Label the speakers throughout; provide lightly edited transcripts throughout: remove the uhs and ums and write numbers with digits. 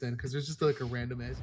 Speaker 1: then, because there's just like a random ass.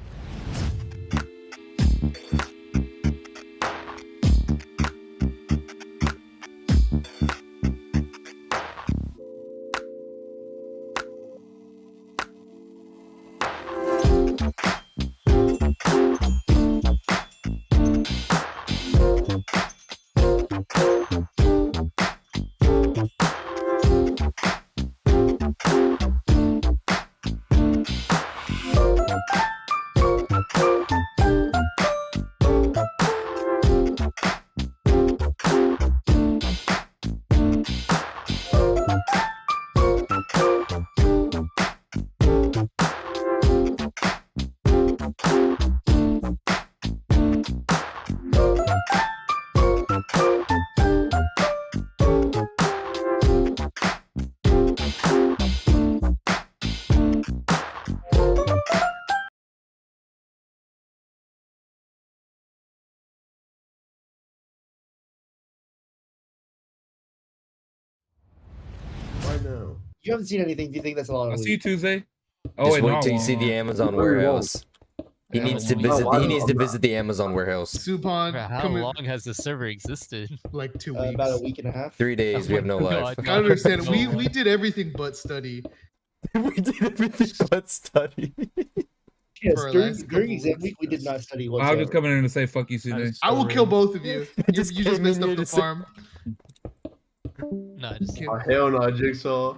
Speaker 2: You haven't seen anything. Do you think that's a lot of
Speaker 3: I'll see you
Speaker 2: weed?
Speaker 3: Tuesday. Oh,
Speaker 4: Just
Speaker 3: wait,
Speaker 4: wait
Speaker 3: no,
Speaker 4: till you see the Amazon
Speaker 5: Oh, whoa.
Speaker 4: warehouse. He
Speaker 1: Yeah,
Speaker 4: needs to
Speaker 1: long-
Speaker 4: visit.
Speaker 5: Oh,
Speaker 4: He needs to
Speaker 5: I'm
Speaker 4: visit the Amazon warehouse.
Speaker 1: Supon,
Speaker 6: Bro, how
Speaker 1: come in,
Speaker 6: long has the server existed?
Speaker 1: like 2 weeks.
Speaker 2: About a week and a half.
Speaker 4: 3 days. We have no life.
Speaker 1: I understand. We did everything but study.
Speaker 4: We did everything but study.
Speaker 2: Yes,
Speaker 1: For our
Speaker 2: during,
Speaker 1: last
Speaker 2: during
Speaker 1: couple
Speaker 2: exam
Speaker 1: weeks,
Speaker 2: week, we did not study
Speaker 3: I'm
Speaker 2: whatsoever.
Speaker 3: just coming in to say fuck you, Sydney.
Speaker 1: I will kill both of you. You
Speaker 4: Just
Speaker 1: just
Speaker 4: came
Speaker 1: messed
Speaker 4: in
Speaker 1: up
Speaker 4: here
Speaker 1: the
Speaker 4: to say-
Speaker 1: farm.
Speaker 6: No, I just.
Speaker 5: Oh, hell no, Jigsaw.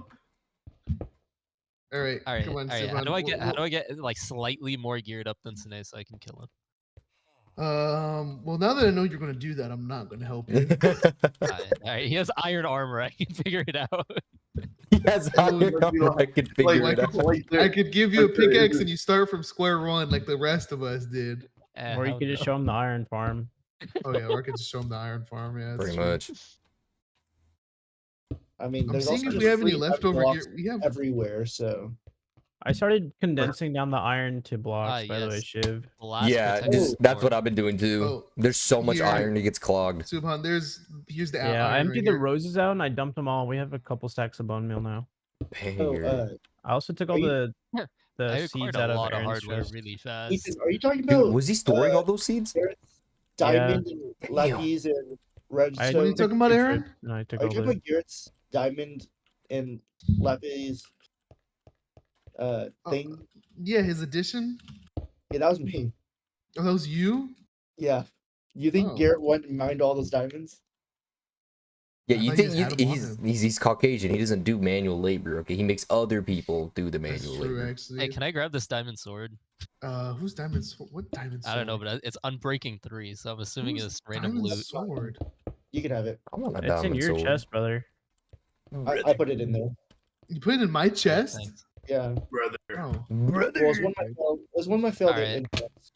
Speaker 1: All right,
Speaker 6: All right,
Speaker 1: come on,
Speaker 6: all right. How
Speaker 1: Supon.
Speaker 6: do I get? How do I get like slightly more geared up than Sine so I can kill him?
Speaker 1: Well, now that I know you're gonna do that, I'm not gonna help you.
Speaker 6: Alright, he has iron armor. I can figure it out.
Speaker 4: He has iron armor. I can figure
Speaker 1: Like,
Speaker 4: it out.
Speaker 1: I could give you a
Speaker 5: Like there
Speaker 1: pickaxe
Speaker 5: is-
Speaker 1: and you start from square one like the rest of us did.
Speaker 7: Or you could just show him the iron farm.
Speaker 1: Oh yeah, or I could just show them the iron farm. Yeah, that's
Speaker 4: Pretty
Speaker 1: true.
Speaker 4: much.
Speaker 2: I mean,
Speaker 1: I'm
Speaker 2: there's
Speaker 1: seeing
Speaker 2: also
Speaker 1: if we
Speaker 2: just
Speaker 1: have any
Speaker 2: free
Speaker 1: leftover
Speaker 2: blocks
Speaker 1: gear. We have.
Speaker 2: everywhere. So
Speaker 7: I started condensing down the iron to blocks, by the way,
Speaker 6: yes.
Speaker 7: Shiv.
Speaker 6: Blast
Speaker 4: Yeah,
Speaker 6: protected
Speaker 4: just, that's what
Speaker 6: sword.
Speaker 4: I've been doing too.
Speaker 1: Oh,
Speaker 4: There's so much
Speaker 1: here.
Speaker 4: iron it gets clogged.
Speaker 1: Supon, here's the
Speaker 7: Yeah, I
Speaker 1: iron
Speaker 7: emptied
Speaker 1: right
Speaker 7: the
Speaker 1: here.
Speaker 7: roses out and I dumped them all. We have a couple stacks of bone meal now.
Speaker 4: Banger.
Speaker 7: I also took
Speaker 2: Are
Speaker 7: all
Speaker 2: you-
Speaker 7: the
Speaker 6: I
Speaker 7: seeds
Speaker 6: acquired
Speaker 7: out
Speaker 6: a
Speaker 7: of
Speaker 6: lot of
Speaker 7: Aaron's
Speaker 6: hardware
Speaker 7: chest.
Speaker 6: really fast.
Speaker 2: Ethan, are you talking about
Speaker 4: Dude, was he storing all those seeds?
Speaker 2: diamond and lapis and redstone?
Speaker 1: What are you talking about, Aaron?
Speaker 7: No, I took
Speaker 2: Are
Speaker 7: all
Speaker 2: you talking
Speaker 7: the.
Speaker 2: about Garrett's diamond and lapis thing?
Speaker 1: Yeah, his addition.
Speaker 2: Yeah, that was me.
Speaker 1: Oh, that was you.
Speaker 2: Yeah. You think
Speaker 1: Oh.
Speaker 2: Garrett went and mined all those diamonds?
Speaker 4: Yeah,
Speaker 1: I
Speaker 4: you
Speaker 1: thought
Speaker 4: think
Speaker 1: you just had 'em on
Speaker 4: he's Caucasian. He doesn't do manual labor. Okay, he makes other people do the
Speaker 1: That's
Speaker 4: manual
Speaker 1: true,
Speaker 4: labor.
Speaker 1: actually.
Speaker 6: Hey, can I grab this diamond sword?
Speaker 1: Who's diamond sword? What diamond sword?
Speaker 6: I don't know, but it's Unbreaking 3, so I'm assuming
Speaker 1: Who's
Speaker 6: it's random
Speaker 1: diamond
Speaker 6: loot.
Speaker 1: sword?
Speaker 2: You can have it.
Speaker 4: I want a
Speaker 7: It's in
Speaker 4: diamond
Speaker 7: your
Speaker 4: sword.
Speaker 7: chest, brother.
Speaker 2: I put it in there.
Speaker 1: You put it in my chest?
Speaker 6: Thanks.
Speaker 2: Yeah.
Speaker 5: Brother.
Speaker 1: Oh,
Speaker 2: Well, it was one of my failed, it was one of my failed
Speaker 6: Alright.
Speaker 2: inputs.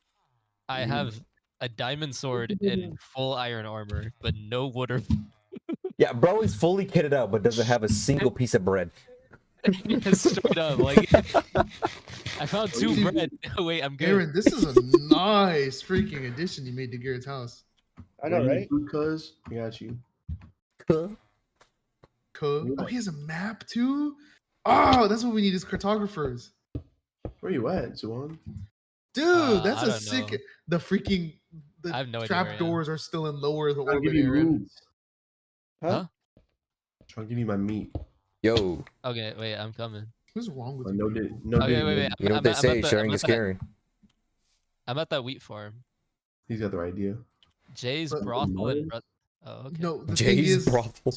Speaker 6: I have a diamond sword in full iron armor, but no wood or
Speaker 4: Yeah, bro is fully kitted out, but doesn't have a single piece of bread.
Speaker 6: straight up. Like, I found 2
Speaker 1: Dude.
Speaker 6: bread. Wait, I'm good.
Speaker 1: Aaron, this is a nice freaking addition you made to Garrett's house.
Speaker 2: I know, right?
Speaker 5: Cuz I got you.
Speaker 1: Cool. Oh, he has a map too. Oh, that's what we need as cartographers.
Speaker 5: Where you at, Zuan?
Speaker 1: Dude, that's
Speaker 6: I
Speaker 1: a
Speaker 6: don't
Speaker 1: sick.
Speaker 6: know.
Speaker 1: The freaking
Speaker 6: I have no idea
Speaker 1: trap
Speaker 6: where I am.
Speaker 1: doors are still in lower the
Speaker 5: I'll
Speaker 1: orbit,
Speaker 5: give you
Speaker 1: Aaron.
Speaker 5: meat.
Speaker 2: Huh?
Speaker 5: I'll give you my meat.
Speaker 4: Yo,
Speaker 6: Okay, wait, I'm coming.
Speaker 1: What's wrong with
Speaker 5: But
Speaker 1: you?
Speaker 5: no, no,
Speaker 6: Okay, wait.
Speaker 4: you know what they
Speaker 6: I'm
Speaker 4: say,
Speaker 6: at the-
Speaker 4: sharing
Speaker 6: I'm
Speaker 4: is
Speaker 6: at that-
Speaker 4: caring.
Speaker 6: I'm at that wheat farm.
Speaker 5: He's got the right idea.
Speaker 6: Jay's
Speaker 1: But-
Speaker 6: brothel and oh, okay.
Speaker 1: No, the thing
Speaker 4: Jay's
Speaker 1: is,
Speaker 4: brothel.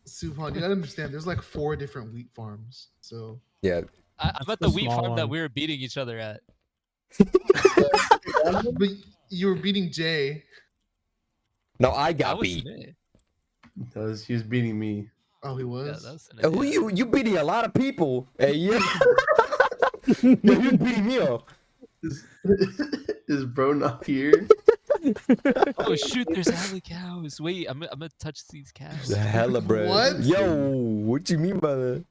Speaker 1: Supon, you gotta understand. There's like 4 different wheat farms. So
Speaker 4: Yeah,
Speaker 6: I'm
Speaker 7: That's
Speaker 6: at
Speaker 7: the
Speaker 6: the wheat
Speaker 7: small
Speaker 6: farm that
Speaker 7: one.
Speaker 6: we were beating each other at.
Speaker 1: but you were beating Jay.
Speaker 4: no, I
Speaker 6: That
Speaker 4: got
Speaker 6: was
Speaker 4: beat.
Speaker 6: Sine.
Speaker 5: He was beating me.
Speaker 1: Oh, he
Speaker 6: Yeah,
Speaker 1: was.
Speaker 6: that was Sine,
Speaker 4: Who
Speaker 6: yeah.
Speaker 4: you beating a lot of people? Hey, yeah. Yeah, you beating me up.
Speaker 5: Is bro not here?
Speaker 6: Oh shoot, there's hella cows. Wait, I'm gonna touch these cows.
Speaker 4: Hella bread.
Speaker 1: What?
Speaker 4: Yo, what you mean by that?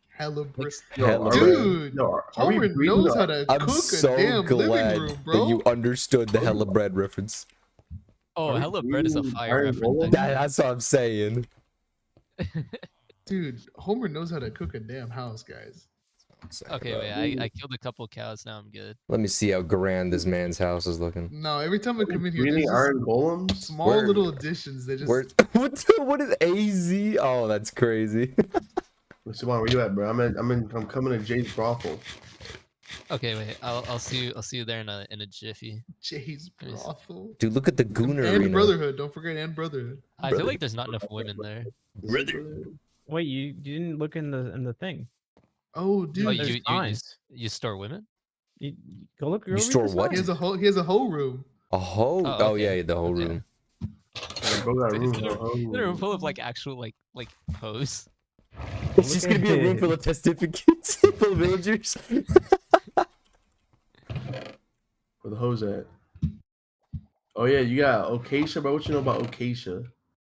Speaker 1: Hella brick.
Speaker 4: Hella bread.
Speaker 1: Dude,
Speaker 5: No, are we
Speaker 1: Homer
Speaker 5: breeding
Speaker 1: knows
Speaker 5: or-
Speaker 1: how to
Speaker 4: I'm
Speaker 1: cook
Speaker 4: so
Speaker 1: a damn
Speaker 4: glad
Speaker 1: living room, bro.
Speaker 4: that you understood the hella bread reference.
Speaker 6: Oh,
Speaker 5: Are we
Speaker 6: hella bread is a
Speaker 5: breeding
Speaker 6: fire
Speaker 5: iron
Speaker 6: reference.
Speaker 5: golem?
Speaker 4: That's what I'm saying.
Speaker 1: Dude, Homer knows how to cook a damn house, guys.
Speaker 6: Okay, wait. I killed a couple cows. Now I'm good.
Speaker 4: Let me see how grand this man's house is looking.
Speaker 1: No, every time I come in here,
Speaker 5: Breeding
Speaker 1: there's just
Speaker 5: iron golems.
Speaker 1: small
Speaker 4: Where-
Speaker 1: little additions. They just
Speaker 4: Where? What is AZ? Oh, that's crazy.
Speaker 5: Simon, where you at, bro? I'm coming to Jay's brothel.
Speaker 6: Okay, wait. I'll see you there in a jiffy.
Speaker 1: Jay's brothel.
Speaker 4: Dude, look at the Gooner
Speaker 1: And
Speaker 4: arena.
Speaker 1: Brotherhood. Don't forget and Brotherhood.
Speaker 6: I feel like there's not enough women there.
Speaker 7: Wait, you didn't look in the thing.
Speaker 1: Oh, dude.
Speaker 6: Oh,
Speaker 7: there's
Speaker 6: you
Speaker 7: signs.
Speaker 6: store women?
Speaker 7: You go look.
Speaker 4: You
Speaker 7: read
Speaker 4: store
Speaker 7: the
Speaker 4: what?
Speaker 1: He has
Speaker 7: signs.
Speaker 1: he has a whole room.
Speaker 4: A whole?
Speaker 6: Oh,
Speaker 4: Oh,
Speaker 6: okay.
Speaker 4: yeah, the whole
Speaker 6: Okay.
Speaker 4: room.
Speaker 5: Bro got a room
Speaker 6: Is
Speaker 5: for a
Speaker 6: Is there a room
Speaker 5: whole.
Speaker 6: full of like actual like hoes?
Speaker 4: It's just gonna be a room full of testificates, full of villagers.
Speaker 5: Where the hoes at? Oh yeah, you got Okasia, bro. What you know about Okasia?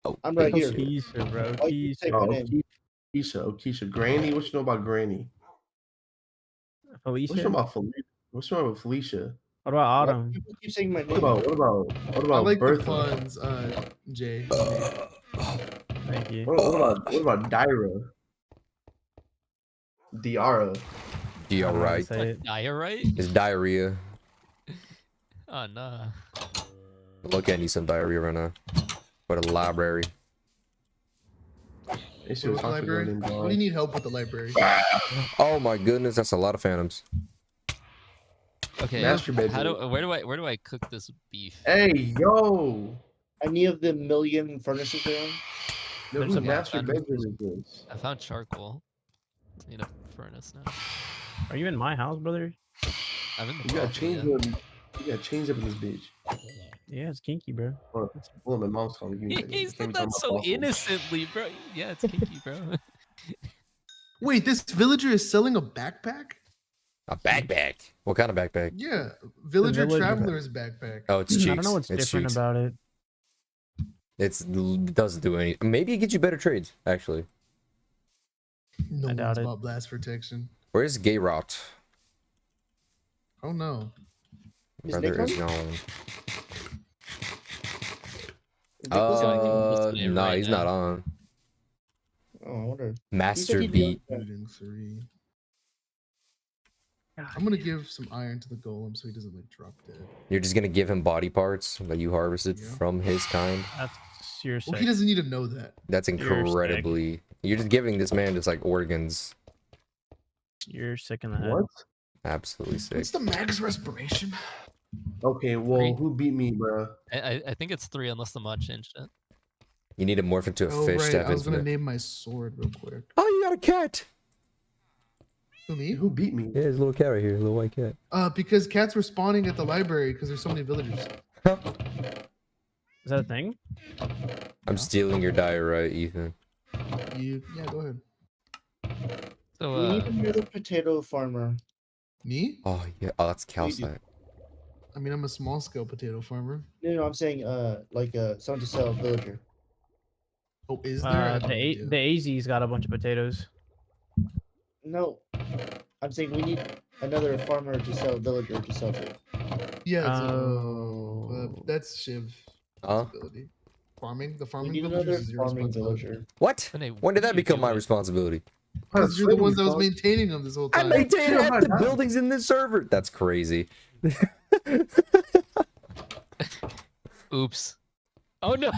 Speaker 4: Oh,
Speaker 2: I'm right here.
Speaker 7: Keisha, bro.
Speaker 2: Oh, you
Speaker 7: Keisha.
Speaker 2: say
Speaker 5: Oh,
Speaker 2: my name.
Speaker 5: Okisha. Granny, what you know about Granny? What you know
Speaker 7: Felicia.
Speaker 5: about Felicia? What's wrong with Felicia?
Speaker 7: What about
Speaker 2: Why
Speaker 7: Autumn?
Speaker 2: do people keep saying my
Speaker 5: What
Speaker 2: name?
Speaker 5: about
Speaker 1: I like
Speaker 5: Bertha?
Speaker 1: the puns, Jay.
Speaker 7: Thank you.
Speaker 5: What about Dyra? Diara.
Speaker 4: You
Speaker 7: I don't know how to
Speaker 4: alright?
Speaker 7: say it.
Speaker 6: Diorite?
Speaker 4: It's diarrhea.
Speaker 6: Oh nah.
Speaker 4: Look, I need some diarrhea right now. For the library.
Speaker 5: They
Speaker 1: With the library? What do you need help with the library?
Speaker 4: Oh my goodness, that's a lot of phantoms.
Speaker 6: Okay.
Speaker 5: Master bedroom.
Speaker 6: Where do I cook this beef?
Speaker 5: Hey, yo!
Speaker 2: Any of the million furnaces around?
Speaker 5: Yo,
Speaker 7: There's
Speaker 5: whose
Speaker 7: a
Speaker 5: master
Speaker 6: bunch.
Speaker 5: bedroom is this?
Speaker 6: I found charcoal. Need a furnace now.
Speaker 7: Are you in my house, brother?
Speaker 6: I'm in the
Speaker 5: You got
Speaker 6: brothel,
Speaker 5: chains
Speaker 6: yeah.
Speaker 5: up. You got chains up in this bitch.
Speaker 7: Yeah, it's kinky, bro.
Speaker 5: Hold on, my mom's calling. Give me a second.
Speaker 6: He
Speaker 5: Can't be
Speaker 6: said
Speaker 5: talking
Speaker 6: that
Speaker 5: about
Speaker 6: so
Speaker 5: fossils.
Speaker 6: innocently, bro. Yeah, it's kinky, bro.
Speaker 1: Wait, this villager is selling a backpack?
Speaker 4: A backpack. What kind of backpack?
Speaker 1: Yeah, villager
Speaker 7: villager
Speaker 1: traveler's backpack.
Speaker 4: Oh, it's cheeks.
Speaker 7: I don't know what's
Speaker 4: it's
Speaker 7: different
Speaker 4: cheeks.
Speaker 7: about it.
Speaker 4: It doesn't do any. Maybe it gets you better trades, actually.
Speaker 1: No
Speaker 7: I doubt
Speaker 1: one's
Speaker 7: it.
Speaker 1: about blast protection.
Speaker 4: Where's Gay Route?
Speaker 1: Oh no.
Speaker 2: Is Nick
Speaker 4: Brother is
Speaker 2: on?
Speaker 4: gone.
Speaker 2: Is Nick listening?
Speaker 6: listening
Speaker 4: No,
Speaker 6: right
Speaker 4: he's
Speaker 6: now.
Speaker 4: not on.
Speaker 2: Oh, I wonder.
Speaker 4: Master
Speaker 2: he'd be
Speaker 4: beat.
Speaker 2: on.
Speaker 1: Shooting 3. I'm gonna give some iron to the golem so he doesn't like drop dead.
Speaker 4: You're just gonna give him body parts that you harvested
Speaker 1: Yeah.
Speaker 4: from his kind.
Speaker 7: That's your
Speaker 1: Well, he doesn't need to know that.
Speaker 4: That's
Speaker 7: You're sick.
Speaker 4: incredibly. You're just giving this man just like organs.
Speaker 7: You're sick in the head.
Speaker 5: What?
Speaker 4: Absolutely sick.
Speaker 1: What's the max respiration?
Speaker 5: Okay, well,
Speaker 6: Three.
Speaker 5: who beat me, bro?
Speaker 6: I think it's 3 unless the mod changed it.
Speaker 4: You need to morph into a
Speaker 1: Oh
Speaker 4: fish
Speaker 1: right,
Speaker 4: to have
Speaker 1: I was gonna
Speaker 4: infinite.
Speaker 1: name my sword real quick.
Speaker 4: Oh, you got a cat.
Speaker 1: Who, me?
Speaker 5: Who beat me?
Speaker 4: Yeah, there's a little cat right here, a little white cat.
Speaker 1: Because cats were spawning at the library because there's so many villagers.
Speaker 7: Is that a thing?
Speaker 4: I'm stealing your diorite, Ethan.
Speaker 1: Yeah, go ahead.
Speaker 6: So
Speaker 2: We need another potato farmer.
Speaker 1: Me?
Speaker 4: Oh yeah. Oh, that's
Speaker 2: do.
Speaker 4: calcite.
Speaker 1: I mean, I'm a small scale potato farmer.
Speaker 2: No, I'm saying like someone to sell a villager.
Speaker 1: Oh, is there? I have no
Speaker 7: The
Speaker 1: idea.
Speaker 7: the AZ's got a bunch of potatoes.
Speaker 2: No, I'm saying we need another farmer to sell a villager to sell to.
Speaker 1: Yeah, it's,
Speaker 7: Oh.
Speaker 1: that's Shiv.
Speaker 4: Huh?
Speaker 1: Ability. Farming? The
Speaker 2: We
Speaker 1: farming
Speaker 2: need
Speaker 1: villagers
Speaker 2: another
Speaker 1: is your
Speaker 2: farming
Speaker 1: responsibility.
Speaker 2: villager.
Speaker 4: What?
Speaker 6: Vinay,
Speaker 4: When
Speaker 6: what
Speaker 4: did
Speaker 6: are
Speaker 4: that
Speaker 6: you
Speaker 4: become my
Speaker 6: doing?
Speaker 4: responsibility?
Speaker 1: Because you're the ones that was maintaining them this whole
Speaker 4: I
Speaker 1: time.
Speaker 4: maintain
Speaker 5: Sure,
Speaker 4: half
Speaker 5: why
Speaker 4: the
Speaker 5: not?
Speaker 4: buildings in this server. That's crazy.
Speaker 6: Oops. Oh no!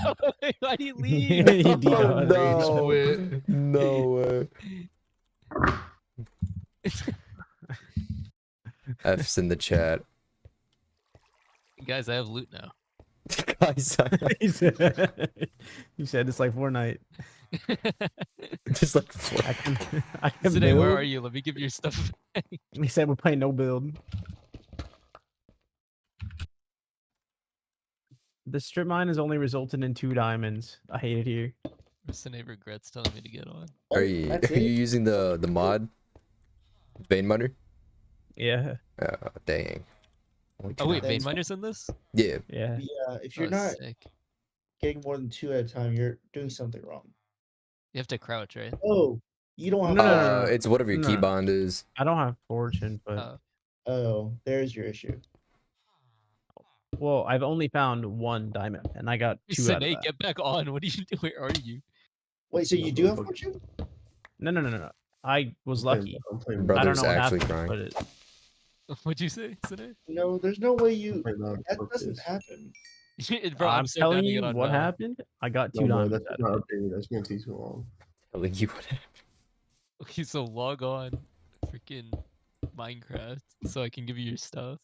Speaker 6: Why do you leave?
Speaker 7: He
Speaker 4: Oh,
Speaker 7: DDoSed.
Speaker 4: no.
Speaker 1: Quit.
Speaker 4: No way. F's in the chat.
Speaker 6: Guys, I have loot now.
Speaker 4: Guys,
Speaker 7: he said it's like Fortnite.
Speaker 4: just like
Speaker 7: I can
Speaker 6: Today, where
Speaker 7: build.
Speaker 6: are you? Let me give you your stuff.
Speaker 7: He said we're playing no build. The strip mine has only resulted in 2 diamonds. I hate it here.
Speaker 6: Mr. regrets telling me to get on.
Speaker 4: Are you
Speaker 2: That's
Speaker 4: are you
Speaker 2: it?
Speaker 4: using the mod? Vein miner?
Speaker 7: Yeah,
Speaker 4: Dang. Only
Speaker 6: Oh
Speaker 4: two
Speaker 6: wait,
Speaker 2: Thanks.
Speaker 6: vein miners in this?
Speaker 4: Yeah.
Speaker 7: yeah.
Speaker 2: Yeah, if you're
Speaker 6: Oh,
Speaker 2: not
Speaker 6: sick.
Speaker 2: getting more than 2 at a time, you're doing something wrong.
Speaker 6: You have to crouch, right?
Speaker 2: Oh, you don't have.
Speaker 7: No, no, no, no.
Speaker 4: It's whatever your
Speaker 7: No.
Speaker 4: key bond is.
Speaker 7: I don't have fortune, but
Speaker 2: Oh, there's your issue.
Speaker 7: well, I've only found 1 diamond, and I got 2 out of
Speaker 6: Sine,
Speaker 7: that.
Speaker 6: get back on. What are you doing? Where are you?
Speaker 2: Wait, so you do have fortune?
Speaker 7: No. I was lucky.
Speaker 5: I'm playing
Speaker 7: I
Speaker 4: Brother's
Speaker 7: don't know what
Speaker 4: actually
Speaker 7: happened,
Speaker 4: crying.
Speaker 7: but
Speaker 6: What'd you say, Sine?
Speaker 2: No, there's no way you.
Speaker 5: playing
Speaker 2: That doesn't
Speaker 5: this.
Speaker 2: happen.
Speaker 6: Bro,
Speaker 7: I'm
Speaker 6: so
Speaker 7: telling
Speaker 6: down to
Speaker 7: you
Speaker 6: get on
Speaker 7: what
Speaker 6: now.
Speaker 7: happened. I got
Speaker 5: No,
Speaker 7: two
Speaker 5: bro,
Speaker 7: diamonds
Speaker 5: that's
Speaker 7: out
Speaker 5: not
Speaker 7: of it.
Speaker 5: updated. That's gonna take too long.
Speaker 4: Telling you what happened.
Speaker 6: Okay, so log on freaking Minecraft so I can give you your stuff.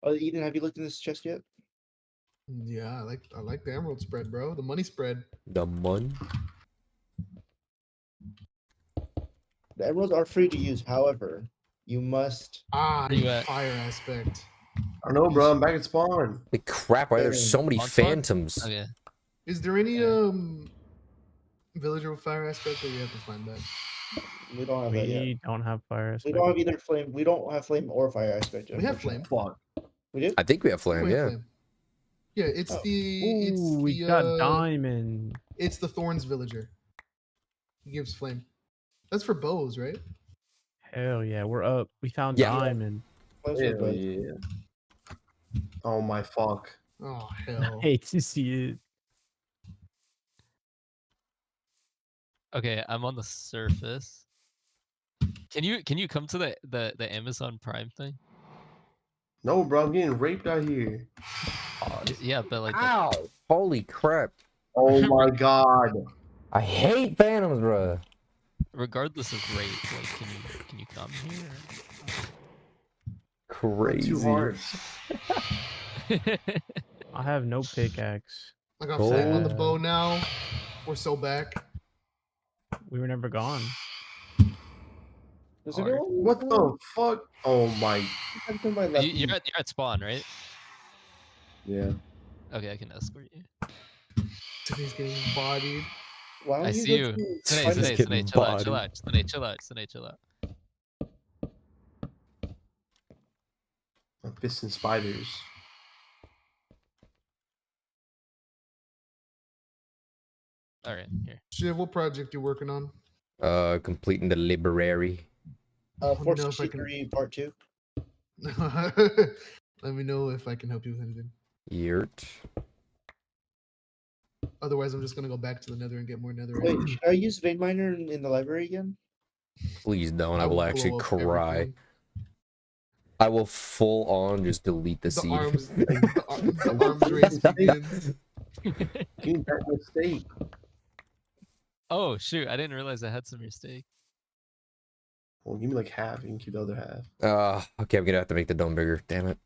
Speaker 2: Oh, Eden, have you looked in this chest yet?
Speaker 1: Yeah, I like the emerald spread, bro. The money spread.
Speaker 4: The mun.
Speaker 2: The emeralds are free to use. However, you must.
Speaker 1: Ah,
Speaker 6: Where you at?
Speaker 1: fire aspect.
Speaker 5: I don't know, bro. I'm back at spawn.
Speaker 4: Like crap, why there's so many
Speaker 6: On spawn?
Speaker 4: phantoms?
Speaker 6: Okay.
Speaker 1: Is there any
Speaker 6: Yeah.
Speaker 1: villager with fire aspect, or you have to find that?
Speaker 2: We don't have that yet.
Speaker 7: We don't have fire.
Speaker 2: We
Speaker 7: aspect.
Speaker 2: don't have either flame. We don't have flame or fire aspect.
Speaker 1: We have flame.
Speaker 5: Fuck.
Speaker 2: We do.
Speaker 4: I think we have flame,
Speaker 1: We have
Speaker 4: yeah.
Speaker 1: flame. Yeah, it's
Speaker 2: Oh.
Speaker 1: it's
Speaker 7: Ooh, we
Speaker 1: the
Speaker 7: got diamond.
Speaker 1: it's the thorns villager. He gives flame. That's for bows, right?
Speaker 7: Hell yeah, we're up. We found
Speaker 4: Yeah.
Speaker 7: diamond.
Speaker 2: Flames are
Speaker 5: Hell
Speaker 2: good.
Speaker 5: yeah. Oh my fuck.
Speaker 1: Oh
Speaker 7: I
Speaker 1: hell.
Speaker 7: hate to see it.
Speaker 6: Okay, I'm on the surface. Can you come to the Amazon Prime thing?
Speaker 5: No, bro. I'm getting raped out here.
Speaker 6: Yeah, but like
Speaker 4: Ow! Holy crap.
Speaker 5: Oh my god.
Speaker 4: I hate phantoms, bro.
Speaker 6: regardless of rate, like can you come here?
Speaker 4: Crazy.
Speaker 5: Too hard.
Speaker 7: I have no pickaxe.
Speaker 1: I got flame on the
Speaker 7: Oh.
Speaker 1: bow now. We're so back.
Speaker 7: We were never gone.
Speaker 2: Does it
Speaker 6: Hard.
Speaker 2: go?
Speaker 5: What the fuck? Oh my.
Speaker 2: To my left.
Speaker 6: You're at spawn, right?
Speaker 5: Yeah.
Speaker 6: Okay, I can escort you.
Speaker 1: Today's getting bodied.
Speaker 2: Why don't
Speaker 6: I
Speaker 2: you
Speaker 6: see
Speaker 2: go
Speaker 6: you.
Speaker 2: to-
Speaker 6: Today,
Speaker 2: find
Speaker 6: today,
Speaker 2: a-
Speaker 4: getting
Speaker 6: today, chill out, chill
Speaker 4: bodied.
Speaker 6: out, today, chill out, today, chill out.
Speaker 5: I'm fisting spiders.
Speaker 6: All right, here.
Speaker 1: Shiv, what project you working on?
Speaker 4: Completing the library.
Speaker 1: Let me
Speaker 2: Force
Speaker 1: know if I can-
Speaker 2: 63 Part 2.
Speaker 1: Let me know if I can help you with anything.
Speaker 4: Yurt.
Speaker 1: Otherwise, I'm just gonna go back to the Nether and get more Nether.
Speaker 2: Wait, should I use Vein Miner in the library again?
Speaker 4: Please don't. I will actually
Speaker 1: blow up
Speaker 4: cry.
Speaker 1: everything.
Speaker 4: I will full on just delete the
Speaker 1: The
Speaker 4: seed.
Speaker 1: arms, the arms race begins.
Speaker 5: Give me that mistake.
Speaker 6: Oh shoot, I didn't realize I had some mistake.
Speaker 5: Well, give me like half. You can keep the other half.
Speaker 4: Okay, I'm gonna have to make the dome bigger. Damn it.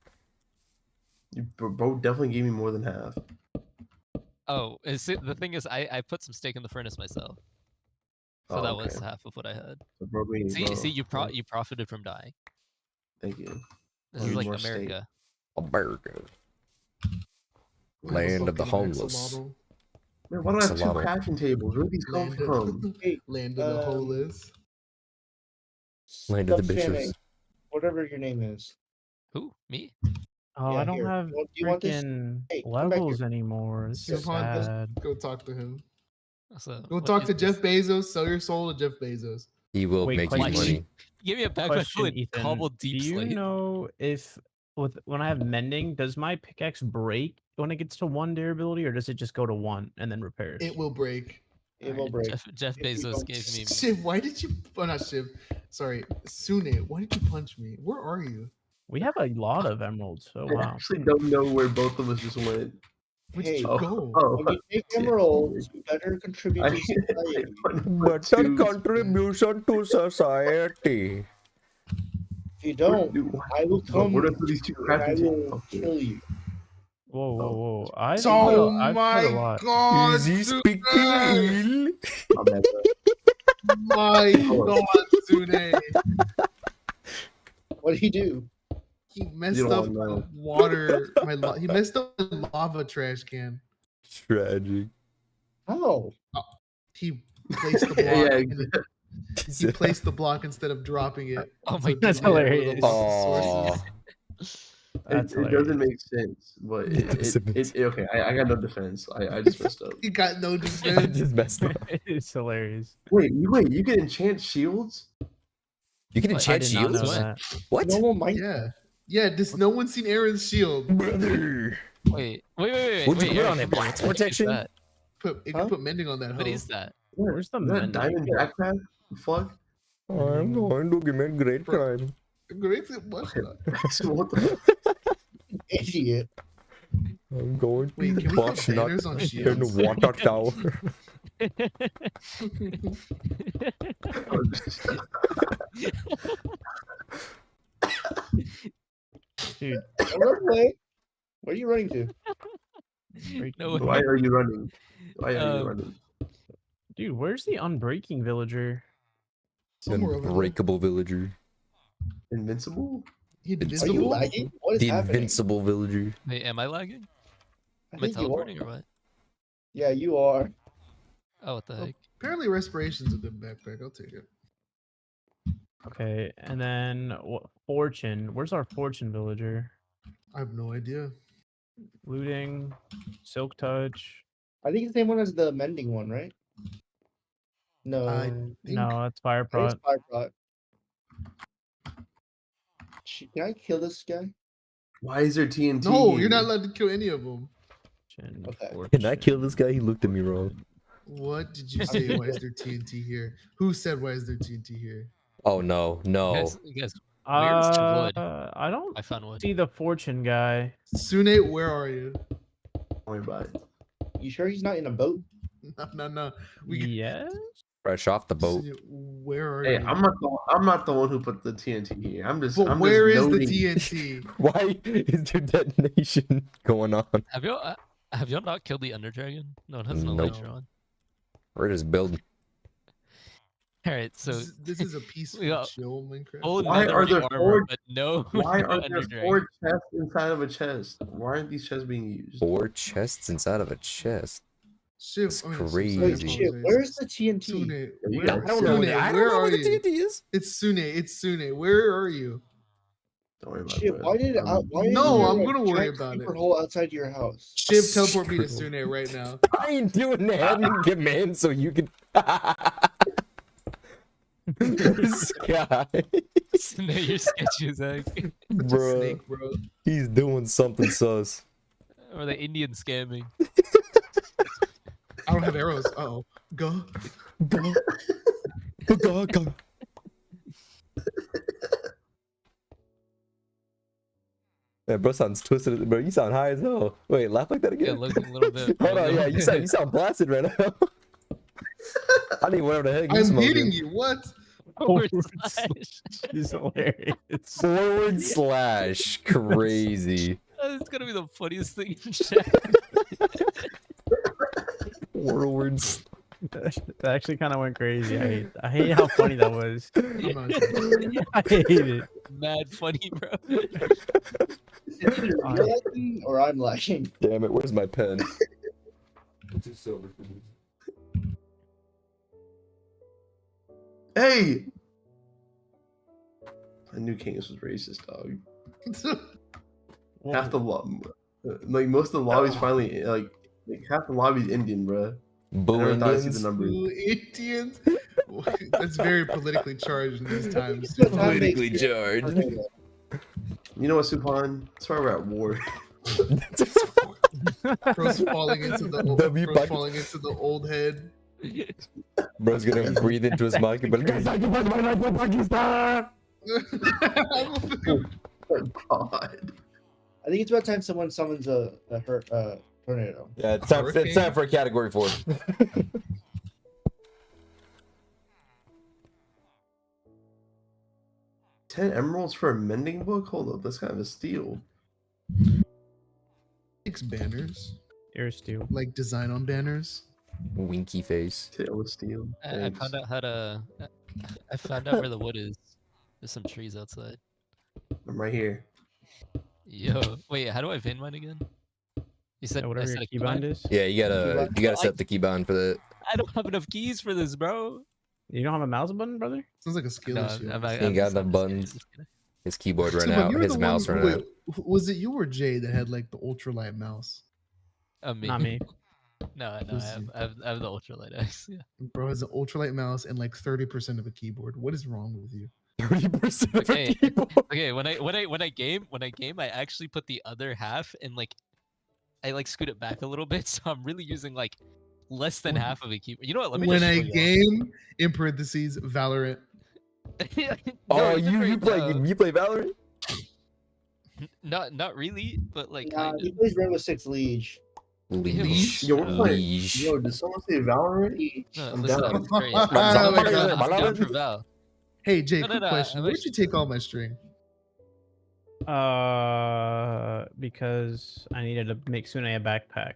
Speaker 5: You bro definitely gave me more than half.
Speaker 6: Oh, the thing is, I put some steak in the furnace myself, so
Speaker 5: Oh,
Speaker 6: that was
Speaker 5: okay.
Speaker 6: half of what I had.
Speaker 5: So bro,
Speaker 6: See, you
Speaker 5: yeah,
Speaker 6: you profited from dying.
Speaker 5: Thank you.
Speaker 6: This
Speaker 5: Need
Speaker 6: is like
Speaker 5: more steak.
Speaker 6: America.
Speaker 4: America.
Speaker 1: Well,
Speaker 4: Land of the
Speaker 1: fucking
Speaker 4: homeless.
Speaker 1: axolotl.
Speaker 5: Man, why do I have two
Speaker 4: Axolotl.
Speaker 5: crafting tables? Where do these come
Speaker 1: Land
Speaker 5: from?
Speaker 2: Hey,
Speaker 1: Land of the
Speaker 2: um,
Speaker 1: homeless.
Speaker 4: Land of the
Speaker 2: Stuff
Speaker 4: bitches.
Speaker 2: Fanning, whatever your name is.
Speaker 6: Who? Me?
Speaker 7: Oh,
Speaker 2: Yeah,
Speaker 7: I don't
Speaker 2: here.
Speaker 7: have
Speaker 2: Do you want this?
Speaker 7: freaking
Speaker 2: Hey, come back here.
Speaker 7: levels anymore. This is
Speaker 1: Siobhan, let's
Speaker 7: sad.
Speaker 1: go talk to him.
Speaker 6: So,
Speaker 1: Go
Speaker 6: what
Speaker 1: talk
Speaker 6: is
Speaker 1: to
Speaker 6: this?
Speaker 1: Jeff Bezos. Sell your soul to Jeff Bezos.
Speaker 4: He will
Speaker 7: Wait,
Speaker 4: make you
Speaker 7: question.
Speaker 4: money.
Speaker 6: Give me a backpack
Speaker 7: Question,
Speaker 6: full of
Speaker 7: Ethan.
Speaker 6: cobbled
Speaker 7: Do
Speaker 6: deep
Speaker 7: you
Speaker 6: slate.
Speaker 7: know if when I have mending, does my pickaxe break when it gets to 1 durability, or does it just go to 1 and then repairs?
Speaker 1: It will break.
Speaker 2: It will break.
Speaker 6: Jeff
Speaker 2: If you
Speaker 6: Bezos
Speaker 2: don't-
Speaker 6: gave me.
Speaker 1: Shiv, why did you? Oh, not Shiv. Sorry, Sune. Why did you punch me? Where are you?
Speaker 7: We have a lot of emeralds. Oh
Speaker 5: I
Speaker 7: wow.
Speaker 5: actually don't know where both of us just went.
Speaker 1: Where'd
Speaker 2: Hey,
Speaker 1: you
Speaker 5: Oh,
Speaker 1: go?
Speaker 5: oh,
Speaker 2: When you take
Speaker 5: yeah.
Speaker 2: emeralds, you better contribute
Speaker 5: I-
Speaker 2: to society.
Speaker 4: Better contribution to society.
Speaker 2: If you don't, I will come
Speaker 5: Where do these two
Speaker 2: and I
Speaker 5: crafting
Speaker 2: will
Speaker 5: tables?
Speaker 2: kill you.
Speaker 7: Whoa, whoa, whoa! I've
Speaker 1: Oh
Speaker 7: put a- I've put
Speaker 1: my
Speaker 7: a lot.
Speaker 1: god!
Speaker 4: Is he
Speaker 1: Sune!
Speaker 4: speaking ill?
Speaker 5: My bad, bro.
Speaker 1: My god, Sune!
Speaker 2: What do you do?
Speaker 1: He messed
Speaker 5: don't
Speaker 1: up
Speaker 5: wanna know.
Speaker 1: the water. He messed up the lava trash can.
Speaker 4: Tragic.
Speaker 2: Oh,
Speaker 1: He placed the block.
Speaker 5: Yeah,
Speaker 1: and he placed the block instead of dropping it.
Speaker 6: Oh
Speaker 1: So
Speaker 6: my
Speaker 1: it
Speaker 7: That's
Speaker 1: didn't hit where the
Speaker 7: hilarious.
Speaker 1: lava source
Speaker 4: Aw.
Speaker 1: is.
Speaker 7: That's
Speaker 5: it doesn't make sense, but
Speaker 4: It doesn't make
Speaker 5: okay. I got no defense. I just messed up.
Speaker 1: He got no
Speaker 4: I
Speaker 1: defense.
Speaker 4: just messed up.
Speaker 7: It's hilarious.
Speaker 5: Wait, you can enchant shields?
Speaker 4: You can
Speaker 6: What?
Speaker 7: I
Speaker 4: enchant
Speaker 7: did not know
Speaker 4: shields?
Speaker 7: that.
Speaker 4: What?
Speaker 2: normal Minecraft.
Speaker 1: Yeah. Yeah, does no one seen Aaron's shield?
Speaker 4: Brother.
Speaker 6: Wait.
Speaker 4: Would you put
Speaker 6: Aaron,
Speaker 4: on it?
Speaker 6: come here.
Speaker 4: Blast
Speaker 6: What is
Speaker 4: protection?
Speaker 6: that?
Speaker 1: You
Speaker 2: Huh?
Speaker 1: can put mending on that.
Speaker 6: What
Speaker 1: hoe.
Speaker 6: is that?
Speaker 7: Where's the
Speaker 5: Is that
Speaker 7: mending?
Speaker 5: diamond backpack? The fuck?
Speaker 4: I'm going to commit great
Speaker 1: Bro.
Speaker 4: crime.
Speaker 1: Great much.
Speaker 5: So what the fuck?
Speaker 2: Idiot.
Speaker 4: I'm going
Speaker 1: Wait,
Speaker 4: to
Speaker 1: can we put
Speaker 4: bust nut
Speaker 1: banners on
Speaker 4: in
Speaker 1: shields?
Speaker 4: water tower.
Speaker 7: Dude,
Speaker 2: Don't run away. Where are you running to?
Speaker 6: No
Speaker 7: breaking-
Speaker 5: Why
Speaker 6: way.
Speaker 5: are you running? Why are you
Speaker 6: Um,
Speaker 5: running?
Speaker 7: Dude, where's the unbreaking villager?
Speaker 1: Somewhere over there.
Speaker 4: Unbreakable villager.
Speaker 5: Invincible?
Speaker 2: Are you
Speaker 1: Invisible?
Speaker 2: lagging? What is
Speaker 4: The
Speaker 2: happening?
Speaker 4: invincible villager.
Speaker 6: Wait, am I lagging?
Speaker 2: I
Speaker 6: Am I
Speaker 2: think you are.
Speaker 6: teleporting or what?
Speaker 2: Yeah, you are.
Speaker 6: Oh, what the
Speaker 1: Oh.
Speaker 6: heck?
Speaker 1: Apparently, respiration's a good backpack. I'll take it.
Speaker 7: Okay, and then what? Fortune. Where's our fortune villager?
Speaker 1: I have no idea.
Speaker 7: Looting, silk touch.
Speaker 2: I think it's the same one as the mending one, right? No.
Speaker 1: I think
Speaker 7: No, that's fire
Speaker 2: I think it's
Speaker 7: prot.
Speaker 2: Fire Prot. Can I kill this guy?
Speaker 5: Why is there TNT?
Speaker 1: no, you're not allowed to kill any of them.
Speaker 2: Okay.
Speaker 4: Can I kill this guy? He looked at me wrong.
Speaker 1: What did you say? Why is there TNT here? Who said why is there TNT here?
Speaker 4: Oh no, no.
Speaker 6: You guys, where's some wood?
Speaker 7: I don't
Speaker 6: I found wood.
Speaker 7: see the fortune guy.
Speaker 1: Sune, where are you?
Speaker 5: Don't worry about it.
Speaker 2: You sure he's not in a boat?
Speaker 1: No. We can-
Speaker 7: Yes.
Speaker 4: Fresh off the boat.
Speaker 1: Sune, where are
Speaker 5: Hey,
Speaker 1: you?
Speaker 5: I'm not the one who put the TNT here. I'm just.
Speaker 1: But
Speaker 5: I'm
Speaker 1: where
Speaker 5: just
Speaker 1: is the
Speaker 5: noting-
Speaker 1: TNT?
Speaker 4: Why is there detonation going on?
Speaker 6: Have y'all not killed the Ender Dragon? No, it has no
Speaker 4: Nope.
Speaker 6: elytra on.
Speaker 4: We're just building.
Speaker 6: All right, so
Speaker 1: This is a peaceful,
Speaker 6: we got
Speaker 1: chill Minecraft.
Speaker 6: full
Speaker 5: Why are
Speaker 6: netherite
Speaker 5: there
Speaker 6: armor,
Speaker 5: four-
Speaker 6: but no.
Speaker 5: Why
Speaker 6: no
Speaker 5: are
Speaker 6: Ender
Speaker 5: there
Speaker 6: Dragon.
Speaker 5: 4 chests inside of a chest? Why aren't these chests being used?
Speaker 4: 4 chests inside of a chest.
Speaker 1: Shiv,
Speaker 4: It's
Speaker 1: I mean,
Speaker 4: crazy.
Speaker 2: Wait,
Speaker 4: Easy.
Speaker 2: shit. Where's the TNT?
Speaker 1: Sune,
Speaker 5: you
Speaker 1: where,
Speaker 5: go.
Speaker 4: I don't know.
Speaker 1: Sune,
Speaker 4: I don't
Speaker 1: where
Speaker 4: know
Speaker 1: are
Speaker 4: where the
Speaker 1: you?
Speaker 4: TNT is.
Speaker 1: It's Sune. Where are you?
Speaker 5: Don't worry about
Speaker 2: Shit,
Speaker 5: it.
Speaker 2: why did
Speaker 1: No,
Speaker 2: there
Speaker 1: I'm
Speaker 2: a
Speaker 1: gonna worry
Speaker 2: giant
Speaker 1: about
Speaker 2: creeper
Speaker 1: it.
Speaker 2: hole outside your house?
Speaker 1: Shiv, teleport me to Sune right now.
Speaker 4: I ain't doing that. admin command so you can. This guy,
Speaker 6: No, you're sketchy as heck.
Speaker 1: Such a
Speaker 4: bro,
Speaker 1: snake, bro.
Speaker 4: he's doing something sus.
Speaker 6: Or the Indian scamming.
Speaker 1: I don't have arrows. Uh-oh. Go.
Speaker 4: Go, go, go. Yeah, bro sounds twisted. Bro, you sound high as hell. Wait, laugh like that
Speaker 6: Yeah,
Speaker 4: again.
Speaker 6: looking a little bit.
Speaker 4: Hold on, yeah, you sound blasted right now. I need whatever the heck you
Speaker 1: I'm
Speaker 4: smoking.
Speaker 1: hitting you. What?
Speaker 6: Forward
Speaker 7: Forward
Speaker 6: slash.
Speaker 7: She's hilarious.
Speaker 4: Forward slash crazy.
Speaker 6: That's gonna be the funniest thing in chat.
Speaker 4: Forwards.
Speaker 7: That actually kind of went crazy. I hate how funny that was.
Speaker 1: I'm not sure.
Speaker 7: I hate it.
Speaker 6: Mad funny, bro.
Speaker 2: It's either you're lagging or I'm lagging.
Speaker 4: Damn it, where's my pen? Too silver for me.
Speaker 5: Hey! I knew Kangas was racist, dog. Half the like most of the lobbies finally like half the lobby's Indian, bro. I
Speaker 4: Boo
Speaker 5: never thought I'd see
Speaker 4: Indians.
Speaker 5: the numbers.
Speaker 1: Ooh, Indians. That's very politically charged in these times.
Speaker 2: It's what time
Speaker 4: Politically
Speaker 2: makes it.
Speaker 4: charged.
Speaker 5: You know what, Supan? That's why we're at war.
Speaker 1: Bro's falling into the old,
Speaker 4: W
Speaker 1: bro's
Speaker 4: pocket.
Speaker 1: falling into the old head.
Speaker 4: Bro's gonna breathe into his mic and be like,
Speaker 5: Oh god.
Speaker 2: I think it's about time someone summons a tornado.
Speaker 4: yeah, it's time for a category 4.
Speaker 5: 10 emeralds for a mending book? Hold up, that's kind of a steal.
Speaker 1: 6 banners,
Speaker 7: You're stupid.
Speaker 1: like design on banners.
Speaker 4: Winky face.
Speaker 5: Tail of steel.
Speaker 6: I
Speaker 5: Thanks.
Speaker 6: found out how to. I found out where the wood is. There's some trees outside.
Speaker 5: I'm right here.
Speaker 6: Yo, wait, how do I vein mine again? You said
Speaker 7: Yeah,
Speaker 6: I
Speaker 7: whatever
Speaker 6: said
Speaker 7: your
Speaker 6: a
Speaker 7: keybind
Speaker 6: keybind?
Speaker 7: is.
Speaker 4: Yeah, you gotta set the keybind for that.
Speaker 6: I don't have enough keys for this, bro.
Speaker 7: You don't have a mouse button, brother?
Speaker 1: Sounds like a skill
Speaker 6: No,
Speaker 1: issue.
Speaker 4: Ain't got enough buttons. His keyboard right
Speaker 1: Supan,
Speaker 4: now.
Speaker 1: you were
Speaker 4: His
Speaker 1: the
Speaker 4: mouse
Speaker 1: one,
Speaker 4: right now.
Speaker 1: wait, was it you or Jay that had like the ultralight mouse?
Speaker 6: Me.
Speaker 7: Not me.
Speaker 6: No, I
Speaker 1: Was
Speaker 6: have the ultralight X. Yeah.
Speaker 1: Bro has an ultralight mouse and like 30% of a keyboard. What is wrong with you?
Speaker 4: 30% of
Speaker 6: Okay.
Speaker 4: a keyboard.
Speaker 6: Okay, when I game, I actually put the other half and like I like scoot it back a little bit, so I'm really using like less than half of a keyboard. You know what? Let me
Speaker 1: When
Speaker 6: just show
Speaker 1: I
Speaker 6: you.
Speaker 1: game in parentheses Valorant.
Speaker 4: Oh,
Speaker 6: you
Speaker 4: you play Valorant?
Speaker 6: Not really, but like
Speaker 2: Nah,
Speaker 6: kind
Speaker 2: he
Speaker 6: of.
Speaker 2: plays Rainbow Six Liege.
Speaker 4: Leash.
Speaker 5: Yo, we're playing.
Speaker 4: Leash.
Speaker 5: Yo, did someone say Valorant?
Speaker 2: Liege.
Speaker 6: No,
Speaker 5: I'm
Speaker 6: listen
Speaker 5: down.
Speaker 6: up, it's great.
Speaker 1: Oh my
Speaker 4: Somebody
Speaker 1: God.
Speaker 4: say
Speaker 6: I'm down
Speaker 4: Valorant?
Speaker 6: for Val.
Speaker 1: Hey Jay,
Speaker 6: No,
Speaker 1: quick
Speaker 6: no,
Speaker 1: question.
Speaker 6: I'm
Speaker 1: Where'd you take all my string?
Speaker 7: Because I needed to make Sune a backpack.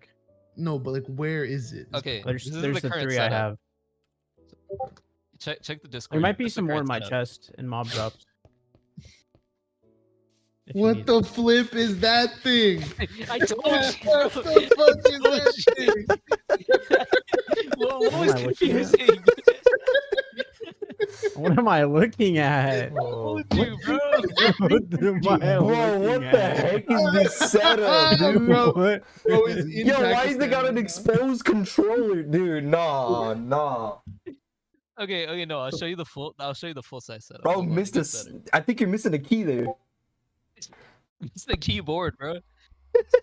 Speaker 1: No, but like, where is it? is the
Speaker 6: Okay,
Speaker 1: point.
Speaker 6: this is
Speaker 7: There's
Speaker 6: the
Speaker 7: the
Speaker 6: current
Speaker 7: 3 I
Speaker 6: setup.
Speaker 7: have.
Speaker 6: Check the Discord.
Speaker 7: There might be
Speaker 6: That's the
Speaker 7: some more in
Speaker 6: current
Speaker 7: my
Speaker 6: setup.
Speaker 7: chest in mob drops. If you
Speaker 1: What
Speaker 7: need
Speaker 1: the flip is that thing?
Speaker 6: I told
Speaker 1: What
Speaker 6: you. bro.
Speaker 1: the fuck is
Speaker 6: told
Speaker 1: that
Speaker 6: you.
Speaker 1: thing?
Speaker 6: What
Speaker 7: What
Speaker 6: was
Speaker 7: am I looking at?
Speaker 6: confusing?
Speaker 7: What am I looking at?
Speaker 6: told you, bro.
Speaker 7: What am I
Speaker 4: Bro,
Speaker 7: looking
Speaker 4: what the
Speaker 7: at?
Speaker 4: heck is this setup, dude?
Speaker 1: Bro,
Speaker 7: What?
Speaker 1: bro, it's in
Speaker 4: Yo, why is they
Speaker 1: Pakistan
Speaker 4: got an
Speaker 1: right now.
Speaker 4: exposed controller, dude? Nah.
Speaker 6: Okay, no, I'll show you the full. I'll show you the full size setup.
Speaker 4: Bro,
Speaker 6: Hold on, it
Speaker 4: missed
Speaker 6: gets
Speaker 4: this.
Speaker 6: better.
Speaker 4: I think you're missing a key there.
Speaker 6: It's the keyboard, bro.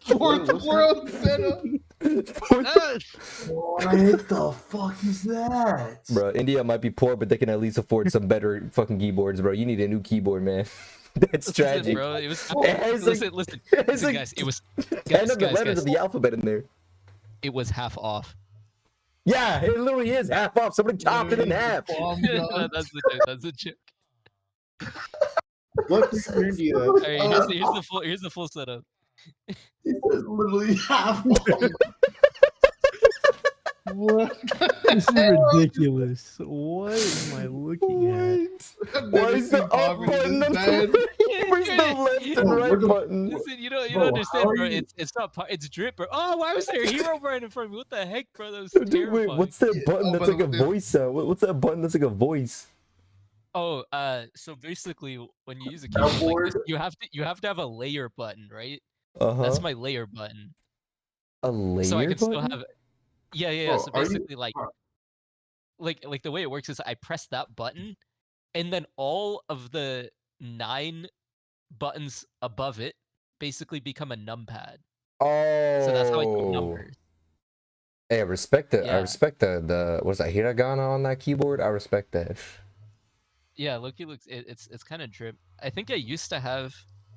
Speaker 1: Fourth world setup.
Speaker 6: Ah,
Speaker 5: What the fuck is that?
Speaker 4: Bro, India might be poor, but they can at least afford some better fucking keyboards, bro. You need a new keyboard, man. That's
Speaker 6: listen,
Speaker 4: tragic.
Speaker 6: bro. It was.
Speaker 4: It has
Speaker 6: Listen,
Speaker 4: like,
Speaker 6: listen,
Speaker 4: it has
Speaker 6: listen,
Speaker 4: like
Speaker 6: guys. It was.
Speaker 4: 10 of the
Speaker 6: guys,
Speaker 4: letters
Speaker 6: guys.
Speaker 4: of the alphabet in there.
Speaker 6: It was half off.
Speaker 4: Yeah, it literally is half off. Somebody chopped it in half.
Speaker 1: Bomb
Speaker 6: No,
Speaker 1: gun.
Speaker 6: that's the joke. That's the joke.
Speaker 2: What computer do you have?
Speaker 6: All right, here's the full setup.
Speaker 5: It's literally half. Off.
Speaker 1: What?
Speaker 7: This is ridiculous. What am I looking at?
Speaker 1: I've
Speaker 4: Why
Speaker 1: never
Speaker 4: is the
Speaker 1: seen
Speaker 4: up
Speaker 1: poverty
Speaker 4: button
Speaker 1: this
Speaker 4: on
Speaker 1: bad.
Speaker 4: the Where's the left and
Speaker 5: Bro,
Speaker 4: right
Speaker 5: where the-
Speaker 4: button?
Speaker 6: Listen, you don't
Speaker 5: Bro,
Speaker 6: understand,
Speaker 5: how are
Speaker 6: bro.
Speaker 5: you-
Speaker 6: It's not. It's drip, bro. Oh, why was there a hero right in front of me? What the heck, bro? That was
Speaker 4: Dude,
Speaker 6: terrifying.
Speaker 4: wait, what's that
Speaker 1: Yeah,
Speaker 4: button
Speaker 1: oh,
Speaker 4: that's
Speaker 1: by
Speaker 4: like
Speaker 1: the
Speaker 4: a
Speaker 1: way,
Speaker 4: voice sound? What's that button that's like a voice?
Speaker 6: Oh, so basically, when you use a keyboard like this,
Speaker 5: Soundboard?
Speaker 6: you have to have a layer button, right?
Speaker 4: Uh-huh.
Speaker 6: That's my layer button.
Speaker 4: A layer
Speaker 6: So I can
Speaker 4: button?
Speaker 6: still have. Yeah.
Speaker 5: Bro,
Speaker 6: So
Speaker 5: are you-
Speaker 6: basically, like the way it works is I press that button, and then all of the 9 buttons above it basically become a numpad.
Speaker 4: Oh.
Speaker 6: So that's how I do numbers.
Speaker 4: Hey, I respect it. I
Speaker 6: Yeah.
Speaker 4: respect the what's that, hiragana on that keyboard? I respect that.
Speaker 6: Yeah, Loki looks. It's kind of drip. I think I used to have.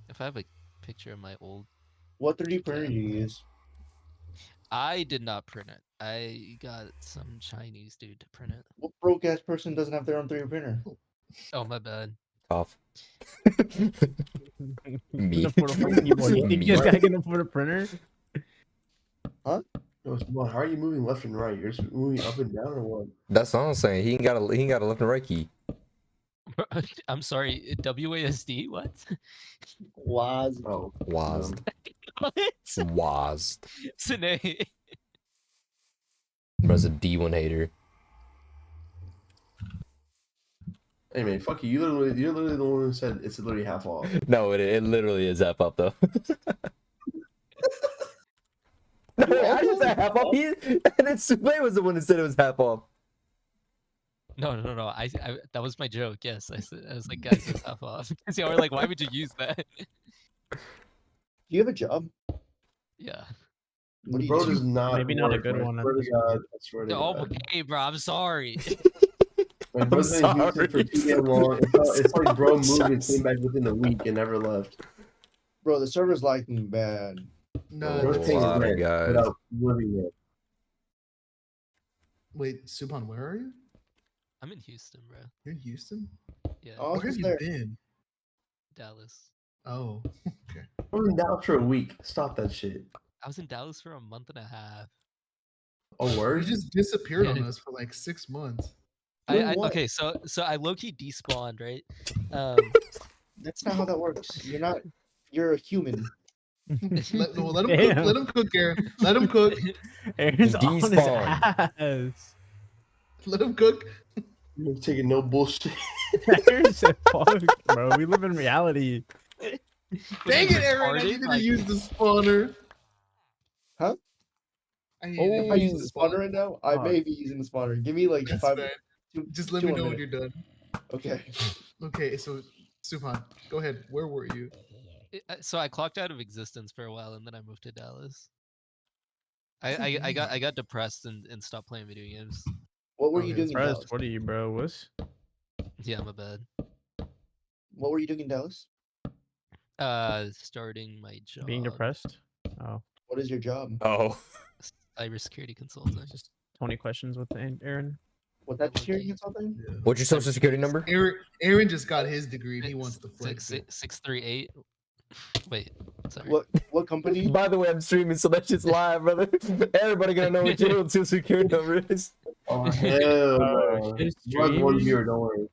Speaker 6: If I have a picture of my old.
Speaker 2: What 3D printer do you use?
Speaker 6: I did not print it. I got some Chinese dude to print it.
Speaker 2: What broke ass person doesn't have their own 3D printer?
Speaker 6: Oh my bad.
Speaker 4: Tough.
Speaker 7: Me. Afford a fucking keyboard. You think this guy can afford a printer?
Speaker 5: Yo, Simone, how are you moving left and right? You're just moving up and down or what?
Speaker 4: That's what I'm saying. He ain't got a left and right key.
Speaker 6: I'm sorry. WASD. What?
Speaker 2: Was
Speaker 5: Oh,
Speaker 4: Wazd.
Speaker 6: What?
Speaker 4: Wazd.
Speaker 6: Sine.
Speaker 4: Bro's a D1 hater.
Speaker 5: hey man, fuck you. You're literally the one who said it's literally half off.
Speaker 4: No, it literally is half up though. No, I just said half off. And then Sube was the one that said it was half off.
Speaker 6: No. I that was my joke. Yes, I was like, guys, it's half off. Because y'all were like, why would you use that?
Speaker 2: Do you have a job?
Speaker 6: Yeah.
Speaker 2: What do you
Speaker 5: Bro
Speaker 2: do?
Speaker 5: does not.
Speaker 7: Maybe not a
Speaker 5: work,
Speaker 7: good
Speaker 5: bro.
Speaker 7: one at
Speaker 5: I swear
Speaker 7: this
Speaker 5: to God. I swear to
Speaker 6: Oh,
Speaker 5: God.
Speaker 6: okay, bro. I'm sorry.
Speaker 5: My brother's been in Houston for
Speaker 4: sorry.
Speaker 5: too damn long. It's like bro moved and
Speaker 4: Just-
Speaker 5: came back within a week and never left.
Speaker 2: Bro, the server's lagging bad.
Speaker 1: No,
Speaker 5: Bro's
Speaker 4: Oh,
Speaker 5: paying
Speaker 4: lot of
Speaker 5: rent
Speaker 4: guys.
Speaker 5: without living there.
Speaker 1: wait, Supan, where are you?
Speaker 6: I'm in Houston, bro.
Speaker 1: You're in Houston?
Speaker 6: Yeah,
Speaker 2: Oh,
Speaker 1: Where have
Speaker 2: just
Speaker 1: you
Speaker 2: there.
Speaker 1: been?
Speaker 6: Dallas.
Speaker 1: Oh, okay.
Speaker 5: I was in Dallas for a week. Stop that shit.
Speaker 6: I was in Dallas for a month and a half.
Speaker 5: Oh,
Speaker 1: You
Speaker 5: word?
Speaker 1: just disappeared
Speaker 6: Yeah.
Speaker 1: on us for like 6 months.
Speaker 2: Doing what?
Speaker 6: Okay, so I low-key despawned, right?
Speaker 2: That's not how that works. You're a human.
Speaker 1: Let him cook.
Speaker 7: Damn.
Speaker 1: Let him cook, Aaron. Let him cook.
Speaker 7: Aaron's on his
Speaker 4: Despawn.
Speaker 7: ass.
Speaker 1: Let him cook.
Speaker 5: You're taking no bullshit.
Speaker 7: Aaron said, fuck, bro. We live in reality.
Speaker 1: Dang it, Aaron! I needed to use the spawner.
Speaker 2: Huh?
Speaker 1: I
Speaker 2: Am
Speaker 1: needed
Speaker 2: I
Speaker 1: to use
Speaker 2: using
Speaker 1: the
Speaker 2: the spawner
Speaker 1: spawner.
Speaker 2: right now? I
Speaker 7: Fuck.
Speaker 2: may be using the spawner. Give me like
Speaker 1: That's
Speaker 2: 5
Speaker 1: fine.
Speaker 2: two-
Speaker 1: Just let
Speaker 2: two
Speaker 1: me
Speaker 2: more
Speaker 1: know when
Speaker 2: minutes.
Speaker 1: you're done.
Speaker 2: Okay.
Speaker 1: Okay, so Supan, go ahead. Where were you?
Speaker 6: So I clocked out of existence for a while, and then I moved to Dallas. I got depressed and stopped playing video games.
Speaker 2: What were
Speaker 1: Okay,
Speaker 2: you doing in
Speaker 7: Press,
Speaker 2: Dallas?
Speaker 7: what are you, bro? What's
Speaker 6: Yeah, my bad.
Speaker 2: What were you doing in Dallas?
Speaker 6: Starting my job.
Speaker 7: being depressed? Oh,
Speaker 2: What is your job?
Speaker 4: Oh.
Speaker 6: Cybersecurity consultant.
Speaker 7: just 20 questions with Aaron.
Speaker 2: What type of security consulting?
Speaker 4: What's your social security number?
Speaker 1: Aaron just got his degree and he wants to flex it.
Speaker 6: 638. Wait, sorry.
Speaker 2: What company?
Speaker 4: By the way, I'm streaming, so that shit's live, brother. Everybody gonna know what your social security number is.
Speaker 5: Oh hell no!
Speaker 7: She's
Speaker 5: Run one
Speaker 7: streaming.
Speaker 5: viewer, don't worry.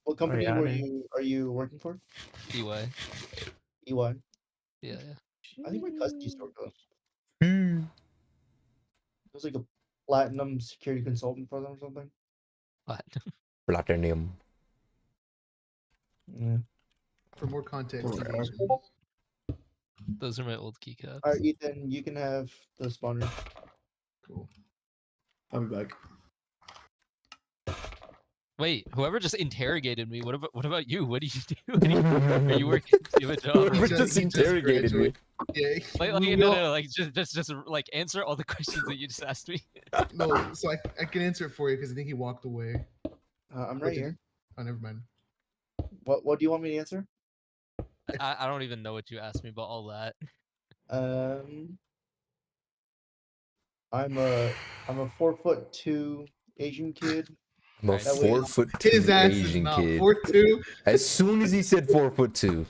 Speaker 2: What company
Speaker 7: yeah,
Speaker 2: were
Speaker 7: man.
Speaker 2: are you working for?
Speaker 6: EY.
Speaker 2: EY.
Speaker 6: Yeah.
Speaker 2: I think my cousin used to work though.
Speaker 4: Hmm.
Speaker 2: It was like a platinum security consultant for them or something.
Speaker 4: Platinum.
Speaker 2: Yeah.
Speaker 1: For more context, he's
Speaker 5: Okay.
Speaker 1: Asian.
Speaker 6: Those are my old keycaps.
Speaker 2: All right, Ethan, you can have the spawner.
Speaker 1: Cool.
Speaker 5: I'll be back.
Speaker 6: Wait, whoever just interrogated me, what about you? What do you do? Are you working? Do you have a job?
Speaker 4: Whoever
Speaker 1: just-
Speaker 4: just
Speaker 1: he just
Speaker 4: interrogated me.
Speaker 1: Yeah.
Speaker 6: Like,
Speaker 1: we
Speaker 6: no,
Speaker 1: all-
Speaker 6: no, like just like answer all the questions that you just asked me.
Speaker 1: No, so I can answer it for you because I think he walked away.
Speaker 2: I'm
Speaker 1: What
Speaker 2: right
Speaker 1: did
Speaker 2: here.
Speaker 1: Oh, never mind.
Speaker 2: What do you want me to answer?
Speaker 6: I don't even know what you asked me about all that.
Speaker 2: I'm a 4'2" Asian kid.
Speaker 4: I'm a
Speaker 6: Right.
Speaker 2: That way-
Speaker 4: 4'2"
Speaker 1: His ass is
Speaker 4: Asian
Speaker 1: not
Speaker 4: kid.
Speaker 1: 4'2".
Speaker 4: As soon as he said 4'2",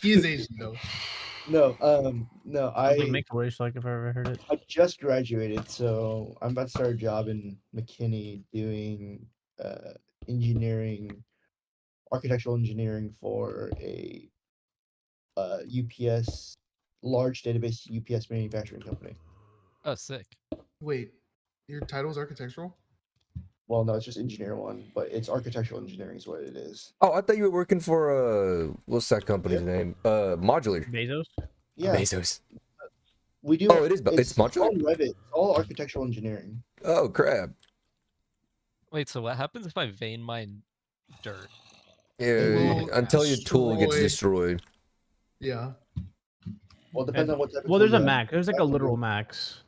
Speaker 1: He is Asian though.
Speaker 2: No,
Speaker 7: I
Speaker 2: I
Speaker 7: make a wish like if I ever heard it.
Speaker 2: I just graduated, so I'm about to start a job in McKinney doing engineering, architectural engineering for a UPS large database UPS manufacturing company.
Speaker 6: Oh, sick.
Speaker 1: Wait, your title is architectural?
Speaker 2: Well, no, it's just engineer one, but it's architectural engineering is what it is.
Speaker 4: Oh, I thought you were working for what's that company's name? Modular.
Speaker 7: Bezos?
Speaker 2: Yeah,
Speaker 4: Bezos.
Speaker 2: we do.
Speaker 4: Oh, it is. It's modular.
Speaker 2: all Revit. It's all architectural engineering.
Speaker 4: Oh crap.
Speaker 6: Wait, so what happens if I vein mine dirt?
Speaker 4: Yeah,
Speaker 1: will
Speaker 4: until your tool gets
Speaker 1: destroy-
Speaker 4: destroyed.
Speaker 1: Yeah.
Speaker 2: Well, it depends on what type of
Speaker 7: Well, there's
Speaker 2: tool
Speaker 7: a
Speaker 2: you have.
Speaker 7: max. There's like a
Speaker 2: That's
Speaker 7: literal
Speaker 2: good.
Speaker 7: max.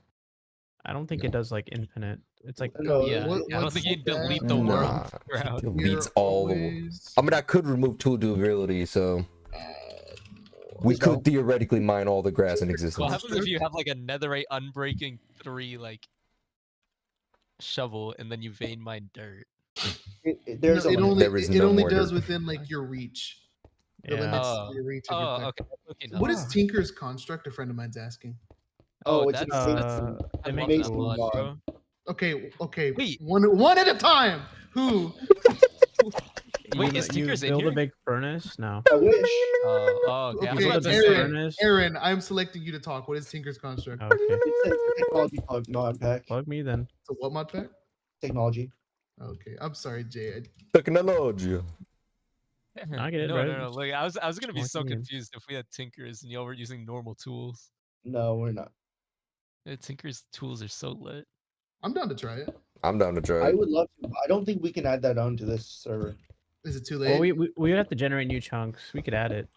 Speaker 7: I don't think it does like infinite. It's like
Speaker 2: No,
Speaker 6: Yeah,
Speaker 1: what-
Speaker 6: I don't
Speaker 1: what's
Speaker 6: think you can delete
Speaker 1: that?
Speaker 6: the
Speaker 4: Nah,
Speaker 6: world. Ground.
Speaker 4: it
Speaker 1: You're
Speaker 4: beats all the.
Speaker 1: always-
Speaker 4: I mean, I could remove tool durability, so we
Speaker 2: Let's go.
Speaker 4: could theoretically mine all the grass in
Speaker 6: What
Speaker 4: existence.
Speaker 6: happens if you have like a netherite unbreaking 3 like shovel and then you vein mine dirt?
Speaker 2: There's
Speaker 1: No,
Speaker 2: a
Speaker 1: it
Speaker 2: limit.
Speaker 1: only
Speaker 4: There is
Speaker 1: it
Speaker 4: no
Speaker 1: only
Speaker 4: more
Speaker 1: does
Speaker 4: dirt.
Speaker 1: within like your reach. The
Speaker 7: yeah.
Speaker 1: limits
Speaker 6: Oh.
Speaker 1: your reach. of your
Speaker 6: Oh,
Speaker 1: thing.
Speaker 6: okay. Okay. No.
Speaker 1: What is Tinker's construct? A friend of mine's asking.
Speaker 2: Oh,
Speaker 6: Oh,
Speaker 2: it's
Speaker 6: that's,
Speaker 2: an
Speaker 6: that's
Speaker 2: amazing-
Speaker 6: I
Speaker 7: it
Speaker 6: love
Speaker 7: makes
Speaker 6: that
Speaker 2: me
Speaker 6: mod,
Speaker 2: mod.
Speaker 6: bro.
Speaker 1: Okay.
Speaker 6: Wait.
Speaker 1: One at a time. Who?
Speaker 6: Wait,
Speaker 7: you,
Speaker 6: is Tinker's in
Speaker 7: build
Speaker 6: here?
Speaker 7: a big furnace? No.
Speaker 2: I wish.
Speaker 6: Oh, okay. I was
Speaker 1: Okay,
Speaker 6: about to
Speaker 7: Aaron.
Speaker 6: say.
Speaker 7: Furnace.
Speaker 1: Aaron, I'm selecting you to talk. What is Tinker's construct?
Speaker 7: Okay.
Speaker 2: It's a technology mod pack.
Speaker 7: Plug me then.
Speaker 1: So what mod pack?
Speaker 2: Technology.
Speaker 1: Okay, I'm sorry, Jay.
Speaker 4: Technology.
Speaker 7: I get it,
Speaker 6: no,
Speaker 7: bro.
Speaker 6: no, no. Like, I was gonna be
Speaker 7: Just
Speaker 6: so
Speaker 7: like me.
Speaker 6: confused if we had Tinkers and y'all were using normal tools.
Speaker 2: No, we're not.
Speaker 6: Yeah, Tinker's tools are so lit.
Speaker 1: I'm down to try it.
Speaker 4: I'm down to try
Speaker 2: I
Speaker 4: it.
Speaker 2: would love to. But I don't think we can add that onto this server.
Speaker 1: Is it too late?
Speaker 7: Well, we would have to generate new chunks. We could add it.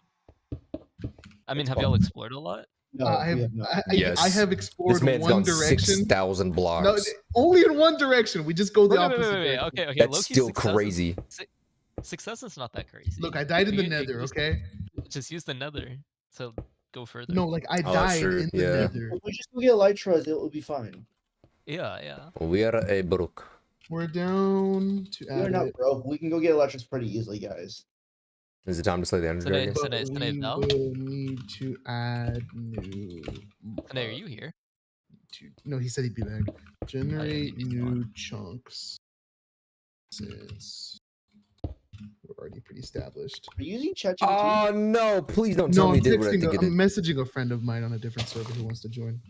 Speaker 6: I mean,
Speaker 2: It's
Speaker 6: have
Speaker 2: fine.
Speaker 6: y'all explored a lot?
Speaker 2: No,
Speaker 1: I
Speaker 2: we
Speaker 1: have,
Speaker 2: have not.
Speaker 1: I
Speaker 4: Yes.
Speaker 1: have
Speaker 4: This
Speaker 1: explored
Speaker 4: man's
Speaker 1: one
Speaker 4: gone
Speaker 1: direction.
Speaker 4: 6,000
Speaker 1: No,
Speaker 4: blocks.
Speaker 1: only in one direction. We just go the
Speaker 6: Wait,
Speaker 1: opposite.
Speaker 6: wait.
Speaker 1: direction.
Speaker 6: Okay.
Speaker 4: That's
Speaker 6: low-key
Speaker 4: still
Speaker 6: success is-
Speaker 4: crazy.
Speaker 6: Success is not that crazy.
Speaker 1: Look, I died in the
Speaker 6: You- you
Speaker 1: Nether.
Speaker 6: just-
Speaker 1: Okay.
Speaker 6: Just use the Nether to go further.
Speaker 1: No, like I
Speaker 4: Oh,
Speaker 1: died
Speaker 4: sure,
Speaker 1: in the
Speaker 4: yeah.
Speaker 1: Nether.
Speaker 2: If we just go get elytras, it will be fine.
Speaker 6: Yeah.
Speaker 4: We are a brook.
Speaker 1: We're down to
Speaker 2: We're
Speaker 1: add
Speaker 2: not
Speaker 1: it.
Speaker 2: broke. We can go get elytras pretty easily, guys.
Speaker 4: Is it time to slay the Ender
Speaker 6: Today-
Speaker 4: Dragon?
Speaker 1: But
Speaker 6: Today- today,
Speaker 1: we
Speaker 6: Val?
Speaker 1: will need to add new.
Speaker 6: Today, are you here?
Speaker 1: No, he said he'd be back. Generate
Speaker 6: he's
Speaker 1: new chunks. Since we're already pretty established.
Speaker 2: Are you using ChatGPT?
Speaker 4: Oh no! Please don't tell
Speaker 1: No,
Speaker 4: me
Speaker 1: I'm
Speaker 4: you did what I
Speaker 1: texting.
Speaker 4: think you
Speaker 1: I'm
Speaker 4: did.
Speaker 1: messaging a friend of mine on a different server who wants to join.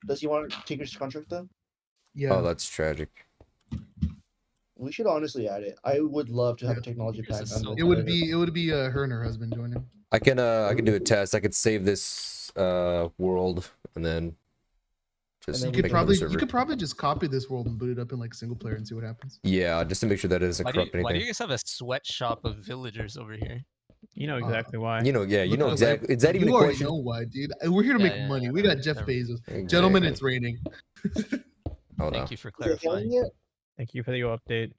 Speaker 2: Does he want Tinker's contract though?
Speaker 1: Yeah.
Speaker 4: Oh, that's tragic.
Speaker 2: We should honestly add it. I would love to have a
Speaker 1: Yeah.
Speaker 2: technology
Speaker 6: Tinker's
Speaker 2: pack.
Speaker 6: is
Speaker 2: on
Speaker 6: so
Speaker 2: the
Speaker 1: it would
Speaker 2: server.
Speaker 1: be her and her husband joining.
Speaker 4: I can do a test. I could save this world and then just
Speaker 2: then
Speaker 1: You
Speaker 2: we
Speaker 1: could
Speaker 4: make
Speaker 2: can-
Speaker 4: another
Speaker 1: probably
Speaker 4: server.
Speaker 1: you could probably just copy this world and boot it up in like single player and see what happens.
Speaker 4: Yeah, just to make sure that it doesn't
Speaker 6: Why do
Speaker 4: corrupt
Speaker 6: you
Speaker 4: anything.
Speaker 6: guys have a sweatshop of villagers over here?
Speaker 7: You know exactly why.
Speaker 4: You know, yeah, you
Speaker 1: Look
Speaker 4: know
Speaker 1: at
Speaker 4: exactly. Is that even
Speaker 1: you
Speaker 4: a
Speaker 1: already
Speaker 4: question?
Speaker 1: know why, dude. We're here to
Speaker 6: Yeah,
Speaker 1: make
Speaker 6: yeah,
Speaker 1: money.
Speaker 6: yeah,
Speaker 1: We got Jeff
Speaker 6: never-
Speaker 1: Bezos.
Speaker 4: Exactly.
Speaker 1: Gentlemen, it's raining.
Speaker 4: Oh no.
Speaker 6: Thank you for
Speaker 2: Is it
Speaker 6: clarifying.
Speaker 2: hailing yet?
Speaker 7: Thank you for the update.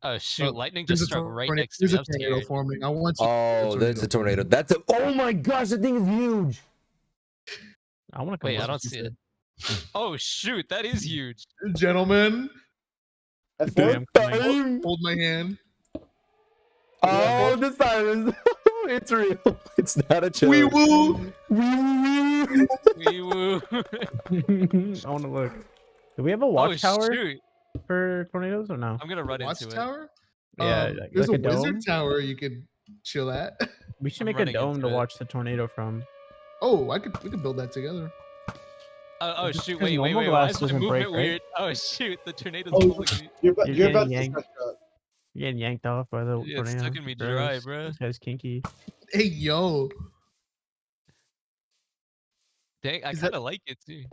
Speaker 6: Oh shoot!
Speaker 1: Oh,
Speaker 6: Lightning
Speaker 1: There's
Speaker 6: just
Speaker 1: a
Speaker 6: struck right
Speaker 1: tornado.
Speaker 6: next to
Speaker 1: There's
Speaker 6: me.
Speaker 1: a
Speaker 6: I'm
Speaker 1: tornado
Speaker 6: scared.
Speaker 1: forming. I want you.
Speaker 4: Oh, that's a tornado. That's a. Oh my gosh, the thing is huge.
Speaker 7: I want to come.
Speaker 6: Wait, I
Speaker 7: look.
Speaker 6: don't see it. Oh shoot! That is huge.
Speaker 1: Gentlemen,
Speaker 2: F4?
Speaker 7: Okay, I'm coming.
Speaker 1: hold my hand.
Speaker 4: Oh, the silence. It's real. It's not a joke.
Speaker 1: Wee woo.
Speaker 6: Wee woo.
Speaker 7: I want to look. Do we have a
Speaker 6: Oh
Speaker 7: watchtower
Speaker 6: shoot!
Speaker 7: for tornadoes or no?
Speaker 6: I'm gonna run into it.
Speaker 1: Watchtower?
Speaker 7: Yeah,
Speaker 1: There's
Speaker 7: like
Speaker 1: a
Speaker 7: a
Speaker 1: wizard
Speaker 7: dome?
Speaker 1: tower you could chill at.
Speaker 7: We should
Speaker 6: I'm
Speaker 7: make a
Speaker 6: running
Speaker 7: dome
Speaker 6: into
Speaker 7: to
Speaker 6: it.
Speaker 7: watch the tornado from.
Speaker 1: Oh, we could build that together.
Speaker 6: Oh
Speaker 7: Just
Speaker 6: shoot!
Speaker 7: 'cause
Speaker 6: Wait,
Speaker 7: normal
Speaker 6: why
Speaker 7: glass
Speaker 6: is my
Speaker 7: doesn't
Speaker 6: movement
Speaker 7: break, right?
Speaker 6: weird? Oh shoot! The tornado's
Speaker 2: Oh,
Speaker 6: pulling me.
Speaker 2: You're
Speaker 7: You're
Speaker 2: about
Speaker 7: getting
Speaker 2: to
Speaker 7: yanked.
Speaker 2: suck up.
Speaker 7: You're getting yanked off by the
Speaker 6: Yeah,
Speaker 7: tornado.
Speaker 6: it's sucking me
Speaker 7: Gross.
Speaker 6: dry, bro.
Speaker 7: This guy's kinky.
Speaker 1: Hey, yo.
Speaker 6: Dang, I
Speaker 1: Is
Speaker 6: kind of like it too.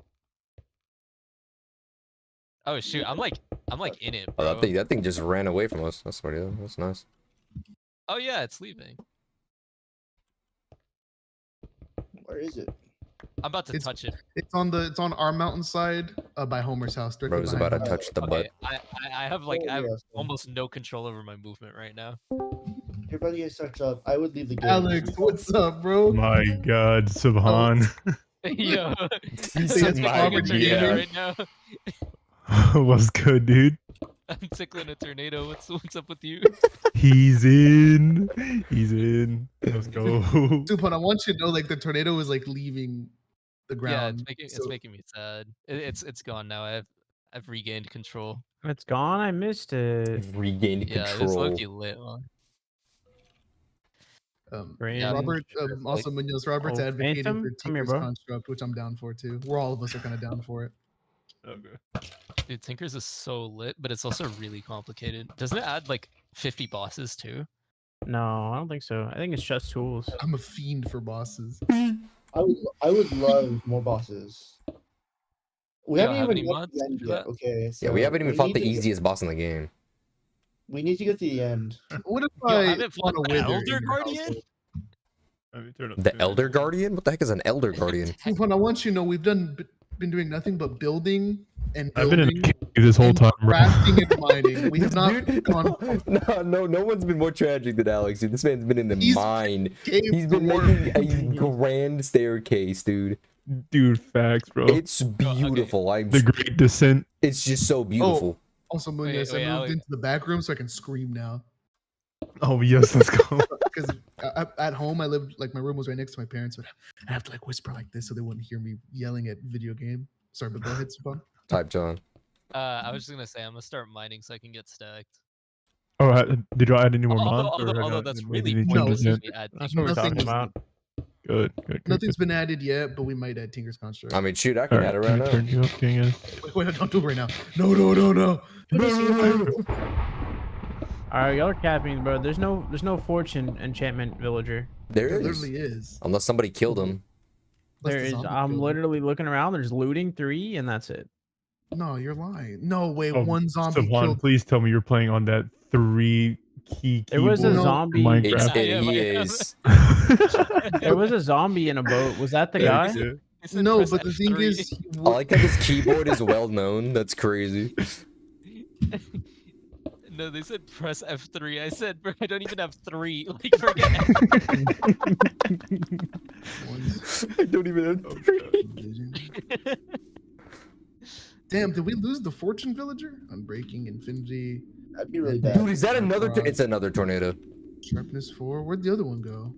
Speaker 6: Oh shoot! I'm like in it,
Speaker 4: Oh,
Speaker 6: bro.
Speaker 4: that thing just ran away from us. That's funny. That's nice.
Speaker 6: Oh yeah, it's leaving.
Speaker 2: Where is it?
Speaker 6: I'm about to
Speaker 1: It's-
Speaker 6: touch it.
Speaker 1: It's on our mountainside by Homer's house. Directly
Speaker 4: Bro's
Speaker 1: behind
Speaker 4: about to
Speaker 1: us.
Speaker 4: touch the
Speaker 6: Okay,
Speaker 4: butt.
Speaker 6: I have like
Speaker 2: Oh,
Speaker 6: I have
Speaker 2: yeah.
Speaker 6: almost no control over my movement right now.
Speaker 2: You're about to get sucked up. I would leave the game.
Speaker 1: Alex, what's up, bro?
Speaker 8: My God, Subhan.
Speaker 6: Yo,
Speaker 4: He
Speaker 1: said
Speaker 6: I'm
Speaker 1: my
Speaker 6: tickling a tornado
Speaker 1: God.
Speaker 6: right now.
Speaker 8: What's good, dude?
Speaker 6: I'm tickling a tornado. What's up with you?
Speaker 8: He's in. He's in. Let's go.
Speaker 1: Supon, I want you to know, like, the tornado is like leaving the
Speaker 6: Yeah,
Speaker 1: ground.
Speaker 6: it's
Speaker 1: so-
Speaker 6: making me sad. It's gone now. I've regained control.
Speaker 7: It's gone. I missed it.
Speaker 4: Regained
Speaker 6: Yeah, it's
Speaker 4: control.
Speaker 6: low-key lit. Huh?
Speaker 7: Yeah,
Speaker 1: Robert,
Speaker 6: like-
Speaker 1: also Munoz, Robert's
Speaker 7: Oh,
Speaker 1: advocating
Speaker 7: Phantom?
Speaker 1: for
Speaker 7: Come here,
Speaker 1: Tinker's
Speaker 7: bro.
Speaker 1: Construct, which I'm down for too. We're all of us are kind of down for it.
Speaker 8: Okay.
Speaker 6: Dude, Tinker's is so lit, but it's also really complicated. Doesn't it add like 50 bosses too?
Speaker 7: No, I don't think so. I think it's just tools.
Speaker 1: I'm a fiend for bosses.
Speaker 2: I would love more bosses. We
Speaker 6: You
Speaker 2: haven't
Speaker 6: don't have
Speaker 2: even
Speaker 6: any
Speaker 2: got to
Speaker 6: mods
Speaker 2: the end
Speaker 6: for
Speaker 2: yet.
Speaker 6: that?
Speaker 2: Okay.
Speaker 4: Yeah, we
Speaker 2: so
Speaker 4: haven't even fought
Speaker 2: need
Speaker 4: the
Speaker 2: to get-
Speaker 4: easiest boss in the game.
Speaker 2: We need to get to the end.
Speaker 1: What if
Speaker 6: Yo,
Speaker 1: I
Speaker 6: haven't fought
Speaker 1: want a
Speaker 6: the
Speaker 1: wither
Speaker 6: Elder
Speaker 1: in your house?
Speaker 6: Guardian?
Speaker 8: Let me turn up
Speaker 4: The Elder Guardian? What the heck is an Elder Guardian?
Speaker 1: Supon, I want you to know we've been doing nothing but building and
Speaker 8: I've been in
Speaker 1: building
Speaker 8: a cave this whole
Speaker 1: and
Speaker 8: time, bro.
Speaker 1: crafting and mining. We have
Speaker 4: This
Speaker 1: not
Speaker 4: dude-
Speaker 1: gone
Speaker 4: no one's been more tragic than Alex, dude. This man's been in the
Speaker 1: He's-
Speaker 4: mine.
Speaker 1: cave
Speaker 4: He's
Speaker 1: to
Speaker 4: been
Speaker 1: work.
Speaker 4: making a grand staircase, dude.
Speaker 8: Dude, facts, bro.
Speaker 4: It's beautiful.
Speaker 8: The Great Descent.
Speaker 4: It's just so beautiful.
Speaker 1: Also, Munoz,
Speaker 6: wait,
Speaker 1: I moved
Speaker 6: Alex.
Speaker 1: into the back room so I can scream now.
Speaker 8: Oh, yes, let's go.
Speaker 1: Because at home, I lived, like, my room was right next to my parents, but I have to, like, whisper like this so they wouldn't hear me yelling at video game. Sorry, but go ahead, Supon.
Speaker 4: Type John.
Speaker 6: I was just gonna say I'm gonna start mining so I can get stacked.
Speaker 8: Oh, did y'all add any more
Speaker 6: Although,
Speaker 8: mods? or
Speaker 6: although,
Speaker 8: not?
Speaker 6: that's
Speaker 8: Did
Speaker 6: really
Speaker 8: any
Speaker 1: No,
Speaker 8: changes
Speaker 6: pointless
Speaker 8: yet?
Speaker 6: to add
Speaker 7: That's what we're
Speaker 1: Nothing
Speaker 7: talking
Speaker 1: is-
Speaker 7: about.
Speaker 8: Good.
Speaker 1: Nothing's been added yet, but we might add Tinker's Construct.
Speaker 4: I mean, shoot, I can add it right
Speaker 8: Turn
Speaker 4: now.
Speaker 8: you up, King.
Speaker 1: Wait, don't do it right now. No.
Speaker 7: All right, y'all are capping, bro. There's no fortune enchantment villager.
Speaker 4: There
Speaker 1: There
Speaker 4: is.
Speaker 1: literally is.
Speaker 4: Unless somebody killed him.
Speaker 1: Unless
Speaker 7: There
Speaker 1: the
Speaker 7: is.
Speaker 1: zombie
Speaker 7: I'm
Speaker 1: killed him.
Speaker 7: literally looking around. There's looting 3, and that's it.
Speaker 1: No, you're lying. No, wait,
Speaker 8: Oh,
Speaker 1: one zombie
Speaker 8: Subhan,
Speaker 1: killed.
Speaker 8: please tell me you're playing on that 3 key
Speaker 7: There was a
Speaker 8: keyboard
Speaker 7: zombie-
Speaker 8: in
Speaker 4: It's,
Speaker 8: Minecraft.
Speaker 6: Yeah,
Speaker 4: he
Speaker 6: yeah.
Speaker 4: is.
Speaker 7: There was a zombie in a boat. Was that the guy?
Speaker 8: Yeah.
Speaker 6: It said
Speaker 1: No,
Speaker 6: press
Speaker 1: but the thing
Speaker 6: F3.
Speaker 1: is,
Speaker 4: I like how this keyboard is well known. That's crazy.
Speaker 6: No, they said press F3. I said, bro, I don't even have 3. Like, forget it.
Speaker 4: I don't even know.
Speaker 1: Damn, did we lose the fortune villager? Unbreaking, infinity,
Speaker 2: That'd be really bad.
Speaker 4: Dude, is that another? It's another tornado.
Speaker 1: sharpness 4. Where'd the other one go?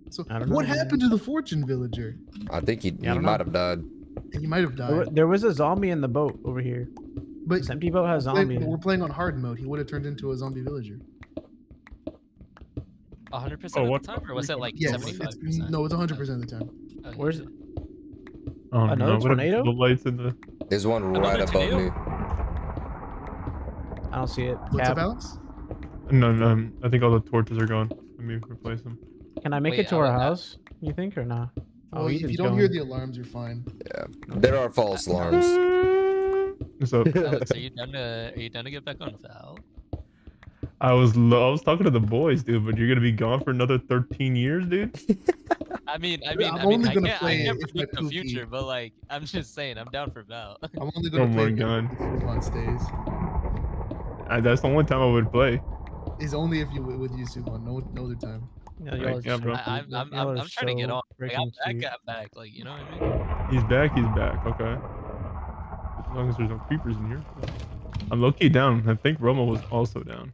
Speaker 1: So
Speaker 7: I don't
Speaker 1: what
Speaker 7: know.
Speaker 1: happened to the fortune villager?
Speaker 4: I think he
Speaker 7: Yeah, I don't
Speaker 4: might
Speaker 7: know.
Speaker 4: have died.
Speaker 1: He might have died.
Speaker 7: There was a zombie in the boat over here.
Speaker 1: But
Speaker 7: This empty boat has
Speaker 1: we're
Speaker 7: zombie. in
Speaker 1: we're
Speaker 7: it.
Speaker 1: playing on hard mode. He would have turned into a zombie villager.
Speaker 6: 100%
Speaker 8: Oh,
Speaker 6: of
Speaker 8: what-
Speaker 6: the time, or was that like
Speaker 1: Yes,
Speaker 6: 75%?
Speaker 1: no, it's 100% of the time.
Speaker 6: Okay.
Speaker 7: Where's
Speaker 8: Oh,
Speaker 7: Another
Speaker 8: no, what happened to
Speaker 7: tornado?
Speaker 8: The lights in the.
Speaker 4: There's one
Speaker 6: Another
Speaker 4: right above
Speaker 6: tornado?
Speaker 4: me.
Speaker 7: I don't see it.
Speaker 1: What's
Speaker 7: Cap.
Speaker 1: up, Alex?
Speaker 8: No, I think all the torches are gone. Let me replace them.
Speaker 7: Can I make
Speaker 6: Wait,
Speaker 7: it to
Speaker 6: I
Speaker 7: our
Speaker 6: like that.
Speaker 7: house? You think or not?
Speaker 1: Well, if you
Speaker 7: Ethan's
Speaker 1: don't hear
Speaker 7: going.
Speaker 1: the alarms, you're fine.
Speaker 4: There are false alarms.
Speaker 8: What's up?
Speaker 6: Alex, are you done to get back on Val?
Speaker 8: I was talking to the boys, dude, but you're gonna be gone for another 13 years, dude.
Speaker 1: I'm only gonna
Speaker 6: I
Speaker 1: play
Speaker 6: can't
Speaker 1: it if
Speaker 6: predict
Speaker 1: my
Speaker 6: the
Speaker 1: Pookie-
Speaker 6: future, but like, I'm just saying, I'm down for Val.
Speaker 1: I'm only
Speaker 8: Oh
Speaker 1: gonna
Speaker 8: my
Speaker 1: play it
Speaker 8: God.
Speaker 1: if Supon stays.
Speaker 8: That's the only time I would play.
Speaker 1: It's only if you with you, Supon. No other time.
Speaker 7: Yeah, y'all are
Speaker 8: Yeah, bro.
Speaker 7: so
Speaker 6: I'm
Speaker 7: cute. Y'all are
Speaker 6: trying to get
Speaker 7: so
Speaker 6: on. Like, I'm
Speaker 7: freaking cute.
Speaker 6: back. Like, you know what I mean?
Speaker 8: He's back. He's back. Okay. As long as there's no creepers in here. I'm low-key down. I think Roma was also down.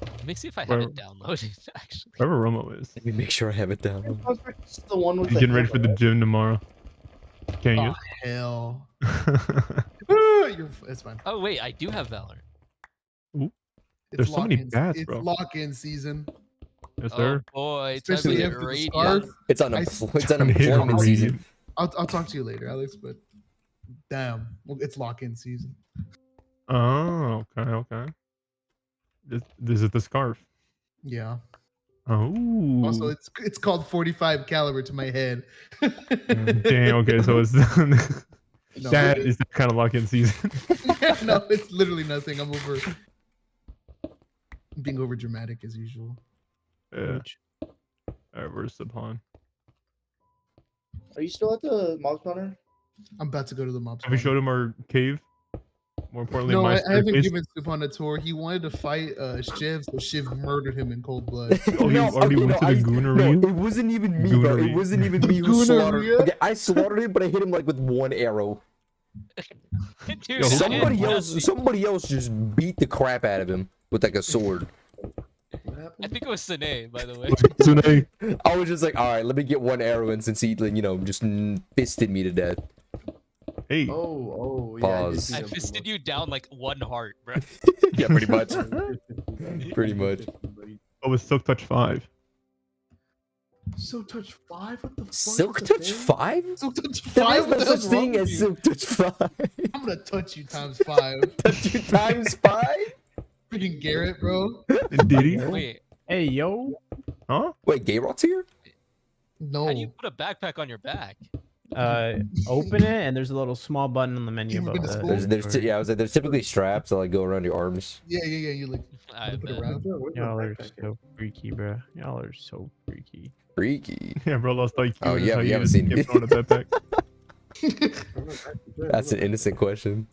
Speaker 6: Let me see if I have
Speaker 8: Where-
Speaker 6: it downloaded. Actually,
Speaker 8: Wherever Romo is.
Speaker 4: Let me make sure I have it down.
Speaker 2: It's the one with
Speaker 8: He's
Speaker 2: the
Speaker 8: getting ready for
Speaker 2: hammer,
Speaker 8: the gym tomorrow. Can you?
Speaker 1: Oh hell. It's fine.
Speaker 6: oh wait, I do have Valor.
Speaker 1: It's
Speaker 8: There's so many
Speaker 1: lock-in-
Speaker 8: bats,
Speaker 1: It's
Speaker 8: bro.
Speaker 1: lock-in season.
Speaker 8: Yes,
Speaker 6: Oh
Speaker 8: sir.
Speaker 6: boy, time
Speaker 1: Especially
Speaker 6: to get
Speaker 1: after the
Speaker 6: radiant.
Speaker 1: scarf.
Speaker 4: It's
Speaker 1: I-
Speaker 4: unemployed. It's
Speaker 8: Trying to hit
Speaker 4: unemployment
Speaker 8: on
Speaker 4: season.
Speaker 8: Radiant.
Speaker 1: I'll talk to you later, Alex. But damn, well, it's lock-in season.
Speaker 8: Oh, okay, okay. This is the scarf.
Speaker 1: Yeah.
Speaker 8: Oh.
Speaker 1: Also, it's called 45 caliber to my head.
Speaker 8: Dang, okay, so it's
Speaker 1: No,
Speaker 8: that is the kind of lock-in season.
Speaker 1: no, it's literally nothing. I'm being over dramatic as usual.
Speaker 8: Yeah. Alright, where's Subhan?
Speaker 2: Are you still at the mob spawner?
Speaker 1: I'm about to go to the mob.
Speaker 8: Have you
Speaker 1: spawn.
Speaker 8: showed him our cave? More importantly,
Speaker 1: No,
Speaker 8: my
Speaker 1: I haven't
Speaker 8: staircase?
Speaker 1: given Supon a tour. He wanted to fight Shiv, so Shiv murdered him in cold blood.
Speaker 8: Oh, he already went to the Goonery?
Speaker 4: No, it wasn't even me, bro. It
Speaker 8: Goonery.
Speaker 4: wasn't even me who slaughtered.
Speaker 1: Gooneria?
Speaker 4: Okay, I slaughtered him, but I hit him like with one arrow.
Speaker 6: Dude,
Speaker 8: Yo,
Speaker 4: Somebody
Speaker 6: man,
Speaker 4: else just beat the crap out of him with like a sword.
Speaker 5: What
Speaker 6: I
Speaker 5: happened?
Speaker 6: think it was Sine, by the way.
Speaker 8: Tsune.
Speaker 4: I was just like, all right, let me get one arrow in since he, like, just fisted me to death.
Speaker 8: Hey.
Speaker 5: Oh, yeah.
Speaker 4: Pause.
Speaker 6: I fisted you down like one heart, bro.
Speaker 4: Yeah, pretty much. Pretty much.
Speaker 8: Oh, it's Silk Touch 5.
Speaker 5: Silk Touch 5? What the fuck?
Speaker 4: Silk
Speaker 5: That's a
Speaker 4: Touch
Speaker 5: thing?
Speaker 4: 5?
Speaker 1: Silk touch
Speaker 4: There
Speaker 1: five.
Speaker 4: is no
Speaker 1: What the
Speaker 4: such
Speaker 1: hell's wrong
Speaker 4: thing
Speaker 1: with
Speaker 4: as
Speaker 1: you?
Speaker 4: Silk Touch 5.
Speaker 1: I'm gonna touch you times 5.
Speaker 4: Touch you times 5?
Speaker 1: Freaking Garrett, bro.
Speaker 8: Did he?
Speaker 6: Wait,
Speaker 7: Hey, yo.
Speaker 8: Huh?
Speaker 4: Wait, Gayrot's here?
Speaker 1: No.
Speaker 6: how do you put a backpack on your back?
Speaker 7: Open it, and there's a little small button on the menu
Speaker 1: You were
Speaker 7: above
Speaker 1: in
Speaker 7: that.
Speaker 1: school?
Speaker 4: Yeah, I was like, there's typically straps that like go around your arms.
Speaker 1: Yeah. You like
Speaker 6: I
Speaker 1: put it
Speaker 6: bet.
Speaker 1: around.
Speaker 5: Where's my
Speaker 7: Y'all are
Speaker 5: backpack at?
Speaker 7: so freaky, bro. Y'all are so freaky.
Speaker 4: Freaky.
Speaker 8: Yeah, bro, lost IQ.
Speaker 4: Oh,
Speaker 8: That's
Speaker 4: yeah,
Speaker 8: how
Speaker 4: you haven't
Speaker 8: just
Speaker 4: seen
Speaker 8: kept
Speaker 4: it.
Speaker 8: throwing a backpack.
Speaker 4: That's an innocent question.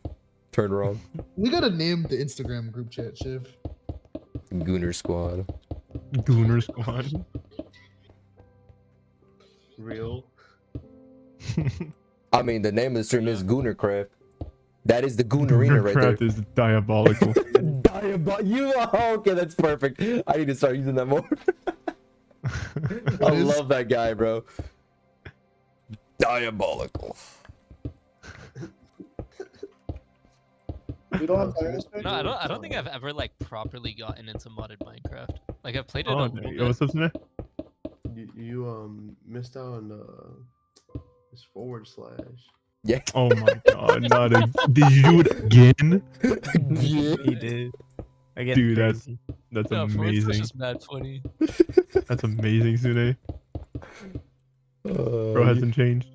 Speaker 4: Turn wrong.
Speaker 1: We gotta name the Instagram group chat, Shiv.
Speaker 4: Gooner Squad.
Speaker 8: Gooner Squad.
Speaker 5: Real.
Speaker 4: I mean, the name of the stream is GoonerCraft. That is the Goonerina right there.
Speaker 8: GoonerCraft is diabolical.
Speaker 4: Okay, that's perfect. I need to start using that more. I
Speaker 1: is?
Speaker 4: love that guy, bro. Diabolical.
Speaker 2: We don't have fire aspect?
Speaker 6: No, I don't think I've ever like properly gotten into modded Minecraft. Like I've played it
Speaker 8: Oh,
Speaker 6: a
Speaker 8: there
Speaker 6: little
Speaker 8: you go.
Speaker 6: bit.
Speaker 8: What's up, Sine?
Speaker 5: You missed out on this //
Speaker 4: Yeah.
Speaker 8: Oh my god, not a... Did you do it again?
Speaker 4: Yeah.
Speaker 7: He did. I get
Speaker 8: Dude, that's
Speaker 7: crazy.
Speaker 6: No, for it's
Speaker 8: amazing.
Speaker 6: just mad funny.
Speaker 8: That's amazing, Sune. Bro
Speaker 4: Uh,
Speaker 8: hasn't changed.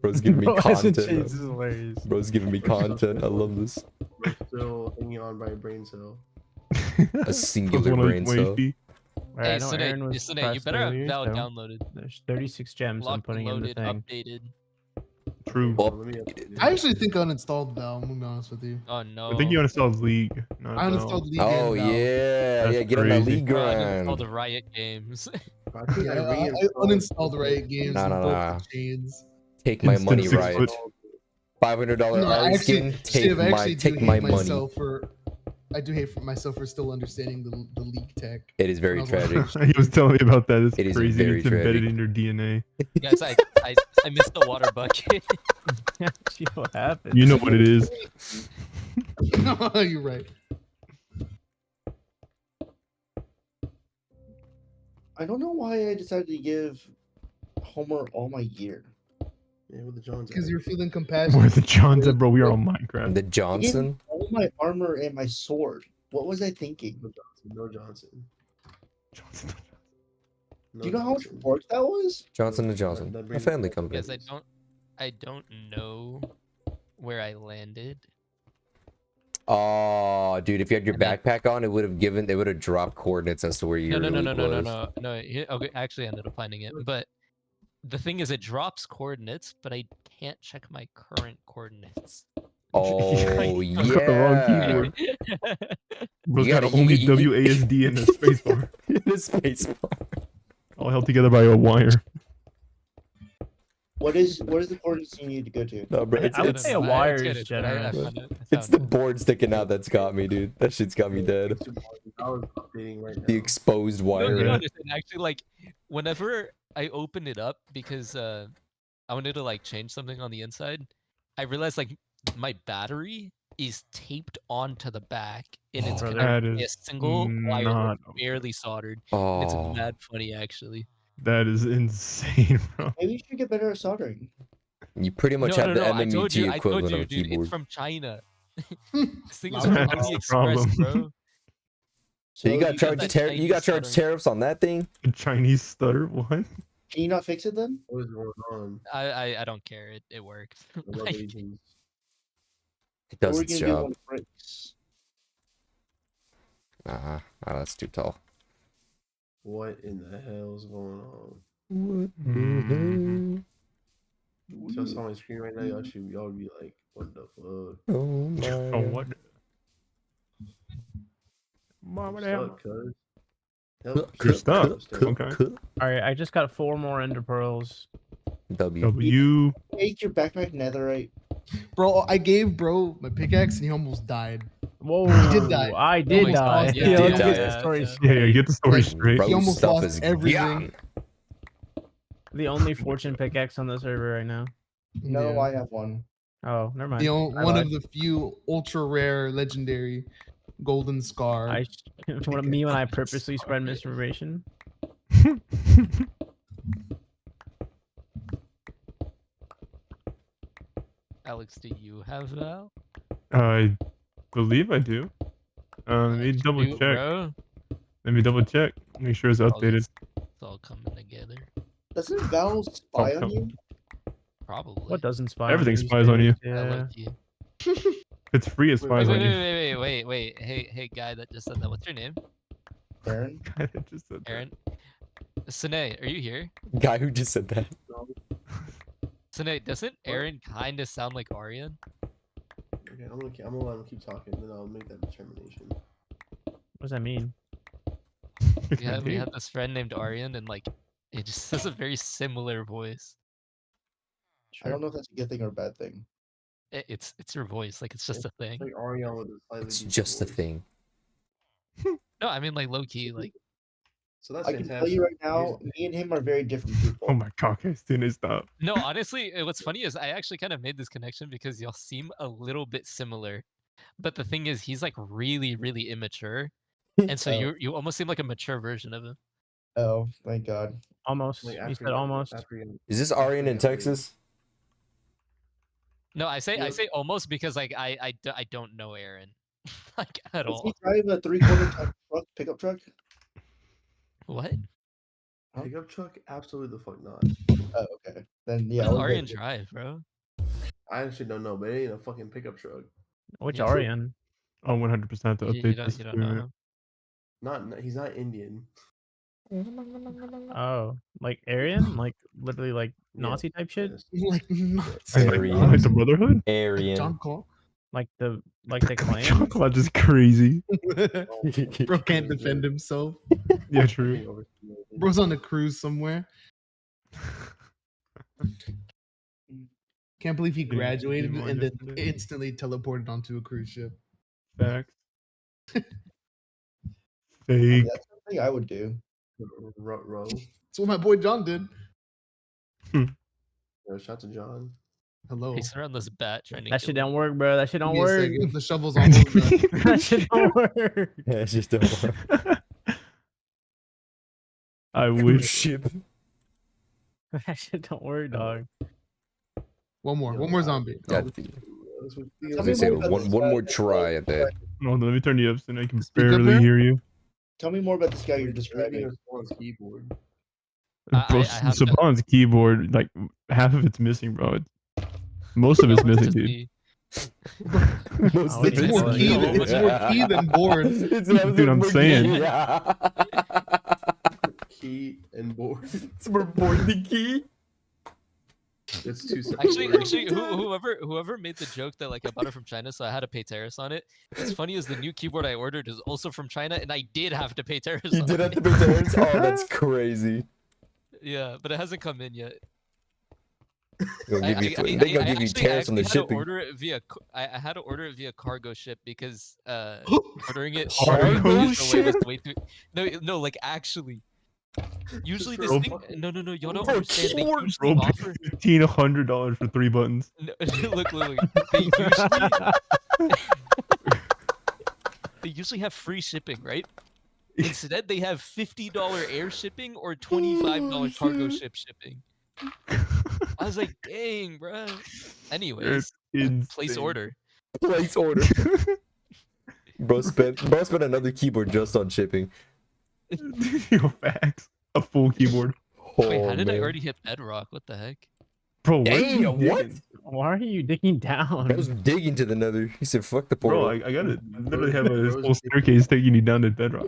Speaker 4: bro's giving me
Speaker 7: Bro, hasn't
Speaker 4: content.
Speaker 7: changed. This is hilarious.
Speaker 4: Bro's giving me content. I love this.
Speaker 5: We're still hanging on by a brain cell.
Speaker 4: A singular brain cell.
Speaker 7: Alright, I know
Speaker 6: Sine,
Speaker 7: Aaron was
Speaker 6: Sine, you
Speaker 7: depressed
Speaker 6: better have
Speaker 7: earlier,
Speaker 6: Val
Speaker 7: so
Speaker 6: downloaded.
Speaker 7: There's 36 gems I'm
Speaker 6: Locked,
Speaker 7: putting in the
Speaker 6: loaded,
Speaker 7: thing.
Speaker 6: updated.
Speaker 8: True.
Speaker 4: Well,
Speaker 5: Let me update it.
Speaker 1: I actually think I uninstalled Val. I'm gonna be honest with you.
Speaker 6: Oh no.
Speaker 8: I think you uninstalled League. Not
Speaker 1: I
Speaker 8: Val.
Speaker 1: uninstalled League.
Speaker 4: Oh
Speaker 1: and Val.
Speaker 4: yeah,
Speaker 8: That's
Speaker 4: yeah. Get on that
Speaker 8: crazy.
Speaker 4: league
Speaker 6: Bro, I
Speaker 4: grind.
Speaker 6: all the Riot games.
Speaker 5: I think
Speaker 1: Yeah,
Speaker 5: I
Speaker 1: I
Speaker 5: reinstalled
Speaker 1: uninstalled Riot Games
Speaker 4: Nah,
Speaker 1: and
Speaker 4: nah,
Speaker 1: broke
Speaker 4: nah.
Speaker 1: the chains.
Speaker 4: Take my
Speaker 8: Instant
Speaker 4: money,
Speaker 8: 6
Speaker 4: Riot.
Speaker 8: foot.
Speaker 4: $500
Speaker 1: No, I
Speaker 4: Ari
Speaker 1: actually,
Speaker 4: skin. Take
Speaker 1: Shiv, I
Speaker 4: my
Speaker 1: actually do
Speaker 4: take
Speaker 1: hate
Speaker 4: my money.
Speaker 1: myself for. I do hate myself for still understanding the league tech.
Speaker 4: It is very
Speaker 1: I was like,
Speaker 4: tragic.
Speaker 8: He was telling me about that. It's
Speaker 4: It is
Speaker 8: crazy.
Speaker 4: very
Speaker 8: It's embedded
Speaker 4: tragic.
Speaker 8: in your DNA.
Speaker 6: Guys, I missed the water bucket.
Speaker 7: See what happened.
Speaker 8: You know what it is.
Speaker 1: You're right.
Speaker 2: I don't know why I decided to give Homer all my gear.
Speaker 5: Yeah, with the Johns.
Speaker 1: Because
Speaker 5: at.
Speaker 1: you're feeling
Speaker 8: Where
Speaker 1: compassionate.
Speaker 8: the Johns at, bro? We are on Minecraft.
Speaker 4: The
Speaker 2: I gave him
Speaker 4: Johnson.
Speaker 2: all my armor and my sword. What was I thinking?
Speaker 5: No Johnson.
Speaker 8: Johnson.
Speaker 5: No
Speaker 2: Do you know how much
Speaker 5: Johnson.
Speaker 2: work that was?
Speaker 4: Johnson and Johnson.
Speaker 5: That
Speaker 4: A
Speaker 5: brings
Speaker 4: family
Speaker 5: us-
Speaker 4: company.
Speaker 6: Guys, I don't know where I landed.
Speaker 4: Oh, dude, if you had your
Speaker 6: And then-
Speaker 4: backpack on, it would have dropped coordinates as to where your
Speaker 6: No.
Speaker 4: loot was.
Speaker 6: Okay, I actually ended up finding it, but the thing is, it drops coordinates, but I can't check my current coordinates.
Speaker 4: Oh
Speaker 8: I've got the wrong
Speaker 4: yeah.
Speaker 8: keyboard. Bro's
Speaker 4: You
Speaker 8: got
Speaker 4: gotta-
Speaker 8: only
Speaker 4: you-
Speaker 8: WASD and a spacebar,
Speaker 4: The space bar.
Speaker 8: all held together by a wire.
Speaker 2: What is the coordinates you need to go to?
Speaker 4: No, bro,
Speaker 7: I would say a wire is generous.
Speaker 4: It's the board sticking out that's got me, dude. That shit's got me dead.
Speaker 5: I was updating right now.
Speaker 4: The exposed
Speaker 6: No,
Speaker 4: wire.
Speaker 6: you know, actually, like, whenever I open it up because I wanted to like change something on the inside, I realized like my battery is taped onto the back and it's
Speaker 7: brother.
Speaker 6: connected
Speaker 8: That
Speaker 6: by a
Speaker 8: is
Speaker 6: single wire
Speaker 8: not
Speaker 6: that's barely soldered.
Speaker 4: Oh,
Speaker 6: It's mad funny actually.
Speaker 8: That is insane, bro.
Speaker 2: Maybe you should get better at soldering.
Speaker 4: you pretty much have the
Speaker 6: I told you,
Speaker 4: MMET equivalent of a
Speaker 6: dude,
Speaker 4: keyboard.
Speaker 6: it's from China. This thing is from
Speaker 8: That's the
Speaker 6: AliExpress,
Speaker 8: problem.
Speaker 6: bro.
Speaker 4: So you got
Speaker 2: you
Speaker 4: charged
Speaker 6: that
Speaker 4: you got
Speaker 6: Chinese
Speaker 4: charged
Speaker 6: stuttering.
Speaker 4: tariffs on that thing?
Speaker 8: A Chinese stutter? What?
Speaker 2: Can you not fix it then?
Speaker 5: What is going on?
Speaker 6: I don't care. It works.
Speaker 5: I love
Speaker 6: Like,
Speaker 5: Asians.
Speaker 4: It
Speaker 2: Or
Speaker 4: does
Speaker 2: we're
Speaker 4: its
Speaker 2: gonna do
Speaker 4: job.
Speaker 2: one of breaks.
Speaker 4: Oh, that's too tall.
Speaker 5: What in the hell is going on?
Speaker 8: Mhm.
Speaker 5: If y'all saw my screen right now, y'all would be like, what the fuck?
Speaker 4: Oh my
Speaker 8: Oh,
Speaker 4: God.
Speaker 8: what? Mama
Speaker 5: I'm
Speaker 8: damn.
Speaker 5: stuck, cuz.
Speaker 8: You're stuck.
Speaker 5: Still.
Speaker 8: Okay.
Speaker 7: All right, I just got 4 more ender pearls.
Speaker 4: W.
Speaker 8: W.
Speaker 2: Make your backpack netherite.
Speaker 1: Bro, I gave bro my pickaxe and he almost died.
Speaker 7: Whoa,
Speaker 1: did die.
Speaker 7: I did
Speaker 6: my
Speaker 7: die.
Speaker 6: God,
Speaker 1: yeah,
Speaker 7: Yeah,
Speaker 1: he
Speaker 7: let's
Speaker 1: did
Speaker 7: get
Speaker 4: die.
Speaker 7: the story
Speaker 6: Yeah.
Speaker 8: Yeah,
Speaker 7: straight.
Speaker 8: get the story
Speaker 1: Like,
Speaker 8: straight.
Speaker 4: Bro's
Speaker 1: He almost
Speaker 4: stuff
Speaker 1: lost
Speaker 4: is
Speaker 1: everything.
Speaker 4: gone.
Speaker 7: The only fortune pickaxe on the server right now.
Speaker 2: No,
Speaker 1: Yeah.
Speaker 2: I have one.
Speaker 7: Oh, never mind.
Speaker 1: One
Speaker 7: lied.
Speaker 1: of the few ultra rare legendary golden scar.
Speaker 7: Me when I purposely spread misinformation.
Speaker 6: Alex, do you have that?
Speaker 8: I believe I do. Let me double
Speaker 6: Shoot,
Speaker 8: check.
Speaker 6: bro.
Speaker 8: Let me double check. Make sure it's updated.
Speaker 6: It's all coming together.
Speaker 2: Doesn't Val spy on you?
Speaker 6: Probably.
Speaker 7: What doesn't spy?
Speaker 8: Everything
Speaker 7: on these
Speaker 8: spies on
Speaker 7: days?
Speaker 8: you.
Speaker 6: I
Speaker 7: Yeah.
Speaker 6: like you.
Speaker 8: It's free. It spies on you.
Speaker 6: Wait. Hey, guy that just said that. What's your name?
Speaker 2: Aaron?
Speaker 8: I just said that.
Speaker 6: Aaron? Sine, are you here?
Speaker 4: Guy who just said that.
Speaker 6: Sine, doesn't Aaron kind of sound like Aryan?
Speaker 5: Okay, I'm gonna let him keep talking, then I'll make that determination.
Speaker 7: What does that mean?
Speaker 6: We had this friend named Aryan, and like, it just has a very similar voice.
Speaker 2: I don't know if that's a good thing or a bad thing.
Speaker 6: It's your voice, like it's just a thing.
Speaker 5: It's like Arion with a slightly
Speaker 4: It's
Speaker 5: deeper
Speaker 4: just a
Speaker 5: voice.
Speaker 4: thing.
Speaker 6: No, I mean like low key, like
Speaker 5: So that's
Speaker 2: I can
Speaker 5: fantastic.
Speaker 2: tell you right now,
Speaker 5: Here's-
Speaker 2: me and him are very different people.
Speaker 8: Oh my god, guys, didn't stop.
Speaker 6: no. Honestly, what's funny is I actually kind of made this connection because y'all seem a little bit similar, but the thing is, he's like really, really immature, and so
Speaker 2: Oh.
Speaker 6: you almost seem like a mature version of him.
Speaker 2: Oh, thank God.
Speaker 7: Almost.
Speaker 5: like,
Speaker 7: You
Speaker 5: after
Speaker 7: said
Speaker 5: you-
Speaker 7: almost.
Speaker 5: after you-
Speaker 4: Is this
Speaker 5: after
Speaker 4: Aryan
Speaker 5: you
Speaker 4: in
Speaker 5: get laid.
Speaker 4: Texas?
Speaker 6: No, I say
Speaker 2: Yeah.
Speaker 6: almost because like I don't know Aaron like at
Speaker 2: Does he
Speaker 6: all.
Speaker 2: drive a 3/4 ton truck, pickup truck?
Speaker 6: What?
Speaker 5: Pickup truck? Absolutely the fuck not.
Speaker 2: Oh, okay. Then
Speaker 6: Yeah,
Speaker 2: yeah.
Speaker 6: what does
Speaker 2: we're
Speaker 6: Aryan
Speaker 2: good.
Speaker 6: drive, bro?
Speaker 5: I actually don't know, but it ain't a fucking pickup truck.
Speaker 7: Which
Speaker 6: Yeah.
Speaker 7: Aryan?
Speaker 8: Oh, 100% to
Speaker 6: You
Speaker 8: update
Speaker 6: don't,
Speaker 8: this.
Speaker 6: you don't know him?
Speaker 5: He's not Indian.
Speaker 7: Oh, like Aryan? Like literally like
Speaker 5: Yeah,
Speaker 7: Nazi type shit?
Speaker 5: yes.
Speaker 1: Like nuts.
Speaker 8: Like,
Speaker 4: Aryan.
Speaker 8: like the Brotherhood?
Speaker 1: Like
Speaker 4: Aryan.
Speaker 1: John Call.
Speaker 7: Like the clan?
Speaker 8: Chocolate is crazy.
Speaker 1: Bro can't defend himself.
Speaker 8: Yeah, true.
Speaker 5: Bring over to me.
Speaker 1: Bro's on a cruise somewhere. Can't believe he
Speaker 8: Yeah, you
Speaker 1: graduated
Speaker 8: more
Speaker 1: and then
Speaker 8: different.
Speaker 1: instantly teleported onto a cruise ship.
Speaker 8: Facts.
Speaker 2: I mean,
Speaker 8: Fake.
Speaker 2: that's something I would do.
Speaker 5: Row.
Speaker 1: That's what my boy John did.
Speaker 5: Yo, shout to John.
Speaker 1: Hello.
Speaker 6: He's around this bat trying to.
Speaker 7: That
Speaker 6: kill
Speaker 7: shit
Speaker 6: him.
Speaker 7: don't work, bro. That shit don't
Speaker 1: Give me a
Speaker 7: work.
Speaker 1: second. The shovel's almost done.
Speaker 7: That shit don't work.
Speaker 4: Yeah, it's just a
Speaker 8: I
Speaker 4: cruise
Speaker 8: wish.
Speaker 4: ship.
Speaker 7: That shit don't work, dog.
Speaker 1: One more zombie.
Speaker 4: Yeah,
Speaker 1: Oh,
Speaker 5: Let's
Speaker 4: I
Speaker 2: Tell
Speaker 4: was
Speaker 2: me
Speaker 4: gonna say
Speaker 2: more about
Speaker 4: one
Speaker 2: this
Speaker 4: one
Speaker 2: guy
Speaker 4: more
Speaker 2: that
Speaker 4: try at that.
Speaker 8: Hold on, let me turn you up so I can
Speaker 1: Speak up
Speaker 8: barely
Speaker 1: there?
Speaker 8: hear you.
Speaker 2: Tell me more about this guy you're
Speaker 5: Maybe
Speaker 2: describing.
Speaker 5: it's on his keyboard.
Speaker 8: Bro,
Speaker 6: I have to-
Speaker 8: Saban's keyboard, like half of it's missing, bro. Most of it's
Speaker 6: No,
Speaker 8: missing,
Speaker 6: just
Speaker 8: dude.
Speaker 6: me.
Speaker 4: Most
Speaker 7: Oh, it's
Speaker 4: things-
Speaker 7: more key than-
Speaker 1: it's more key than board.
Speaker 4: It's
Speaker 8: Dude, I'm
Speaker 4: more
Speaker 8: saying.
Speaker 4: key, yeah.
Speaker 5: Key and board.
Speaker 4: It's more board than key.
Speaker 5: It's two separate
Speaker 6: Actually,
Speaker 5: words.
Speaker 6: whoever made the joke that like I bought it from China, so I had to pay tariffs on it. What's funny is the new keyboard I ordered is also from China, and I did have to pay tariffs.
Speaker 4: You
Speaker 6: on
Speaker 4: did have
Speaker 6: it.
Speaker 4: to pay tariffs? Oh, that's crazy.
Speaker 6: Yeah, but it hasn't come in yet.
Speaker 4: They're gonna give you, they gonna give you tariffs on the
Speaker 6: had to
Speaker 4: shipping.
Speaker 6: order it via. I had to order it via cargo ship because ordering it
Speaker 8: Cargo
Speaker 6: ordering it away was
Speaker 8: ship?
Speaker 6: way too. No, like actually. Usually this
Speaker 5: Bro,
Speaker 6: thing. No, y'all don't
Speaker 4: Bro,
Speaker 6: understand. They
Speaker 4: keyboard,
Speaker 6: usually
Speaker 8: Bro,
Speaker 6: offer.
Speaker 8: $1,500 for 3 buttons.
Speaker 6: No, look. They usually. They usually have free shipping, right? Instead, they have $50 air shipping or $25 cargo ship shipping. I was like, dang, bro. Anyways, place
Speaker 8: Insane.
Speaker 6: order.
Speaker 4: Place order. Bro spent another keyboard just on shipping.
Speaker 8: Yo, facts. A full keyboard.
Speaker 6: Wait, how did I
Speaker 4: man.
Speaker 6: already hit bedrock? What the heck?
Speaker 8: Bro, what?
Speaker 4: Damn, what?
Speaker 7: Why are you digging down?
Speaker 4: I was digging to the nether. He said, "Fuck the
Speaker 8: Bro,
Speaker 4: portal."
Speaker 8: I got it. I literally have a
Speaker 5: Bro's
Speaker 8: whole staircase taking you down to bedrock.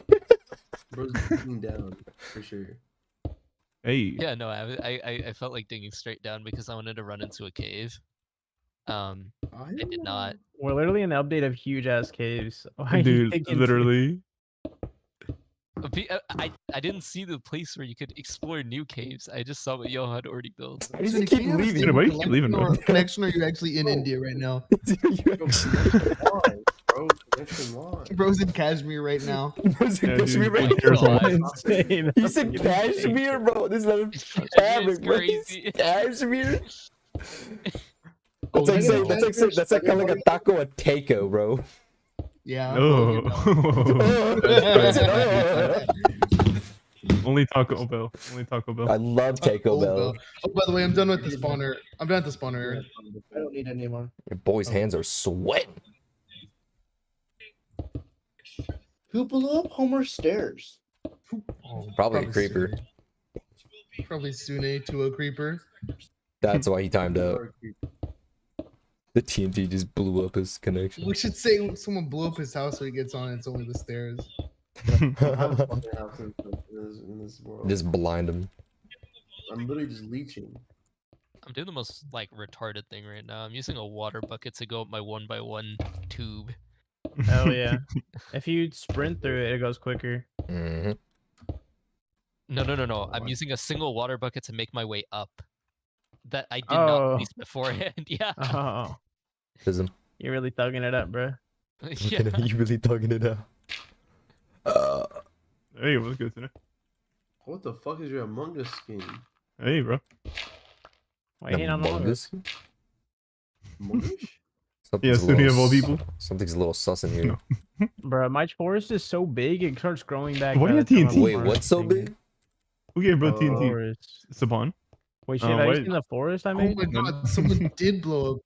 Speaker 5: Bro's digging down for sure.
Speaker 8: Hey.
Speaker 6: Yeah, no, I felt like digging straight down because I wanted to run into a cave. I did not.
Speaker 7: We're literally in the update of huge ass caves. Why are you
Speaker 8: Dude,
Speaker 7: digging
Speaker 8: literally.
Speaker 6: I didn't see the place where you could explore new caves. I just saw what y'all had already built.
Speaker 4: Why does
Speaker 1: So
Speaker 4: he
Speaker 1: you
Speaker 4: keep
Speaker 1: can't have a
Speaker 4: leaving?
Speaker 1: stable
Speaker 8: Why you keep leaving, bro?
Speaker 1: connection, or you're actually in India right now.
Speaker 5: Bro, connection wise.
Speaker 1: Bro's in Kashmir right now.
Speaker 4: Bro's in
Speaker 8: Yeah,
Speaker 4: Kashmir
Speaker 8: dude,
Speaker 4: right
Speaker 8: be careful.
Speaker 4: now.
Speaker 7: insane?
Speaker 4: He said Kashmir, bro. This is not
Speaker 6: Kashmir
Speaker 4: fabric.
Speaker 6: is
Speaker 4: What is
Speaker 6: crazy.
Speaker 4: Kashmir?
Speaker 1: Oh,
Speaker 4: That's like
Speaker 1: yeah,
Speaker 4: saying that's like calling a taco a taco, bro.
Speaker 1: Yeah.
Speaker 8: No.
Speaker 4: That's it.
Speaker 8: Only Taco Bell. Only Taco Bell.
Speaker 4: I love Taco Bell.
Speaker 1: Oh, by the way, I'm done with the spawner. I'm done at the spawner area.
Speaker 2: I don't need any more.
Speaker 4: Your boy's hands are sweating.
Speaker 2: Who blew up Homer's stairs?
Speaker 4: Probably a creeper.
Speaker 1: Probably Sune to a creeper.
Speaker 4: That's why he timed out. The TNT just blew up his connection.
Speaker 1: We should say someone blew up his house so he gets on. It's only the stairs.
Speaker 5: In this world.
Speaker 4: Just blind him.
Speaker 5: I'm literally just leeching.
Speaker 6: I'm doing the most like retarded thing right now. I'm using a water bucket to go up my 1x1 tube.
Speaker 7: Hell yeah! If you sprint through it, it goes quicker.
Speaker 4: hmm
Speaker 6: No. I'm using a single water bucket to make my way up. That I did not place beforehand. Yeah.
Speaker 7: Oh,
Speaker 4: Ism.
Speaker 7: you're really thugging it up, bro.
Speaker 6: Yeah.
Speaker 4: You really thugging it out.
Speaker 8: Hey, what's good today?
Speaker 5: What the fuck is your Among Us skin?
Speaker 8: Hey, bro.
Speaker 7: Why you hating on all of us?
Speaker 5: Among Us?
Speaker 8: Yeah, Sunni of all people.
Speaker 4: Something's a little sus in here.
Speaker 8: No.
Speaker 7: Bro, my forest is so big it starts growing back.
Speaker 8: Why
Speaker 7: by
Speaker 8: you
Speaker 7: the time
Speaker 8: TNT?
Speaker 7: I'm
Speaker 4: Wait,
Speaker 7: harvesting
Speaker 4: what's so
Speaker 7: it.
Speaker 4: big?
Speaker 8: Who gave bro
Speaker 5: Oh.
Speaker 8: TNT?
Speaker 7: Forest.
Speaker 8: Saban.
Speaker 7: Wait, shit, have you
Speaker 8: wait.
Speaker 7: seen the forest I
Speaker 1: Oh
Speaker 7: made?
Speaker 1: my god, someone did blow up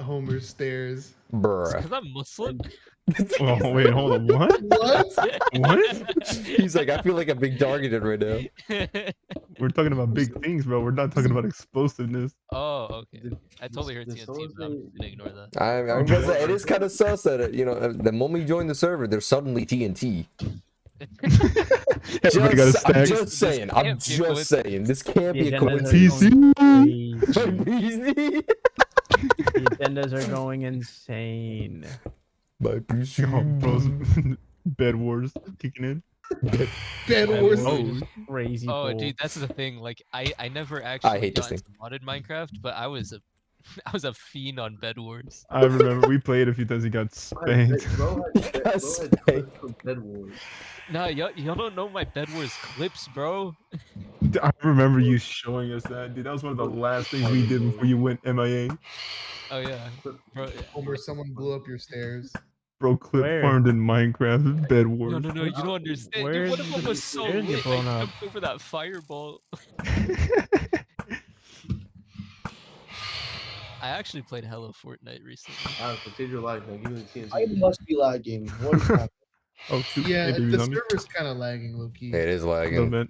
Speaker 1: Homer's stairs.
Speaker 6: It's
Speaker 4: Bruh.
Speaker 6: 'cause I'm Muslim.
Speaker 8: Oh, wait, hold on. What?
Speaker 1: What?
Speaker 8: What?
Speaker 4: He's like, I feel like I'm being targeted right now.
Speaker 8: We're talking about big things, bro. We're not talking about explosiveness.
Speaker 6: Oh, okay.
Speaker 5: Did-
Speaker 6: I totally heard
Speaker 5: did
Speaker 6: TNT,
Speaker 5: someone
Speaker 6: but I'm
Speaker 5: say-
Speaker 6: just gonna ignore that.
Speaker 4: I'm gonna say, it is kind of sus that the moment you join the server, there's suddenly TNT.
Speaker 8: Everybody got a
Speaker 4: Just, I'm
Speaker 8: stack.
Speaker 4: just saying. I'm
Speaker 6: can't be a
Speaker 4: just saying. This can't be a
Speaker 7: Yeah,
Speaker 4: coincidence.
Speaker 8: PC.
Speaker 7: Crazy. The agendas are going insane.
Speaker 4: My PC.
Speaker 8: Oh, bros. Bed Wars kicking in.
Speaker 1: Bed Wars.
Speaker 8: Oh,
Speaker 7: Crazy.
Speaker 6: Oh,
Speaker 7: pool.
Speaker 6: dude, that's the thing. Like, I never actually
Speaker 4: hate this
Speaker 6: got into modded Minecraft, but I was a fiend on Bed Wars.
Speaker 8: I remember we played a few times. He got spanked.
Speaker 5: Bro had
Speaker 4: Spanked.
Speaker 5: from Bed Wars.
Speaker 6: Nah, y'all don't know my Bed Wars clips, bro.
Speaker 8: I remember you showing us that, dude. That was one of the last things we did before you went MIA.
Speaker 6: Oh yeah, bro.
Speaker 1: Homer, someone blew up your stairs.
Speaker 8: Bro, clip
Speaker 7: Where?
Speaker 8: farmed in Minecraft. Bed Wars.
Speaker 6: No, you don't understand.
Speaker 7: Where
Speaker 6: Dude, one of
Speaker 7: did
Speaker 6: them
Speaker 7: the
Speaker 6: was so
Speaker 7: stairs get
Speaker 6: lit.
Speaker 7: blown
Speaker 6: I
Speaker 7: up?
Speaker 6: jumped over that fireball. I actually played Hello Fortnite recently.
Speaker 5: Alright, continue your life now. Give me the TNT.
Speaker 2: I must be lagging. What is happening?
Speaker 8: Oh, shoot.
Speaker 1: Yeah,
Speaker 8: Hey, baby
Speaker 1: the
Speaker 8: zombie.
Speaker 1: server's kind of lagging, low key.
Speaker 4: It is
Speaker 8: A little
Speaker 4: lagging.
Speaker 8: bit.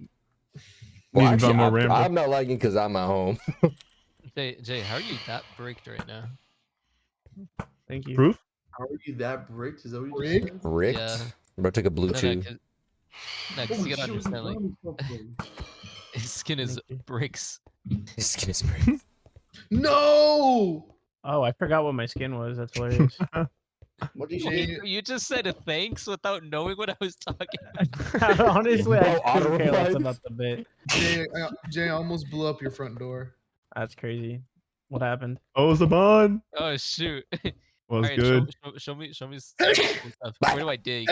Speaker 4: Well,
Speaker 8: Need to buy
Speaker 4: actually,
Speaker 8: more RAM, bro.
Speaker 4: I'm not lagging because I'm at home.
Speaker 6: Jay, how are you that bricked right now?
Speaker 7: Thank you.
Speaker 8: Proof?
Speaker 5: How are you that bricked? Is that what you just
Speaker 1: Rigged?
Speaker 5: said?
Speaker 4: Rick.
Speaker 6: Yeah.
Speaker 4: Bro, took a blue
Speaker 6: No, no,
Speaker 4: chew.
Speaker 6: 'cause you gotta understand, like,
Speaker 5: something.
Speaker 6: his skin is
Speaker 7: Thank you.
Speaker 6: bricks.
Speaker 4: His skin is pretty.
Speaker 1: No.
Speaker 7: Oh, I forgot what my skin was. That's hilarious.
Speaker 2: What did you
Speaker 1: Jay-
Speaker 2: say?
Speaker 6: Wait, you just said a thanks without knowing what I was talking about.
Speaker 7: Honestly, I
Speaker 4: Oh,
Speaker 7: couldn't care less
Speaker 4: auto-replies?
Speaker 7: about the bit.
Speaker 1: Jay, I almost blew up your front door.
Speaker 7: That's crazy. What happened?
Speaker 8: Oh, Saban.
Speaker 6: Oh shoot!
Speaker 8: Was
Speaker 6: Alright,
Speaker 8: good.
Speaker 6: show me some stuff. Where do I dig?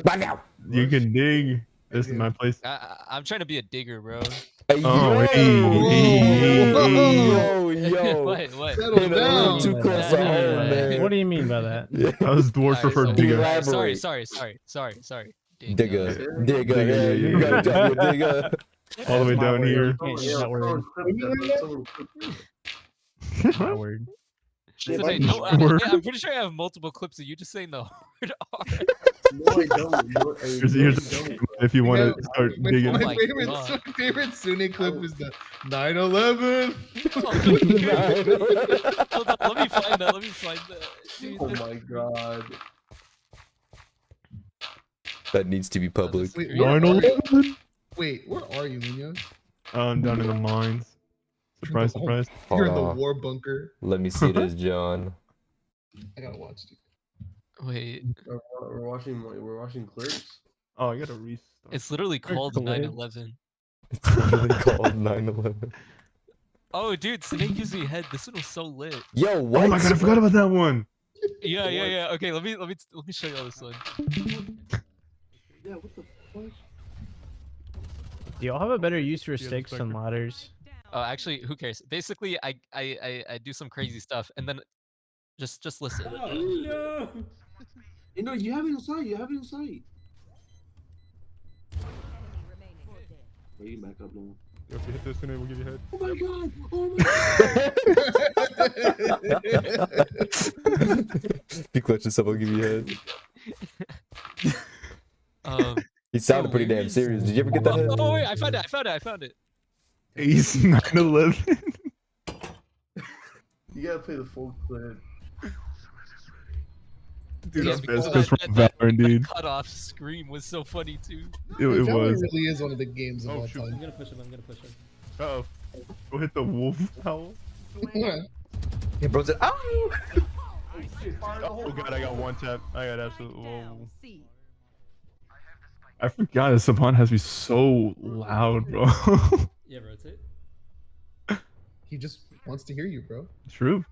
Speaker 4: Bye now.
Speaker 8: You can dig. This is my place.
Speaker 6: I'm trying to be a digger, bro.
Speaker 8: Oh,
Speaker 4: Yo,
Speaker 1: Whoa.
Speaker 4: yo.
Speaker 6: What?
Speaker 1: Settle
Speaker 4: Hit a little
Speaker 1: down.
Speaker 4: too close to home, man.
Speaker 7: What do you mean by that?
Speaker 4: Yeah.
Speaker 8: That was dwarf
Speaker 6: Alright,
Speaker 8: preferred
Speaker 6: sorry,
Speaker 8: digger.
Speaker 4: Elaborate.
Speaker 6: sorry.
Speaker 4: Digger.
Speaker 5: Yeah.
Speaker 4: Digger. Yeah, you gotta drop your digger.
Speaker 8: All the way
Speaker 7: That's my
Speaker 8: down
Speaker 7: word.
Speaker 8: here.
Speaker 7: You can't use that word. My word.
Speaker 2: Shit,
Speaker 6: So,
Speaker 2: like-
Speaker 6: no,
Speaker 8: Word.
Speaker 6: I'm pretty sure I have multiple clips of you just saying the word R.
Speaker 5: No, I don't. No,
Speaker 8: Here's
Speaker 5: no, I
Speaker 8: the
Speaker 5: don't.
Speaker 8: if you want
Speaker 1: Yeah,
Speaker 8: to start
Speaker 1: My,
Speaker 8: digging.
Speaker 6: Oh
Speaker 1: my
Speaker 6: my
Speaker 1: favorite,
Speaker 6: God.
Speaker 1: my favorite Sune clip is the 9/11.
Speaker 6: Hold on, let me find that. Dude,
Speaker 5: Oh my god.
Speaker 4: That needs to be public.
Speaker 1: Wait,
Speaker 6: Crazy.
Speaker 1: where are you?
Speaker 8: 9/11?
Speaker 1: Wait, where are you, Munoz?
Speaker 8: I'm down in the mines. Surprise,
Speaker 1: Oh,
Speaker 8: surprise.
Speaker 1: You're
Speaker 4: Hold
Speaker 1: in the
Speaker 4: on.
Speaker 1: war bunker.
Speaker 4: Let me see this, John.
Speaker 1: I gotta watch it.
Speaker 6: Wait,
Speaker 5: We're watching clips.
Speaker 8: Oh, I gotta restart.
Speaker 6: it's literally called
Speaker 7: clips.
Speaker 6: 9/11.
Speaker 4: It's literally called 9/11.
Speaker 6: Oh, dude, Snake gives me head. This one was so lit.
Speaker 4: Yo, what?
Speaker 8: Oh my god, I forgot about that one.
Speaker 6: Yeah. Okay, let me show y'all this one.
Speaker 5: Yeah, what the fuck?
Speaker 7: Do y'all have a better use for
Speaker 8: Yeah,
Speaker 7: sticks than
Speaker 8: Spectre.
Speaker 7: ladders?
Speaker 6: Oh, actually, who cares? Basically, I do some crazy stuff, and then just listen.
Speaker 5: Oh, no. You know, you have it in sight. You have it in sight. Wait, you can back up now.
Speaker 8: If you hit this, then we'll give you head.
Speaker 5: Oh my god! Oh my
Speaker 4: If you clutch this up, I'll give you a head. He sounded pretty damn
Speaker 6: where's-
Speaker 4: serious. Did you ever get that head?
Speaker 6: Oh wait, I found it.
Speaker 8: Ace 9/11.
Speaker 5: You gotta play the full clip.
Speaker 8: Dude,
Speaker 6: Yeah,
Speaker 8: that's
Speaker 6: because
Speaker 8: best from Valorant, dude.
Speaker 6: Cut off scream was so funny too.
Speaker 8: It
Speaker 1: Valorant
Speaker 8: was.
Speaker 1: really is one of the games of
Speaker 8: Oh,
Speaker 1: all
Speaker 8: shoot.
Speaker 1: time.
Speaker 9: gonna push him.
Speaker 8: Uh-oh. Go hit the wolf howl.
Speaker 1: Yeah.
Speaker 4: Yeah, bro said, ow!
Speaker 8: Oh god, I got one tap. I got absolute. Whoa. I forgot that Saban has me so loud, bro.
Speaker 9: Yeah, rotate.
Speaker 1: He just wants to hear you, bro.
Speaker 8: True.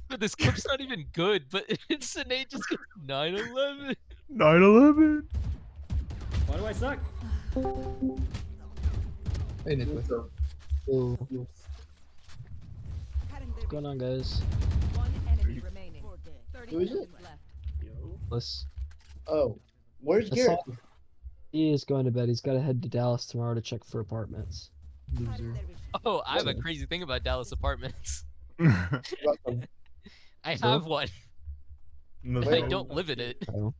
Speaker 6: But this clip's not even good. But it's Nate just goes 9/11.
Speaker 8: 9/11.
Speaker 9: Why do I suck?
Speaker 1: Hey, Nicholas.
Speaker 9: What's going on, guys?
Speaker 2: Who is it?
Speaker 9: Let's.
Speaker 2: Oh, where's
Speaker 9: I
Speaker 2: Garrett?
Speaker 9: saw- He is going to bed. He's got to head to Dallas tomorrow to check for apartments.
Speaker 1: Loser.
Speaker 6: Oh, I have a crazy thing about Dallas apartments.
Speaker 2: Welcome.
Speaker 6: I have one.
Speaker 8: No,
Speaker 6: I don't live in it.
Speaker 9: So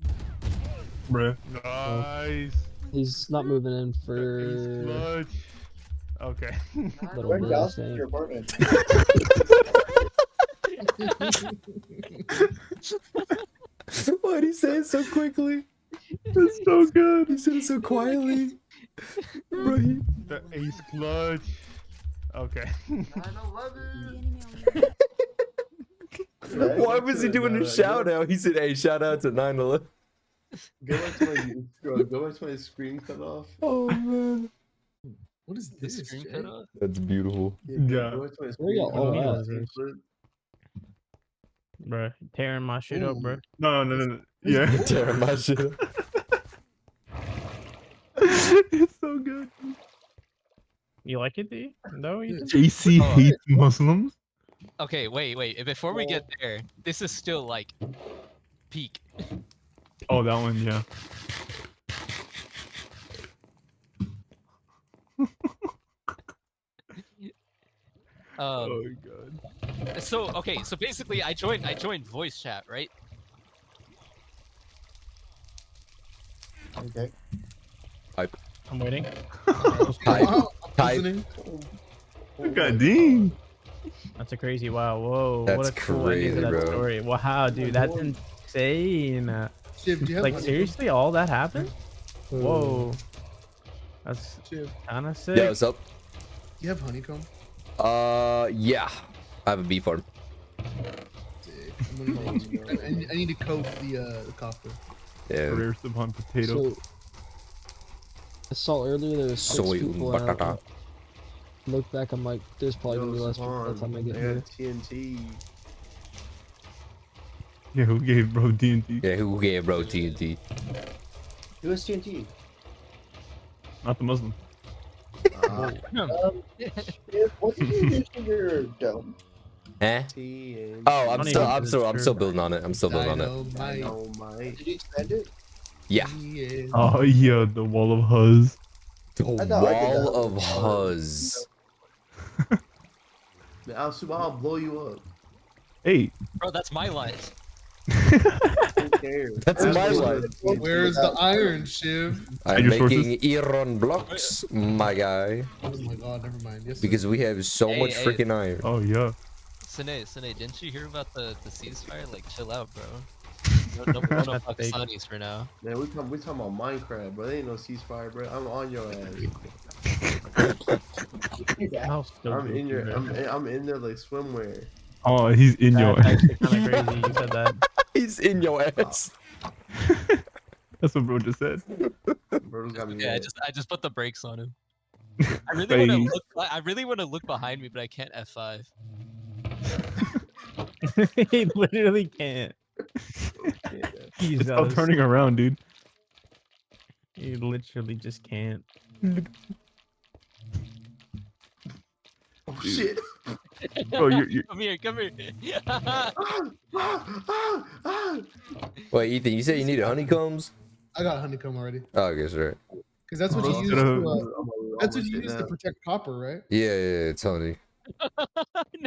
Speaker 8: Bruh. Nice.
Speaker 9: he's not moving in
Speaker 8: Ace
Speaker 9: for
Speaker 8: clutch. Okay.
Speaker 9: a little
Speaker 2: Where in
Speaker 9: bit. I
Speaker 2: Dallas is
Speaker 9: think.
Speaker 2: your apartment?
Speaker 4: Why'd he say it so quickly?
Speaker 8: That's so good.
Speaker 4: He said it so quietly. Bro, he...
Speaker 8: The ace clutch. Okay.
Speaker 5: 9/11.
Speaker 4: Why was he doing a shout out? He said, hey, shout out to 9/11.
Speaker 5: Go back to my go back to my screen cut off.
Speaker 4: Oh, man.
Speaker 1: What is
Speaker 6: The
Speaker 1: this?
Speaker 6: screen
Speaker 1: Jay?
Speaker 6: cut off.
Speaker 4: That's beautiful.
Speaker 8: Yeah.
Speaker 5: Go back to my
Speaker 9: Where y'all
Speaker 5: screen cut
Speaker 9: all
Speaker 5: off.
Speaker 7: at?
Speaker 5: Clip.
Speaker 7: Bruh, tearing my shit up, bruh.
Speaker 8: No. Yeah.
Speaker 4: Tearing my shit up.
Speaker 8: It's so good.
Speaker 7: You like it, D? No, you didn't?
Speaker 8: JC
Speaker 6: Oh,
Speaker 8: hates Muslims.
Speaker 6: Okay, wait. Before we get there, this is still like peak.
Speaker 8: Oh, that one, yeah. Oh god.
Speaker 6: So okay, so basically, I joined voice chat, right?
Speaker 2: Okay.
Speaker 7: I'm waiting.
Speaker 4: Type.
Speaker 1: Wow, I'm
Speaker 4: Type.
Speaker 1: listening.
Speaker 8: God dang.
Speaker 7: That's a crazy. Wow. Whoa.
Speaker 4: That's
Speaker 7: what a cool ending to
Speaker 4: crazy,
Speaker 7: that
Speaker 4: bro.
Speaker 7: story. Wow, dude, that's insane.
Speaker 1: Shiv, do you have
Speaker 7: Like
Speaker 1: honeycomb?
Speaker 7: seriously, all that happened? Whoa. That's
Speaker 1: Shiv,
Speaker 7: kind of sick.
Speaker 4: Yeah, what's up?
Speaker 1: do you have honeycomb?
Speaker 4: Yeah. I have a bee farm.
Speaker 1: Sick. I'm gonna need you. I need to coat the copper.
Speaker 4: Yeah.
Speaker 8: Rare Subhan potato.
Speaker 9: So, I saw earlier there was 6
Speaker 4: Soy
Speaker 9: people. And I
Speaker 4: batata.
Speaker 9: look back, I'm like, there's probably gonna be less people by the time I get
Speaker 5: I
Speaker 9: here.
Speaker 5: got TNT.
Speaker 8: Yeah, who gave bro TNT?
Speaker 4: Yeah, who gave bro TNT?
Speaker 2: Who has TNT?
Speaker 8: Not the Muslim.
Speaker 2: What did you use in your dome?
Speaker 4: Eh?
Speaker 5: TNT.
Speaker 4: Oh, I'm
Speaker 7: Don't
Speaker 4: still,
Speaker 7: even
Speaker 4: I'm still, I'm
Speaker 7: disturb.
Speaker 4: still building on it. I'm still building on it.
Speaker 1: Dynamite.
Speaker 5: Oh my.
Speaker 2: Did you expand it?
Speaker 4: Yeah.
Speaker 1: Yeah.
Speaker 8: Oh yeah, the wall of Huz.
Speaker 4: The
Speaker 2: I thought I did
Speaker 4: wall
Speaker 2: that.
Speaker 4: of Huz.
Speaker 5: Man, I'll blow you up.
Speaker 8: Hey,
Speaker 6: Bro, that's my life.
Speaker 5: Who cares?
Speaker 4: That's my life.
Speaker 1: Where's the iron, Shiv?
Speaker 4: I'm
Speaker 8: your sources?
Speaker 4: making iron blocks, my guy,
Speaker 1: Oh my god, never mind. Yes, sir.
Speaker 4: because we have so
Speaker 6: Hey,
Speaker 4: much
Speaker 6: hey.
Speaker 4: freaking iron.
Speaker 8: oh yeah.
Speaker 6: Sine, didn't you hear about the ceasefire? Like, chill out, bro. No
Speaker 7: That's fake.
Speaker 6: Pakistanis for now.
Speaker 5: Man, we talking about Minecraft, bro. There ain't no ceasefire, bro. I'm on your ass.
Speaker 7: How stupid
Speaker 5: I'm in your.
Speaker 7: you are.
Speaker 5: I'm in there like swimwear.
Speaker 8: Oh, he's in your.
Speaker 7: That's actually kind of crazy. You said that.
Speaker 4: He's in your ass.
Speaker 8: That's what bro just said.
Speaker 5: Bro's got me.
Speaker 6: Yeah,
Speaker 5: mad.
Speaker 6: I just put the brakes on him.
Speaker 8: Face.
Speaker 6: I really want to look behind me, but I can't F5.
Speaker 7: He literally can't.
Speaker 5: Yeah.
Speaker 7: He's
Speaker 8: It's all turning around, dude.
Speaker 7: He literally just can't.
Speaker 5: Oh shit.
Speaker 8: Bro, you're
Speaker 6: Come here, come here.
Speaker 4: Wait, Ethan, you said you needed honeycombs?
Speaker 1: I got honeycomb already.
Speaker 4: Oh, I guess right.
Speaker 1: Because that's what
Speaker 8: Oh,
Speaker 1: you use to. That's what you use to protect copper, right?
Speaker 4: Yeah, it's honey.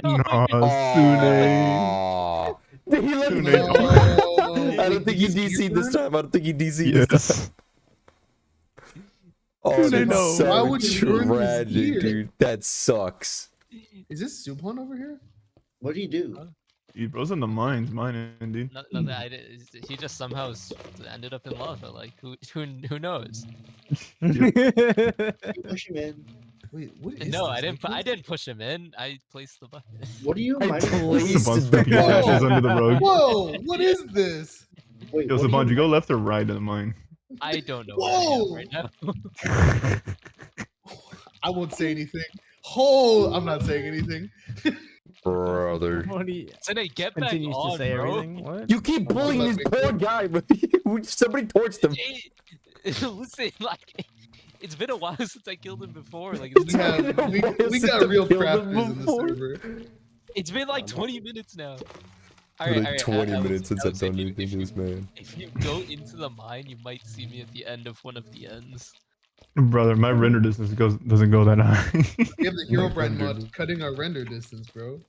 Speaker 6: No,
Speaker 8: Nah,
Speaker 4: Aw. He left
Speaker 8: Sune.
Speaker 4: me.
Speaker 1: No.
Speaker 4: I don't think he DC'd this time. I don't think he DC'd this
Speaker 8: Yes.
Speaker 4: time. Oh,
Speaker 8: Sune,
Speaker 4: that's
Speaker 8: no.
Speaker 4: so
Speaker 1: Why would you ruin this
Speaker 4: tragic,
Speaker 1: year?
Speaker 4: dude. That sucks.
Speaker 1: Is this Supon over here?
Speaker 2: What do you do?
Speaker 8: Dude, bro's in the mines, mine, dude.
Speaker 6: no, he just somehow ended up in lava. Like, who knows?
Speaker 2: You push him in.
Speaker 1: Wait, what is
Speaker 6: No,
Speaker 1: this?
Speaker 6: I didn't push him in. I placed the button.
Speaker 2: What are you
Speaker 4: I
Speaker 2: mining?
Speaker 4: placed
Speaker 8: Sabon's
Speaker 4: the
Speaker 8: flipping his ashes
Speaker 1: ball.
Speaker 8: under the rug.
Speaker 1: Whoa, what is this?
Speaker 2: Wait,
Speaker 8: Yo,
Speaker 2: what are
Speaker 8: Sabon, you go left or right in the mine?
Speaker 6: I don't know where I am
Speaker 1: Whoa!
Speaker 6: right now.
Speaker 1: I won't say anything. Oh, I'm not saying anything.
Speaker 4: Brother.
Speaker 7: What do you
Speaker 6: Sine, get back
Speaker 7: continues
Speaker 6: on,
Speaker 7: to say
Speaker 6: bro.
Speaker 7: everything? What?
Speaker 4: You keep bullying this poor guy, but somebody torched him.
Speaker 6: Listen, like, it's been a while since I killed him before. Like,
Speaker 1: We, we got real crafters in the server.
Speaker 6: it's been like 20 minutes now.
Speaker 4: Like 20 minutes since I've
Speaker 6: Alex, if
Speaker 4: done
Speaker 6: you-
Speaker 4: anything to this man.
Speaker 6: If you go into the mine, you might see me at the end of one of the ends.
Speaker 8: Brother, my render distance doesn't go that high.
Speaker 1: We have the Hero Brand
Speaker 4: Render
Speaker 1: mod cutting our render distance, bro.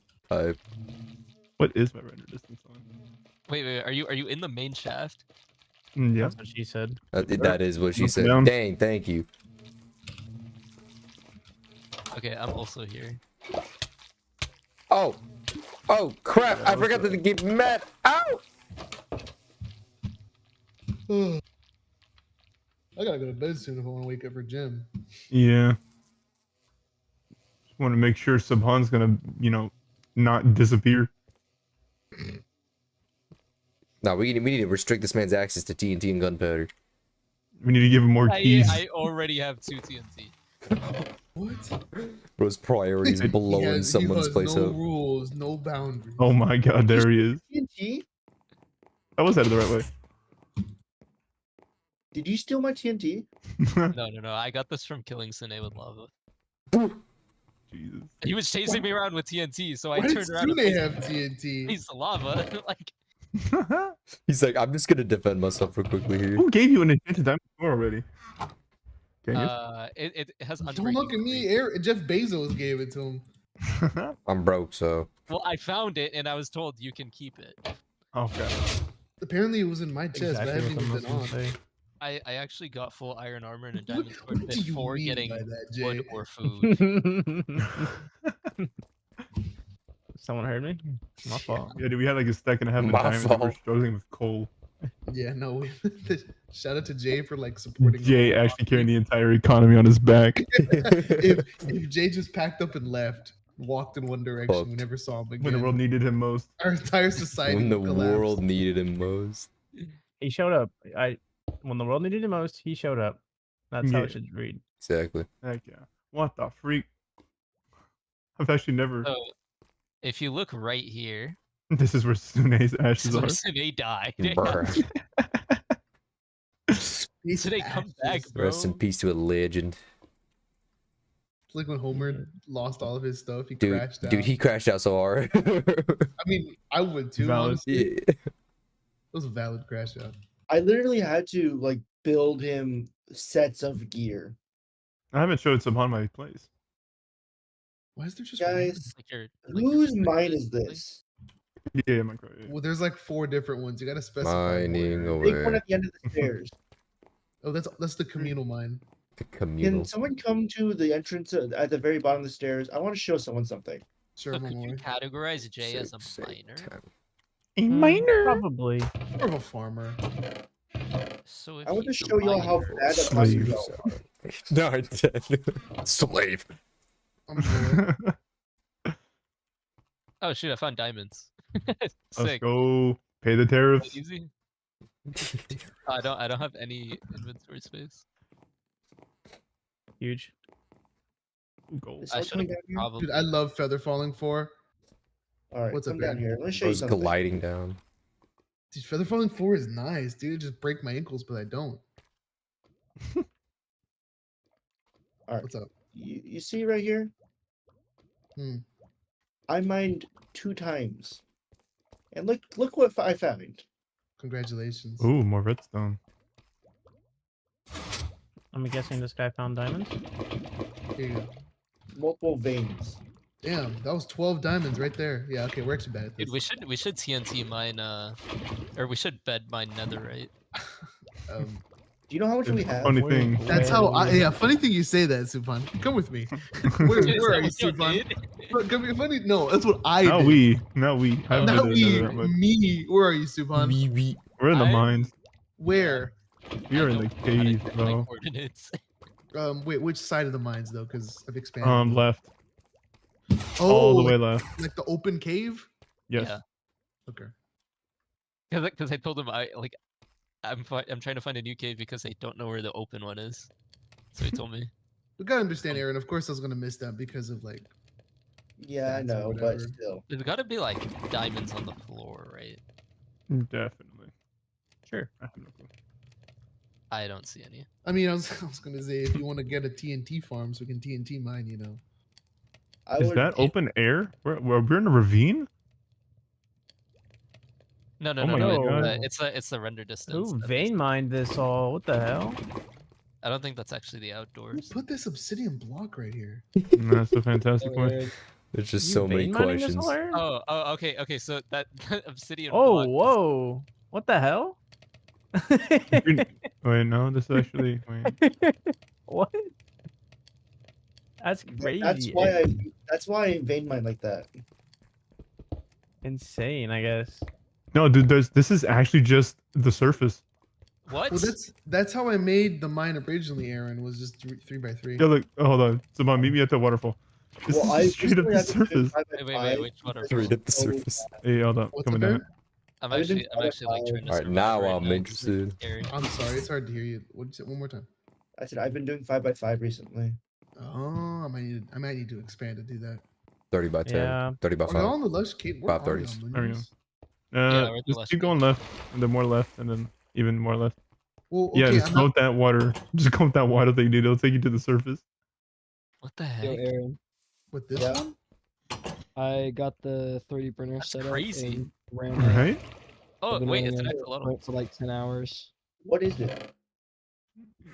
Speaker 8: What is my render distance on?
Speaker 6: Wait, are you in the main shaft?
Speaker 8: Yeah.
Speaker 7: That's what she said.
Speaker 4: That is what she
Speaker 8: Up
Speaker 4: said.
Speaker 8: down.
Speaker 4: Dang, thank you.
Speaker 6: Okay, I'm also here.
Speaker 4: Oh, crap! I forgot to get mad. Ow!
Speaker 1: I gotta go to bed soon if I want to wake up for gym.
Speaker 8: Yeah. Just want to make sure Subhan's gonna, not disappear.
Speaker 4: No, we need to restrict this man's access to TNT and gunpowder.
Speaker 8: We need to give him more keys.
Speaker 6: I already have 2 TNT.
Speaker 1: What?
Speaker 4: Bro's priorities
Speaker 1: He
Speaker 4: blowing
Speaker 1: has
Speaker 4: someone's place
Speaker 1: no
Speaker 4: up.
Speaker 1: rules, no boundaries.
Speaker 8: Oh my god, there he is.
Speaker 2: TNT?
Speaker 8: I was headed the right way.
Speaker 2: Did you steal my TNT?
Speaker 6: No. I got this from killing Sine with lava.
Speaker 8: Jesus.
Speaker 6: He was chasing me around with TNT, so I
Speaker 1: Why did
Speaker 6: turned around and
Speaker 1: Sune
Speaker 6: placed
Speaker 1: have TNT?
Speaker 6: piece of lava. Like,
Speaker 4: He's like, I'm just gonna defend myself real quickly here.
Speaker 8: Who gave you an enchanted diamond sword already? Dang
Speaker 6: it has
Speaker 1: Don't
Speaker 6: unbreaking
Speaker 1: look at me. Jeff Bezos gave it to him.
Speaker 8: it.
Speaker 4: I'm broke, so.
Speaker 6: Well, I found it and I was told you can keep it.
Speaker 8: Okay.
Speaker 1: Apparently, it was in my chest, but I
Speaker 7: Exactly
Speaker 1: haven't
Speaker 7: what the
Speaker 1: even been
Speaker 7: Muslims
Speaker 1: on.
Speaker 7: say.
Speaker 6: I actually got full iron armor and a
Speaker 1: What-
Speaker 6: diamond sword
Speaker 1: what do you
Speaker 6: before
Speaker 1: mean
Speaker 6: getting
Speaker 1: by that, Jay?
Speaker 6: wood or food.
Speaker 7: Someone heard me? My fault.
Speaker 8: Yeah, dude, we had like a stack and a half of
Speaker 4: My
Speaker 8: diamonds. And we were
Speaker 4: fault.
Speaker 8: struggling with coal.
Speaker 1: Yeah, no. Shout out to Jay for like supporting. the
Speaker 8: Jay
Speaker 1: whole
Speaker 8: actually carrying the entire economy on his back.
Speaker 1: if Jay just packed up and left, walked in one direction, we
Speaker 4: Fucked.
Speaker 1: never saw him again.
Speaker 8: When the world needed him most.
Speaker 1: Our entire society
Speaker 4: When the
Speaker 1: would collapse.
Speaker 4: world needed him most.
Speaker 7: He showed up. When the world needed him most, he showed up. That's how
Speaker 8: Yeah.
Speaker 7: it should read.
Speaker 4: Exactly.
Speaker 8: Heck yeah. What the freak? I've actually never.
Speaker 6: So if you look right here,
Speaker 8: This is where Sune's
Speaker 6: this
Speaker 8: ashes
Speaker 6: is where
Speaker 8: are.
Speaker 6: Sine died.
Speaker 4: Bruh.
Speaker 1: Space
Speaker 6: Sine, come back,
Speaker 1: ashes.
Speaker 6: bro.
Speaker 4: Rest in peace to a legend.
Speaker 1: It's like when Homer lost all of his stuff, he
Speaker 4: Dude,
Speaker 1: crashed out.
Speaker 4: dude, he crashed out so hard.
Speaker 1: I mean, I would too.
Speaker 8: Valid.
Speaker 1: Honestly,
Speaker 4: Yeah.
Speaker 1: it was a valid crash out.
Speaker 2: I literally had to like build him sets of gear.
Speaker 8: I haven't showed some on my place.
Speaker 1: Why is there just
Speaker 2: Guys,
Speaker 6: Like your
Speaker 2: whose
Speaker 6: perspective,
Speaker 2: mine is
Speaker 6: basically.
Speaker 2: this?
Speaker 8: Yeah, my credit.
Speaker 1: one? Well, there's like 4 different ones. You gotta specify.
Speaker 4: Mining
Speaker 1: where.
Speaker 2: Big one
Speaker 4: away.
Speaker 2: at the end of the stairs.
Speaker 1: Oh, that's the communal mine.
Speaker 4: The
Speaker 2: Can
Speaker 4: communal.
Speaker 2: someone come to the entrance at the very bottom of the stairs? I want to show someone something.
Speaker 1: Sure,
Speaker 6: So
Speaker 1: I'm on
Speaker 6: could
Speaker 1: my
Speaker 6: you
Speaker 1: way.
Speaker 6: categorize Jay as a
Speaker 4: Six, eight,
Speaker 6: miner?
Speaker 4: 10.
Speaker 8: A
Speaker 7: Hmm,
Speaker 8: miner.
Speaker 7: Probably.
Speaker 1: More of a farmer.
Speaker 6: So if
Speaker 2: I want to
Speaker 6: he's a
Speaker 2: show y'all how
Speaker 6: miner-
Speaker 2: bad that
Speaker 8: Slave.
Speaker 2: possible.
Speaker 4: No, I'm dead. Slave.
Speaker 1: I'm bored.
Speaker 6: Oh shoot! I found diamonds.
Speaker 8: Let's
Speaker 6: Sick.
Speaker 8: go pay the
Speaker 6: Is that
Speaker 8: tariffs.
Speaker 6: easy. I don't have any inventory space.
Speaker 7: Huge.
Speaker 8: Gold.
Speaker 2: Is
Speaker 6: I
Speaker 2: someone
Speaker 6: should
Speaker 2: coming
Speaker 6: have
Speaker 2: down here?
Speaker 6: probably.
Speaker 1: Dude, I love feather falling 4.
Speaker 2: All right,
Speaker 1: What's up,
Speaker 2: come down
Speaker 1: Aaron?
Speaker 2: here. Let me show
Speaker 4: I
Speaker 2: you
Speaker 4: was
Speaker 2: something.
Speaker 4: gliding down.
Speaker 1: Dude, feather falling 4 is nice, dude. Just break my ankles, but I don't.
Speaker 2: All right.
Speaker 1: What's up?
Speaker 2: You see right here?
Speaker 1: Hmm.
Speaker 2: I mined 2 times, and look what I found.
Speaker 1: Congratulations.
Speaker 8: Ooh, more redstone.
Speaker 7: I'm guessing this guy found diamonds.
Speaker 1: Here you go.
Speaker 2: Multiple veins.
Speaker 1: Damn, that was 12 diamonds right there. Yeah, okay, we're actually bad at this.
Speaker 6: Dude, we should TNT mine or we should bed mine netherite.
Speaker 1: Um,
Speaker 2: Do you know how much we
Speaker 8: It's a
Speaker 2: have?
Speaker 8: funny
Speaker 7: Where-
Speaker 8: thing.
Speaker 1: that's
Speaker 7: where
Speaker 1: how.
Speaker 7: are you?
Speaker 1: Yeah, funny thing you say that, Supan. Come with me. Where,
Speaker 6: Is
Speaker 1: where
Speaker 6: that
Speaker 1: are you,
Speaker 6: what y'all
Speaker 1: Supan?
Speaker 6: did?
Speaker 1: Come here, funny. No, that's what I
Speaker 8: Not
Speaker 1: did.
Speaker 8: we. Not we. I haven't
Speaker 1: Not
Speaker 8: been
Speaker 1: we.
Speaker 8: there that much.
Speaker 1: Me. Where are you, Supan?
Speaker 8: We're in the
Speaker 6: I-
Speaker 8: mines.
Speaker 1: Where?
Speaker 8: We are in
Speaker 6: I
Speaker 8: the
Speaker 6: don't know how to
Speaker 8: cave,
Speaker 6: check my
Speaker 8: bro.
Speaker 6: coordinates.
Speaker 1: Wait, which side of the mines though? Because I've expanded.
Speaker 8: Left.
Speaker 1: Oh,
Speaker 8: All the
Speaker 1: like,
Speaker 8: way left.
Speaker 1: like the open cave.
Speaker 8: Yes.
Speaker 6: Yeah.
Speaker 1: Okay.
Speaker 6: Because I told him I'm trying to find a new cave because they don't know where the open one is. So he told me.
Speaker 1: We gotta understand, Aaron. Of course, I was gonna miss that because of like.
Speaker 2: Yeah, I
Speaker 1: That's or
Speaker 2: know, but
Speaker 1: whatever.
Speaker 2: still.
Speaker 6: There's got to be like diamonds on the floor, right?
Speaker 8: Definitely.
Speaker 7: Sure.
Speaker 8: I have no clue.
Speaker 6: I don't see any.
Speaker 1: I mean, I was gonna say if you want to get a TNT farm, so we can TNT mine. You know.
Speaker 2: I
Speaker 8: Is
Speaker 2: would,
Speaker 8: that open air? We're in a ravine?
Speaker 6: No,
Speaker 8: Oh my
Speaker 6: no.
Speaker 8: God.
Speaker 6: It's the render distance.
Speaker 7: Who
Speaker 6: that
Speaker 7: vein
Speaker 6: makes-
Speaker 7: mined this all? What the hell?
Speaker 6: I don't think that's actually the
Speaker 1: Who
Speaker 6: outdoors.
Speaker 1: put this obsidian block right here?
Speaker 8: That's a fantastic
Speaker 9: Oh,
Speaker 8: question.
Speaker 9: Aaron,
Speaker 4: There's just
Speaker 7: You
Speaker 4: so many
Speaker 7: vein mining this
Speaker 4: questions.
Speaker 7: all, Aaron?
Speaker 6: Oh, okay. So that obsidian.
Speaker 7: Oh,
Speaker 6: block is-
Speaker 7: whoa. What the hell?
Speaker 8: Wait, no, this is actually. Wait.
Speaker 7: What? That's crazy.
Speaker 2: That's why I vein mine like that.
Speaker 7: Insane, I guess.
Speaker 8: No, dude, this is actually just the surface.
Speaker 6: What?
Speaker 1: Well, that's how I made the mine originally. Aaron was just 3x3.
Speaker 8: Yeah, look. Oh, hold on. Simon, meet me at the waterfall. This
Speaker 2: Well,
Speaker 8: is straight up
Speaker 2: recently
Speaker 8: the
Speaker 2: I've been doing
Speaker 8: surface.
Speaker 2: 5x5
Speaker 6: Wait, which waterfall?
Speaker 2: because
Speaker 4: Right at the
Speaker 2: it's so
Speaker 4: surface.
Speaker 8: Hey, hold up.
Speaker 1: What's
Speaker 8: Coming
Speaker 1: up,
Speaker 8: down.
Speaker 1: Aaron?
Speaker 6: I'm
Speaker 2: I've been
Speaker 6: actually like trying to.
Speaker 4: All right,
Speaker 6: survive
Speaker 4: now
Speaker 6: right
Speaker 4: I'm
Speaker 6: now.
Speaker 4: interested.
Speaker 6: Scary.
Speaker 1: I'm sorry, it's hard to hear you. What did you say? One more time.
Speaker 2: I said I've been doing 5x5 recently.
Speaker 1: Oh, I might need to expand to do that.
Speaker 4: 30 by 10.
Speaker 7: Yeah.
Speaker 4: 30 by
Speaker 1: Are we all
Speaker 4: 5.
Speaker 1: on the lush cave? Where are we
Speaker 4: 530s.
Speaker 1: on
Speaker 8: There we go.
Speaker 1: Lunas?
Speaker 6: Yeah, we're at the
Speaker 8: Just
Speaker 6: left
Speaker 8: keep
Speaker 6: side.
Speaker 8: going left, and then more left, and then even more left.
Speaker 1: Well,
Speaker 8: Yeah,
Speaker 1: okay,
Speaker 8: just
Speaker 1: I'm
Speaker 8: go
Speaker 1: not,
Speaker 8: with that water. Just go with that water thing, dude. It'll take you to the surface.
Speaker 6: What the
Speaker 9: Yo,
Speaker 6: heck?
Speaker 9: Aaron,
Speaker 1: with this
Speaker 2: Yeah.
Speaker 1: one.
Speaker 9: I got the 3D printer
Speaker 6: That's
Speaker 9: set
Speaker 6: crazy.
Speaker 9: up and ran
Speaker 8: All
Speaker 9: it.
Speaker 8: right.
Speaker 6: Oh
Speaker 9: I've been
Speaker 6: wait,
Speaker 9: running
Speaker 6: it's an
Speaker 9: it
Speaker 6: axolotl.
Speaker 9: for like 10 hours.
Speaker 2: What is it?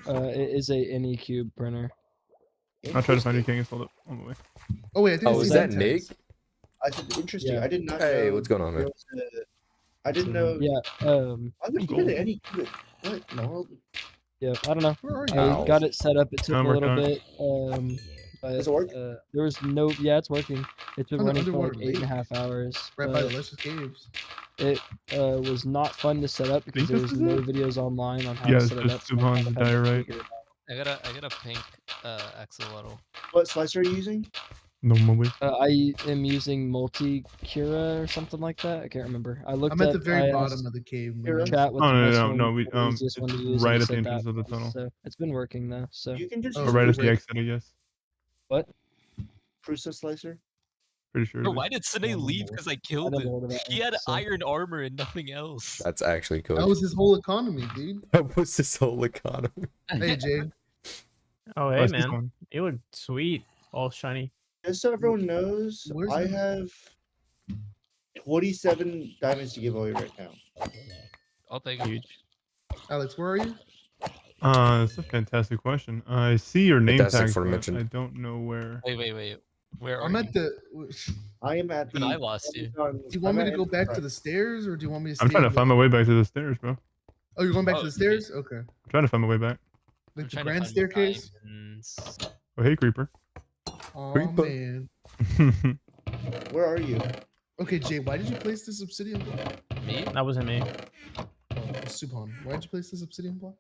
Speaker 9: It is a Anycube printer.
Speaker 8: I'll try to find you,
Speaker 2: Interesting.
Speaker 8: King. It's all on the way.
Speaker 1: Oh wait, I think
Speaker 4: Oh,
Speaker 1: it's
Speaker 4: is
Speaker 1: the
Speaker 4: that
Speaker 1: Zen
Speaker 4: Nick?
Speaker 1: tags.
Speaker 2: I said interesting.
Speaker 9: Yeah.
Speaker 2: I did not
Speaker 4: Hey,
Speaker 2: know
Speaker 4: what's going on,
Speaker 2: there
Speaker 4: man?
Speaker 2: was I didn't know.
Speaker 9: Yeah,
Speaker 2: Why would you
Speaker 8: Gold.
Speaker 2: get any? What in the world?
Speaker 9: Yeah, I don't know.
Speaker 1: Where are
Speaker 9: I
Speaker 1: you?
Speaker 9: got it set up. It took a
Speaker 8: work
Speaker 9: little
Speaker 8: on
Speaker 9: bit. But
Speaker 2: Does it work?
Speaker 9: there was no. Yeah, it's working. It's been
Speaker 1: On the
Speaker 9: running for like
Speaker 1: underwater
Speaker 9: 8.5 hours.
Speaker 1: Right by the
Speaker 9: But
Speaker 1: Luscious Caves.
Speaker 9: it was not fun to set up because
Speaker 8: think
Speaker 9: there
Speaker 8: this
Speaker 9: was
Speaker 8: is
Speaker 9: no
Speaker 8: it?
Speaker 9: videos online on how
Speaker 8: Yeah,
Speaker 9: to
Speaker 8: it's
Speaker 9: set it
Speaker 8: just
Speaker 9: up. So I kind
Speaker 8: Subhan's
Speaker 9: of had to
Speaker 8: diorite.
Speaker 9: figure it out.
Speaker 6: I got a pink axolotl.
Speaker 2: What slicer are you using?
Speaker 8: Normally.
Speaker 9: I am using multi-Cura or something like that. I can't remember. I looked
Speaker 1: I'm at the
Speaker 9: up.
Speaker 1: very
Speaker 9: I
Speaker 1: bottom
Speaker 9: asked
Speaker 1: of the cave.
Speaker 2: Here,
Speaker 1: man.
Speaker 9: chat what
Speaker 8: Oh
Speaker 9: the
Speaker 8: no,
Speaker 9: best
Speaker 8: no,
Speaker 9: one,
Speaker 8: no. We
Speaker 9: the easiest one to
Speaker 8: it's
Speaker 9: use.
Speaker 8: right
Speaker 9: and
Speaker 8: at the
Speaker 9: said that
Speaker 8: entrance of the
Speaker 9: was,
Speaker 8: tunnel.
Speaker 9: So it's been working though. So
Speaker 2: You can just
Speaker 1: Oh,
Speaker 2: use
Speaker 8: Or right at
Speaker 1: wait.
Speaker 8: the exit, I guess.
Speaker 9: what?
Speaker 2: Prusa slicer.
Speaker 8: Pretty sure.
Speaker 6: Bro,
Speaker 8: it is.
Speaker 6: why did Sine
Speaker 1: Yeah,
Speaker 6: leave?
Speaker 1: no.
Speaker 6: Because I
Speaker 9: I
Speaker 6: killed
Speaker 9: never
Speaker 6: him.
Speaker 9: heard of that
Speaker 6: He
Speaker 9: one,
Speaker 6: had
Speaker 9: so.
Speaker 6: iron armor and nothing else.
Speaker 4: That's actually cool.
Speaker 1: That was his whole economy, dude.
Speaker 4: That was his whole economy.
Speaker 1: Hey, Jay.
Speaker 7: Oh,
Speaker 8: Oh,
Speaker 7: hey,
Speaker 8: I see
Speaker 7: man.
Speaker 8: someone.
Speaker 7: You look sweet. All shiny.
Speaker 2: Just so everyone knows,
Speaker 1: Where's
Speaker 2: I
Speaker 1: the-
Speaker 2: have 27 diamonds to give away right now.
Speaker 6: I'll take it.
Speaker 7: Huge.
Speaker 1: Alex, where are you?
Speaker 8: That's a fantastic question. I see your name
Speaker 4: Fantastic
Speaker 8: tag,
Speaker 4: for
Speaker 8: but
Speaker 4: mention.
Speaker 8: I don't know where.
Speaker 6: Wait. Where are
Speaker 1: I'm
Speaker 6: you?
Speaker 1: at the.
Speaker 2: I am at
Speaker 6: But
Speaker 2: the.
Speaker 6: I lost you.
Speaker 1: Do you want me to go back to the stairs, or do you want me to?
Speaker 8: I'm
Speaker 1: stay
Speaker 8: trying to
Speaker 1: in
Speaker 8: find
Speaker 1: the-
Speaker 8: my way back to the stairs, bro.
Speaker 1: Oh, you're going back
Speaker 6: Oh,
Speaker 1: to the
Speaker 6: okay.
Speaker 1: stairs? Okay.
Speaker 8: I'm trying to find my way back.
Speaker 6: I'm
Speaker 1: Like the
Speaker 6: trying to
Speaker 1: grand
Speaker 6: find
Speaker 1: staircase.
Speaker 6: diamonds.
Speaker 8: Oh, hey, creeper.
Speaker 1: Oh
Speaker 4: Creeper.
Speaker 1: man.
Speaker 2: Where are you?
Speaker 1: Okay, Jay, why did you place this obsidian block?
Speaker 6: Me?
Speaker 7: That wasn't me.
Speaker 1: Oh, Subhan, why did you place this obsidian block?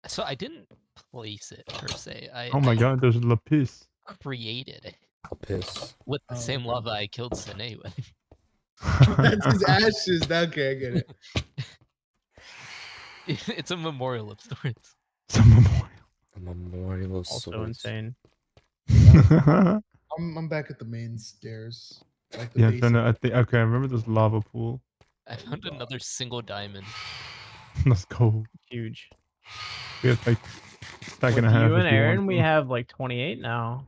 Speaker 6: So I didn't place it per se.
Speaker 8: Oh my god, there's lapis.
Speaker 6: Created it
Speaker 4: I'll piss.
Speaker 6: with the
Speaker 1: Oh,
Speaker 6: same
Speaker 1: okay.
Speaker 6: lava I killed Sine with.
Speaker 1: That's his ashes. Okay, I get it.
Speaker 6: It's a memorial of sorts.
Speaker 8: Some memorial.
Speaker 4: A memorial of
Speaker 7: Also
Speaker 8: Oh,
Speaker 4: sorts.
Speaker 7: insane.
Speaker 1: I'm back at the main stairs. Like the
Speaker 8: Yeah,
Speaker 1: base
Speaker 8: trying to,
Speaker 1: of-
Speaker 8: I think. Okay, I remember this lava pool.
Speaker 6: I found another single diamond.
Speaker 8: Let's go.
Speaker 7: Huge.
Speaker 8: We have like stack
Speaker 7: With
Speaker 8: and a half.
Speaker 7: you
Speaker 8: if
Speaker 7: and
Speaker 8: we
Speaker 7: Aaron,
Speaker 8: want
Speaker 7: we
Speaker 8: to.
Speaker 7: have like 28 now.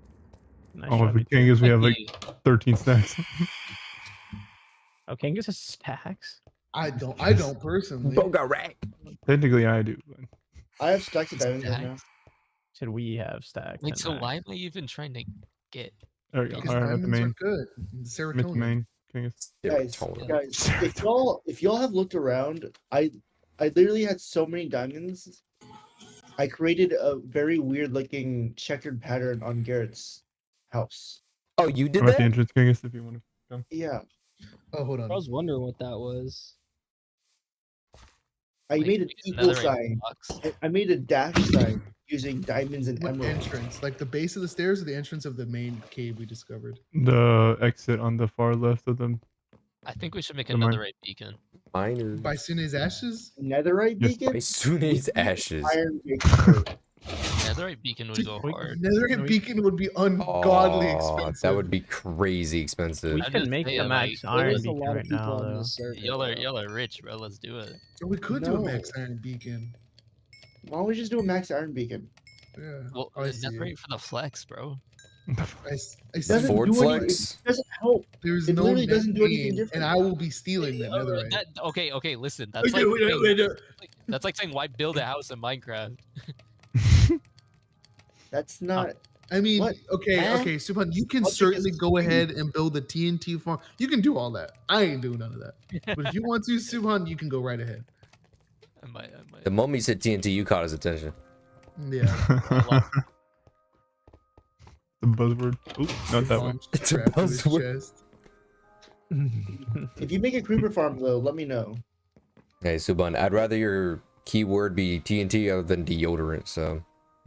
Speaker 7: Nice
Speaker 8: Oh,
Speaker 7: job,
Speaker 8: if we
Speaker 7: you two.
Speaker 8: Kangas, we have like
Speaker 6: Lucky.
Speaker 8: 13 stacks.
Speaker 7: Oh, Kangas has stacks.
Speaker 1: I don't personally.
Speaker 4: Bogarang.
Speaker 8: Technically, I do. But
Speaker 2: I have stacks of diamonds right now.
Speaker 6: Stacks.
Speaker 7: Said we have stacks.
Speaker 6: Wait,
Speaker 7: and
Speaker 6: so why
Speaker 7: max.
Speaker 6: am I even trying to get?
Speaker 8: there we go.
Speaker 1: Because
Speaker 8: All right, at the
Speaker 1: diamonds are
Speaker 8: main.
Speaker 1: good. The
Speaker 8: I'm at the
Speaker 1: serotonin.
Speaker 8: main. Kangas.
Speaker 2: Guys,
Speaker 4: Serotonin.
Speaker 2: guys, if y'all have looked around, I literally had so many diamonds. I created a very weird looking checkered pattern on Garrett's house.
Speaker 4: Oh, you did
Speaker 8: I'm at the
Speaker 4: that?
Speaker 8: entrance, Kangas, if you want to come.
Speaker 2: Yeah,
Speaker 1: Oh, hold on.
Speaker 9: I was wondering what that was.
Speaker 2: I
Speaker 6: Like,
Speaker 2: made an
Speaker 6: use
Speaker 2: equal
Speaker 6: netherite
Speaker 2: sign.
Speaker 6: blocks?
Speaker 2: I made a dash sign using diamonds and
Speaker 1: What
Speaker 2: emeralds.
Speaker 1: entrance? Like the base of the stairs or the entrance of the main cave we discovered?
Speaker 8: The exit on the far left of them.
Speaker 6: I think we should make
Speaker 8: Never mind.
Speaker 6: another beacon.
Speaker 4: Miners.
Speaker 1: By Sune's ashes?
Speaker 2: Netherite
Speaker 8: Yes.
Speaker 2: beacon.
Speaker 4: By Sune's ashes.
Speaker 2: Iron beacon.
Speaker 6: Netherite beacon would go hard.
Speaker 1: Netherite beacon would be ungodly
Speaker 4: Oh,
Speaker 1: expensive.
Speaker 4: that would be crazy expensive.
Speaker 7: We
Speaker 6: I'm
Speaker 7: can
Speaker 6: just
Speaker 7: make the
Speaker 6: saying,
Speaker 7: max
Speaker 6: like,
Speaker 7: iron
Speaker 9: There's a
Speaker 7: beacon
Speaker 9: lot of
Speaker 7: right
Speaker 9: people
Speaker 7: now,
Speaker 9: on
Speaker 7: though.
Speaker 9: this server.
Speaker 6: Y'all
Speaker 9: though.
Speaker 6: are rich, bro. Let's do it.
Speaker 1: We could do a
Speaker 2: No.
Speaker 1: max iron beacon.
Speaker 2: Why don't we just do a max iron beacon?
Speaker 1: Yeah.
Speaker 6: Well,
Speaker 1: I see.
Speaker 6: netherite for the flex, bro.
Speaker 1: I see.
Speaker 2: Doesn't
Speaker 4: Ford
Speaker 2: do anything.
Speaker 4: flex?
Speaker 2: It doesn't help.
Speaker 1: There's
Speaker 2: It
Speaker 1: no
Speaker 2: literally
Speaker 1: net
Speaker 2: doesn't do anything
Speaker 1: gain,
Speaker 2: different.
Speaker 1: and I will be stealing that netherite.
Speaker 6: Okay, listen. That's like saying, that's like saying why build a house in Minecraft?
Speaker 2: That's not.
Speaker 1: I mean,
Speaker 2: What?
Speaker 1: okay,
Speaker 2: Huh?
Speaker 1: okay, Subhan, you can
Speaker 2: I'll take
Speaker 1: certainly
Speaker 2: this
Speaker 1: go
Speaker 2: as a
Speaker 1: ahead and build a TNT farm. You can do all that. I ain't doing none of that. But if you want to, Subhan, you can go right ahead.
Speaker 6: I might.
Speaker 4: The moment you said TNT, you caught his attention.
Speaker 1: Yeah.
Speaker 8: The buzzword. Oop, not that way.
Speaker 4: It's a
Speaker 1: Crap to his
Speaker 4: buzzword.
Speaker 1: chest.
Speaker 2: If you make a creeper farm though, let me know.
Speaker 4: Hey, Subhan, I'd rather your keyword be TNT other than deodorant, so.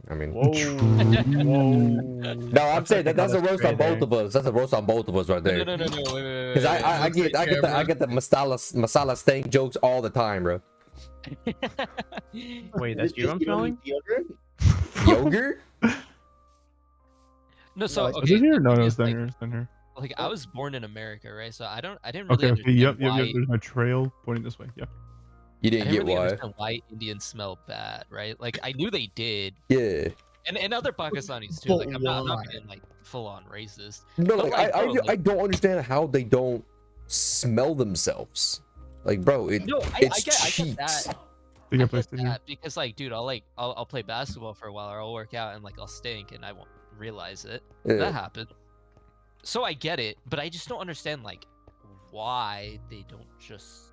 Speaker 4: I mean.
Speaker 7: Whoa. Whoa.
Speaker 4: No, I'm saying that's a
Speaker 7: Another
Speaker 4: roast on
Speaker 7: spray
Speaker 4: both of us. That's a roast on both of us right
Speaker 6: No,
Speaker 4: there.
Speaker 6: no, wait.
Speaker 4: Because I get the masala stank jokes all the time, bro.
Speaker 7: Wait, that's you I'm smelling?
Speaker 2: Deodorant?
Speaker 4: Yogurt?
Speaker 6: No, so
Speaker 2: No,
Speaker 8: Is
Speaker 6: okay.
Speaker 8: it here? No,
Speaker 6: thing
Speaker 8: it's
Speaker 6: is,
Speaker 8: down
Speaker 6: like,
Speaker 8: here. It's down here.
Speaker 6: Like I was born in America, right? So I didn't
Speaker 8: Okay,
Speaker 6: really understand
Speaker 8: yep.
Speaker 6: why.
Speaker 8: There's my trail pointing this way. Yep.
Speaker 4: You
Speaker 6: I
Speaker 4: didn't
Speaker 6: didn't
Speaker 4: get
Speaker 6: really
Speaker 4: why.
Speaker 6: understand why Indians smell bad, right? Like I knew they did,
Speaker 4: Yeah.
Speaker 6: and other Pakistanis too.
Speaker 1: But
Speaker 6: Like I'm not
Speaker 1: why?
Speaker 6: being like full on racist.
Speaker 4: No,
Speaker 6: But,
Speaker 4: like,
Speaker 6: like, bro,
Speaker 4: I don't understand how they don't smell themselves. Like, bro,
Speaker 6: No, I
Speaker 4: it's
Speaker 6: get
Speaker 4: cheats.
Speaker 6: that.
Speaker 8: They
Speaker 6: I
Speaker 8: got
Speaker 6: get
Speaker 8: placed in here.
Speaker 6: that because like, dude, I'll play basketball for a while, or I'll work out and like I'll stink and I won't realize it.
Speaker 4: Yeah.
Speaker 6: That happened. So I get it, but I just don't understand like why they don't just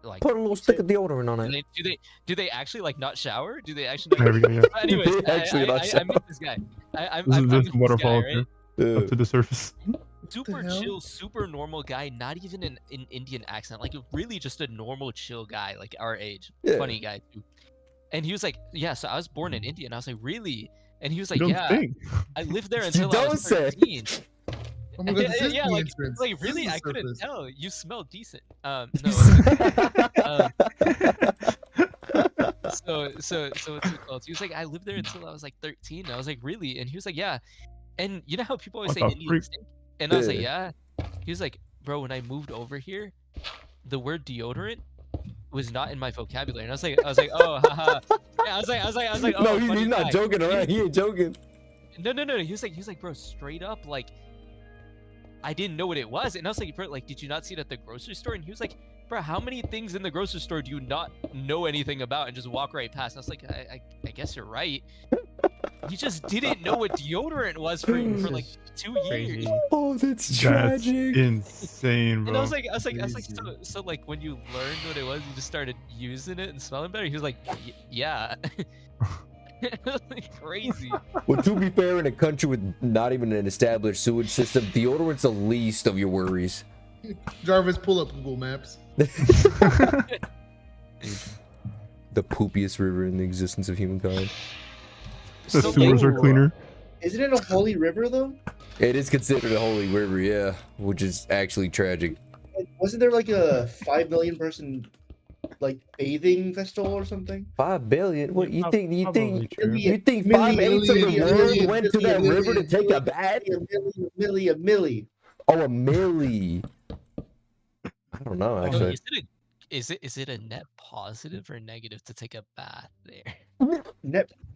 Speaker 6: like
Speaker 4: Put a little stick of deodorant on
Speaker 6: do
Speaker 4: it.
Speaker 6: do they actually like not shower? Do they actually not
Speaker 8: There we go. Yeah.
Speaker 6: But anyways,
Speaker 4: They actually not
Speaker 6: I met this guy. I
Speaker 8: This is
Speaker 6: met
Speaker 8: just
Speaker 6: this
Speaker 8: a waterfall
Speaker 6: guy,
Speaker 8: up
Speaker 6: right?
Speaker 8: there, up to the surface.
Speaker 6: Super
Speaker 1: hell?
Speaker 6: chill, super normal guy, not even an Indian accent, like really just a normal chill guy, like our age.
Speaker 4: Yeah.
Speaker 6: Funny guy too. And he was like, yeah, so I was born in India. And I was like, really? And he was
Speaker 8: You
Speaker 6: like,
Speaker 8: don't
Speaker 6: yeah,
Speaker 8: think.
Speaker 6: I lived there
Speaker 4: You
Speaker 6: until I
Speaker 4: don't
Speaker 6: was
Speaker 4: say.
Speaker 6: 13.
Speaker 1: Oh my god, this is
Speaker 6: Yeah,
Speaker 1: the
Speaker 6: like
Speaker 1: entrance.
Speaker 6: like
Speaker 1: This is
Speaker 6: really,
Speaker 1: the
Speaker 6: I couldn't
Speaker 1: surface.
Speaker 6: tell. You smell decent. No. So what's it called? He was like, I lived there until I was like 13. I was like, really? And he was like, yeah. And you know how people always
Speaker 8: What
Speaker 6: say
Speaker 8: the
Speaker 6: Indians
Speaker 8: freak?
Speaker 6: stink? And I was like,
Speaker 4: Yeah.
Speaker 6: yeah. He was like, bro, when I moved over here, the word deodorant was not in my vocabulary. And I was like, oh, haha. Yeah, I was like, oh,
Speaker 4: No,
Speaker 6: funny
Speaker 4: he's not
Speaker 6: fact.
Speaker 4: joking around. He ain't joking.
Speaker 6: No. He was like, bro, straight up, like, I didn't know what it was. And I was like, bro, like, did you not see it at the grocery store? And he was like, bro, how many things in the grocery store do you not know anything about and just walk right past? And I was like, I guess you're right. He just didn't know what deodorant was for like 2 years.
Speaker 7: Crazy.
Speaker 4: Oh, that's
Speaker 8: That's
Speaker 4: tragic.
Speaker 8: insane, bro.
Speaker 6: And I was like, so like when you learned what it was, you just started using it and smelling better. He was like, yeah. Like, crazy.
Speaker 4: Well, to be fair, in a country with not even an established sewage system, deodorant's the least of your worries.
Speaker 1: Jarvis, pull up Google Maps.
Speaker 4: The poopiest river in the existence of humankind.
Speaker 8: The
Speaker 6: So,
Speaker 8: sewers are
Speaker 2: like-
Speaker 8: cleaner.
Speaker 2: Isn't it a holy river though?
Speaker 4: It is considered a holy river, yeah, which is actually tragic.
Speaker 2: Wasn't there like a 5 million person like bathing festival or something?
Speaker 4: 5 billion? What you think? You
Speaker 7: Probably
Speaker 4: think?
Speaker 7: true.
Speaker 4: You think
Speaker 2: Million,
Speaker 4: 5/8 of the
Speaker 2: million,
Speaker 4: world
Speaker 2: million,
Speaker 4: went to that
Speaker 2: million,
Speaker 4: river to take a
Speaker 2: million,
Speaker 4: bath?
Speaker 2: A milli.
Speaker 4: Oh, a milli. I don't know,
Speaker 6: So
Speaker 4: actually.
Speaker 6: is it a net positive or negative to take a bath there?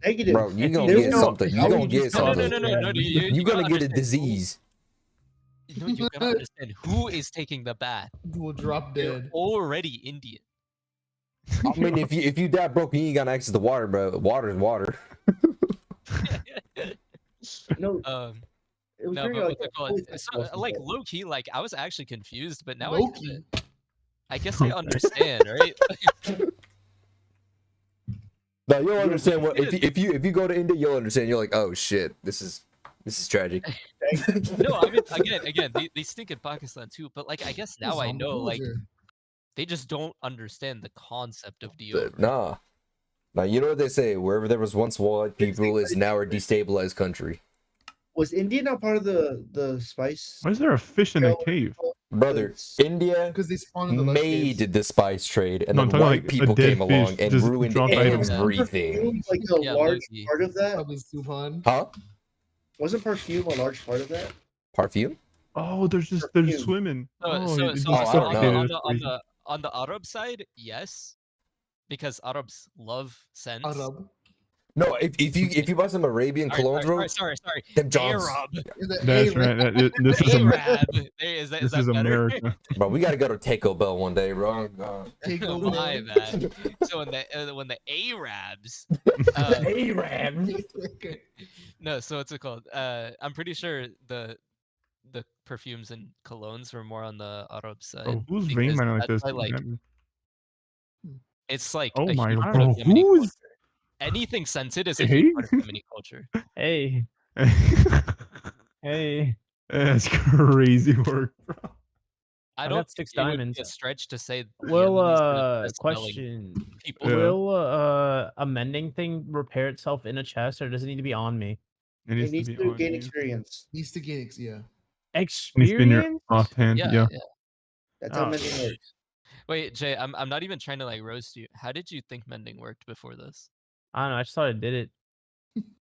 Speaker 2: Negative.
Speaker 4: Bro, you gonna
Speaker 2: There's
Speaker 4: get
Speaker 2: no-
Speaker 4: something. You
Speaker 2: how
Speaker 4: gonna
Speaker 2: would you
Speaker 4: get
Speaker 2: spell
Speaker 4: something.
Speaker 6: No.
Speaker 4: You gonna
Speaker 6: gotta
Speaker 4: get a
Speaker 6: understand
Speaker 4: disease.
Speaker 6: No, you gotta understand who is taking the bath.
Speaker 1: You will drop
Speaker 6: They're
Speaker 1: dead.
Speaker 6: already Indian.
Speaker 4: I mean, if you that broke, you ain't got access to water, bro. Water is water.
Speaker 2: No,
Speaker 6: No,
Speaker 2: it was
Speaker 6: but
Speaker 2: during,
Speaker 6: what's
Speaker 2: like,
Speaker 6: it
Speaker 2: a
Speaker 6: called?
Speaker 2: holy
Speaker 6: So,
Speaker 2: festival or
Speaker 6: like
Speaker 2: something.
Speaker 6: low key, like I was actually confused, but now
Speaker 1: Loki.
Speaker 6: I guess I understand, right?
Speaker 4: No, you'll understand what if you go to India, you'll understand. You're like, oh shit, this is tragic.
Speaker 6: No, I mean again, they stink in Pakistan too, but like I guess now I
Speaker 1: Zombie
Speaker 6: know, like
Speaker 1: villager.
Speaker 6: they just don't understand the concept of
Speaker 4: But
Speaker 6: deodorant.
Speaker 4: nah. Now you know what they say: wherever there was once white people is now a destabilized country.
Speaker 2: Was India not part of the spice?
Speaker 8: Why is there a fish in a cave?
Speaker 4: Brother,
Speaker 2: It's-
Speaker 4: India
Speaker 1: Because they spawn in the lush
Speaker 4: made
Speaker 1: caves.
Speaker 4: the spice trade, and
Speaker 8: No, I'm
Speaker 4: then
Speaker 8: talking
Speaker 4: white
Speaker 8: like a
Speaker 4: people
Speaker 8: dead
Speaker 4: came along
Speaker 8: fish
Speaker 4: and
Speaker 8: just
Speaker 4: ruined
Speaker 8: dropped items.
Speaker 4: everything.
Speaker 2: Perfume, like a
Speaker 6: Yeah,
Speaker 2: large
Speaker 6: low-key.
Speaker 2: part of that?
Speaker 1: Probably Supan.
Speaker 4: Huh?
Speaker 2: Wasn't perfume a large part of that?
Speaker 4: Perfume?
Speaker 8: Oh, they're just
Speaker 2: Perfume.
Speaker 8: swimming.
Speaker 6: So,
Speaker 8: Oh,
Speaker 6: so,
Speaker 8: it
Speaker 6: so,
Speaker 8: just
Speaker 4: I
Speaker 6: on,
Speaker 4: don't
Speaker 6: the,
Speaker 4: know.
Speaker 6: on,
Speaker 8: suffocated.
Speaker 6: the,
Speaker 8: It's
Speaker 6: on
Speaker 8: crazy.
Speaker 6: the on the Arab side, yes, because Arabs love scents.
Speaker 1: Arab.
Speaker 4: No, if you buy some Arabian colognes, bro,
Speaker 6: Sorry.
Speaker 4: them jobs,
Speaker 6: Arab.
Speaker 8: That's right. This is
Speaker 6: Arab. Is
Speaker 8: this
Speaker 6: that
Speaker 8: is
Speaker 6: better?
Speaker 8: America.
Speaker 4: bro. We gotta go to Taco Bell one day, bro.
Speaker 1: Take
Speaker 6: Oh,
Speaker 1: over.
Speaker 6: my bad. So when the Arabs,
Speaker 4: Arab.
Speaker 6: no, so what's it called? I'm pretty sure the perfumes and colognes were more on the Arab side.
Speaker 8: Bro, who's
Speaker 6: because
Speaker 8: vein mining like
Speaker 6: that's
Speaker 8: this?
Speaker 6: why, like, it's like
Speaker 8: Oh
Speaker 6: a
Speaker 8: my
Speaker 6: huge part
Speaker 8: bro,
Speaker 6: of Yemeni
Speaker 8: who's
Speaker 6: culture. Anything scented is a
Speaker 8: Hey?
Speaker 6: huge part of Yemeni culture.
Speaker 7: Hey, hey.
Speaker 8: That's crazy work, bro.
Speaker 6: I
Speaker 7: I
Speaker 6: don't
Speaker 7: got 6
Speaker 6: think it would be
Speaker 7: diamonds.
Speaker 6: a stretch to say the
Speaker 7: Well,
Speaker 6: Yemenis are the best smelling
Speaker 7: question.
Speaker 6: people.
Speaker 8: Yeah.
Speaker 7: Will a mending thing repair itself in a chest, or does it need to be on me?
Speaker 8: It
Speaker 2: It needs
Speaker 8: be
Speaker 2: to
Speaker 8: on
Speaker 2: gain
Speaker 8: you.
Speaker 2: experience.
Speaker 1: Needs to gain yeah.
Speaker 8: It needs to be in your
Speaker 7: Experience?
Speaker 8: offhand. Yeah.
Speaker 2: That's how
Speaker 7: Oh.
Speaker 2: mending works.
Speaker 6: Wait, Jay, I'm not even trying to like roast you. How did you think mending worked before this?
Speaker 7: I don't know. I just thought I did it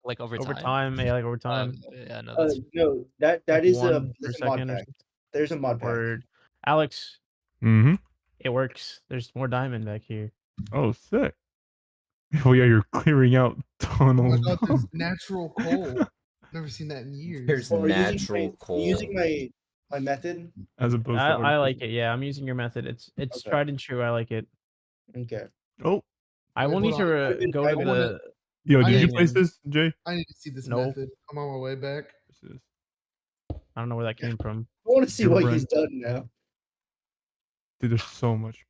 Speaker 6: Like over
Speaker 7: over
Speaker 6: time?
Speaker 7: time. Yeah, like over time.
Speaker 6: Yeah, no, that's
Speaker 2: No, that
Speaker 7: like
Speaker 2: is
Speaker 7: one
Speaker 2: a,
Speaker 7: per
Speaker 2: there's a mod
Speaker 7: second or
Speaker 2: pack.
Speaker 7: something.
Speaker 2: There's a mod pack.
Speaker 7: Word. Alex,
Speaker 8: Mm-hmm.
Speaker 7: it works. There's more diamond back here.
Speaker 8: Oh, sick. Oh yeah, you're clearing out
Speaker 1: Oh my
Speaker 8: tunnels.
Speaker 1: god, there's natural coal. Never seen that in years.
Speaker 4: There's
Speaker 2: Or
Speaker 4: natural coal.
Speaker 2: using my method.
Speaker 8: As opposed to
Speaker 7: I like
Speaker 8: artificial.
Speaker 7: it. Yeah, I'm using your method. It's
Speaker 2: Okay.
Speaker 7: tried and true. I like it.
Speaker 2: Okay.
Speaker 8: Oh,
Speaker 7: I
Speaker 1: Wait,
Speaker 7: will need
Speaker 1: hold
Speaker 7: to
Speaker 2: on.
Speaker 7: go
Speaker 2: I
Speaker 7: to
Speaker 1: wanna-
Speaker 7: the.
Speaker 8: yo,
Speaker 1: I
Speaker 8: did you
Speaker 1: didn't-
Speaker 8: place this, Jay?
Speaker 1: I need to see this
Speaker 7: No.
Speaker 1: method. I'm on my way back.
Speaker 8: This is-
Speaker 7: I don't know where that came from.
Speaker 2: I want to see
Speaker 8: You're
Speaker 2: what
Speaker 8: right.
Speaker 2: he's done now.
Speaker 8: Dude, there's so much.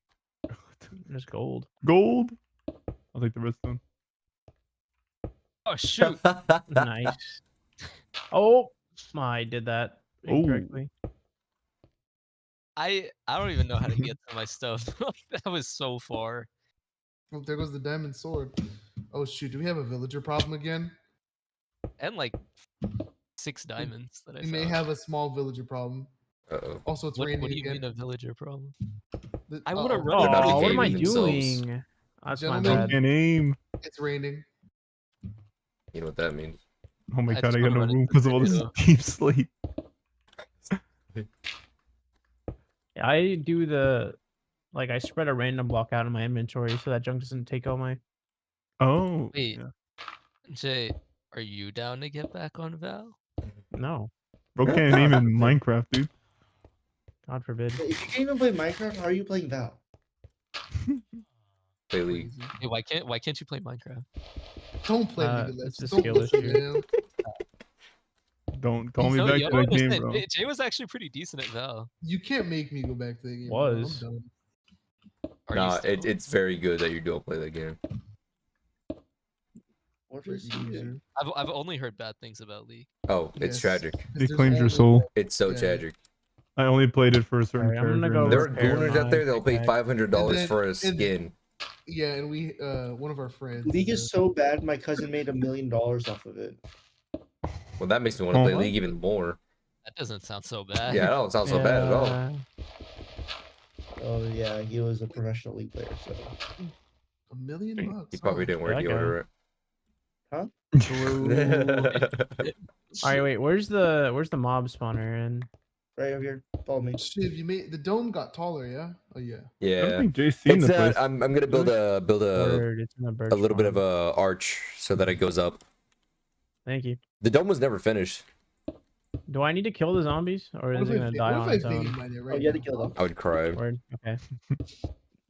Speaker 7: There's gold.
Speaker 8: Gold. I'll take the redstone.
Speaker 6: Oh shoot!
Speaker 7: Nice. Oh, I did that
Speaker 8: Oh.
Speaker 7: incorrectly.
Speaker 6: I don't even know how to get to my stuff. That was so far.
Speaker 1: Oh, there goes the diamond sword. Oh shoot, do we have a villager problem again?
Speaker 6: And like 6 diamonds that I
Speaker 1: We may
Speaker 6: found.
Speaker 1: have a small villager problem.
Speaker 4: Uh-oh.
Speaker 1: Also, it's
Speaker 6: What
Speaker 1: raining
Speaker 6: do you
Speaker 1: again.
Speaker 6: mean a villager problem?
Speaker 1: The-
Speaker 6: I wanna
Speaker 1: uh-oh.
Speaker 6: run
Speaker 4: They're not
Speaker 7: Oh, what am I
Speaker 4: behaving themselves.
Speaker 7: doing? That's my
Speaker 1: Gentlemen,
Speaker 7: bad.
Speaker 8: Can't aim.
Speaker 1: It's raining.
Speaker 4: You know what that means?
Speaker 8: Oh my
Speaker 6: I
Speaker 8: god,
Speaker 6: just
Speaker 8: I got
Speaker 6: wanna
Speaker 8: no
Speaker 6: run
Speaker 8: room
Speaker 6: into
Speaker 8: because of all this
Speaker 6: tornado.
Speaker 8: deep sleep.
Speaker 7: I do the like I spread a random block out in my inventory so that junk doesn't take all my.
Speaker 8: Oh.
Speaker 6: Wait.
Speaker 8: Yeah.
Speaker 6: Jay, are you down to get back on Val?
Speaker 7: No,
Speaker 8: Bro can't aim in Minecraft, dude.
Speaker 7: God forbid.
Speaker 2: If you can't even play Minecraft, how are you playing Val?
Speaker 4: Play League.
Speaker 1: Crazy.
Speaker 6: Hey, why can't you play Minecraft?
Speaker 1: Don't play League of
Speaker 7: It's
Speaker 1: Legends.
Speaker 7: a
Speaker 1: Don't
Speaker 7: skill
Speaker 1: listen,
Speaker 7: issue.
Speaker 1: man.
Speaker 8: Don't call me
Speaker 6: No,
Speaker 8: back
Speaker 6: you
Speaker 8: to
Speaker 6: don't
Speaker 8: that game,
Speaker 6: understand.
Speaker 8: bro.
Speaker 6: Jay was actually pretty decent at Val.
Speaker 1: You can't make me go back to the game.
Speaker 7: Was.
Speaker 1: Bro. I'm done.
Speaker 6: Are you
Speaker 4: Nah,
Speaker 6: still?
Speaker 4: it's very good that you don't play that game.
Speaker 2: What
Speaker 1: Great
Speaker 2: is he doing?
Speaker 1: user.
Speaker 6: I've only heard bad things about League.
Speaker 4: Oh, it's
Speaker 1: Yes.
Speaker 4: tragic.
Speaker 1: 'Cause
Speaker 8: It
Speaker 1: there's
Speaker 8: claims your
Speaker 1: only,
Speaker 8: soul.
Speaker 1: like,
Speaker 4: It's so
Speaker 1: Yeah.
Speaker 4: tragic.
Speaker 8: I only played it for a certain
Speaker 7: Alright, I'm gonna
Speaker 8: character.
Speaker 7: go
Speaker 8: and
Speaker 4: There are
Speaker 7: repair
Speaker 4: gooners out
Speaker 7: my
Speaker 4: there that'll pay
Speaker 7: pickaxe.
Speaker 4: $500
Speaker 1: And then-
Speaker 4: for a
Speaker 1: and-
Speaker 4: skin.
Speaker 1: Yeah, and we one of our friends.
Speaker 2: League
Speaker 1: is
Speaker 2: is so bad. My cousin made $1 million off of it.
Speaker 4: Well, that makes me want to play
Speaker 8: Oh.
Speaker 4: League even more.
Speaker 6: That doesn't sound so bad.
Speaker 4: Yeah, that don't sound so bad at all.
Speaker 7: Yeah.
Speaker 2: Oh yeah, he was a professional League player. So
Speaker 1: $1 million.
Speaker 4: He probably didn't work
Speaker 7: that
Speaker 4: the
Speaker 7: guy.
Speaker 4: order right.
Speaker 7: All right, wait. Where's the mob spawner? And
Speaker 2: right over here, follow me.
Speaker 1: Shiv, you made the dome got taller, yeah? Oh yeah.
Speaker 8: I don't
Speaker 4: Yeah.
Speaker 8: think Jay's seen
Speaker 4: It's
Speaker 8: the place.
Speaker 4: I'm gonna build a
Speaker 7: bird, it's in the bird
Speaker 4: a little bit of
Speaker 7: spawn.
Speaker 4: a arch so that it goes up.
Speaker 7: Thank you.
Speaker 4: The dome was never finished.
Speaker 7: Do I need to kill the zombies, or
Speaker 1: What
Speaker 7: is
Speaker 1: if
Speaker 7: it
Speaker 1: I
Speaker 7: gonna
Speaker 1: think-
Speaker 7: die
Speaker 1: what
Speaker 7: on
Speaker 1: if
Speaker 7: its
Speaker 1: I think
Speaker 7: own?
Speaker 1: mine it
Speaker 2: Oh,
Speaker 1: right
Speaker 2: you had to
Speaker 1: now?
Speaker 2: kill them.
Speaker 4: I would cry.
Speaker 7: Word. Okay.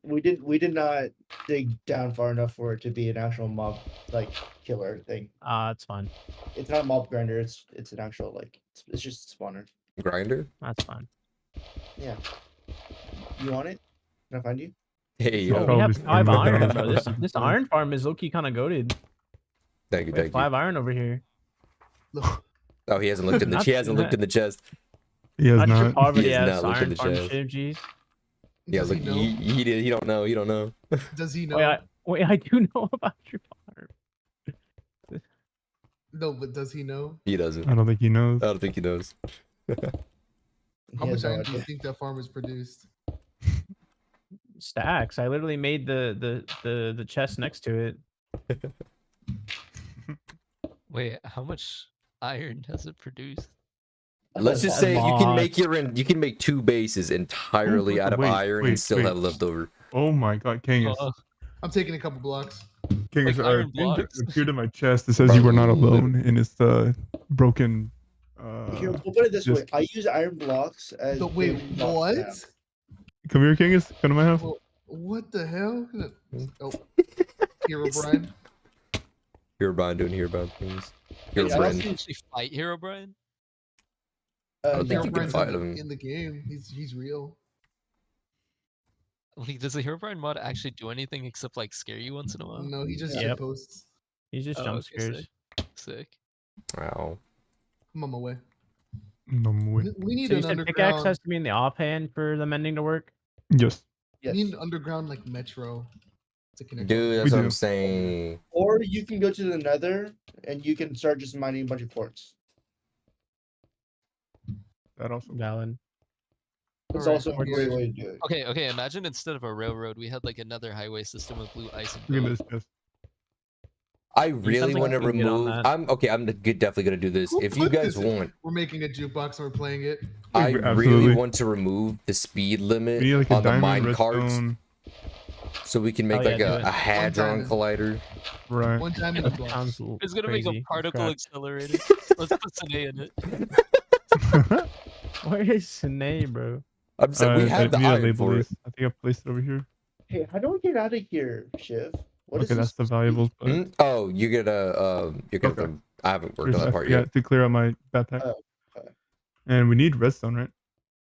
Speaker 2: We did not dig down far enough for it to be an actual mob like killer thing.
Speaker 7: It's fine.
Speaker 2: It's not a mob grinder. It's an actual like it's just a spawner.
Speaker 4: Grinder?
Speaker 7: That's fine.
Speaker 2: Yeah. You want it? Can I find you?
Speaker 4: Hey,
Speaker 7: Oh,
Speaker 4: yo.
Speaker 7: we have
Speaker 8: Probably
Speaker 7: 5
Speaker 8: spend like
Speaker 7: iron,
Speaker 8: $100
Speaker 7: bro. This
Speaker 8: on
Speaker 7: this
Speaker 8: food.
Speaker 7: iron farm is low-key kind of goated.
Speaker 4: Thank you,
Speaker 7: We have
Speaker 4: thank you.
Speaker 7: 5 iron over here.
Speaker 1: Look,
Speaker 4: Oh, he hasn't looked in the
Speaker 7: Not
Speaker 4: he hasn't
Speaker 7: too
Speaker 4: looked in the chest.
Speaker 8: He has
Speaker 7: Not sure
Speaker 8: not.
Speaker 7: poverty
Speaker 4: He has
Speaker 7: has
Speaker 4: not looked in
Speaker 7: iron
Speaker 4: the
Speaker 7: farm
Speaker 4: chest.
Speaker 7: shit, geez.
Speaker 4: Yeah,
Speaker 1: does
Speaker 4: look,
Speaker 1: he know?
Speaker 4: he did. He don't know. He don't know.
Speaker 1: Does he know?
Speaker 7: Wait, I do know about your farm.
Speaker 1: No, but does he know?
Speaker 4: He doesn't.
Speaker 8: I don't think he knows.
Speaker 4: I don't think he knows.
Speaker 1: How
Speaker 2: He
Speaker 1: much
Speaker 2: has no
Speaker 1: iron do you
Speaker 2: idea.
Speaker 1: think that farmer's produced?
Speaker 7: Stacks. I literally made the chest next to it.
Speaker 6: Wait, how much iron does it produce?
Speaker 4: Let's just
Speaker 2: A
Speaker 4: say
Speaker 7: lot.
Speaker 4: you can make 2 bases entirely
Speaker 8: wait,
Speaker 4: out of
Speaker 8: wait,
Speaker 4: iron
Speaker 8: wait,
Speaker 4: and still
Speaker 8: wait.
Speaker 4: have leftover.
Speaker 8: Oh my god, Kangas.
Speaker 6: Oh,
Speaker 1: I'm taking a couple blocks.
Speaker 8: Kangas,
Speaker 6: like iron
Speaker 8: thing
Speaker 6: blocks.
Speaker 8: appeared in my chest. It says you were not
Speaker 4: Bro.
Speaker 8: alone in its broken.
Speaker 2: Here, we'll put it this way.
Speaker 8: just-
Speaker 2: I use iron blocks as
Speaker 1: So wait,
Speaker 2: building blocks
Speaker 1: what?
Speaker 2: now.
Speaker 8: Come here, Kangas. Come to my house.
Speaker 1: Well, what the hell? Oh, Hero Brian.
Speaker 4: Herobrine doing Herobrine things.
Speaker 2: Yeah,
Speaker 6: Can
Speaker 2: I
Speaker 6: you
Speaker 4: Herobrine.
Speaker 2: also-
Speaker 6: actually fight Hero Brian?
Speaker 4: I don't think
Speaker 1: Hero
Speaker 4: you can
Speaker 1: Brian's
Speaker 4: fight
Speaker 1: in the,
Speaker 4: him.
Speaker 1: in the game. He's real.
Speaker 6: Like, does the Hero Brian mod actually do anything except like scare you once in a while?
Speaker 1: No, he just
Speaker 7: Yep.
Speaker 1: posts.
Speaker 7: He's just
Speaker 6: Oh,
Speaker 7: jump
Speaker 6: okay,
Speaker 7: scares.
Speaker 6: Sick.
Speaker 4: Wow.
Speaker 1: I'm on my way.
Speaker 8: No more.
Speaker 1: We need
Speaker 7: So you
Speaker 1: an
Speaker 7: said pickaxe
Speaker 1: underground.
Speaker 7: has to be in the offhand for the mending to work?
Speaker 8: Yes.
Speaker 2: Yes.
Speaker 1: We need an underground like metro to connect.
Speaker 4: Dude, that's
Speaker 8: We
Speaker 4: what
Speaker 8: do.
Speaker 4: I'm saying.
Speaker 2: Or you can go to the Nether and you can start just mining a bunch of quartz.
Speaker 8: That also.
Speaker 7: Valid.
Speaker 2: It's
Speaker 1: Alright,
Speaker 2: also a
Speaker 1: here's-
Speaker 2: great way to do it.
Speaker 6: Okay. Imagine instead of a railroad, we had like another highway system with blue ice and
Speaker 8: Look at
Speaker 6: gold.
Speaker 8: this chest.
Speaker 4: I really
Speaker 7: like
Speaker 4: want to
Speaker 7: we can get on
Speaker 4: remove.
Speaker 7: that.
Speaker 4: I'm okay. I'm definitely gonna do this.
Speaker 1: Who
Speaker 4: If you
Speaker 1: put
Speaker 4: guys
Speaker 1: this in?
Speaker 4: want,
Speaker 1: We're making a jukebox and we're playing it.
Speaker 4: I
Speaker 8: Absolutely.
Speaker 4: really want to remove the speed limit
Speaker 8: We need like a
Speaker 4: on the
Speaker 8: diamond
Speaker 4: mine carts,
Speaker 8: redstone.
Speaker 4: so we can make
Speaker 7: Oh, yeah,
Speaker 4: like
Speaker 7: do
Speaker 4: a,
Speaker 7: it.
Speaker 4: a hadron
Speaker 1: diamond.
Speaker 4: collider.
Speaker 8: Right.
Speaker 1: One time in a block.
Speaker 7: Sounds
Speaker 6: It's gonna
Speaker 7: crazy.
Speaker 6: make a particle
Speaker 7: Crap.
Speaker 6: accelerator. Let's put Sine in it.
Speaker 7: Where is Sine, bro?
Speaker 4: I'm saying we have the
Speaker 8: need to
Speaker 4: iron
Speaker 8: label
Speaker 4: for it.
Speaker 8: this. I think I placed it over here.
Speaker 2: Hey, how do we get out of here, Shiv? What is
Speaker 8: Okay, that's the
Speaker 2: this?
Speaker 8: valuables. But
Speaker 4: Hmm? Oh, you're gonna.
Speaker 8: Okay.
Speaker 4: I haven't worked
Speaker 8: Here's-
Speaker 4: on
Speaker 8: I
Speaker 4: that part
Speaker 8: forgot
Speaker 4: yet.
Speaker 8: to clear out my backpack.
Speaker 2: Oh, okay.
Speaker 8: And we need redstone, right?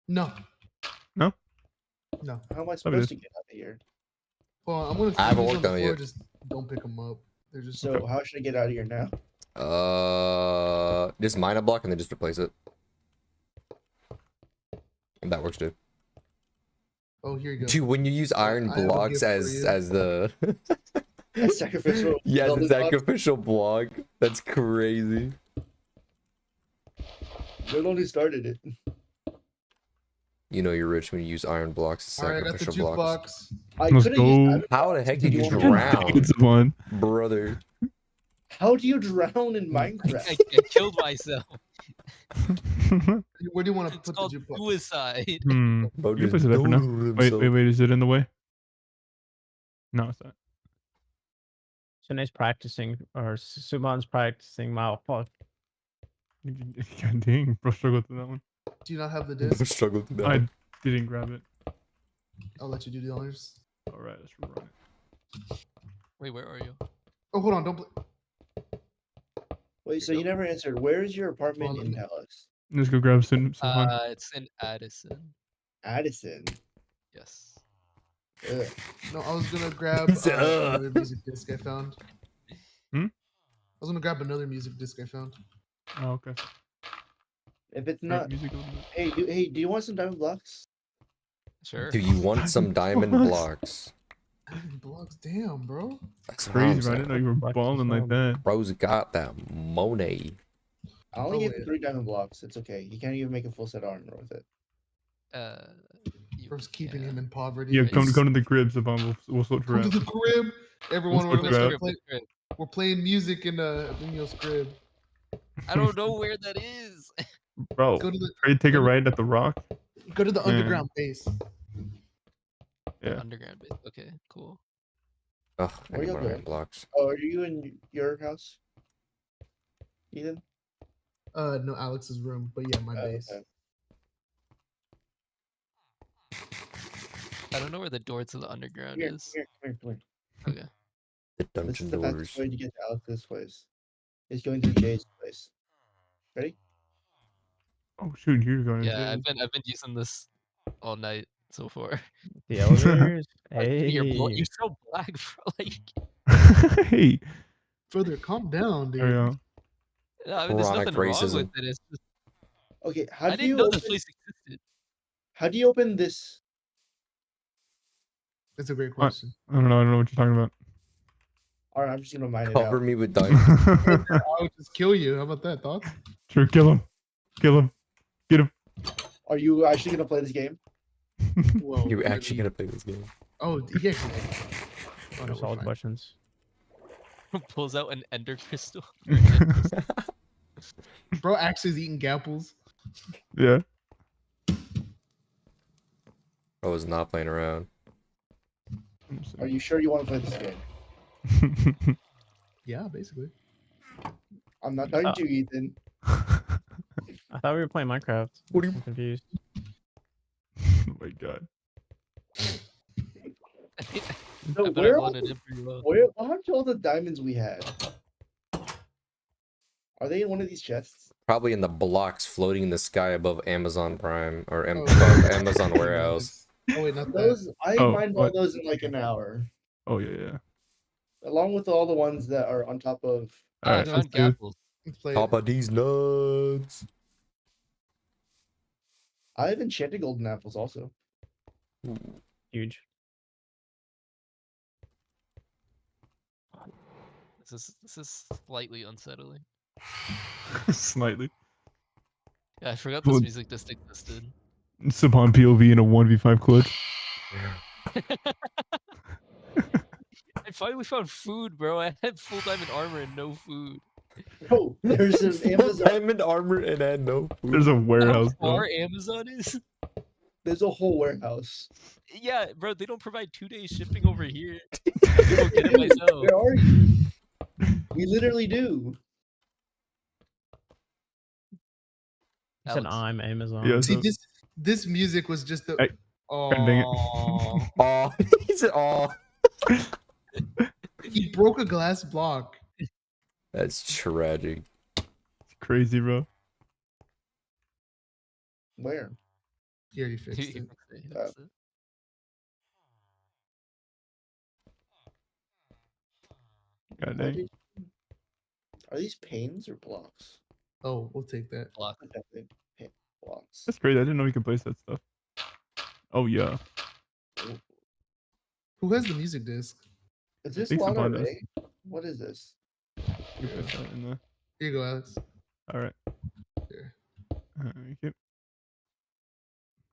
Speaker 1: No.
Speaker 8: No?
Speaker 1: No.
Speaker 2: How am I
Speaker 8: it
Speaker 2: supposed
Speaker 8: is.
Speaker 2: to get out of here?
Speaker 1: Well, I'm gonna
Speaker 4: I haven't
Speaker 1: leave these
Speaker 4: worked on it
Speaker 1: floor,
Speaker 4: yet.
Speaker 1: Just don't pick them up. They're just
Speaker 2: So how should I get out of here now?
Speaker 4: Just mine a block and then just replace it. That works too.
Speaker 1: Oh, here you go.
Speaker 4: Dude, when you use iron
Speaker 1: I have a
Speaker 4: blocks
Speaker 1: gift for
Speaker 4: as
Speaker 1: you.
Speaker 4: the
Speaker 2: A sacrificial.
Speaker 4: yeah, the
Speaker 2: building block?
Speaker 4: sacrificial block, that's crazy.
Speaker 2: They're the one who started it.
Speaker 4: You know you're rich when you use iron blocks as
Speaker 1: All right, I got the
Speaker 4: sacrificial blocks.
Speaker 1: jukebox.
Speaker 2: I
Speaker 8: Let's
Speaker 2: could've
Speaker 8: go.
Speaker 2: used iron
Speaker 4: How the
Speaker 2: blocks.
Speaker 4: heck did you
Speaker 2: want me to-
Speaker 4: drown,
Speaker 8: It's one.
Speaker 4: brother?
Speaker 2: How do you drown in Minecraft?
Speaker 6: I killed myself.
Speaker 1: Where do you want to
Speaker 6: It's
Speaker 1: put the
Speaker 6: called
Speaker 1: jukebox?
Speaker 6: suicide.
Speaker 8: Hmm.
Speaker 4: Bro
Speaker 8: You can
Speaker 4: just
Speaker 8: place it there for now.
Speaker 4: doodled
Speaker 8: Wait,
Speaker 4: himself.
Speaker 8: wait. Is it in the way? No, it's not.
Speaker 7: Shanae's practicing, or Sumon's practicing. Wow, fuck.
Speaker 8: God dang, bro, struggled with that one.
Speaker 1: Do you not have the disc?
Speaker 4: Struggled to
Speaker 8: I didn't grab it.
Speaker 1: I'll let you do the honors.
Speaker 8: All right, let's run it.
Speaker 6: Wait, where are you?
Speaker 1: Oh, hold on. Don't.
Speaker 2: Wait, so you never answered. Where is your apartment
Speaker 1: Well,
Speaker 2: in Dallas?
Speaker 8: Let's go grab some.
Speaker 6: It's in Addison.
Speaker 2: Addison.
Speaker 6: Yes.
Speaker 2: Ugh.
Speaker 1: No, I was gonna grab
Speaker 4: He said,
Speaker 1: another music disc I found.
Speaker 8: Hmm?
Speaker 1: I was gonna grab another music disc I found.
Speaker 8: Oh, okay.
Speaker 2: If it's
Speaker 8: Grab
Speaker 2: not,
Speaker 8: music a little bit.
Speaker 2: hey, do you want some diamond blocks?
Speaker 6: Sure.
Speaker 4: Do you want some diamond blocks?
Speaker 1: Diamond blocks, damn, bro.
Speaker 4: That's what I'm
Speaker 8: Crazy, bro. I didn't know you were
Speaker 7: Blocks
Speaker 8: balling like
Speaker 7: yourself.
Speaker 8: that.
Speaker 4: Bro's got that money.
Speaker 2: I only
Speaker 1: Oh,
Speaker 2: gave
Speaker 1: wait.
Speaker 2: him 3 diamond blocks. It's okay. He can't even make a full set of armor with it.
Speaker 6: You
Speaker 1: Bro's keeping
Speaker 6: can.
Speaker 1: him in poverty.
Speaker 8: Yeah,
Speaker 6: It's-
Speaker 8: come to the crib, Savon. We'll sort
Speaker 1: Come
Speaker 8: you
Speaker 1: to
Speaker 8: out.
Speaker 1: the crib. Everyone,
Speaker 8: Let's
Speaker 1: we're,
Speaker 8: go
Speaker 1: gonna
Speaker 8: grab-
Speaker 1: play, we're playing music in Benio's crib.
Speaker 6: I don't know where that is.
Speaker 8: Bro,
Speaker 1: Go to the
Speaker 8: ready to take a
Speaker 1: go to-
Speaker 8: ride at the rock?
Speaker 1: go to the
Speaker 8: Yeah.
Speaker 1: underground base.
Speaker 8: Yeah.
Speaker 6: Underground base. Okay, cool.
Speaker 4: Ugh, I
Speaker 2: Where
Speaker 4: need
Speaker 2: y'all
Speaker 4: more
Speaker 2: going?
Speaker 4: iron blocks.
Speaker 2: Oh, are you in your house, Ethan?
Speaker 1: No, Alex's room, but yeah, my base.
Speaker 2: Okay.
Speaker 6: I don't know where the door to the underground
Speaker 2: Here,
Speaker 6: is.
Speaker 2: come here.
Speaker 6: Okay.
Speaker 4: The
Speaker 2: This
Speaker 4: dungeon
Speaker 2: is the
Speaker 4: doors.
Speaker 2: fastest way to get to Alex's place. It's going through Jay's place. Ready?
Speaker 8: Oh shoot, you're going.
Speaker 6: Yeah,
Speaker 8: into
Speaker 6: I've been using this all night so far.
Speaker 7: The elevators.
Speaker 6: Like, you're
Speaker 7: Hey.
Speaker 6: so black, bro. Like,
Speaker 8: Hey,
Speaker 1: Brother, calm down, dude.
Speaker 8: there we go.
Speaker 6: no, I mean, there's
Speaker 4: Chronic
Speaker 6: nothing wrong
Speaker 4: racism.
Speaker 6: with it. It's just
Speaker 2: Okay, how
Speaker 6: I
Speaker 2: do
Speaker 6: didn't
Speaker 2: you
Speaker 6: know
Speaker 2: open,
Speaker 6: this place existed.
Speaker 2: how do you open this?
Speaker 1: That's a great question.
Speaker 8: I don't know what you're talking about.
Speaker 2: Alright, I'm just gonna mine it
Speaker 4: Cover
Speaker 2: out.
Speaker 4: me with diamonds.
Speaker 1: I would just kill you. How about that? Thoughts?
Speaker 8: Sure, kill him. Kill him. Get him.
Speaker 2: Are you actually gonna play this game?
Speaker 1: Whoa,
Speaker 4: You're
Speaker 1: I
Speaker 4: actually
Speaker 1: mean-
Speaker 4: gonna play this game.
Speaker 1: Oh, yeah. Oh, no,
Speaker 7: Those
Speaker 1: we're
Speaker 7: solid
Speaker 1: fine.
Speaker 7: questions.
Speaker 6: Pulls out an ender crystal.
Speaker 1: Bro actually is eating gapples.
Speaker 8: Yeah.
Speaker 4: I was not playing around.
Speaker 2: Are you sure you want to play this game?
Speaker 1: Yeah, basically.
Speaker 2: I'm not talking to you, Ethan.
Speaker 7: I thought we were playing Minecraft.
Speaker 4: What do you-
Speaker 7: I'm confused.
Speaker 8: Oh my god.
Speaker 2: So
Speaker 6: I bet I
Speaker 2: where,
Speaker 6: loaded it pretty well.
Speaker 2: where aren't all the diamonds we had? Are they in one of these chests?
Speaker 4: Probably in the blocks floating in the sky above Amazon Prime or
Speaker 1: Oh.
Speaker 4: above Amazon warehouse.
Speaker 1: Oh wait, not that.
Speaker 2: Those I
Speaker 8: Oh,
Speaker 2: mined all
Speaker 8: what?
Speaker 2: those in like an hour,
Speaker 8: Oh yeah.
Speaker 2: along with all the ones that are on top of.
Speaker 6: Ah, I
Speaker 8: Alright,
Speaker 6: found
Speaker 8: let's do it.
Speaker 6: gapples.
Speaker 1: Let's play
Speaker 4: Top
Speaker 1: it.
Speaker 4: of these nuts.
Speaker 2: I have enchanted golden apples also.
Speaker 7: Huge.
Speaker 6: This is slightly unsettling.
Speaker 8: Slightly.
Speaker 6: Yeah, I forgot this
Speaker 8: Well-
Speaker 6: music disc existed.
Speaker 8: Saban POV in a 1v5 clutch.
Speaker 6: I finally found food, bro. I had full diamond armor and no food.
Speaker 2: Oh, there's an Amazon.
Speaker 4: Diamond armor and had no food.
Speaker 8: There's a
Speaker 6: How
Speaker 8: warehouse, bro.
Speaker 6: far Amazon is?
Speaker 2: There's a whole warehouse.
Speaker 6: Yeah, bro. They don't provide 2 days shipping over here. I can go get it myself.
Speaker 2: Where are you? We literally do.
Speaker 7: He said
Speaker 6: Alex.
Speaker 7: I'm Amazon.
Speaker 8: Yeah,
Speaker 1: See,
Speaker 8: so-
Speaker 1: this music was just the.
Speaker 8: Hey, dang it.
Speaker 1: Oh,
Speaker 4: Oh, he said, oh.
Speaker 1: he broke a glass block.
Speaker 4: That's tragic.
Speaker 8: It's crazy, bro.
Speaker 2: Where?
Speaker 1: He already fixed
Speaker 6: He
Speaker 1: it.
Speaker 6: fixed it, he fixed it.
Speaker 8: God
Speaker 2: Are
Speaker 8: dang.
Speaker 2: these, are these panes or blocks?
Speaker 1: Oh, we'll take that.
Speaker 6: Block.
Speaker 2: Definitely blocks.
Speaker 8: That's great. I didn't know you could place that stuff. Oh yeah.
Speaker 2: Ooh.
Speaker 1: Who has the music disc?
Speaker 2: Is
Speaker 8: I
Speaker 2: this
Speaker 8: think Savon does.
Speaker 2: Monterey? What is this?
Speaker 8: You can put that in there.
Speaker 1: Here you go, Alex.
Speaker 8: All right.
Speaker 1: Here.
Speaker 8: Okay.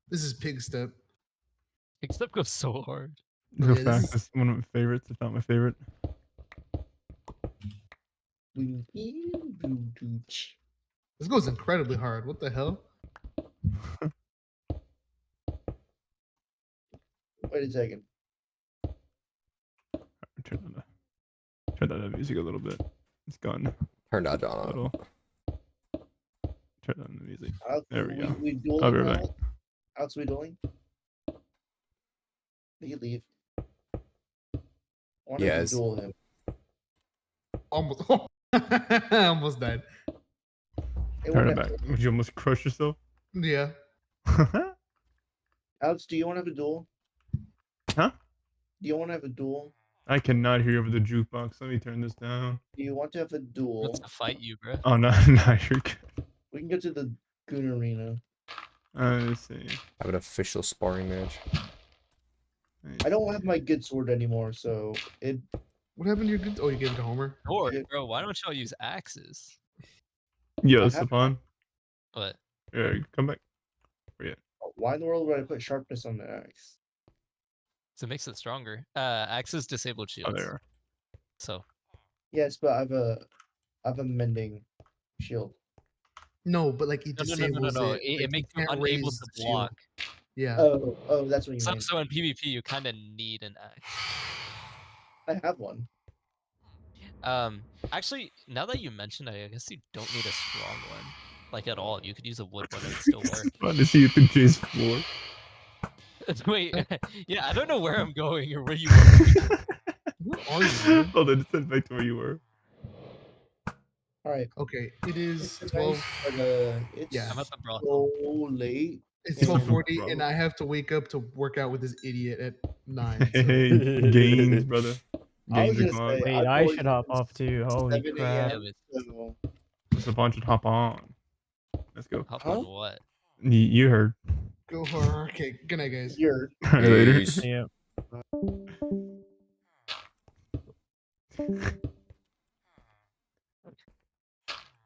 Speaker 1: This is Pig Step.
Speaker 6: Except goes so hard.
Speaker 1: Oh,
Speaker 8: No
Speaker 1: yeah, this
Speaker 8: fact,
Speaker 1: is-
Speaker 8: this is one of my favorites, if not my favorite.
Speaker 1: This goes incredibly hard. What the hell?
Speaker 2: Wait a second.
Speaker 8: Turn that music a little bit. It's gone.
Speaker 4: Turn that
Speaker 8: A
Speaker 4: down.
Speaker 8: little. Turn down the music.
Speaker 2: Alex,
Speaker 8: There we go.
Speaker 2: We dueling
Speaker 8: I'll be
Speaker 2: now?
Speaker 8: right back.
Speaker 2: Alex, we dueling? You can leave. I want
Speaker 4: Yes.
Speaker 2: to duel him.
Speaker 1: Almost. I almost died.
Speaker 2: Hey,
Speaker 8: Turn
Speaker 2: what
Speaker 8: it back.
Speaker 2: happened?
Speaker 8: Would you almost crush yourself?
Speaker 1: Yeah.
Speaker 2: Alex, do you want to have a duel?
Speaker 8: Huh?
Speaker 2: Do you want to have a duel?
Speaker 8: I cannot hear you over the jukebox. Let me turn this down.
Speaker 2: Do you want to have a duel?
Speaker 6: Wants to fight you, bro.
Speaker 8: Oh no, no, you're good.
Speaker 2: We can go to the Goon Arena.
Speaker 8: Let's see.
Speaker 4: Have an official sparring match.
Speaker 2: I don't have my good sword anymore, so it.
Speaker 1: What happened to your good? Oh, you gave it to Homer.
Speaker 6: Or,
Speaker 2: Yeah.
Speaker 6: bro, why don't y'all use axes?
Speaker 8: Yo,
Speaker 2: I have-
Speaker 8: Savon.
Speaker 6: But
Speaker 8: Yeah, come back.
Speaker 2: Why in the world would I put sharpness on the axe?
Speaker 6: it makes it stronger. Axes disable
Speaker 8: Oh,
Speaker 6: shields.
Speaker 8: there.
Speaker 6: So
Speaker 2: Yes, but I have a mending shield.
Speaker 1: No, but like it
Speaker 6: no,
Speaker 1: disables
Speaker 6: no.
Speaker 1: it.
Speaker 6: It
Speaker 1: Like,
Speaker 6: makes you
Speaker 1: can't
Speaker 6: unable
Speaker 1: raise
Speaker 6: to
Speaker 1: the shield.
Speaker 6: block.
Speaker 1: Yeah.
Speaker 2: Oh, that's what you
Speaker 6: So,
Speaker 2: mean.
Speaker 6: so in PvP, you kind of need an axe.
Speaker 2: I have one.
Speaker 6: Actually, now that you mention it, I guess you don't need a strong one, like at all. You could use a wood one and still work.
Speaker 8: It's fun to see you through Jay's floor.
Speaker 6: Wait, yeah, I don't know where I'm going or where you are.
Speaker 1: Where are you?
Speaker 8: Hold on, send back to where you were.
Speaker 2: All right.
Speaker 1: Okay, it is
Speaker 2: It's
Speaker 1: 12.
Speaker 2: nice, but it's
Speaker 1: Yeah.
Speaker 6: I'm at the brothel.
Speaker 2: so late.
Speaker 1: It's
Speaker 2: Yeah.
Speaker 1: 12:40, and
Speaker 8: Bro.
Speaker 1: I have to wake up to work out with this idiot at 9. So.
Speaker 8: Hey, gains, brother.
Speaker 2: I was
Speaker 8: Gains
Speaker 2: gonna
Speaker 8: o'clock.
Speaker 2: say,
Speaker 7: Wait,
Speaker 2: I've
Speaker 7: I
Speaker 2: always
Speaker 7: should hop
Speaker 2: been
Speaker 7: off too. Holy
Speaker 2: 7
Speaker 7: crap.
Speaker 2: a.m., so-
Speaker 8: Savon should hop on. Let's go.
Speaker 6: Hop
Speaker 2: Huh?
Speaker 6: on what?
Speaker 8: You heard.
Speaker 1: Go hard. Okay, good night, guys.
Speaker 2: You're
Speaker 8: Later.
Speaker 4: Peace.
Speaker 7: Yeah.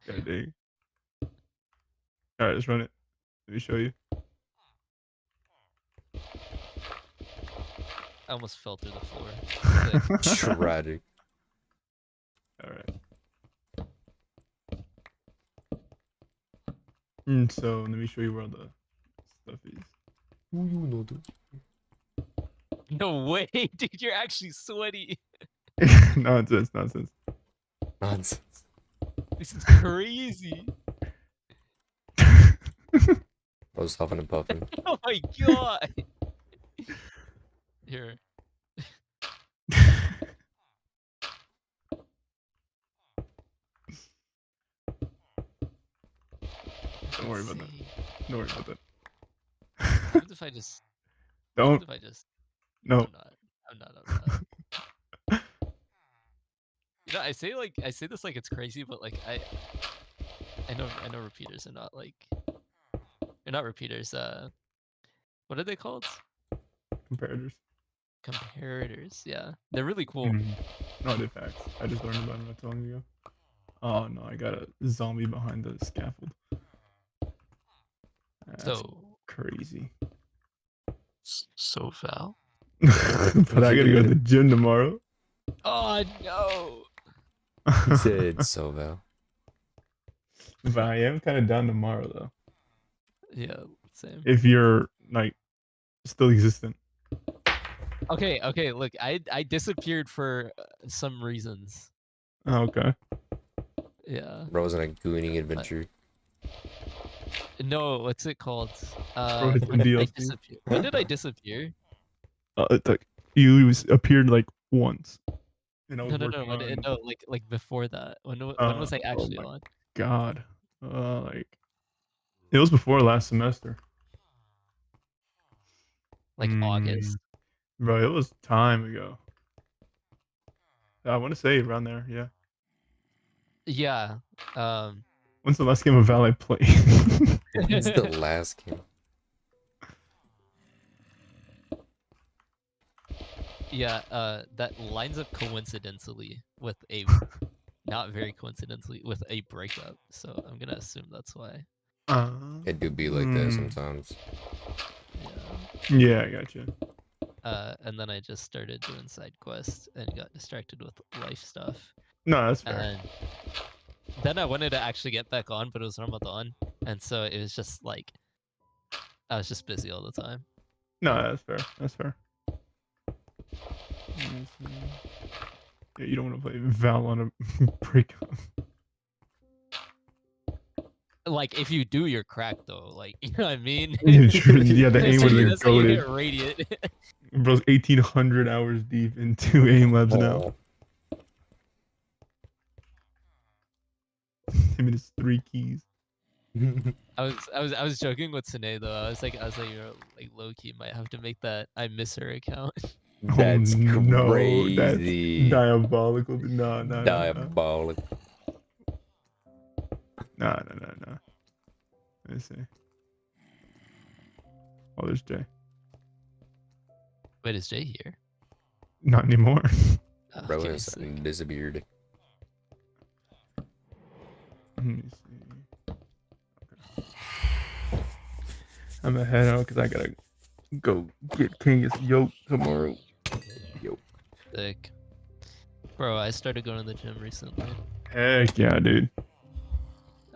Speaker 8: God dang. Alright, let's run it. Let me show you.
Speaker 6: I almost fell through the floor.
Speaker 4: Tragic.
Speaker 8: Alright. So let me show you where all the stuff is.
Speaker 4: Who you know, dude?
Speaker 6: No way, dude, you're actually sweaty.
Speaker 8: Nonsense.
Speaker 4: Nonsense.
Speaker 6: This is crazy.
Speaker 4: I was huffing and puffing.
Speaker 6: Oh my god. Here.
Speaker 8: Don't worry about that.
Speaker 6: Insane.
Speaker 8: Don't worry about that.
Speaker 6: What if I just? What
Speaker 8: Don't.
Speaker 6: if I just?
Speaker 8: No.
Speaker 6: I'm not. You know, I say this like it's crazy, but like I know repeaters are not like they're not repeaters. What are they called?
Speaker 8: Comparators.
Speaker 6: Comparators. Yeah, they're really cool.
Speaker 8: No, they're facts. I just learned about them not too long ago. Oh no, I got a zombie behind the scaffold. That's
Speaker 6: So
Speaker 8: crazy.
Speaker 6: so foul.
Speaker 8: But I gotta go to the gym tomorrow.
Speaker 6: Oh no.
Speaker 4: He said so, Val.
Speaker 8: But I am kind of down tomorrow though.
Speaker 6: Yeah, same.
Speaker 8: If you're like still existent.
Speaker 6: Okay. Look, I disappeared for some reasons.
Speaker 8: Oh, okay.
Speaker 6: Yeah.
Speaker 4: Bro was on a gooning adventure.
Speaker 6: No, what's it called?
Speaker 8: it's
Speaker 6: When
Speaker 8: the
Speaker 6: did I
Speaker 8: DLC.
Speaker 6: disappear? When did I disappear?
Speaker 8: It's like you appeared like once. And I was
Speaker 6: No.
Speaker 8: working on-
Speaker 6: No, like before that. When was I
Speaker 8: oh
Speaker 6: actually
Speaker 8: my
Speaker 6: on?
Speaker 8: God. Like it was before last semester.
Speaker 6: Like August.
Speaker 8: Bro, it was time ago. I want to say around there. Yeah.
Speaker 6: Yeah.
Speaker 8: When's the last game of Val I played?
Speaker 4: It's the last game.
Speaker 6: Yeah, that lines up coincidentally with a, not very coincidentally, with a breakup. So I'm gonna assume that's why.
Speaker 4: It do be like that sometimes.
Speaker 6: Yeah.
Speaker 8: Yeah, I got you.
Speaker 6: And then I just started doing side quests and got distracted with life stuff.
Speaker 8: No, that's fair.
Speaker 6: And then I wanted to actually get back on, but it was Ramadan, and so it was just like I was just busy all the time.
Speaker 8: No, that's fair. That's fair. Yeah, you don't want to play Val on a breakup.
Speaker 6: Like if you do, you're cracked though. Like you know what I mean?
Speaker 8: Yeah, the aim
Speaker 6: That's how
Speaker 8: was
Speaker 6: you- that's how you
Speaker 8: goated.
Speaker 6: get radiant.
Speaker 8: Bro's 1,800 hours deep into aim labs now. Him and his 3 keys.
Speaker 6: I was joking with Sine though. I was like, you know, like low key might have to make that I miss her account.
Speaker 4: That's
Speaker 8: No,
Speaker 4: crazy.
Speaker 8: that's diabolical. No.
Speaker 4: Diabolical.
Speaker 8: No. Let me see. Oh, there's Jay.
Speaker 6: Wait, is Jay here?
Speaker 8: Not anymore.
Speaker 4: Bro
Speaker 6: Okay,
Speaker 4: has
Speaker 6: sick.
Speaker 4: disappeared.
Speaker 8: Let me see. Okay. I'm gonna head out because I gotta go get King yoke tomorrow.
Speaker 6: Sick. Bro, I started going to the gym recently.
Speaker 8: Heck yeah, dude.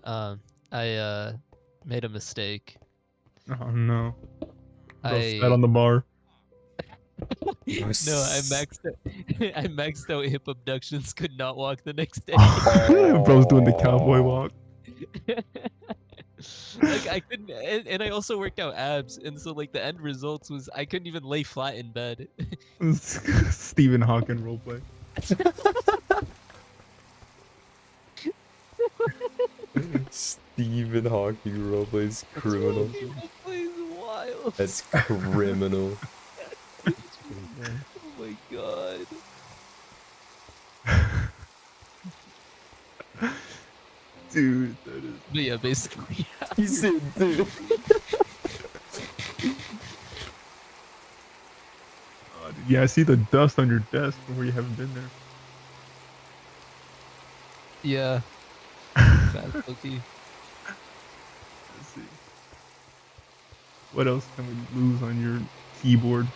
Speaker 6: I made a mistake.
Speaker 8: Oh no. Bro
Speaker 6: I
Speaker 8: sat on the bar.
Speaker 6: No, I maxed out. I maxed out hip abductions. Could not walk the next day.
Speaker 8: Bro's doing the cowboy walk.
Speaker 6: Like I couldn't, and I also worked out abs, and so like the end results was I couldn't even lay flat in bed.
Speaker 8: Stephen Hawking roleplay.
Speaker 4: Stephen Hawking roleplays criminal.
Speaker 6: Plays wild.
Speaker 4: That's criminal.
Speaker 6: Oh my god.
Speaker 8: Dude, that is.
Speaker 6: But yeah, basically.
Speaker 4: He said, dude.
Speaker 8: Oh, dude, yeah, I see the dust on your desk from where you haven't been there.
Speaker 6: Yeah. Fast cookie.
Speaker 8: Let's see. What else can we lose on your keyboard?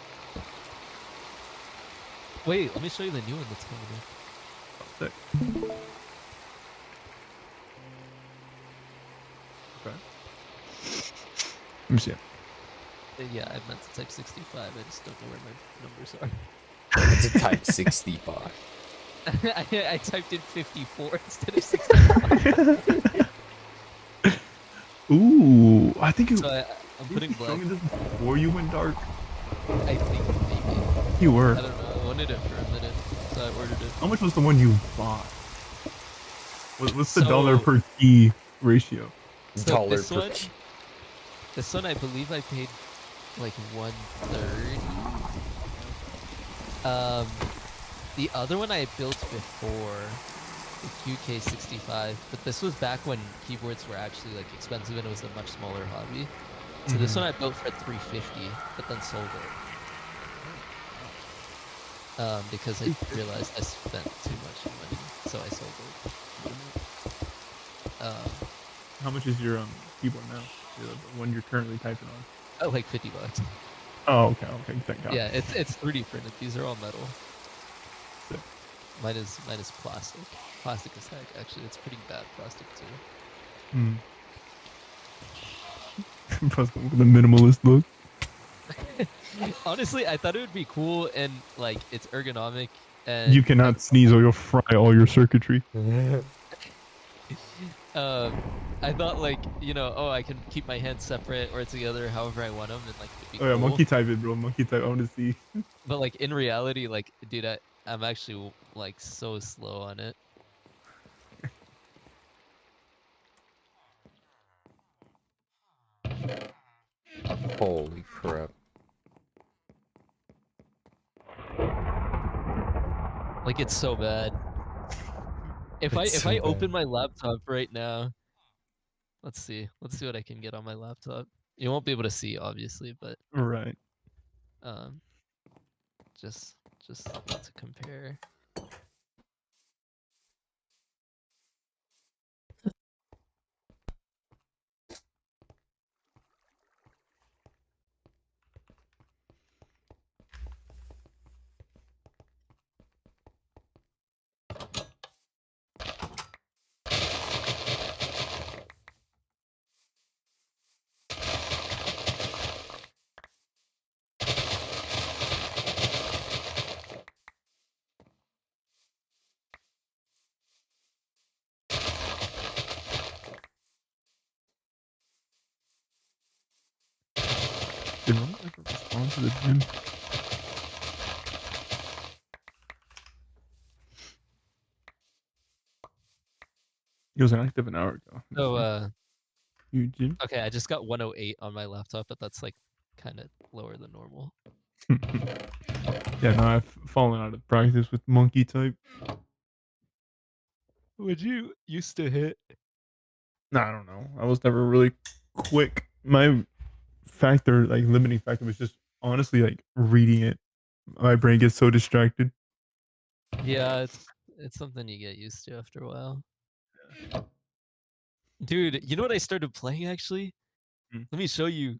Speaker 6: Wait, let me show you the new one that's coming in.
Speaker 8: Sick. Okay. Let me see it.
Speaker 6: Yeah, I meant to type 65. I just don't know where my numbers are.
Speaker 4: It's a type 65.
Speaker 6: I typed in 54 instead of 65.
Speaker 8: Ooh, I think you.
Speaker 6: So I'm putting
Speaker 8: showing
Speaker 6: black.
Speaker 8: me this before you went dark.
Speaker 6: I think maybe.
Speaker 8: You were.
Speaker 6: I don't know. I wanted it for a minute, so I ordered it.
Speaker 8: How much was the one you bought? What's the
Speaker 6: So-
Speaker 8: dollar per key ratio?
Speaker 6: So
Speaker 4: Dollar
Speaker 6: this
Speaker 4: per
Speaker 6: one,
Speaker 4: key.
Speaker 6: this one I believe I paid like 130. The other one I built before, the QK65, but this was back when keyboards were actually like expensive and it was a much smaller hobby. So this one I built for 350, but then sold it. Because I realized I spent too much money, so I sold it.
Speaker 8: How much is your keyboard now? The one you're currently typing on?
Speaker 6: Oh, like $50.
Speaker 8: Oh, okay, thank God.
Speaker 6: Yeah, it's 3D printed. These are all metal.
Speaker 8: Sick.
Speaker 6: Mine is plastic. Plastic is heck. Actually, it's pretty bad plastic too.
Speaker 8: Hmm. Bro's going with the minimalist look.
Speaker 6: Honestly, I thought it would be cool and like it's ergonomic and
Speaker 8: You cannot sneeze or you'll fry all your circuitry.
Speaker 6: I thought like, you know, oh, I can keep my hands separate or together however I want them and like it'd be
Speaker 8: Oh yeah,
Speaker 6: cool.
Speaker 8: monkey type it, bro. Monkey type. I want to see.
Speaker 6: But like in reality, like dude, I'm actually like so slow on it.
Speaker 4: Holy crap.
Speaker 6: Like it's so bad. If
Speaker 4: It's
Speaker 6: I
Speaker 4: so
Speaker 6: open
Speaker 4: bad.
Speaker 6: my laptop right now, let's see what I can get on my laptop. You won't be able to see obviously, but
Speaker 8: Right.
Speaker 6: um, just to compare.
Speaker 8: Did one ever respond to the gym? He was inactive an hour ago.
Speaker 6: So
Speaker 8: You gym?
Speaker 6: okay, I just got 108 on my laptop, but that's like kind of lower than normal.
Speaker 8: Yeah, no, I've fallen out of practice with monkey type.
Speaker 6: Would you used to hit?
Speaker 8: No, I don't know. I was never really quick. My factor, like limiting factor, was just honestly like reading it. My brain gets so distracted.
Speaker 6: Yeah, it's something you get used to after a while. Dude, you know what I started playing actually?
Speaker 8: Hmm.
Speaker 6: Let me show you.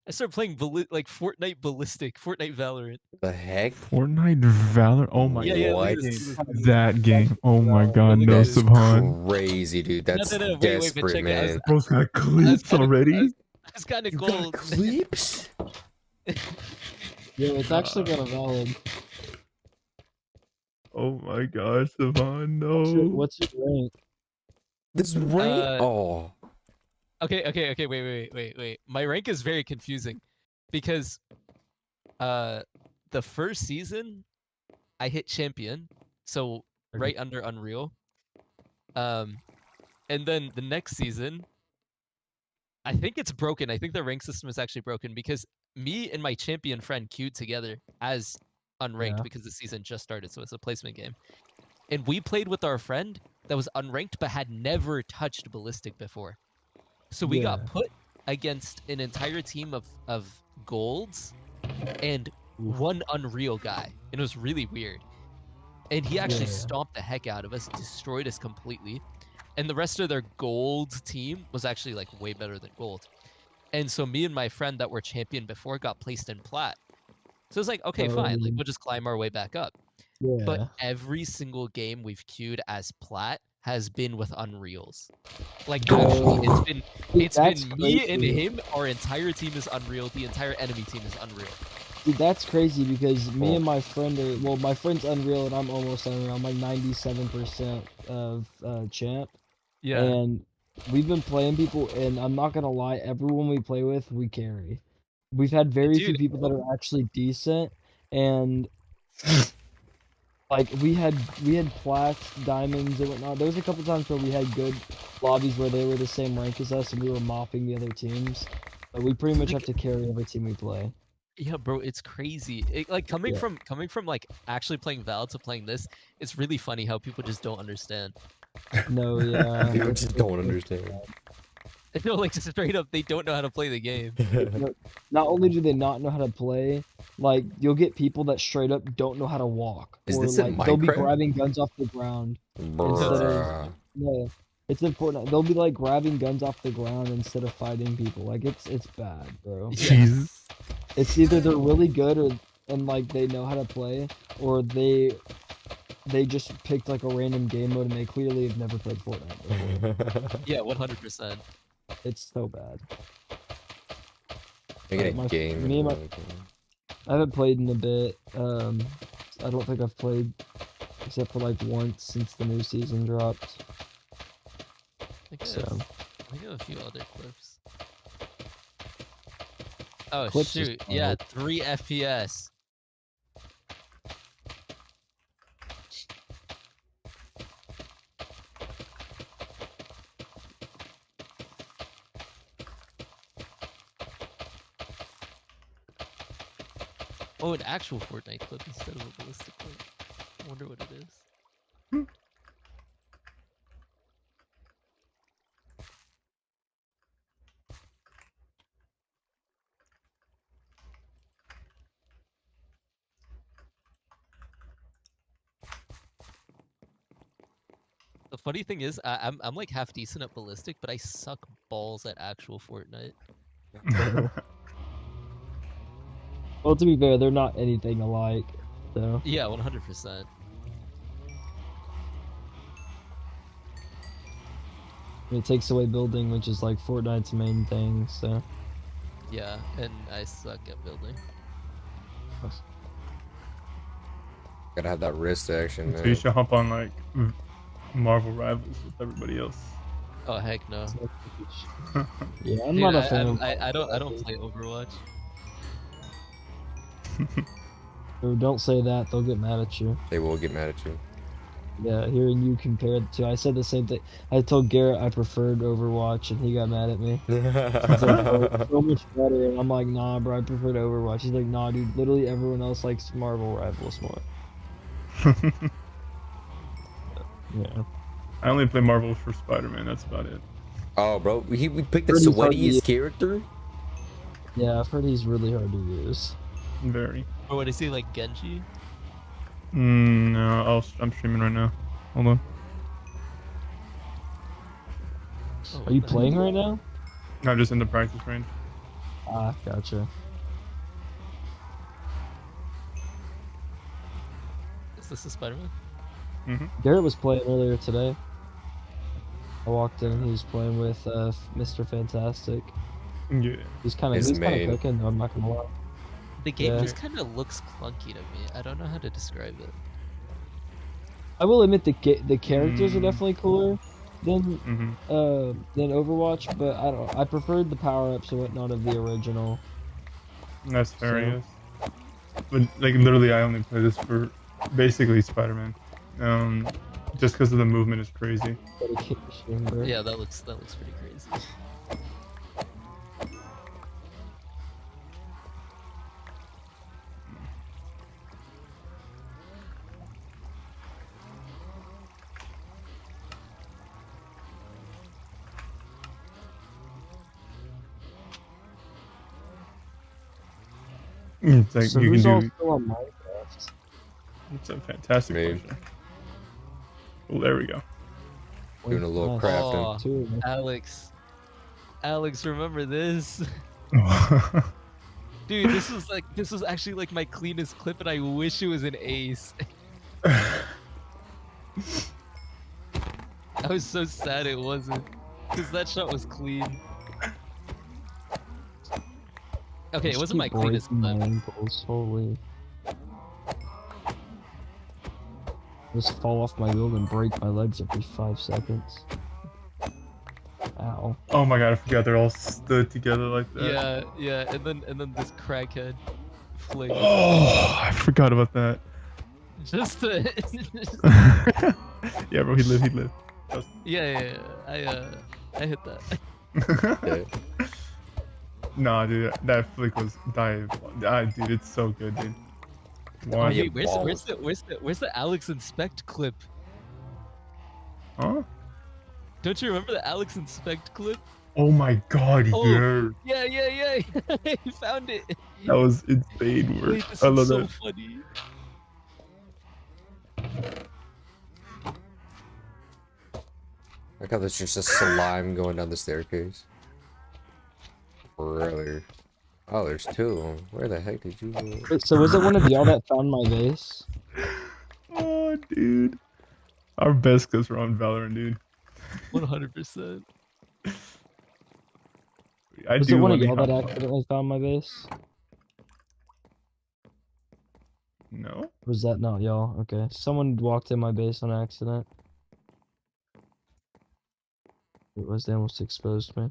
Speaker 6: I started playing like Fortnite Ballistic, Fortnite Valorant.
Speaker 4: The heck?
Speaker 8: Fortnite Valor. Oh my
Speaker 6: Yeah, yeah, look at
Speaker 4: What?
Speaker 6: this. Look at this.
Speaker 8: that game. Oh my
Speaker 6: But
Speaker 8: god,
Speaker 6: look
Speaker 8: no,
Speaker 6: at
Speaker 4: That is
Speaker 8: Savhan.
Speaker 4: crazy, dude. That's
Speaker 6: no, wait, but
Speaker 4: desperate,
Speaker 6: check it.
Speaker 4: man.
Speaker 8: Bro's got
Speaker 6: I was
Speaker 8: clips
Speaker 6: kind of,
Speaker 8: already.
Speaker 6: I was kind of
Speaker 4: You got
Speaker 6: gold.
Speaker 4: clips?
Speaker 9: Yeah, it's actually kind of valid.
Speaker 8: Oh my gosh, Savhan, no.
Speaker 9: What's your rank?
Speaker 4: This rank?
Speaker 6: Uh,
Speaker 4: Oh.
Speaker 6: Okay. Wait. My rank is very confusing because the first season I hit champion, so right under Unreal. And then the next season, I think it's broken. I think the rank system is actually broken because me and my champion friend queued together as unranked
Speaker 9: Yeah.
Speaker 6: because the season just started, so it's a placement game. And we played with our friend that was unranked but had never touched Ballistic before. So we got
Speaker 9: Yeah.
Speaker 6: put against an entire team of golds and one Unreal guy. And it was really weird. And he actually
Speaker 9: Yeah.
Speaker 6: stomped the heck out of us, destroyed us completely. And the rest of their gold team was actually like way better than gold. And so me and my friend that were champion before got placed in plat. So it's like, okay, fine, like we'll just climb our way back up.
Speaker 9: Yeah.
Speaker 6: But every single game we've queued as plat has been with Unreals. Like actually, it's
Speaker 9: That's
Speaker 6: been me and
Speaker 9: crazy.
Speaker 6: him. Our entire team is Unreal. The entire enemy team is Unreal.
Speaker 9: Dude, that's crazy because me
Speaker 4: Oh.
Speaker 9: and my friend are, well, my friend's Unreal and I'm almost Unreal. I'm like 97% of champ.
Speaker 6: Yeah.
Speaker 9: And we've been playing people, and I'm not gonna lie, everyone we play with, we carry. We've had very few
Speaker 6: Dude,
Speaker 9: people that are actually decent, and like we had plats, diamonds, and whatnot. There was a couple times where we had good lobbies where they were the same rank as us, and we were mopping the other teams. But we pretty much have to carry every team we play.
Speaker 6: yeah, bro, it's crazy. Like coming
Speaker 9: Yeah.
Speaker 6: from like actually playing Val to playing this, it's really funny how people just don't understand.
Speaker 9: No, yeah.
Speaker 4: People just don't understand.
Speaker 6: No, like just straight up, they don't know how to play the game.
Speaker 9: Not only do they not know how to play, like you'll get people that straight up don't know how to walk,
Speaker 4: Is
Speaker 9: or
Speaker 4: this in
Speaker 9: like they'll be
Speaker 4: Minecraft?
Speaker 9: grabbing guns off the ground.
Speaker 4: Bruh.
Speaker 9: No, it's important. They'll be like grabbing guns off the ground instead of fighting people. Like it's bad, bro.
Speaker 8: Jesus.
Speaker 9: It's either they're really good and like they know how to play, or they just picked like a random game mode and they clearly have never played Fortnite before.
Speaker 6: Yeah, 100%.
Speaker 9: It's so bad.
Speaker 4: Make it
Speaker 9: my-
Speaker 4: a game.
Speaker 9: me and my-
Speaker 4: and like,
Speaker 9: I haven't played in a bit. I don't think I've played except for like once since the new season dropped.
Speaker 6: I think
Speaker 9: So
Speaker 6: I have a few other clips. Oh
Speaker 9: Clips is
Speaker 6: shoot! Yeah,
Speaker 9: fine.
Speaker 6: 3 FPS. Oh, an actual Fortnite clip instead of a ballistic clip. I wonder what it is. The funny thing is, I'm like half decent at ballistic, but I suck balls at actual Fortnite.
Speaker 9: Well, to be fair, they're not anything alike. So
Speaker 6: Yeah, 100%.
Speaker 9: it takes away building, which is like Fortnite's main thing. So
Speaker 6: Yeah, and I suck at building.
Speaker 4: Gotta have that wrist action,
Speaker 8: So you
Speaker 4: man.
Speaker 8: should hop on like Marvel Rivals with everybody else.
Speaker 6: Oh heck no.
Speaker 9: yeah, I'm
Speaker 6: Dude,
Speaker 9: not a fan of.
Speaker 6: I don't play Overwatch.
Speaker 9: So don't say that; they'll get mad at you.
Speaker 4: They will get mad at you.
Speaker 9: Yeah, hearing you compare the two, I said the same thing. I told Garrett I preferred Overwatch, and he got mad at me. He's like, "Oh, it's so much better," and I'm like, "Nah, bro, I preferred Overwatch." He's like, "Nah, dude, literally everyone else likes Marvel Rivals more." Yeah.
Speaker 8: I only play Marvel for Spider-Man. That's about it.
Speaker 4: Oh, bro, we picked the
Speaker 9: Pretty hard to
Speaker 4: sweatiest
Speaker 9: use.
Speaker 4: character.
Speaker 9: Yeah, I've heard he's really hard to use.
Speaker 8: Very.
Speaker 6: Or what is he like Genji?
Speaker 8: No, I'm streaming right now. Hold on.
Speaker 6: Oh,
Speaker 9: Are you
Speaker 6: what the
Speaker 9: playing
Speaker 6: heck?
Speaker 9: right now?
Speaker 8: No, just in the practice range.
Speaker 9: Ah, gotcha.
Speaker 6: Is this a Spider-Man?
Speaker 9: Garrett was playing earlier today. I walked in, he was playing with Mr. Fantastic.
Speaker 8: Yeah.
Speaker 9: He's kind
Speaker 4: His
Speaker 9: of
Speaker 4: main.
Speaker 9: cooking, though, I'm not gonna lie.
Speaker 6: The game
Speaker 9: Yeah.
Speaker 6: just kind of looks clunky to me. I don't know how to describe it.
Speaker 9: I will admit the characters are
Speaker 8: Mm.
Speaker 9: definitely cooler than
Speaker 8: Mm-hmm.
Speaker 9: Overwatch, but I preferred the power-ups and whatnot of the original.
Speaker 8: That's fair, I
Speaker 9: So-
Speaker 8: guess. But like literally, I only play this for basically Spider-Man. Just because of the movement is crazy.
Speaker 9: Dedication, bro.
Speaker 6: Yeah, that looks pretty crazy.
Speaker 8: It's like
Speaker 9: So
Speaker 8: you
Speaker 9: who's
Speaker 8: can
Speaker 9: all
Speaker 8: do.
Speaker 9: still on Minecraft?
Speaker 8: It's a fantastic
Speaker 4: Me.
Speaker 8: question. Well, there we go.
Speaker 4: Doing a little
Speaker 9: Nice.
Speaker 4: crafting.
Speaker 6: Oh,
Speaker 9: Two of them.
Speaker 6: Alex, remember this? Dude, this was actually like my cleanest clip, and I wish it was an ace. I was so sad it wasn't, because that shot was clean. Okay, it
Speaker 9: Just
Speaker 6: wasn't my
Speaker 9: keep
Speaker 6: cleanest
Speaker 9: breaking my
Speaker 6: clip.
Speaker 9: ankles, holy. Just fall off my build and break my legs every 5 seconds. Ow.
Speaker 8: Oh my god, I forgot they're all stood together like that.
Speaker 6: Yeah, and then this crackhead flick.
Speaker 8: Oh, I forgot about that.
Speaker 6: Just to,
Speaker 8: Yeah, bro, he lived.
Speaker 6: yeah, I hit that.
Speaker 4: Yeah.
Speaker 8: Nah, dude, that flick was diabolical. Dude, it's so good, dude. One.
Speaker 4: yeah,
Speaker 6: Wait, where's the Alex Inspect clip?
Speaker 8: Huh?
Speaker 6: Don't you remember the Alex Inspect clip?
Speaker 8: Oh my god,
Speaker 6: Oh.
Speaker 8: yeah.
Speaker 6: Yeah. I found it.
Speaker 8: That was insane work.
Speaker 6: Wait, this
Speaker 8: I
Speaker 6: is
Speaker 8: love
Speaker 6: so
Speaker 8: that.
Speaker 6: funny.
Speaker 4: Like how there's just a slime going down the staircase. Really? Oh, there's two of them. Where the heck did you go?
Speaker 9: Wait, so was it one of y'all that found my base?
Speaker 8: Oh, dude. Our best clips were on Valorant, dude.
Speaker 6: 100%.
Speaker 8: I
Speaker 9: Was
Speaker 8: do
Speaker 9: it one of
Speaker 8: let me
Speaker 9: y'all that
Speaker 8: hop on.
Speaker 9: accidentally found my base?
Speaker 8: No?
Speaker 9: Or was that not y'all? Okay. Someone walked in my base on accident. It was, they almost exposed me.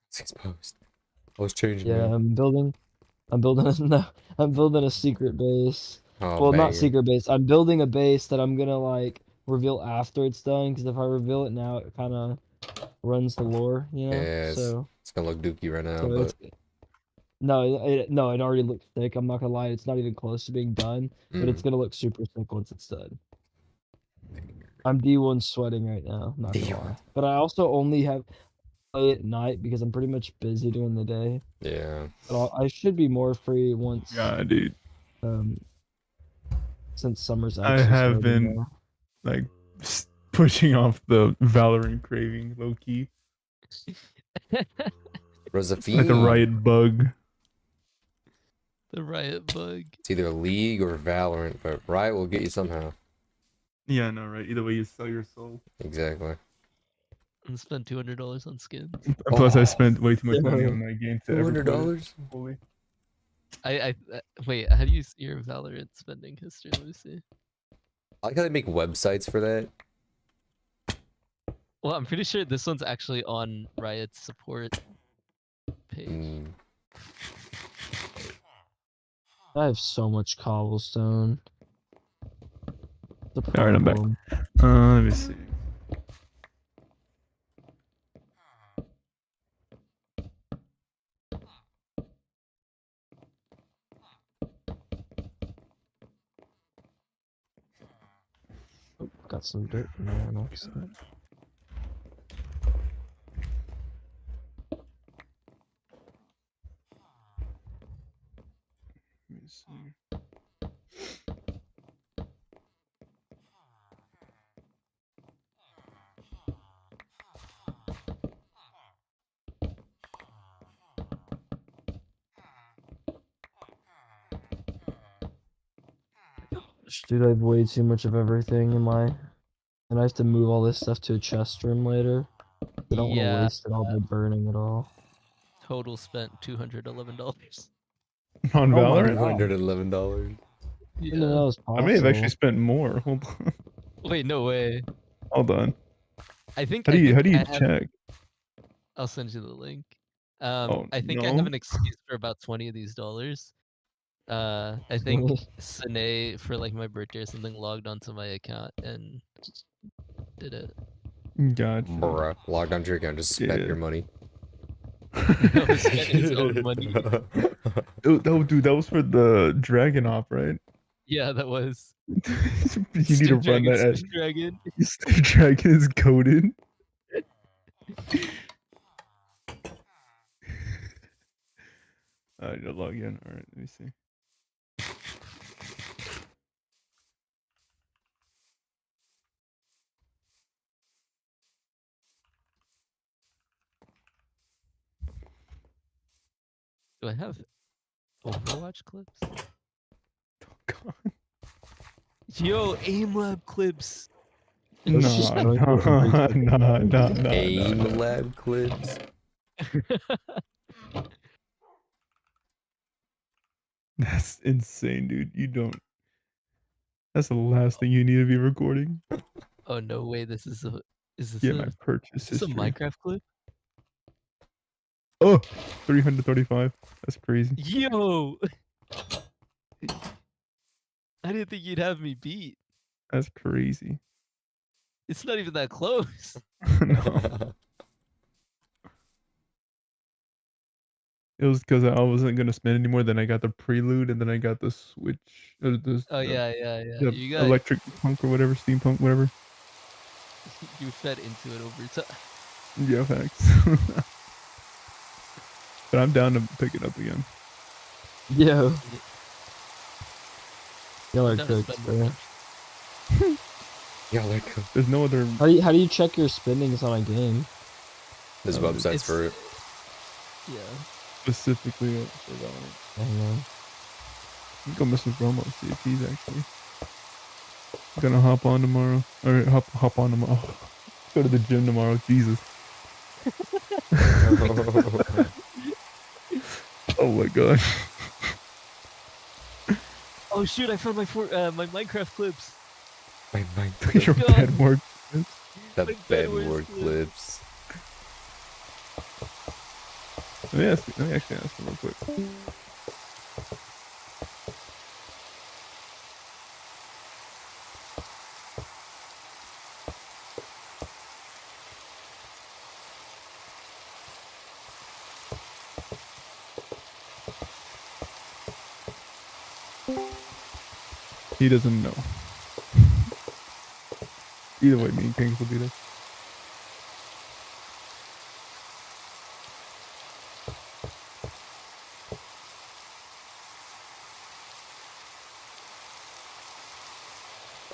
Speaker 4: It's exposed. I was changing.
Speaker 9: Yeah,
Speaker 4: Man.
Speaker 9: I'm building a secret base.
Speaker 4: Oh,
Speaker 9: Well, not
Speaker 4: banger.
Speaker 9: secret base. I'm building a base that I'm gonna like reveal after it's done. Because if I reveal it now, it kind of ruins the lore, you know.
Speaker 4: Yeah,
Speaker 9: So,
Speaker 4: it's gonna look dookie right now,
Speaker 9: so
Speaker 4: but
Speaker 9: it's No, it already looks thick. I'm not gonna lie, it's not even close to being done, but it's gonna look super thick once it's done. I'm D1 sweating right now, not gonna lie. But I also only have play at night because I'm pretty much busy during the day.
Speaker 4: Yeah.
Speaker 9: But I should be more free once
Speaker 8: Yeah, dude.
Speaker 9: um since summer's
Speaker 8: I
Speaker 9: actually
Speaker 8: have
Speaker 9: starting
Speaker 8: been
Speaker 9: now.
Speaker 8: like pushing off the Valorant craving low key.
Speaker 4: Josephine.
Speaker 8: Like a riot bug.
Speaker 6: The riot bug.
Speaker 4: It's either League or Valorant, but Riot will get you somehow.
Speaker 8: Yeah, no, right. Either way, you sell your soul.
Speaker 4: Exactly.
Speaker 6: And spend $200 on skins.
Speaker 8: Plus, I
Speaker 4: Oh.
Speaker 8: spent way too much money
Speaker 9: Yeah.
Speaker 8: on that game to ever play it
Speaker 4: $200?
Speaker 8: fully.
Speaker 6: I wait. How do you see your Valorant spending history? Let me see.
Speaker 4: I like how they make websites for that.
Speaker 6: Well, I'm pretty sure this one's actually on Riot's support page.
Speaker 4: Mm.
Speaker 9: I have so much cobblestone. The
Speaker 8: All right, I'm back.
Speaker 9: problem.
Speaker 8: Let me see.
Speaker 9: Oh, got some dirt in there on our side.
Speaker 8: Let me see.
Speaker 9: Dude, I have way too much of everything in my, and I have to move all this stuff to a chest room later. I don't want to
Speaker 6: Yeah.
Speaker 9: waste it all by burning it all.
Speaker 6: Total spent $211.
Speaker 8: On
Speaker 9: Oh my
Speaker 8: Valorant?
Speaker 9: God.
Speaker 4: $111.
Speaker 9: I didn't know that
Speaker 6: Yeah.
Speaker 9: was
Speaker 8: I may have actually
Speaker 9: possible.
Speaker 8: spent more. Hold on.
Speaker 6: Wait, no way.
Speaker 8: Hold on.
Speaker 6: I think.
Speaker 8: How do you
Speaker 6: I have-
Speaker 8: check?
Speaker 6: I'll send you the link.
Speaker 8: Oh,
Speaker 6: I think I
Speaker 8: no.
Speaker 6: have an excuse for about 20 of these dollars. I think Sine for like my birthday or something logged onto my account and did it.
Speaker 8: Gotcha.
Speaker 4: Bruh. Logged onto your account, just spent
Speaker 8: Yeah.
Speaker 4: your money.
Speaker 6: No, he spent his own money.
Speaker 8: Oh, dude, that was for the Dragon Op, right?
Speaker 6: Yeah, that was.
Speaker 8: You need to
Speaker 6: Steve
Speaker 8: run
Speaker 6: Dragon,
Speaker 8: that at
Speaker 6: Steve Dragon.
Speaker 8: Steve Dragon is coded. I need to log in. Alright, let me see.
Speaker 6: Do I have Overwatch clips?
Speaker 8: Oh, God.
Speaker 6: Yo, aim lab clips.
Speaker 8: No,
Speaker 9: Let's just
Speaker 8: no,
Speaker 9: go for
Speaker 8: no,
Speaker 9: every
Speaker 8: no,
Speaker 4: Aim
Speaker 8: no.
Speaker 4: lab clips.
Speaker 8: That's insane, dude. You don't. That's the last thing you need to be recording.
Speaker 6: Oh no way! This is a. Is this
Speaker 8: Yeah,
Speaker 6: a?
Speaker 8: my purchase
Speaker 6: Is this a
Speaker 8: history.
Speaker 6: Minecraft clip?
Speaker 8: Oh, 335. That's crazy.
Speaker 6: Yo! I didn't think you'd have me beat.
Speaker 8: That's crazy.
Speaker 6: It's not even that close.
Speaker 8: No. It was because I wasn't gonna spend any more. Then I got the Prelude, and then I got the Switch.
Speaker 6: Oh
Speaker 8: The
Speaker 6: yeah.
Speaker 8: the
Speaker 6: You got.
Speaker 8: electric punk or whatever, steampunk, whatever.
Speaker 6: You fed into it over time.
Speaker 8: Yeah, facts. But I'm down to pick it up again.
Speaker 9: Yo. Y'all are
Speaker 6: Not to
Speaker 9: cooked,
Speaker 6: spend
Speaker 9: bro.
Speaker 6: much.
Speaker 4: Yeah, like
Speaker 8: There's no other.
Speaker 9: How do you check your spendings on a game?
Speaker 4: there's websites for it.
Speaker 6: Yeah.
Speaker 8: Specifically for Valorant.
Speaker 9: I don't know.
Speaker 8: I'm gonna mess with Romo, see if he's actually gonna hop on tomorrow. Or hop on tomorrow. Go to the gym tomorrow. Jesus. Oh my god.
Speaker 6: Oh shoot! I found my my Minecraft clips.
Speaker 8: Your
Speaker 6: God.
Speaker 8: bad work.
Speaker 4: The
Speaker 6: Like
Speaker 4: bed
Speaker 6: Bedwars
Speaker 4: word
Speaker 6: clips.
Speaker 4: clips.
Speaker 8: Let me actually ask him real quick. He doesn't know. Either way, me and Kings will be there.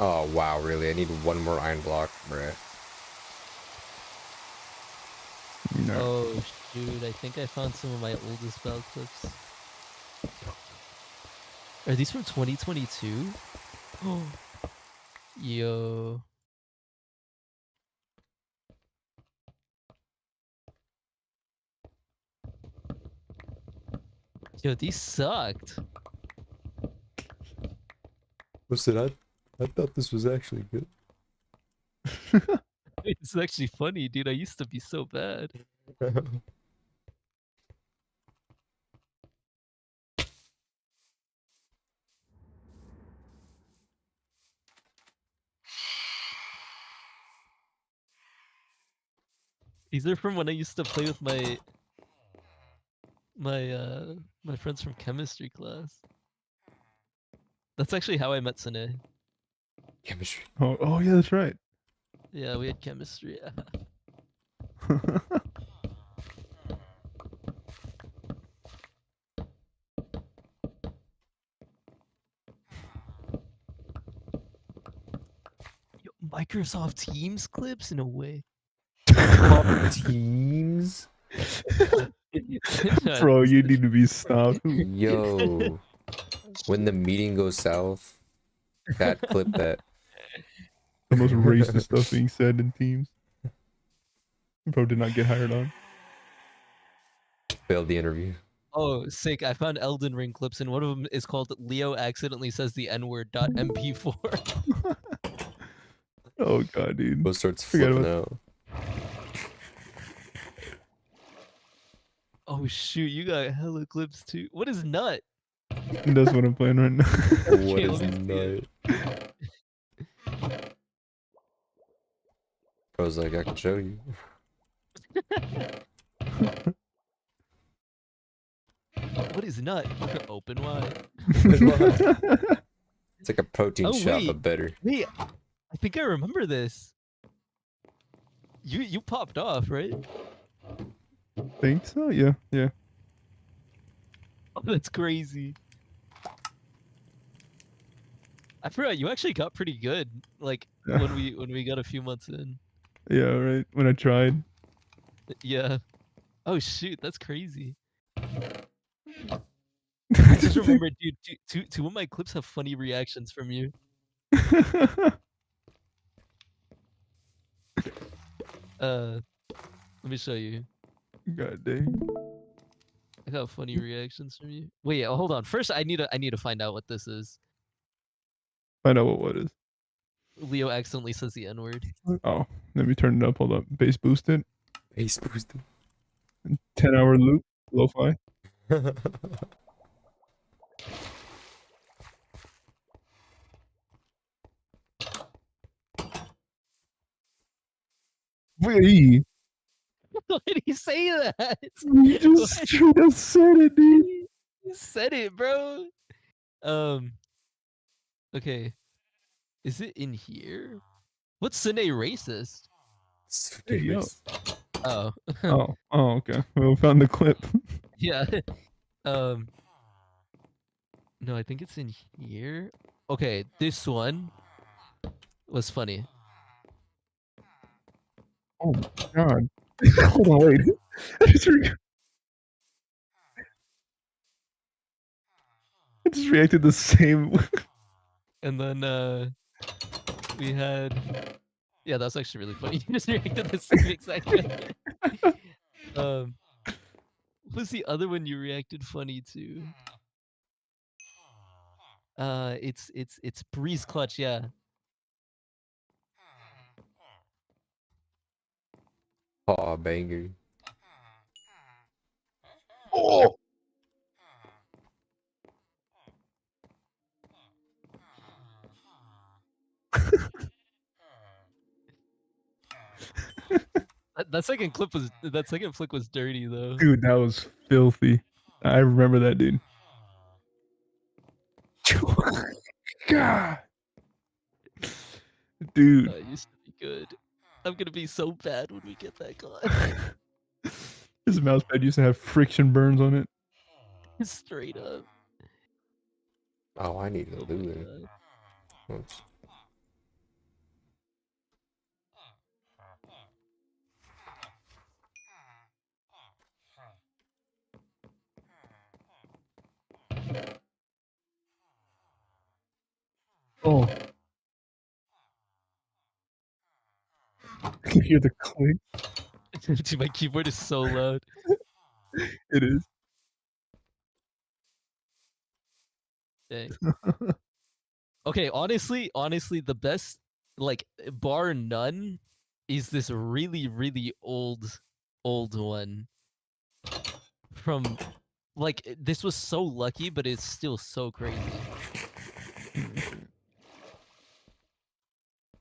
Speaker 4: Oh wow, really? I need one more iron block, bruh.
Speaker 8: No.
Speaker 6: Oh shoot! I think I found some of my oldest bell clips. Are these from 2022? Oh, yo. Yo, these sucked.
Speaker 4: Listen, I thought this was actually good.
Speaker 6: It's actually funny, dude. I used to be so bad. These are from when I used to play with my friends from chemistry class. That's actually how I met Sine.
Speaker 4: Chemistry.
Speaker 8: Oh yeah, that's right.
Speaker 6: Yeah, we had chemistry. Yo, Microsoft Teams clips in a way.
Speaker 4: Teams.
Speaker 8: Bro, you need to be stopped.
Speaker 4: Yo, when the meeting goes south, that clip that.
Speaker 8: The most racist stuff being said in Teams. Bro did not get hired on.
Speaker 4: Failed the interview.
Speaker 6: Oh, sick. I found Elden Ring clips, and one of them is called Leo accidentally says the N-word .mp4.
Speaker 8: Oh god, dude.
Speaker 4: Bo starts
Speaker 8: Forget
Speaker 4: flipping
Speaker 8: about-
Speaker 4: out.
Speaker 6: Oh shoot, you got hella clips too. What is nut?
Speaker 8: That's what I'm playing right now.
Speaker 4: What
Speaker 6: Okay,
Speaker 4: is
Speaker 6: let me see
Speaker 4: nut? Bro's like, I can show you.
Speaker 6: What is nut? Open wide.
Speaker 4: It's like a protein
Speaker 6: Oh,
Speaker 4: shot,
Speaker 6: wait.
Speaker 4: but better.
Speaker 6: Wait, I think I remember this. You popped off, right?
Speaker 8: Think so? Yeah, yeah.
Speaker 6: Oh, that's crazy. I forgot you actually got pretty good. Like
Speaker 8: Yeah.
Speaker 6: when we got a few months in.
Speaker 8: Yeah, right. When I tried.
Speaker 6: Yeah. Oh shoot, that's crazy.
Speaker 8: I
Speaker 6: I just remember, dude. Two of my clips have funny reactions from you. Let me show you.
Speaker 8: God dang.
Speaker 6: I got funny reactions from you. Wait, hold on. First, I need to find out what this is.
Speaker 8: Find out what is.
Speaker 6: Leo accidentally says the N-word.
Speaker 8: Oh, let me turn it up. Hold up. Bass boosted.
Speaker 4: Base boosted.
Speaker 8: 10-hour loop. Lo-fi. Wait.
Speaker 6: Why did he say that?
Speaker 8: You just
Speaker 6: Why-
Speaker 8: straight up said it, dude.
Speaker 6: You said it, bro. Okay. Is it in here? What's Sine racist?
Speaker 8: Hey, yo.
Speaker 6: Oh.
Speaker 8: Oh, okay. We found the clip.
Speaker 6: Yeah. No, I think it's in here. Okay, this one was funny.
Speaker 8: Oh my god. Hold on, wait. I just reacted the same.
Speaker 6: And then we had yeah, that's actually really funny. You just reacted the same exact way. What was the other one you reacted funny to? It's Breeze Clutch, yeah.
Speaker 4: Aw, banger.
Speaker 8: Oh!
Speaker 6: That second clip was that second flick was dirty though.
Speaker 8: Dude, that was filthy. I remember that, dude. God. Dude.
Speaker 6: It used to be good. I'm gonna be so bad when we get that gun.
Speaker 8: His mouse pad used to have friction burns on it.
Speaker 6: Straight up.
Speaker 4: Oh, I need to
Speaker 6: Oh
Speaker 4: do
Speaker 6: my
Speaker 4: that.
Speaker 6: god.
Speaker 4: Oops.
Speaker 9: Oh,
Speaker 8: I can hear the click.
Speaker 6: Dude, my keyboard is so loud.
Speaker 8: It is.
Speaker 6: Dang. Okay, honestly, the best, like, bar none, is this really old one from, like, this was so lucky, but it's still so crazy.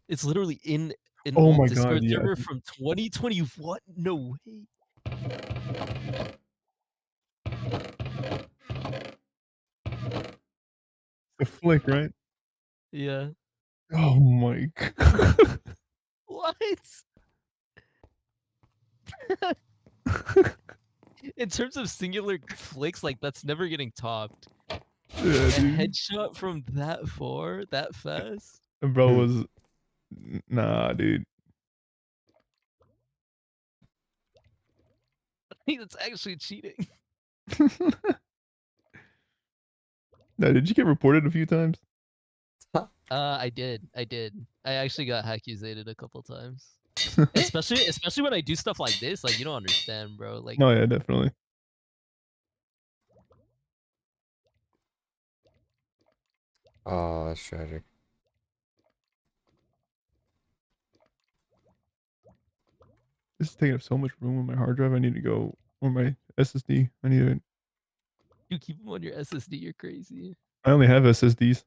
Speaker 6: It's literally in an
Speaker 8: Oh
Speaker 6: old
Speaker 8: my
Speaker 6: Discord
Speaker 8: God, yeah.
Speaker 6: server from 2021. No way.
Speaker 8: The flick, right?
Speaker 6: Yeah.
Speaker 8: Oh my God.
Speaker 6: What? In terms of singular flicks, like, that's never getting topped.
Speaker 8: Yeah,
Speaker 6: A
Speaker 8: dude.
Speaker 6: headshot from that far, that fast?
Speaker 8: And bro was nah, dude.
Speaker 6: I think that's actually cheating.
Speaker 8: Now, did you get reported a few times?
Speaker 6: I did. I actually got accusated a couple times. Especially when I do stuff like this, like, you don't understand, bro. Like,
Speaker 8: No, yeah, definitely.
Speaker 4: Oh, that's tragic.
Speaker 8: This is taking up so much room on my hard drive. I need to go, or my SSD. I need to.
Speaker 6: you keep them on your SSD, you're crazy.
Speaker 8: I only have SSDs.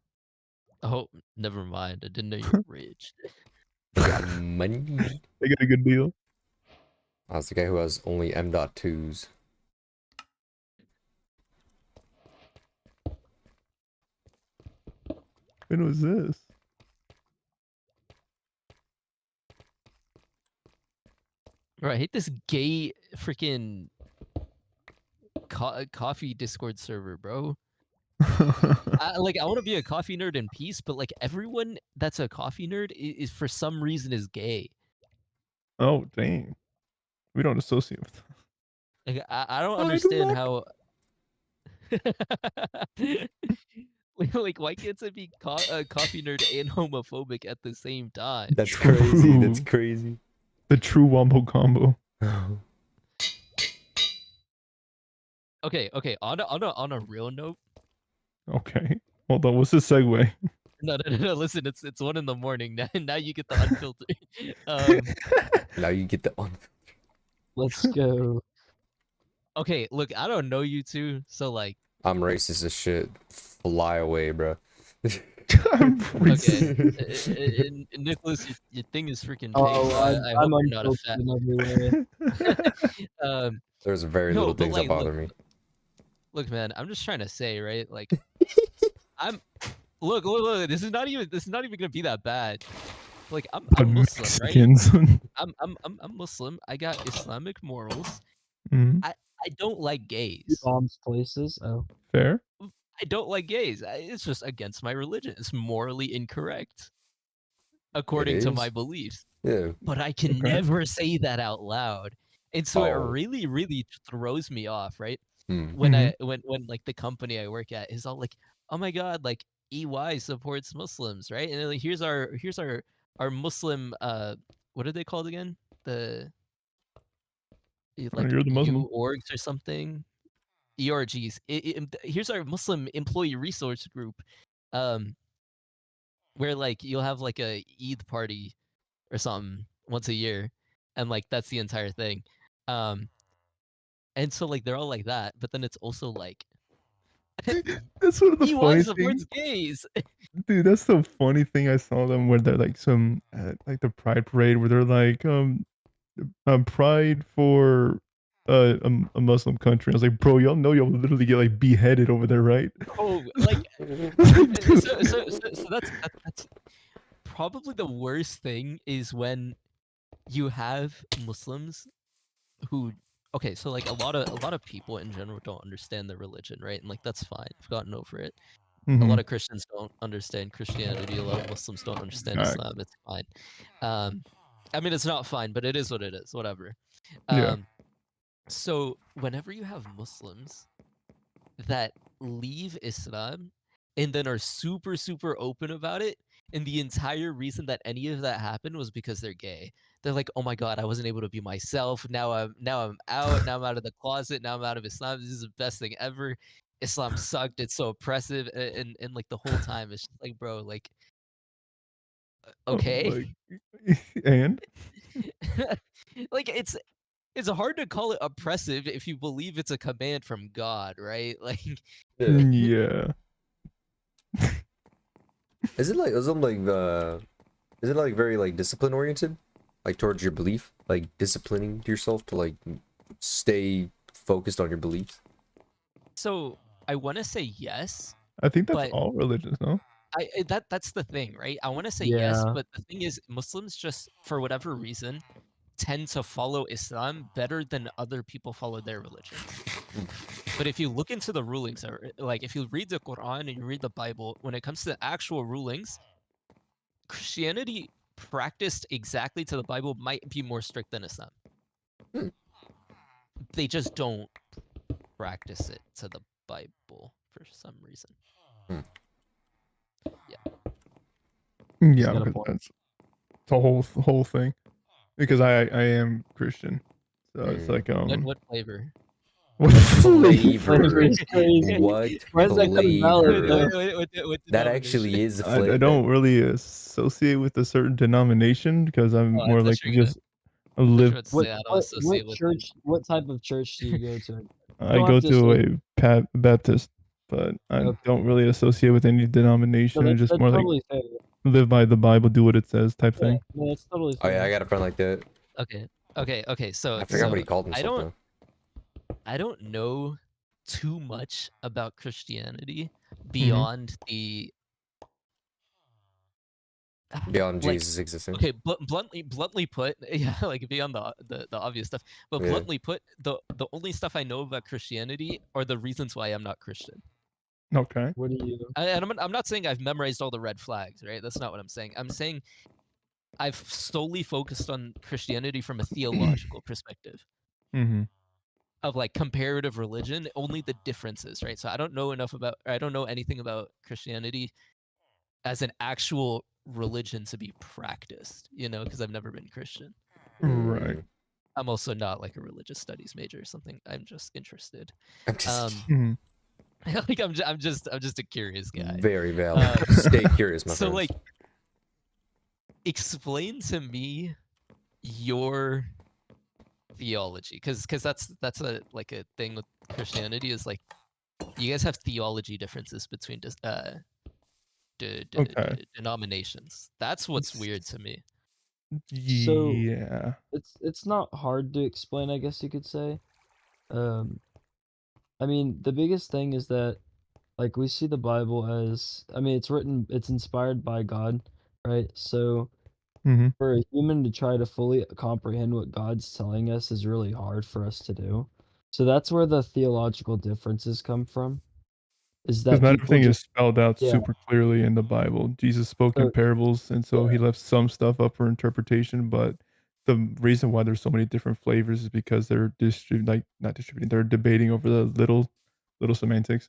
Speaker 6: Oh, never mind. I didn't know you were rich.
Speaker 4: They got money.
Speaker 8: They got a good deal.
Speaker 4: I was the guy who has only M.2s.
Speaker 8: When was this?
Speaker 6: Bro, I hate this gay freaking coffee Discord server, bro. I want to be a coffee nerd in peace, but like everyone that's a coffee nerd is for some reason is gay.
Speaker 8: Oh, dang. We don't associate with them.
Speaker 6: Like I don't
Speaker 8: I do
Speaker 6: understand
Speaker 8: not-
Speaker 6: how. Like, why can't it be a coffee nerd and homophobic at the same time?
Speaker 4: That's crazy. That's
Speaker 8: True.
Speaker 4: crazy.
Speaker 8: The true wombo combo.
Speaker 6: Okay. On a real note.
Speaker 8: Okay. Hold on. What's the segue?
Speaker 6: No. Listen, it's 1 in the morning now. Now you get the unfiltered.
Speaker 4: Now you get the
Speaker 9: let's go.
Speaker 6: Okay, look, I don't know you two, so like.
Speaker 4: I'm racist as shit. Fly away, bro.
Speaker 8: I'm
Speaker 6: Okay,
Speaker 8: racist.
Speaker 6: Nicholas, your thing is freaking big.
Speaker 9: Oh,
Speaker 6: so I hope
Speaker 9: I'm
Speaker 6: you're not a
Speaker 9: unfiltered in every way.
Speaker 4: There's very
Speaker 6: No,
Speaker 4: little
Speaker 6: but
Speaker 4: things
Speaker 6: like,
Speaker 4: that bother me.
Speaker 6: Look, man, I'm just trying to say, right? Like, look. This is not even gonna be that bad. Like, I'm Muslim, right?
Speaker 8: Mexicans.
Speaker 6: I'm Muslim. I got Islamic morals.
Speaker 8: Mhm.
Speaker 6: I don't like gays.
Speaker 9: Bombs places. Oh,
Speaker 8: Fair.
Speaker 6: I don't like gays. It's just against my religion. It's morally incorrect, according to my
Speaker 4: is.
Speaker 6: beliefs.
Speaker 4: Yeah.
Speaker 6: But I can
Speaker 8: Okay.
Speaker 6: never say that out loud, and so it
Speaker 4: Oh.
Speaker 6: really throws me off, right?
Speaker 4: Hmm.
Speaker 6: When
Speaker 8: Mhm.
Speaker 6: when like the company I work at is all like, oh my god, like EY supports Muslims, right? And then, like, here's our Muslim what are they called again? Like
Speaker 8: You're the Muslim.
Speaker 6: U orgs or something. ERGs. Here's our Muslim employee resource group, where like you'll have like a Eid party or something once a year, and like that's the entire thing. And so like they're all like that, but then it's also like
Speaker 8: That's one of the
Speaker 6: EY
Speaker 8: funny
Speaker 6: supports
Speaker 8: things.
Speaker 6: gays.
Speaker 8: Dude, that's the funny thing. I saw them where they're like like the Pride Parade where they're like, Pride for a Muslim country. I was like, bro, y'all know y'all would literally get like beheaded over there, right?
Speaker 6: Oh, like
Speaker 8: Like, dude.
Speaker 6: so that's probably the worst thing is when you have Muslims who okay, so like a lot of people in general don't understand their religion, right? And like that's fine. I've gotten over it. A lot
Speaker 8: Mhm.
Speaker 6: of Christians don't understand Christianity. A lot of Muslims don't understand
Speaker 8: Facts.
Speaker 6: Islam. It's fine. I mean, it's not fine, but it is what it is. Whatever.
Speaker 8: Yeah.
Speaker 6: So whenever you have Muslims that leave Islam and then are super super open about it, and the entire reason that any of that happened was because they're gay. They're like, oh my god, I wasn't able to be myself. Now I'm out. Now I'm out of the closet. Now I'm out of Islam. This is the best thing ever. Islam sucked. It's so oppressive, and like the whole time it's just like, bro, like, okay,
Speaker 8: Like, and
Speaker 6: like it's hard to call it oppressive if you believe it's a command from God, right? Like,
Speaker 4: Yeah.
Speaker 8: yeah.
Speaker 4: Is it like is it like very like discipline oriented, like towards your belief, like disciplining yourself to like stay focused on your beliefs?
Speaker 6: so I want to say yes,
Speaker 8: I think that's
Speaker 6: but
Speaker 8: all religions, no?
Speaker 6: that's the thing, right? I want to say yes,
Speaker 7: Yeah.
Speaker 6: but the thing is, Muslims just for whatever reason tend to follow Islam better than other people follow their religion. But if you look into the rulings, or like if you read the Quran and you read the Bible, when it comes to actual rulings, Christianity practiced exactly to the Bible might be more strict than Islam.
Speaker 4: Hmm.
Speaker 6: They just don't practice it to the Bible for some reason.
Speaker 8: Yeah,
Speaker 7: got a
Speaker 8: because
Speaker 7: point.
Speaker 8: that's the whole thing. Because I am Christian, so it's like
Speaker 6: What flavor?
Speaker 8: what
Speaker 4: Flavor.
Speaker 9: Flavor is crazy.
Speaker 4: What
Speaker 9: Why is that kind of valid
Speaker 4: flavor?
Speaker 9: though?
Speaker 6: What
Speaker 4: That actually is the
Speaker 8: I
Speaker 4: flavor.
Speaker 8: don't really associate with a certain denomination because I'm
Speaker 6: Oh, I
Speaker 8: more
Speaker 6: thought
Speaker 8: like
Speaker 6: you were gonna-
Speaker 8: just
Speaker 6: I thought you
Speaker 8: live.
Speaker 6: were about to
Speaker 9: What
Speaker 6: say I don't
Speaker 9: what
Speaker 6: associate with them.
Speaker 9: church? What type of church do you go to? You
Speaker 8: I
Speaker 9: don't
Speaker 8: go
Speaker 9: have to
Speaker 8: to
Speaker 9: associate.
Speaker 8: a Baptist, but I
Speaker 9: Okay.
Speaker 8: don't really associate with any
Speaker 9: No,
Speaker 8: denomination. It's just
Speaker 9: that's
Speaker 8: more like
Speaker 9: totally fair.
Speaker 8: live by the Bible, do what it says type
Speaker 9: Yeah,
Speaker 8: thing.
Speaker 9: no, that's totally
Speaker 4: Oh yeah,
Speaker 9: fair.
Speaker 4: I got a friend like that.
Speaker 6: Okay. So
Speaker 4: I forgot what he called
Speaker 6: I
Speaker 4: himself
Speaker 6: don't
Speaker 4: though.
Speaker 6: I don't know too much about Christianity
Speaker 8: Mm-hmm.
Speaker 6: beyond the
Speaker 4: Beyond
Speaker 6: like
Speaker 4: Jesus' existence.
Speaker 6: okay, bluntly put, yeah, like beyond the obvious stuff. But
Speaker 4: Yeah.
Speaker 6: bluntly put, the only stuff I know about Christianity are the reasons why I'm not Christian.
Speaker 8: Okay.
Speaker 9: What do you?
Speaker 6: And I'm not saying I've memorized all the red flags, right? That's not what I'm saying. I'm saying I've solely focused on Christianity from a theological perspective
Speaker 8: Mm-hmm.
Speaker 6: of like comparative religion, only the differences, right? So I don't know anything about Christianity as an actual religion to be practiced, because I've never been Christian.
Speaker 8: Right.
Speaker 6: I'm also not like a religious studies major or something. I'm just interested.
Speaker 4: I'm just
Speaker 8: Mhm.
Speaker 6: Like I'm just a curious guy.
Speaker 4: very valid. Stay curious, my
Speaker 6: So
Speaker 4: friends.
Speaker 6: like, explain to me your theology, because that's a like a thing with Christianity is like you guys have theology differences between
Speaker 8: Okay.
Speaker 6: denominations. That's what's weird to me.
Speaker 9: So
Speaker 8: Yeah.
Speaker 9: it's not hard to explain, I guess you could say. I mean, the biggest thing is that like we see the Bible as, I mean, it's inspired by God, right? So
Speaker 8: Mm-hmm.
Speaker 9: for a human to try to fully comprehend what God's telling us is really hard for us to do. So that's where the theological differences come from. Is
Speaker 8: Because
Speaker 9: that
Speaker 8: not
Speaker 9: people
Speaker 8: everything is
Speaker 9: just
Speaker 8: spelled out
Speaker 9: yeah.
Speaker 8: super clearly in the Bible. Jesus spoke in
Speaker 9: So
Speaker 8: parables, and so
Speaker 9: yeah.
Speaker 8: he left some stuff up for interpretation. But the reason why there's so many different flavors is because they're not distributing. They're debating over the little semantics.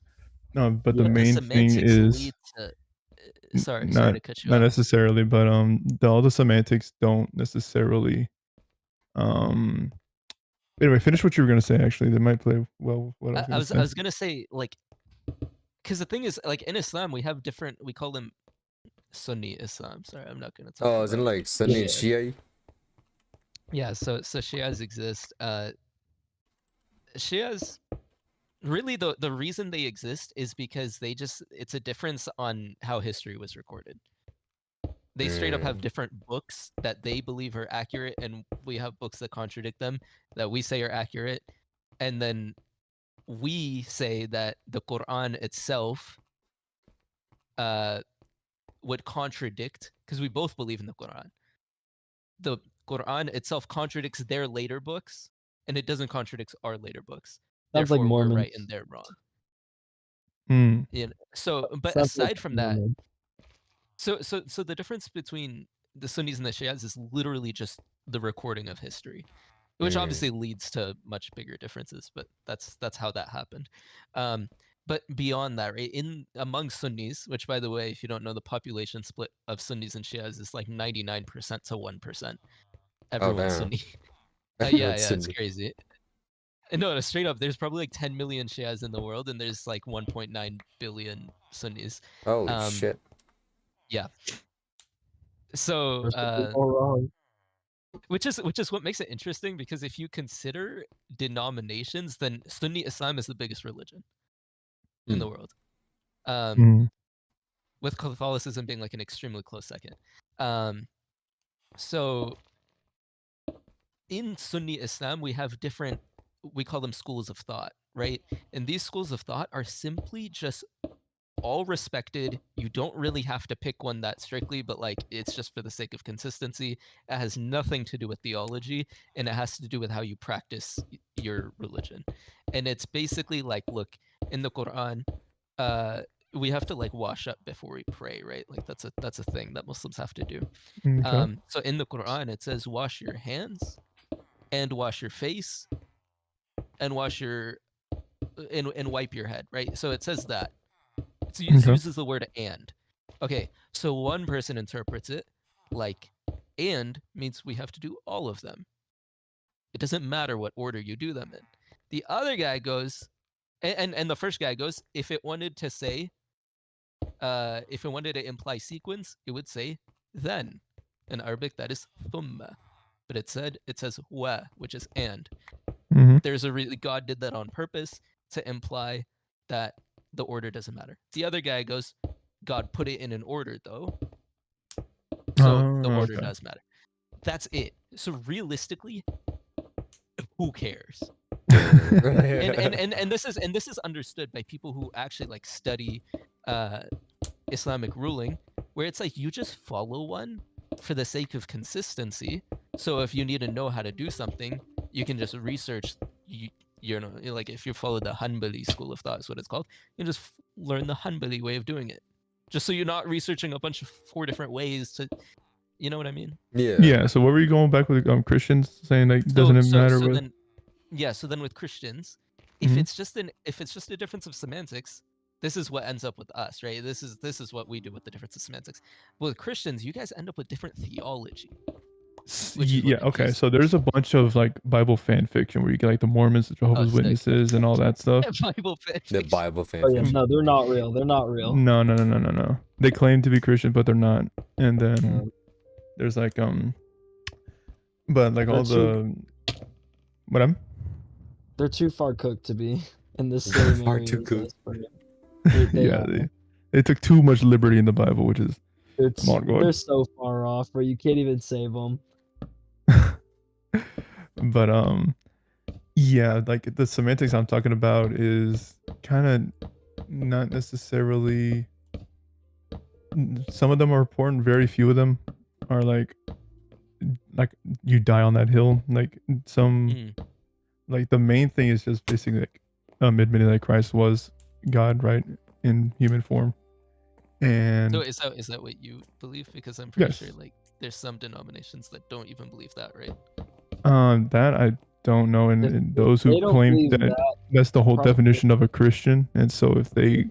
Speaker 8: But the
Speaker 9: Yeah.
Speaker 6: But the
Speaker 8: main thing
Speaker 6: semantics
Speaker 8: is
Speaker 6: lead to.
Speaker 8: n-
Speaker 6: Sorry
Speaker 8: not
Speaker 6: to cut you
Speaker 8: not
Speaker 6: off.
Speaker 8: necessarily, but all the semantics don't necessarily. Um. Anyway, finish what you were gonna say. Actually, that might play well with what I was
Speaker 6: I
Speaker 8: gonna
Speaker 6: was
Speaker 8: say.
Speaker 6: I was gonna say like, because the thing is like in Islam we have different. We call them Sunni Islam. Sorry, I'm not gonna talk
Speaker 4: Oh,
Speaker 6: about
Speaker 4: isn't it like Sunni and
Speaker 6: Shia.
Speaker 4: Shia?
Speaker 6: Yeah, so Shias exist. Shias really the reason they exist is because it's a difference on how history was recorded. They straight up have different books that they believe are accurate, and we have books that contradict them that we say are accurate. and then we say that the Quran itself would contradict, because we both believe in the Quran. The Quran itself contradicts their later books, and it doesn't contradict our later books.
Speaker 9: Sounds like
Speaker 6: Therefore, we're right
Speaker 9: Mormons.
Speaker 6: and they're wrong.
Speaker 8: Mm.
Speaker 6: So, but
Speaker 9: Sounds like
Speaker 6: aside from that,
Speaker 9: Mormons.
Speaker 6: so the difference between the Sunnis and the Shias is literally just the recording of history, which obviously leads to much bigger differences. But that's how that happened. But beyond that, right, among Sunnis, which by the way, if you don't know, the population split of Sunnis and Shias is like 99% to 1%. Everyone's
Speaker 4: damn.
Speaker 6: Sunni. Yeah,
Speaker 4: Everyone's
Speaker 6: it's
Speaker 4: Sunni.
Speaker 6: crazy. No, straight up, there's probably like 10 million Shias in the world, and there's like 1.9 billion Sunnis.
Speaker 4: Holy shit.
Speaker 6: Yeah. So,
Speaker 9: First all wrong.
Speaker 6: which is what makes it interesting, because if you consider denominations, then Sunni Islam is the biggest religion in the world, with Catholicism being like an extremely close second. So in Sunni Islam, we have different, we call them schools of thought, right? And these schools of thought are simply just all respected. You don't really have to pick one that strictly, but like it's just for the sake of consistency. It has nothing to do with theology, and it has to do with how you practice your religion. And it's basically like, look, in the Quran, we have to like wash up before we pray, right? Like that's a thing that Muslims have to do.
Speaker 8: Okay.
Speaker 6: So in the Quran, it says wash your hands and wash your face and wash your and wipe your head, right? So it says that. It uses the word and. Okay, so one person interprets it like and means we have to do all of them. It doesn't matter what order you do them in. The other guy goes, and the first guy goes, if it wanted to say, if it wanted to imply sequence, it would say then. In Arabic, that is thumma. But it says wa, which is and. There's God did that on purpose to imply that the order doesn't matter. The other guy goes, God put it in an order though, so the order does matter. That's it. So realistically, who cares? and this is understood by people who actually like study Islamic ruling, where it's like you just follow one for the sake of consistency. So if you need to know how to do something, you can just research. You know, like if you follow the Hanbali school of thought, is what it's called. You just learn the Hanbali way of doing it, just so you're not researching a bunch of 4 different ways to, you know what I mean?
Speaker 8: Yeah. Yeah. So what were you going back with Christians saying like doesn't it matter what?
Speaker 6: Then, yeah. So then with Christians, if it's just a difference of semantics, this is what ends up with us, right? This is what we do with the difference of semantics. But with Christians, you guys end up with different theology.
Speaker 8: Yeah, okay. So there's a bunch of like Bible fan fiction where you get like the Mormons, the Jehovah's Witnesses, and all that stuff.
Speaker 6: Bible fan
Speaker 4: The
Speaker 6: fiction.
Speaker 4: Bible fan
Speaker 9: Oh yeah,
Speaker 4: fiction.
Speaker 9: no, they're not real. They're not real.
Speaker 8: No. They claim to be Christian, but they're not. And then there's like but like all the
Speaker 9: They're too far cooked to be in the same
Speaker 4: Far
Speaker 9: area
Speaker 4: too
Speaker 9: as
Speaker 4: cooked.
Speaker 9: us, They
Speaker 8: yeah,
Speaker 9: are.
Speaker 8: they took too much liberty in the Bible, which is not good.
Speaker 9: They're so far off where you can't even save them.
Speaker 8: But yeah, like the semantics I'm talking about is kind of not necessarily, some of them are important, very few of them are like you die on that hill, like some like the main thing is just basically like admitting that Christ was God, right, in human form. And
Speaker 6: so is that what you believe? Because I'm pretty sure like there's some denominations that don't even believe that, right?
Speaker 8: That I don't know, and those who claim that's the whole definition of a Christian, and so if they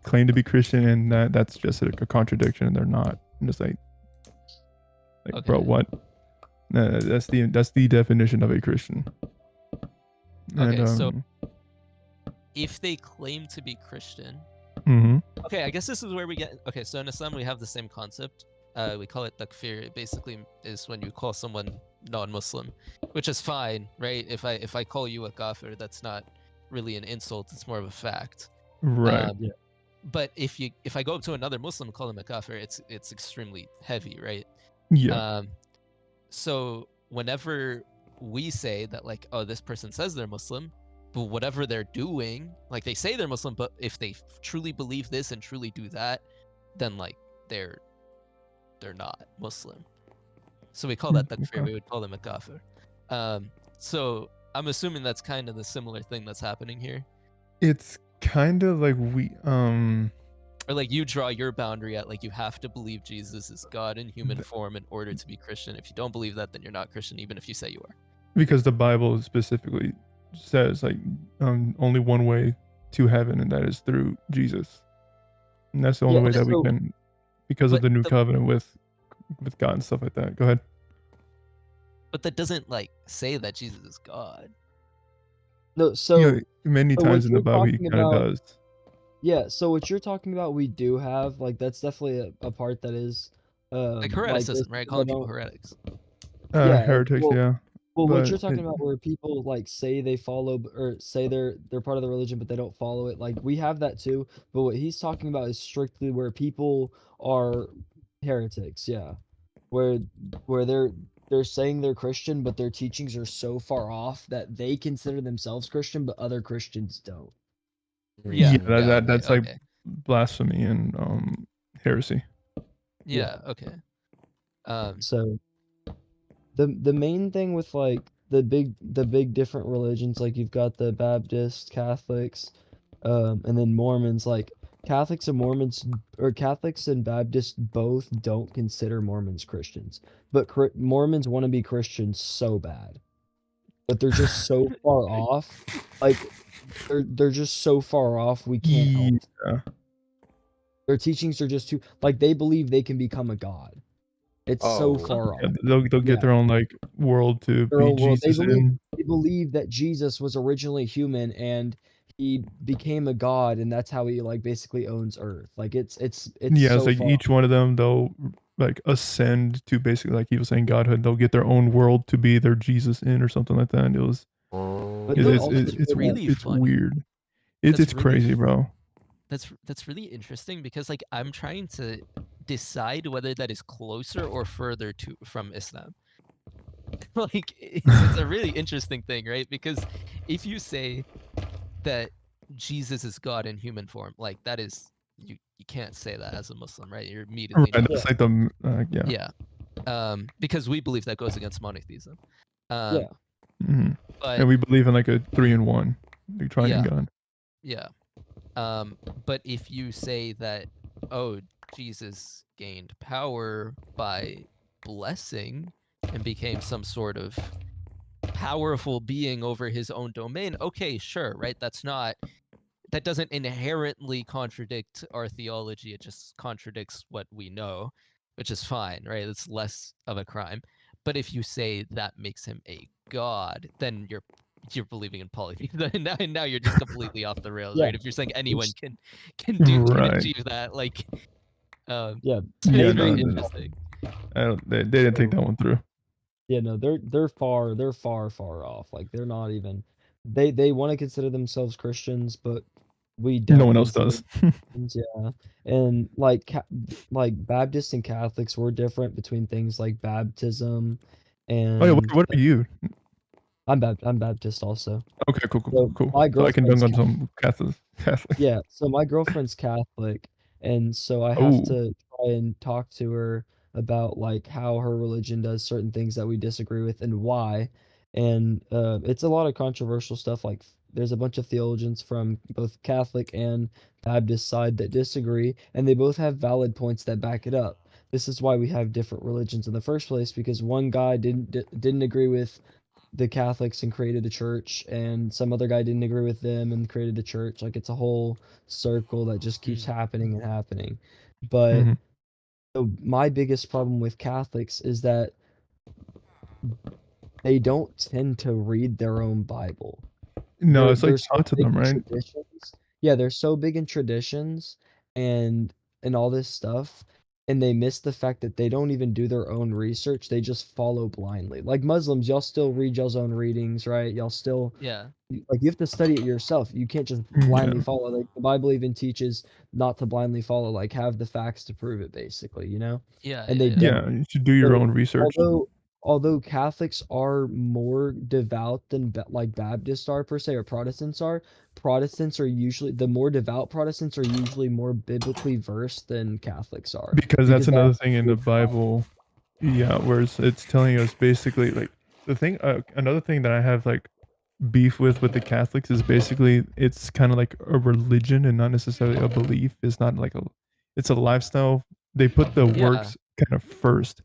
Speaker 8: claim to be Christian and that's just a contradiction, and they're not, I'm just like okay. Bro, what? That's the definition of a Christian.
Speaker 6: Okay,
Speaker 8: and,
Speaker 6: so if they claim to be Christian, okay, I guess this is where we get. Okay, so in Islam we have the same concept. We call it takfir. It basically is when you call someone non-Muslim, which is fine, right? If I call you a kafir, that's not really an insult; it's more of a fact.
Speaker 8: Right.
Speaker 6: But if I go up to another Muslim and call him a kafir, it's extremely heavy, right?
Speaker 8: Yeah.
Speaker 6: So whenever we say that, like, oh, this person says they're Muslim, but whatever they're doing, like they say they're Muslim, but if they truly believe this and truly do that, then like they're not Muslim. So we call that takfir.
Speaker 8: Okay.
Speaker 6: We would call them a kafir. So I'm assuming that's kind of the similar thing that's happening here.
Speaker 8: It's kind of like
Speaker 6: Or like you draw your boundary at like you have to believe Jesus is God in human
Speaker 8: Th-
Speaker 6: form in order to be Christian. If you don't believe that, then you're not Christian, even if you say you are.
Speaker 8: because the Bible specifically says like only one way to heaven, and that is through Jesus. And that's the only
Speaker 9: Yeah,
Speaker 8: way that we
Speaker 9: so-
Speaker 8: can, because of
Speaker 6: but
Speaker 8: the new
Speaker 6: the-
Speaker 8: covenant with God and stuff like that. Go ahead.
Speaker 6: But that doesn't like say that Jesus is God.
Speaker 9: No, so
Speaker 8: Yeah, many
Speaker 9: so what
Speaker 8: times in the
Speaker 9: you're
Speaker 8: Bible he
Speaker 9: talking
Speaker 8: kind of
Speaker 9: about-
Speaker 8: does.
Speaker 9: yeah, so what you're talking about, we do have like that's definitely a part that is
Speaker 6: Like
Speaker 9: like
Speaker 6: hereticism,
Speaker 9: this
Speaker 6: right?
Speaker 9: people
Speaker 6: Calling
Speaker 9: that
Speaker 6: people
Speaker 9: don't-
Speaker 6: heretics.
Speaker 9: Yeah,
Speaker 8: Heretics,
Speaker 9: well-
Speaker 8: yeah.
Speaker 9: Well, what
Speaker 8: But
Speaker 9: you're talking
Speaker 8: it-
Speaker 9: about, where people like say they follow or say they're part of the religion, but they don't follow it, like we have that too. But what he's talking about is strictly where people are heretics, yeah, where they're saying they're Christian, but their teachings are so far off that they consider themselves Christian, but other Christians don't.
Speaker 6: Yeah,
Speaker 8: that's
Speaker 6: okay.
Speaker 8: like blasphemy and heresy.
Speaker 6: Yeah, okay.
Speaker 9: So the main thing with like the big different religions, like you've got the Baptists, Catholics, and then Mormons. Like Catholics and Mormons, or Catholics and Baptists both don't consider Mormons Christians, but Mormons want to be Christians so bad, but they're just so far off. Like they're just so far off. We can't help.
Speaker 8: Yeah.
Speaker 9: Their teachings are just too like they believe they can become a god. It's so
Speaker 4: Oh.
Speaker 9: far off.
Speaker 8: Yeah, they'll
Speaker 9: Yeah.
Speaker 8: get their own like world to
Speaker 9: Their
Speaker 8: be
Speaker 9: own world.
Speaker 8: Jesus in.
Speaker 9: They believe that Jesus was originally human and he became a god, and that's how he like basically owns Earth. Like it's
Speaker 8: Yeah,
Speaker 9: so
Speaker 8: it's like
Speaker 9: far.
Speaker 8: each one of them they'll like ascend to basically, like he was saying, godhood. They'll get their own world to be their Jesus in or something like that. And it was
Speaker 9: But
Speaker 8: it's
Speaker 9: they're
Speaker 8: it's,
Speaker 9: also
Speaker 8: it's, it's,
Speaker 6: really
Speaker 8: it's
Speaker 6: funny.
Speaker 8: weird.
Speaker 6: That's
Speaker 8: It's
Speaker 6: really
Speaker 8: crazy, bro.
Speaker 6: That's really interesting because like I'm trying to decide whether that is closer or further from Islam. Like it's a really interesting thing, right? Because if you say that Jesus is God in human form, like that is you can't say that as a Muslim, right? You're immediately
Speaker 8: Right,
Speaker 6: not.
Speaker 8: that's like the
Speaker 6: Yeah. Because we believe that goes against monotheism.
Speaker 9: Yeah.
Speaker 8: Mhm.
Speaker 6: But
Speaker 8: And we believe in like a 3-in-1, like triune
Speaker 6: Yeah.
Speaker 8: God.
Speaker 6: yeah. But if you say that, oh, Jesus gained power by blessing and became some sort of powerful being over his own domain, okay, sure, right? That doesn't inherently contradict our theology. It just contradicts what we know, which is fine, right? It's less of a crime. But if you say that makes him a god, then you're believing in polytheism. now you're just completely off the rails,
Speaker 9: Yeah.
Speaker 6: right? If you're saying anyone
Speaker 9: It's-
Speaker 6: can
Speaker 8: Right.
Speaker 6: achieve that, like,
Speaker 9: Yeah.
Speaker 6: it's
Speaker 8: Yeah,
Speaker 6: very
Speaker 8: no,
Speaker 6: interesting.
Speaker 8: they didn't think that one through.
Speaker 9: Yeah, no, they're far off. Like they're not even they want to consider themselves Christians, but we don't.
Speaker 8: No one else
Speaker 9: consider
Speaker 8: does.
Speaker 9: Christians, yeah. And like Baptists and Catholics, we're different between things like baptism and
Speaker 8: Oh yeah, what are you?
Speaker 9: I'm Baptist also.
Speaker 8: Okay, cool.
Speaker 9: So my
Speaker 8: So I can dunk
Speaker 9: girlfriend's
Speaker 8: on some Catholic.
Speaker 9: Yeah, so my girlfriend's Catholic, and so I have
Speaker 8: Oh.
Speaker 9: to try and talk to her about like how her religion does certain things that we disagree with and why. And it's a lot of controversial stuff. Like there's a bunch of theologians from both Catholic and Baptist side that disagree, and they both have valid points that back it up. This is why we have different religions in the first place, because one guy didn't agree with the Catholics and created the church, and some other guy didn't agree with them and created the church. Like it's a whole circle that just keeps happening and happening. But
Speaker 8: Mhm.
Speaker 9: so my biggest problem with Catholics is that they don't tend to read their own Bible.
Speaker 8: No,
Speaker 9: They're
Speaker 8: it's like
Speaker 9: so
Speaker 8: taught to
Speaker 9: big
Speaker 8: them,
Speaker 9: in
Speaker 8: right?
Speaker 9: traditions. Yeah, they're so big in traditions and all this stuff, and they miss the fact that they don't even do their own research. They just follow blindly. Like Muslims, y'all still read y'all's own readings, right? Y'all still
Speaker 6: Yeah.
Speaker 9: like you have to study it yourself. You can't just blindly follow. Like the Bible even teaches not to blindly follow. Like have the facts to prove it, basically. You know.
Speaker 6: Yeah.
Speaker 9: And they
Speaker 8: Yeah, you should do your
Speaker 9: So,
Speaker 8: own research.
Speaker 9: Although although Catholics are more devout than like Baptists are per se or Protestants are, Protestants are usually the more devout Protestants are usually more biblically versed than Catholics are
Speaker 8: Because that's
Speaker 9: they
Speaker 8: another
Speaker 9: have
Speaker 8: thing in the Bible. Yeah, where it's telling us basically like the thing. Another thing that I have like beef with the Catholics is basically it's kind of like a religion and not necessarily a belief. It's not like a, it's a lifestyle. They put the
Speaker 6: Yeah.
Speaker 8: works kind of first,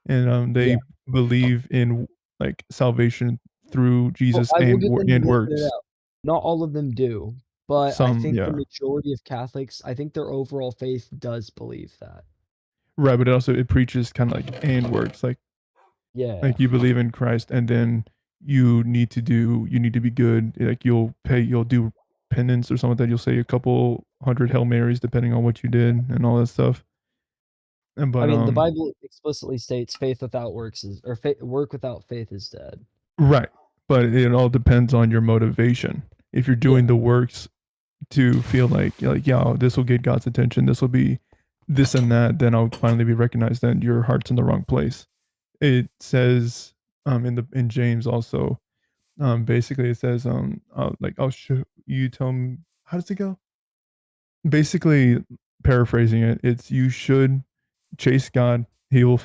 Speaker 8: and they
Speaker 9: Yeah.
Speaker 8: believe in like salvation through
Speaker 9: Well,
Speaker 8: Jesus
Speaker 9: I will
Speaker 8: and
Speaker 9: give them the
Speaker 8: and
Speaker 9: benefit of the
Speaker 8: works.
Speaker 9: doubt. Not all of them do, but I
Speaker 8: Some,
Speaker 9: think the
Speaker 8: yeah,
Speaker 9: majority of Catholics, I think their overall faith does believe that.
Speaker 8: right. But it also it preaches kind of like and works
Speaker 9: Yeah.
Speaker 8: like you believe in Christ, and then you need to be good. Like you'll do penance or something like that. You'll say a couple hundred Hail Marys depending on what you did and all that stuff. And
Speaker 9: I
Speaker 8: but
Speaker 9: mean, the Bible explicitly states faith without works is or work without faith is dead.
Speaker 8: right, but it all depends on your motivation. If you're doing
Speaker 9: Yeah.
Speaker 8: the works to feel like you're like, yeah, this will get God's attention, this will be this and that, then I'll finally be recognized. Then your heart's in the wrong place. It says in James also, basically it says like I'll show you, tell me, how does it go? Basically paraphrasing it, it's you should chase God. He'll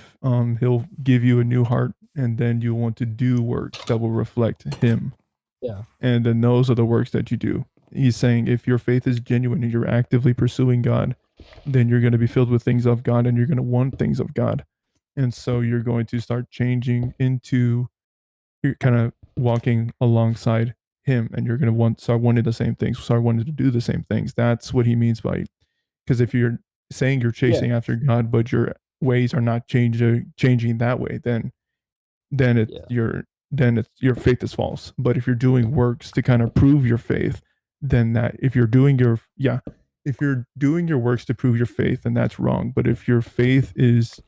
Speaker 8: give you a new heart, and then you want to do works that will reflect him.
Speaker 9: Yeah.
Speaker 8: And then those are the works that you do. He's saying if your faith is genuine and you're actively pursuing God, then you're going to be filled with things of God and you're going to want things of God. And so you're going to start changing into, you're kind of walking alongside him, and you're going to start wanting the same things, start wanting to do the same things. That's what he means by, because if you're saying you're chasing after God, but your ways are not changing that way, then it's your faith is false. But if you're doing works to kind of prove your faith, then that if you're doing your works to prove your faith, then that's wrong. But if your faith is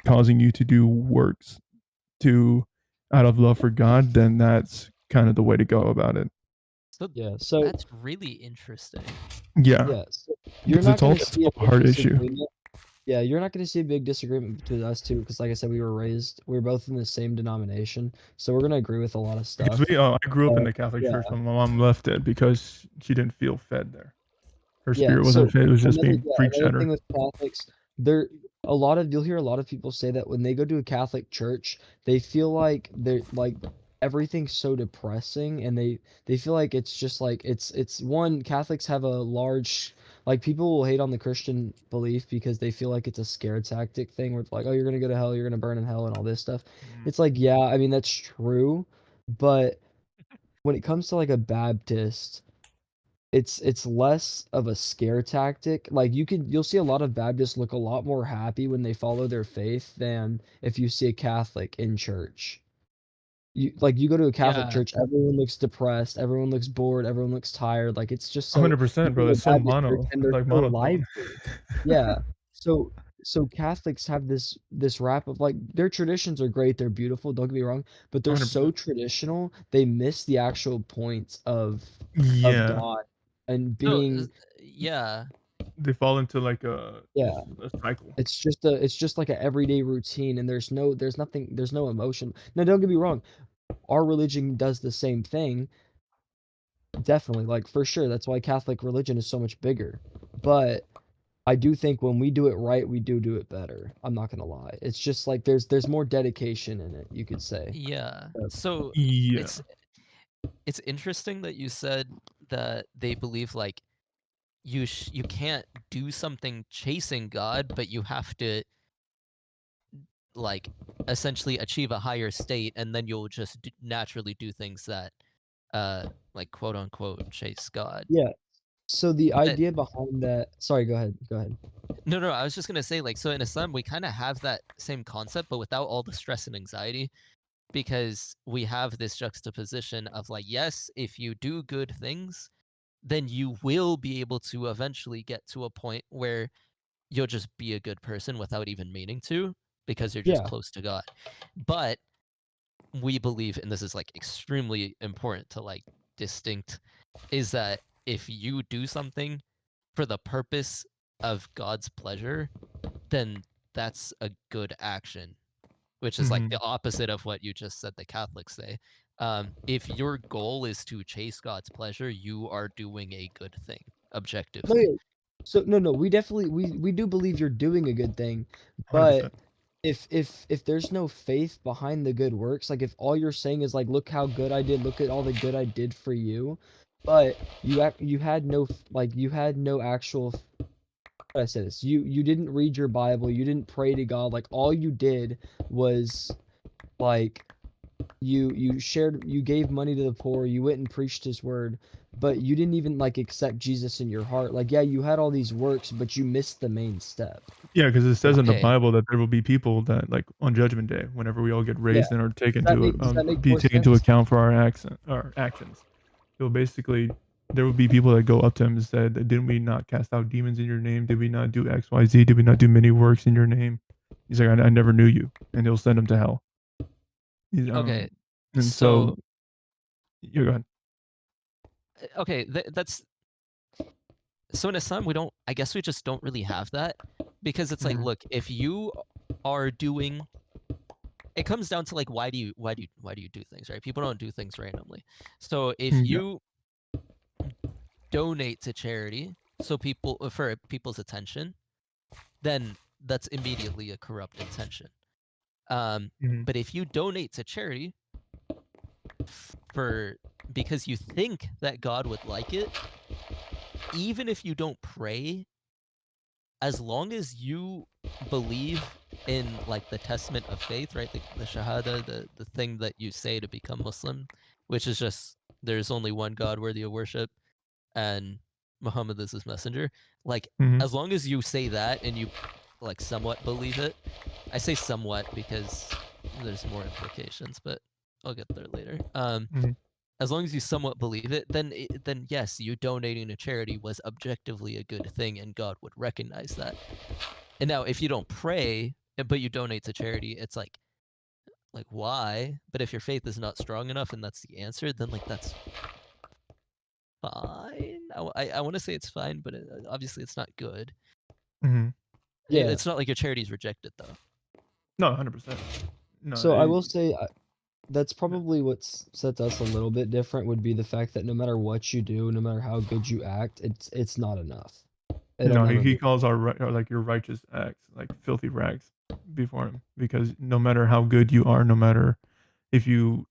Speaker 8: causing you to do works to out of love for God, then that's kind of the way to go about it.
Speaker 6: So
Speaker 9: So
Speaker 6: that's really interesting.
Speaker 8: Yeah.
Speaker 9: Yeah. So you're
Speaker 8: Because
Speaker 9: not
Speaker 8: it's all
Speaker 9: going to
Speaker 8: it's
Speaker 9: see
Speaker 8: a hard issue.
Speaker 9: disagreement. Yeah, you're not going to see a big disagreement between us two because, like I said, we were both in the same denomination, so we're going to agree with a lot of stuff.
Speaker 8: Because I grew up in the Catholic
Speaker 9: yeah.
Speaker 8: Church, but my mom left it because she didn't feel fed there. Her
Speaker 9: Yeah,
Speaker 8: spirit wasn't fed; it was just
Speaker 9: another
Speaker 8: being preached at
Speaker 9: another thing
Speaker 8: her.
Speaker 9: with Catholics, you'll hear a lot of people say that when they go to a Catholic church, they feel like they're like everything's so depressing, and they feel like it's just like it's one Catholics have a large like people will hate on the Christian belief because they feel like it's a scare tactic thing where it's like, oh, you're gonna go to hell, you're gonna burn in hell, and all this stuff. It's like, yeah, I mean that's true, but when it comes to like a Baptist, it's less of a scare tactic. Like you'll see a lot of Baptists look a lot more happy when they follow their faith than if you see a Catholic in church. You go to a Catholic
Speaker 6: Yeah.
Speaker 9: church, everyone looks depressed, everyone looks bored, everyone looks tired. Like it's just so
Speaker 8: 100%, bro.
Speaker 9: people in
Speaker 8: It's so
Speaker 9: Baptist church, and they're
Speaker 8: like
Speaker 9: so
Speaker 8: monotone.
Speaker 9: lively. Yeah. So Catholics have this rap of like their traditions are great, they're beautiful, don't get me wrong, but they're so
Speaker 8: 100%.
Speaker 9: traditional, they miss the actual point of
Speaker 8: Yeah,
Speaker 9: God and
Speaker 6: So,
Speaker 9: being
Speaker 6: yeah.
Speaker 8: they fall into like a
Speaker 9: yeah.
Speaker 8: cycle.
Speaker 9: It's just like an everyday routine, and there's no emotion. Now don't get me wrong, our religion does the same thing. Definitely, like for sure. That's why Catholic religion is so much bigger. But I do think when we do it right, we do it better. I'm not gonna lie. It's just like there's more dedication in it, you could say.
Speaker 6: Yeah. So
Speaker 8: Yeah,
Speaker 6: it's interesting that you said that they believe like you can't do something chasing God, but you have to like essentially achieve a higher state, and then you'll just naturally do things that like quote unquote chase God.
Speaker 9: Yeah. So the
Speaker 6: But
Speaker 9: idea behind that. Sorry, go ahead. Go ahead.
Speaker 6: no, I was just gonna say like so in Islam we kind of have that same concept, but without all the stress and anxiety, because we have this juxtaposition of like yes, if you do good things, then you will be able to eventually get to a point where you'll just be a good person without even meaning to because you're just
Speaker 9: Yeah.
Speaker 6: close to God. But we believe, and this is like extremely important to like distinct, is that if you do something for the purpose of God's pleasure, then that's a good action. which is like the opposite of what you just said the Catholics say. If your goal is to chase God's pleasure, you are doing a good thing
Speaker 9: No,
Speaker 6: objectively.
Speaker 9: yeah. So no, we definitely we do believe you're doing a good thing,
Speaker 8: 100%.
Speaker 9: but if there's no faith behind the good works, like if all you're saying is like, look how good I did, look at all the good I did for you, but you had no you had no actual how do I say this? You didn't read your Bible, you didn't pray to God, like all you did was like you gave money to the poor, you went and preached his word, but you didn't even like accept Jesus in your heart. Like yeah, you had all these works, but you missed the main step.
Speaker 8: Yeah, because it says in the
Speaker 6: Okay.
Speaker 8: Bible that there will be people that, like, on Judgment Day, whenever we all get raised and are taken
Speaker 9: Does that make
Speaker 8: be
Speaker 9: more
Speaker 8: taken into
Speaker 9: sense?
Speaker 8: account for our actions. So basically, there will be people that go up to him and said, "Didn't we not cast out demons in your name? Did we not do X, Y, Z? Did we not do many works in your name?" He's like, "I never knew you," and he'll send him to hell.
Speaker 6: Okay.
Speaker 8: And
Speaker 6: So
Speaker 8: so, you go ahead.
Speaker 6: okay, that's so in Islam I guess we just don't really have that, because it's like, look, if you are doing, it comes down to like why do you do things, right? People don't do things randomly. So if
Speaker 8: Yeah.
Speaker 6: you donate to charity, so for people's attention, then that's immediately a corrupt intention. But if you donate to charity because you think that God would like it, even if you don't pray, as long as you believe in like the testament of faith, right? The shahada, the thing that you say to become Muslim, which is just there's only one God worthy of worship, and Muhammad is his messenger. Like as long as you say that and you like somewhat believe it, I say somewhat because there's more implications, but I'll get there later. As long as you somewhat believe it, then yes, you donating to charity was objectively a good thing, and God would recognize that. And now, if you don't pray but you donate to charity, it's like why? But if your faith is not strong enough and that's the answer, then like that's fine. I want to say it's fine, but obviously it's not good.
Speaker 9: Yeah.
Speaker 6: It's not like your charity's rejected though.
Speaker 8: No, 100%. No.
Speaker 9: So I will say that's probably what sets us a little bit different would be the fact that no matter what you do, no matter how good you act, it's not enough. It'll
Speaker 8: No,
Speaker 9: never
Speaker 8: he
Speaker 9: be.
Speaker 8: calls like your righteous acts like filthy rags before him, because no matter how good you are, no matter if you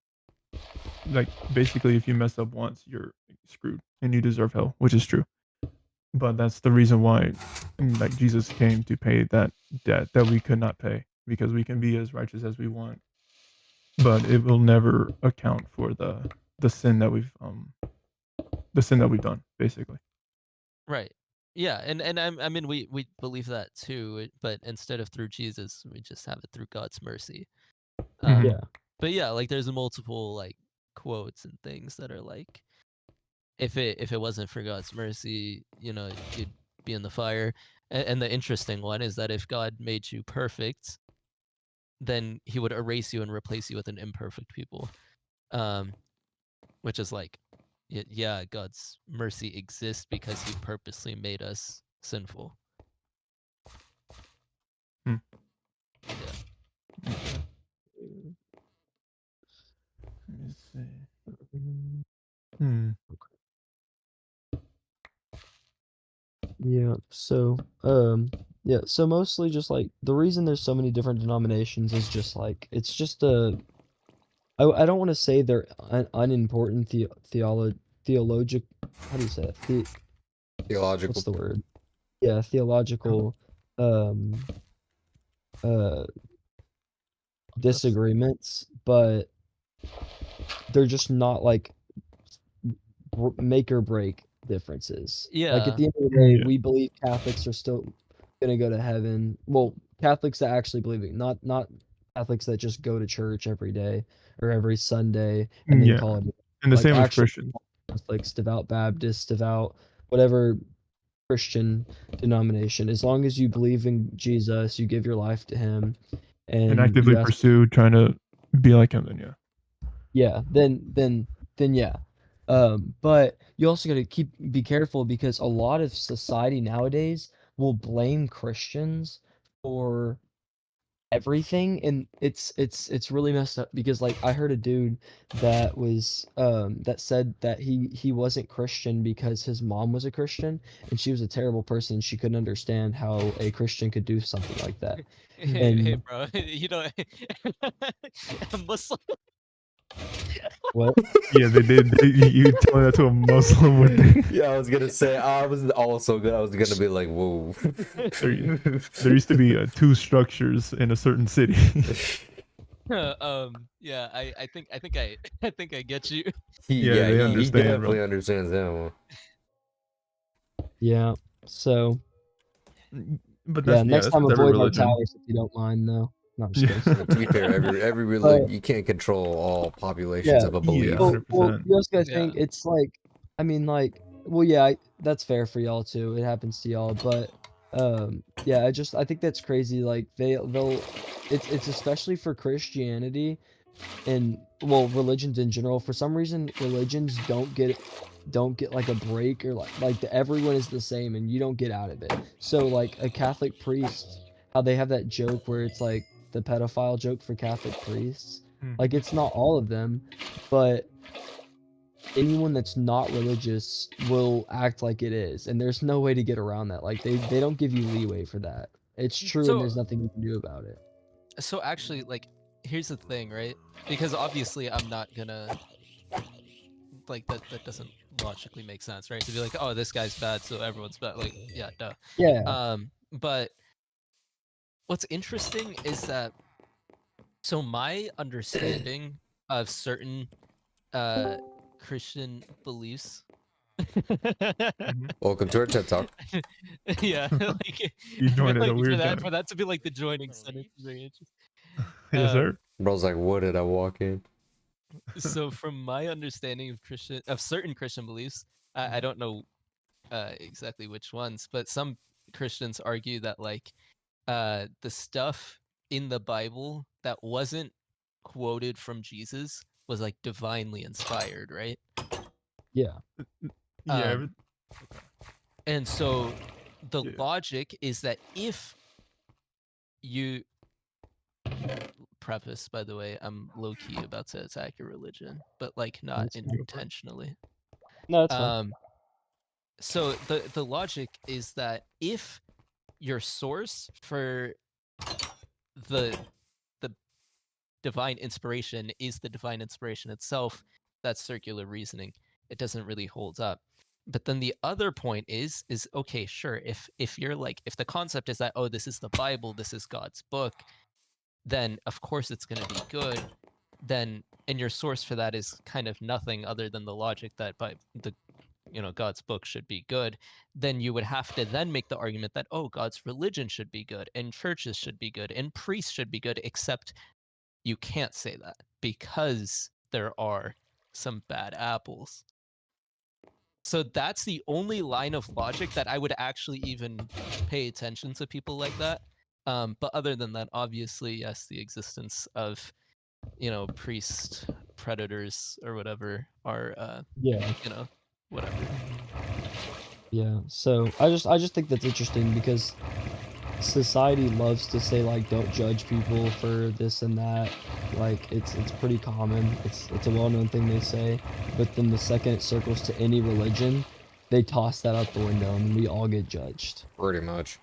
Speaker 8: like basically if you mess up once, you're screwed and you deserve hell, which is true. But that's the reason why like Jesus came to pay that debt that we could not pay, because we can be as righteous as we want, but it will never account for the sin that we've done, basically.
Speaker 6: Right. Yeah, and I mean we believe that too, but instead of through Jesus, we just have it through God's mercy.
Speaker 9: Yeah.
Speaker 6: But yeah, like there's multiple like quotes and things that are like, if it wasn't for God's mercy, you'd be in the fire. And the interesting one is that if God made you perfect, then he would erase you and replace you with an imperfect people. Which is like, yeah, God's mercy exists because he purposely made us sinful.
Speaker 8: Hmm.
Speaker 6: Yeah.
Speaker 8: Let me see.
Speaker 9: Yeah. So yeah, so mostly just like the reason there's so many different denominations is just like it's just I don't want to say they're unimportant theologic how do you say it?
Speaker 4: Theological.
Speaker 9: What's the word? Yeah, theological uh disagreements, but they're just not like make or break differences. Like at
Speaker 6: Yeah.
Speaker 9: the end of the day,
Speaker 8: Yeah.
Speaker 9: we believe Catholics are still gonna go to heaven. Well, Catholics that actually believe it, not Catholics that just go to church every day or every Sunday and then
Speaker 8: Yeah.
Speaker 9: call it
Speaker 8: And the
Speaker 9: like
Speaker 8: same with
Speaker 9: actual
Speaker 8: Christians.
Speaker 9: Catholics, devout Baptists, devout whatever Christian denomination. As long as you believe in Jesus, you give your life to him,
Speaker 8: And
Speaker 9: and
Speaker 8: actively
Speaker 9: you ask,
Speaker 8: pursue trying to be like him, then
Speaker 9: yeah, then yeah. But you also got to be careful because a lot of society nowadays will blame Christians for everything, and it's really messed up because like I heard a dude that was that said that he wasn't Christian because his mom was a Christian and she was a terrible person. She couldn't understand how a Christian could do something like that.
Speaker 6: Hey,
Speaker 9: And
Speaker 6: bro, you know, a Muslim.
Speaker 9: what?
Speaker 8: Yeah, they did. You telling that to a Muslim would be.
Speaker 4: Yeah, I was gonna say I was also good. I was gonna be like, whoa.
Speaker 8: There used to be 2 structures in a certain city.
Speaker 6: Yeah, I think I think I get you.
Speaker 8: Yeah, they
Speaker 4: he
Speaker 8: understand, bro.
Speaker 4: definitely understands that one.
Speaker 9: Yeah. So
Speaker 8: But
Speaker 9: yeah,
Speaker 8: that's
Speaker 9: next
Speaker 8: that's
Speaker 9: time
Speaker 8: with every
Speaker 9: avoid my
Speaker 8: religion.
Speaker 9: towers if you don't mind though. No, I'm just kidding.
Speaker 4: To be fair, every religion you can't control all populations
Speaker 9: Yeah.
Speaker 4: of a belief.
Speaker 8: Yeah,
Speaker 9: Well,
Speaker 8: 100%.
Speaker 9: you also gotta
Speaker 6: Yeah.
Speaker 9: think it's like, I mean, like, well, yeah, that's fair for y'all too. It happens to y'all, but yeah, I think that's crazy. Like they'll, it's especially for Christianity and well, religions in general. For some reason, religions don't get like a break or like everyone is the same and you don't get out of it. So like a Catholic priest, how they have that joke where it's like the pedophile joke for Catholic priests. Like it's not all of them, but anyone that's not religious will act like it is, and there's no way to get around that. Like they don't give you leeway for that. It's true, and there's nothing you can do about it.
Speaker 6: So actually, like, here's the thing, right? Because obviously I'm not gonna like that doesn't logically make sense, right? To be like, oh, this guy's bad, so everyone's bad. Like, yeah, duh.
Speaker 9: Yeah.
Speaker 6: But what's interesting is that so my understanding of certain Christian beliefs.
Speaker 4: Welcome to our TED Talk.
Speaker 6: Yeah, like,
Speaker 8: You joined at a
Speaker 6: like
Speaker 8: weird
Speaker 6: for
Speaker 8: time.
Speaker 6: that to be like the joining sentence is very interesting.
Speaker 8: Yes, sir.
Speaker 4: Bro's like, what did I walk in?
Speaker 6: So from my understanding of certain Christian beliefs, I don't know exactly which ones, but some Christians argue that like the stuff in the Bible that wasn't quoted from Jesus was like divinely inspired, right?
Speaker 9: Yeah.
Speaker 8: Yeah.
Speaker 6: And so the
Speaker 8: Yeah.
Speaker 6: logic is that if you preface, by the way, I'm low-key about to attack your religion, but like not
Speaker 9: That's fine.
Speaker 6: intentionally.
Speaker 9: No, that's fine.
Speaker 6: So the logic is that if your source for the divine inspiration is the divine inspiration itself, that's circular reasoning. It doesn't really hold up. But then the other point is okay, sure, if you're like, if the concept is that, oh, this is the Bible, this is God's book, then of course it's going to be good. Then, and your source for that is kind of nothing other than the logic that by the God's book should be good. Then you would have to then make the argument that, oh, God's religion should be good and churches should be good and priests should be good, except you can't say that because there are some bad apples. So that's the only line of logic that I would actually even pay attention to people like that. But other than that, obviously, yes, the existence of, priest predators or whatever are,
Speaker 9: Yeah.
Speaker 6: whatever.
Speaker 9: Yeah. So I just think that's interesting because society loves to say like don't judge people for this and that. Like it's pretty common. It's a well-known thing they say. But then the second it circles to any religion, they toss that out the window and we all get judged.
Speaker 4: Pretty much.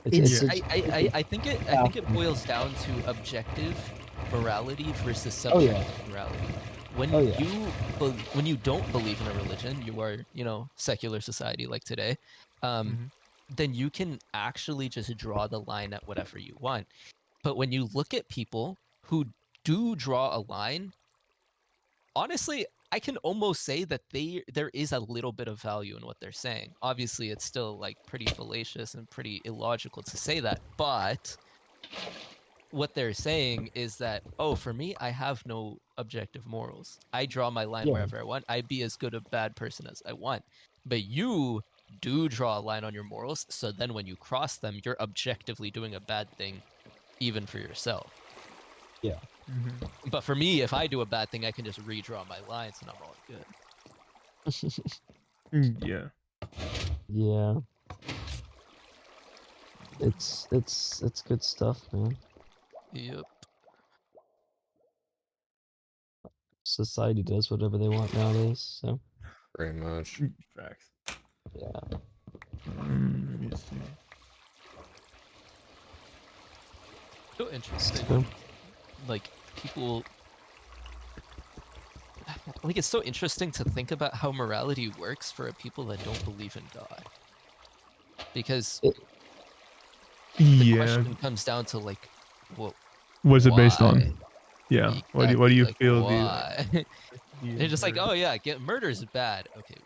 Speaker 6: I think it boils down to objective morality versus subjective morality. When when you don't believe in a religion, you are, secular society like today, then you can actually just draw the line at whatever you want. But when you look at people who do draw a line, honestly, I can almost say that there is a little bit of value in what they're saying. Obviously, it's still like pretty fallacious and pretty illogical to say that, but what they're saying is that, oh, for me, I have no objective morals. I draw my line wherever I want. I be as good a bad person as I want. But you do draw a line on your morals, so then when you cross them, you're objectively doing a bad thing, even for yourself.
Speaker 9: Yeah.
Speaker 6: But for me, if I do a bad thing, I can just redraw my lines and I'm all good.
Speaker 8: Yeah.
Speaker 9: Yeah. It's good stuff, man.
Speaker 6: Yep.
Speaker 9: Society does whatever they want nowadays. So
Speaker 4: Very much.
Speaker 8: Facts.
Speaker 9: yeah.
Speaker 8: Let me see.
Speaker 6: So interesting.
Speaker 9: So,
Speaker 6: Like people. Like it's so interesting to think about how morality works for people that don't believe in God. Because the
Speaker 8: Yeah.
Speaker 6: question comes down to like, well,
Speaker 8: What's it based
Speaker 6: why?
Speaker 8: on? Yeah.
Speaker 6: Exactly,
Speaker 8: What do you
Speaker 6: like,
Speaker 8: feel?
Speaker 6: why?
Speaker 8: The
Speaker 6: They're just like, oh yeah, get murder is bad. Okay,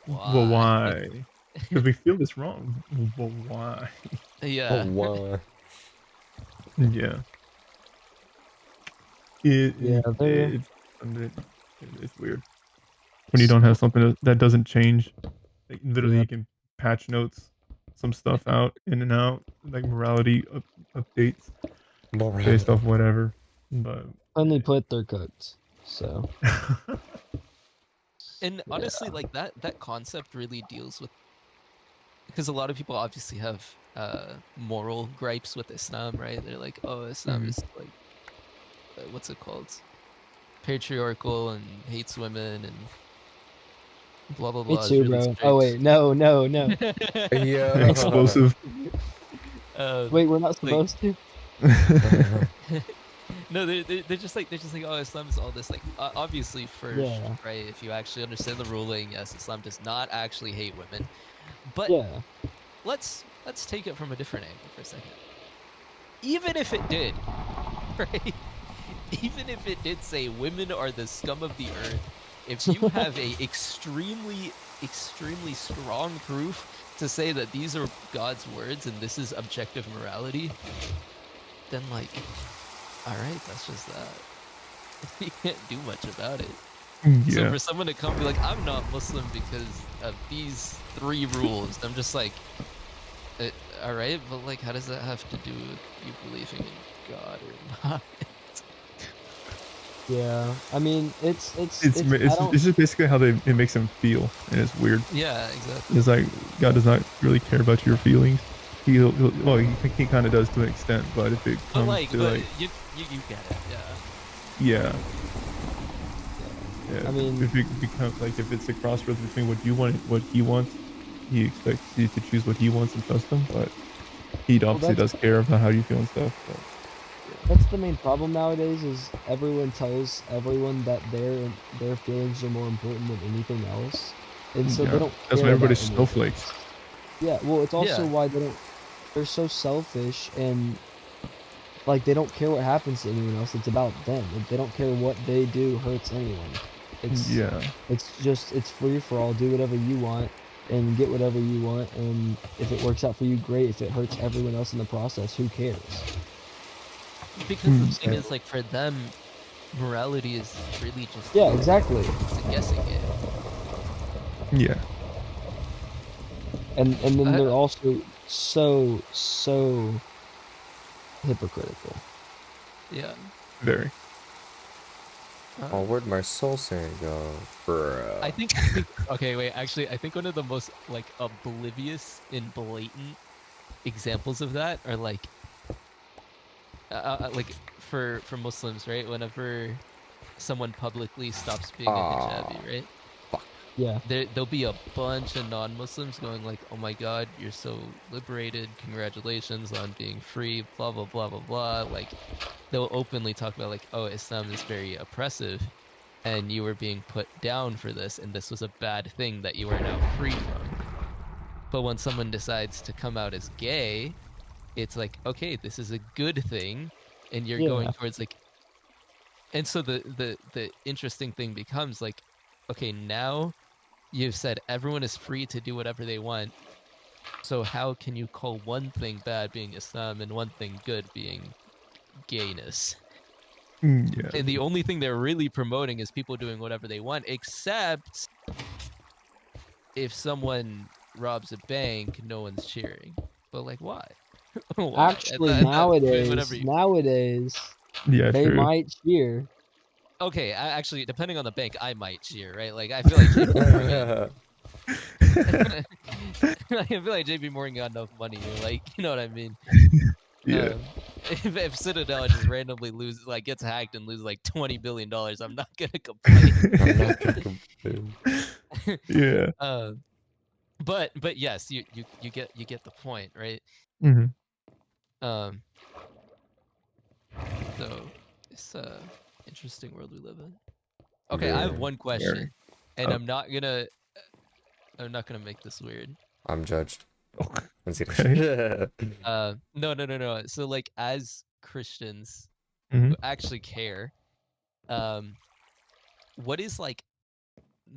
Speaker 6: why?
Speaker 8: Well, why? Because we feel this wrong. Well, why?
Speaker 6: Yeah.
Speaker 4: Oh, wow.
Speaker 8: Yeah.
Speaker 9: yeah, they're
Speaker 8: It's weird when you don't have something that doesn't change. Like literally,
Speaker 9: yeah.
Speaker 8: you can patch notes some stuff out in and out, like morality updates based off whatever. But
Speaker 9: Only put they're cooked. So
Speaker 6: And honestly, like that concept really deals with, because a lot of people obviously have moral gripes with Islam, right? They're like, oh, Islam is like, what's it called? Patriarchal and hates women and blah blah
Speaker 9: me
Speaker 6: blah. Is
Speaker 9: too,
Speaker 6: really
Speaker 9: bro.
Speaker 6: strict.
Speaker 9: Oh wait, no.
Speaker 4: Yeah.
Speaker 8: explosive.
Speaker 9: Wait, we're not
Speaker 6: Like-
Speaker 9: supposed to.
Speaker 6: No, they're just like oh, Islam is all this, like obviously first,
Speaker 9: Yeah.
Speaker 6: right? If you actually understand the ruling, yes, Islam does not actually hate women, but
Speaker 9: Yeah.
Speaker 6: let's take it from a different angle for a second. Even if it did, right? Even if it did say women are the scum of the earth, if you have a extremely strong proof to say that these are God's words and this is objective morality, then like, all right, that's just that. You can't do much about it. So
Speaker 8: Yeah.
Speaker 6: for someone to come and be like, I'm not Muslim because of these 3 rules, I'm just like, all right, but like, how does that have to do with you believing in God or not?
Speaker 9: Yeah. I mean, it's
Speaker 8: It's just basically how it makes them feel, and it's weird.
Speaker 6: Yeah, exactly.
Speaker 8: It's like God does not really care about your feelings. He kind of does to an extent, but if it
Speaker 6: But
Speaker 8: comes
Speaker 6: like,
Speaker 8: to
Speaker 6: but
Speaker 8: like,
Speaker 6: you get it, yeah.
Speaker 8: yeah.
Speaker 9: I mean-
Speaker 8: if it becomes like if it's a crossroads between what you want and what he wants, he expects you to choose what he wants and trust him, but he obviously does care about how you feel and stuff. But.
Speaker 9: That's the main problem nowadays. Is everyone tells everyone that their feelings are more important than anything else, and so
Speaker 8: Yeah,
Speaker 9: they don't.
Speaker 8: that's
Speaker 9: care
Speaker 8: why
Speaker 9: about
Speaker 8: everybody's
Speaker 9: anything.
Speaker 8: snowflakes.
Speaker 9: Yeah. Well, it's also
Speaker 6: Yeah.
Speaker 9: why they don't. They're so selfish and like they don't care what happens to anyone else. It's about them. They don't care what they do hurts anyone.
Speaker 8: Yeah.
Speaker 9: It's free for all. Do whatever you want and get whatever you want. And if it works out for you, great. If it hurts everyone else in the process, who cares?
Speaker 6: Because the thing is, like, for them, morality is really just
Speaker 9: Yeah, exactly.
Speaker 6: it's a guessing game.
Speaker 8: Yeah.
Speaker 9: And then they're also so hypocritical.
Speaker 6: Yeah.
Speaker 8: Very.
Speaker 4: Oh, where'd my soul sand go, bro?
Speaker 6: I think okay, wait, actually, I think one of the most like oblivious and blatant examples of that are like for Muslims, right? Whenever someone publicly stops being a hijabi, right?
Speaker 9: Yeah.
Speaker 6: There'll be a bunch of non-Muslims going like, "Oh my God, you're so liberated! Congratulations on being free!" Blah blah blah blah blah. Like, they'll openly talk about like, "Oh, Islam is very oppressive, and you were being put down for this, and this was a bad thing that you are now free from." But when someone decides to come out as gay, it's like, okay, this is a good thing, and you're going towards like. And so the interesting thing becomes like, okay, now you've said everyone is free to do whatever they want. So how can you call one thing bad being Islam and one thing good being gayness?
Speaker 8: Yeah.
Speaker 6: And the only thing they're really promoting is people doing whatever they want, except if someone robs a bank, no one's cheering. But like, why? Why?
Speaker 9: Actually,
Speaker 6: Doing whatever
Speaker 9: nowadays,
Speaker 8: Yeah,
Speaker 9: they
Speaker 8: true.
Speaker 9: might cheer.
Speaker 6: Okay, actually, depending on the bank, I might cheer, right? Like, I feel like JP Morgan. I feel like JP Morgan got enough money, like, you know what I mean?
Speaker 8: Yeah.
Speaker 6: If Citadel just randomly loses, like gets hacked and loses like $20 billion, I'm not gonna complain.
Speaker 4: I'm not gonna complain.
Speaker 8: Yeah.
Speaker 6: But yes, you get the point, right?
Speaker 8: hmm
Speaker 6: Um, so it's a interesting world we live in. Okay, I have
Speaker 4: Very,
Speaker 6: one question,
Speaker 8: very.
Speaker 6: and
Speaker 8: Oh.
Speaker 6: I'm not gonna make this weird.
Speaker 4: I'm judged.
Speaker 8: Okay.
Speaker 4: I'm
Speaker 8: Okay.
Speaker 4: serious.
Speaker 6: No. So like, as Christians
Speaker 8: Mhm.
Speaker 6: who actually care, what is like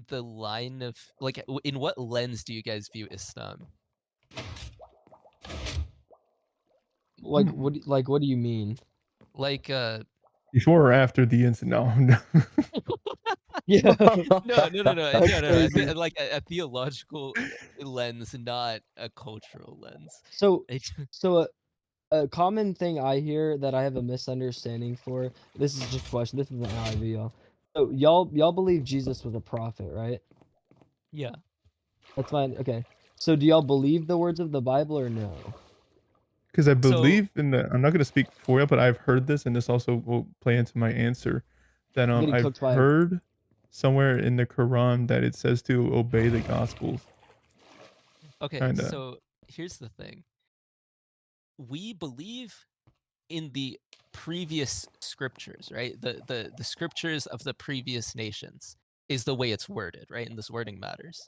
Speaker 6: the line of like in what lens do you guys view Islam?
Speaker 9: Like
Speaker 8: Hmm.
Speaker 9: what do you mean?
Speaker 6: Like
Speaker 8: Before or after the incident? No.
Speaker 9: Yeah.
Speaker 6: no.
Speaker 9: That's crazy.
Speaker 6: Like a theological lens, not a cultural lens.
Speaker 9: So
Speaker 6: It-
Speaker 9: so a common thing I hear that I have a misunderstanding for, this is just a question, this isn't how I view y'all. So y'all believe Jesus was a prophet, right?
Speaker 6: yeah.
Speaker 9: That's fine. Okay. So do y'all believe the words of the Bible or no?
Speaker 8: Because I
Speaker 6: So
Speaker 8: believe in the. I'm not going to speak for you, but I've heard this, and this also will play into my answer. That
Speaker 9: I'm getting
Speaker 8: I've
Speaker 9: cooked by
Speaker 8: heard somewhere in the Quran that it says to obey the Gospels.
Speaker 6: okay,
Speaker 8: Kinda.
Speaker 6: so here's the thing. We believe in the previous scriptures, right? The scriptures of the previous nations is the way it's worded, right? And this wording matters.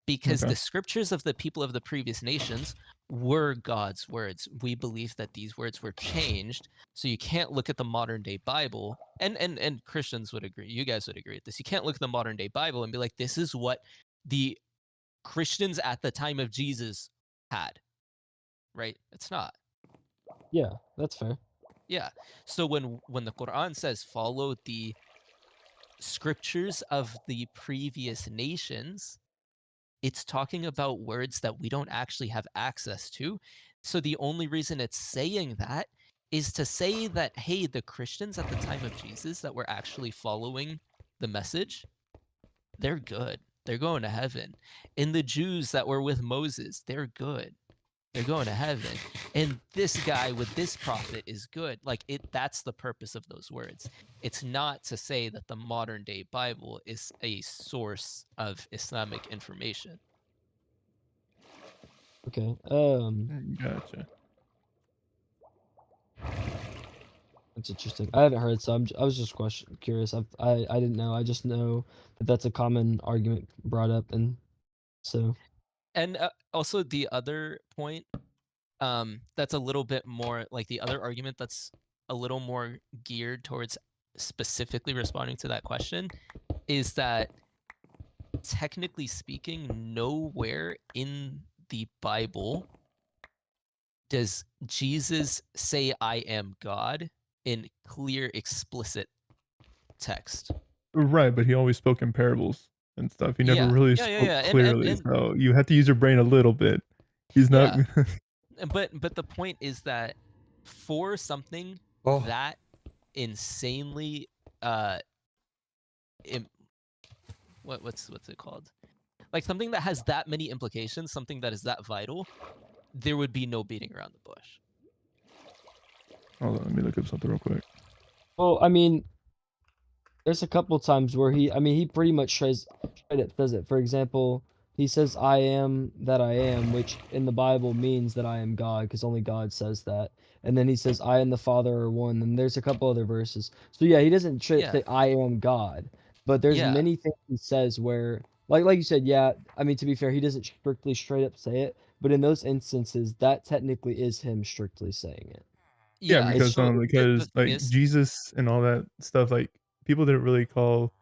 Speaker 6: Because
Speaker 8: Okay.
Speaker 6: the scriptures of the people of the previous nations were God's words. We believe that these words were changed, so you can't look at the modern day Bible, and Christians would agree, you guys would agree with this. You can't look at the modern day Bible and be like, this is what the Christians at the time of Jesus had, right? It's not.
Speaker 9: Yeah, that's fair.
Speaker 6: Yeah. So when the Quran says follow the scriptures of the previous nations, it's talking about words that we don't actually have access to. So the only reason it's saying that is to say that, hey, the Christians at the time of Jesus that were actually following the message, they're good. They're going to heaven. And the Jews that were with Moses, they're good. They're going to heaven. And this guy with this prophet is good. Like that's the purpose of those words. It's not to say that the modern day Bible is a source of Islamic information.
Speaker 9: Okay.
Speaker 8: Gotcha.
Speaker 9: That's interesting. I haven't heard, so I was just curious. I didn't know. I just know that that's a common argument brought up, and so
Speaker 6: And also the other point, that's a little bit more like the other argument that's a little more geared towards specifically responding to that question is that technically speaking, nowhere in the Bible does Jesus say I am God in clear, explicit text.
Speaker 8: Right, but he always spoke in parables and stuff. He never
Speaker 6: Yeah,
Speaker 8: really
Speaker 6: yeah.
Speaker 8: spoke
Speaker 6: And
Speaker 8: clearly, so you have to use your brain a little bit. He's not.
Speaker 6: yeah. But the point is that for something
Speaker 4: Oh.
Speaker 6: that insanely what's it called? Like something that has that many implications, something that is that vital, there would be no beating around the bush.
Speaker 8: Hold on, let me look up something real quick.
Speaker 9: well, I mean, there's a couple times where he pretty much straight up says it. For example, he says, "I am that I am," which in the Bible means that I am God, because only God says that. And then he says, "I and the Father are one." And there's a couple other verses. So yeah, he doesn't straight up
Speaker 6: Yeah.
Speaker 9: say, "I am God," but there's
Speaker 6: Yeah.
Speaker 9: many things he says where, like you said, yeah. I mean, to be fair, he doesn't strictly straight up say it, but in those instances, that technically is him strictly saying it.
Speaker 8: Yeah,
Speaker 6: Yeah.
Speaker 8: because
Speaker 6: So the
Speaker 8: because
Speaker 6: thing
Speaker 8: like
Speaker 6: is,
Speaker 8: Jesus and all that stuff, like people didn't really call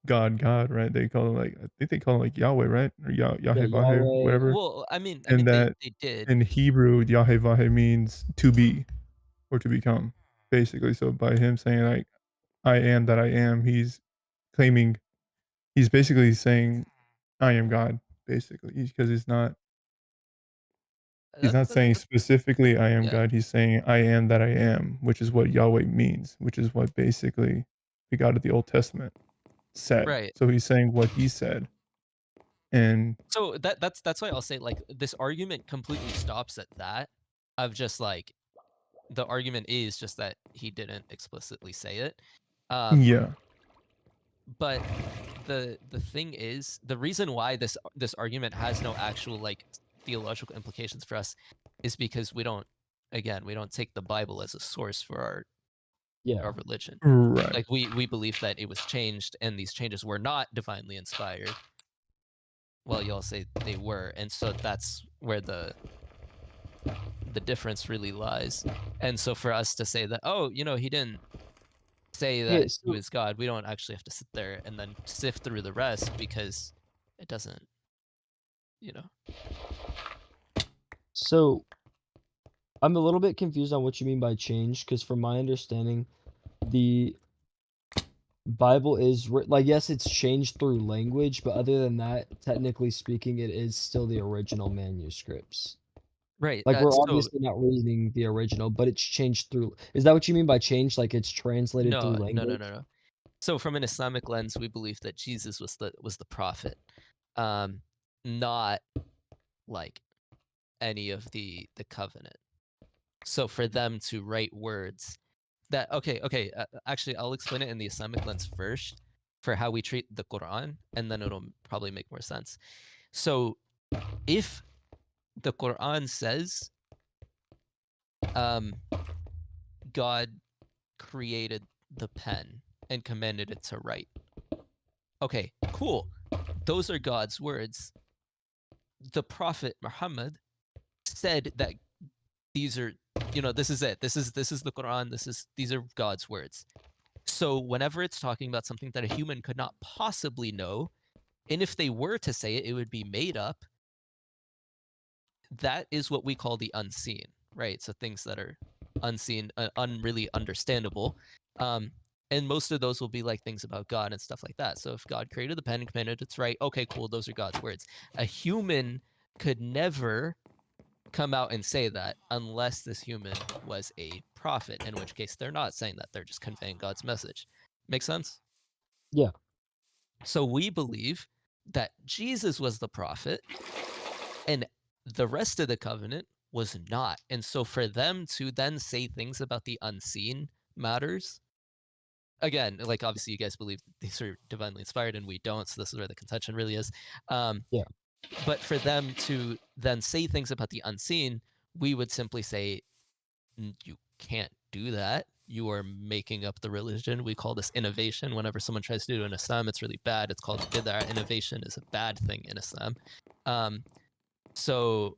Speaker 8: God, right? They call him like I think they call him like Yahweh, right? Or
Speaker 9: Yeah,
Speaker 8: Yahweh,
Speaker 9: Yahweh.
Speaker 8: whatever.
Speaker 6: well, I mean
Speaker 8: And that
Speaker 6: they did.
Speaker 8: in Hebrew, Yahweh means to be or to become, basically. So by him saying like I am that I am, he's claiming he's basically saying I am God, basically. Because he's not saying specifically I am
Speaker 6: Yeah.
Speaker 8: God, he's saying I am that I am, which is what Yahweh means, which is what basically the God of the Old Testament said.
Speaker 6: Right.
Speaker 8: So he's saying what he said. And
Speaker 6: So that's why I'll say like this argument completely stops at that of just like the argument is just that he didn't explicitly say it.
Speaker 8: Yeah.
Speaker 6: But the thing is, the reason why this argument has no actual like theological implications for us is because we don't take the Bible as a source for our
Speaker 9: Yeah.
Speaker 6: religion.
Speaker 8: Right.
Speaker 6: Like we believe that it was changed, and these changes were not divinely inspired. Well, y'all say they were, and so that's where the difference really lies. And so for us to say that, oh, he didn't say that
Speaker 9: Yeah,
Speaker 6: he was God, we don't actually have to sit there and then sift through the rest because it doesn't,
Speaker 9: So I'm a little bit confused on what you mean by change, because from my understanding, the Bible is like, yes, it's changed through language, but other than that, technically speaking, it is still the original manuscripts.
Speaker 6: Right.
Speaker 9: Like, we're
Speaker 6: So
Speaker 9: obviously not reading the original, but it's changed through. Is that what you mean by change? Like, it's translated through
Speaker 6: no.
Speaker 9: language?
Speaker 6: So from an Islamic lens, we believe that Jesus was the prophet, not like any of the covenant. So for them to write words that actually I'll explain it in the Islamic lens first for how we treat the Quran, and then it'll probably make more sense. So if the Quran says God created the pen and commanded it to write, okay, cool, those are God's words. The Prophet Muhammad said that these are, this is it, this is the Quran, these are God's words. So whenever it's talking about something that a human could not possibly know, and if they were to say it, it would be made up, that is what we call the unseen, right? So things that are unseen, unreally understandable. And most of those will be like things about God and stuff like that. So if God created the pen and commanded it to write, okay, cool, those are God's words. A human could never come out and say that unless this human was a prophet, in which case they're not saying that, they're just conveying God's message. Make sense?
Speaker 9: Yeah.
Speaker 6: So we believe that Jesus was the prophet and the rest of the covenant was not. And so for them to then say things about the unseen matters, again, like obviously you guys believe these are divinely inspired and we don't, so this is where the contention really is.
Speaker 9: Yeah.
Speaker 6: But for them to then say things about the unseen, we would simply say, you can't do that. You are making up the religion. We call this innovation. Whenever someone tries to do it in Islam, it's really bad. It's called bid'ah. Innovation is a bad thing in Islam. So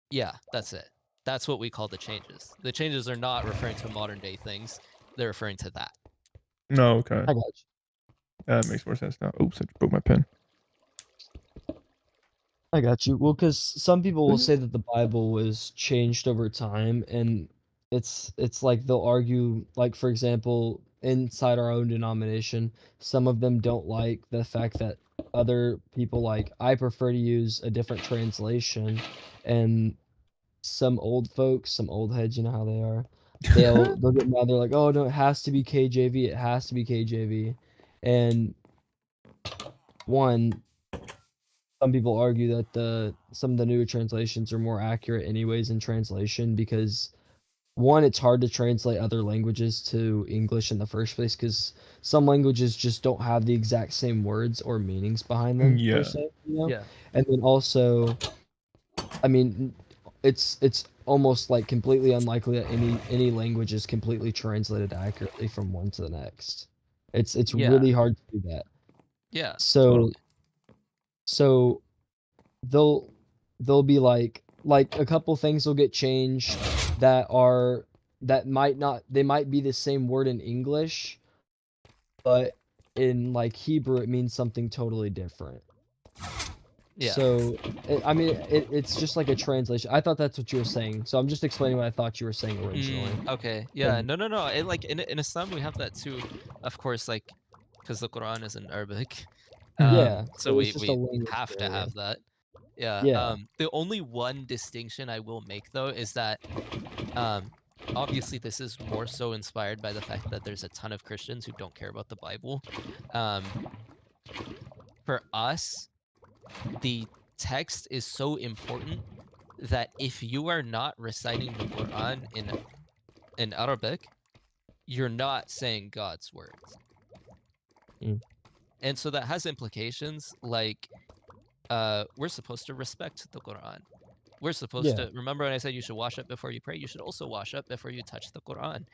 Speaker 6: yeah, that's it. That's what we call the changes. The changes are not referring to modern day things. They're referring to that.
Speaker 8: No, okay.
Speaker 9: I got you.
Speaker 8: That makes more sense now. Oops, I just broke my pen.
Speaker 9: I got you. Well, because some people will say that the Bible was changed over time, and it's like they'll argue, like, for example, inside our own denomination, some of them don't like the fact that other people, like, I prefer to use a different translation, and some old folks, some old heads, you know how they are, they'll get mad. They're like, oh no, it has to be KJV. It has to be KJV, and one. Some people argue that some of the newer translations are more accurate anyways in translation, because one, it's hard to translate other languages to English in the first place, because some languages just don't have the exact same words or meanings behind them,
Speaker 8: Yeah.
Speaker 9: per se,
Speaker 6: Yeah.
Speaker 9: And then also, I mean, it's almost like completely unlikely that any language is completely translated accurately from one to the next. It's
Speaker 6: Yeah.
Speaker 9: really hard to do that.
Speaker 6: Yeah.
Speaker 9: So
Speaker 6: Totally.
Speaker 9: so they'll be like a couple things will get changed that might be the same word in English, but in like Hebrew it means something totally different.
Speaker 6: Yeah.
Speaker 9: So it's just like a translation. I thought that's what you were saying, so I'm just explaining what I thought you were saying originally.
Speaker 6: Okay. Yeah.
Speaker 9: And-
Speaker 6: No. It, like in Islam we have that too, of course, like because the Quran is in Arabic.
Speaker 9: Yeah,
Speaker 6: So
Speaker 9: it's just a
Speaker 6: we
Speaker 9: language
Speaker 6: have to
Speaker 9: barrier.
Speaker 6: have that. Yeah.
Speaker 9: Yeah.
Speaker 6: The only one distinction I will make though is that obviously this is more so inspired by the fact that there's a ton of Christians who don't care about the Bible. For us, the text is so important that if you are not reciting the Quran in in Arabic, you're not saying God's words. And so that has implications like we're supposed to respect the Quran. We're supposed to remember when I said you should wash up before you pray, you should also wash up before you touch the Quran.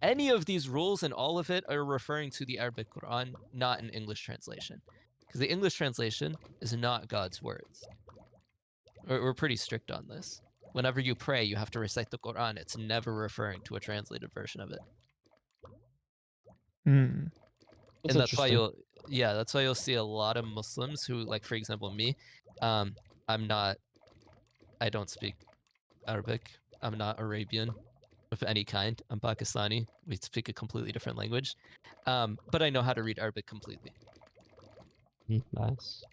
Speaker 6: Any of these rules and all of it are referring to the Arabic Quran, not an English translation. Because the English translation is not God's words. We're pretty strict on this. Whenever you pray, you have to recite the Quran. It's never referring to a translated version of it.
Speaker 8: Mm.
Speaker 6: And that's why you'll see a lot of Muslims who, like, for example, me, I don't speak Arabic. I'm not Arabian of any kind. I'm Pakistani. We speak a completely different language. But I know how to read Arabic completely.
Speaker 9: Nice.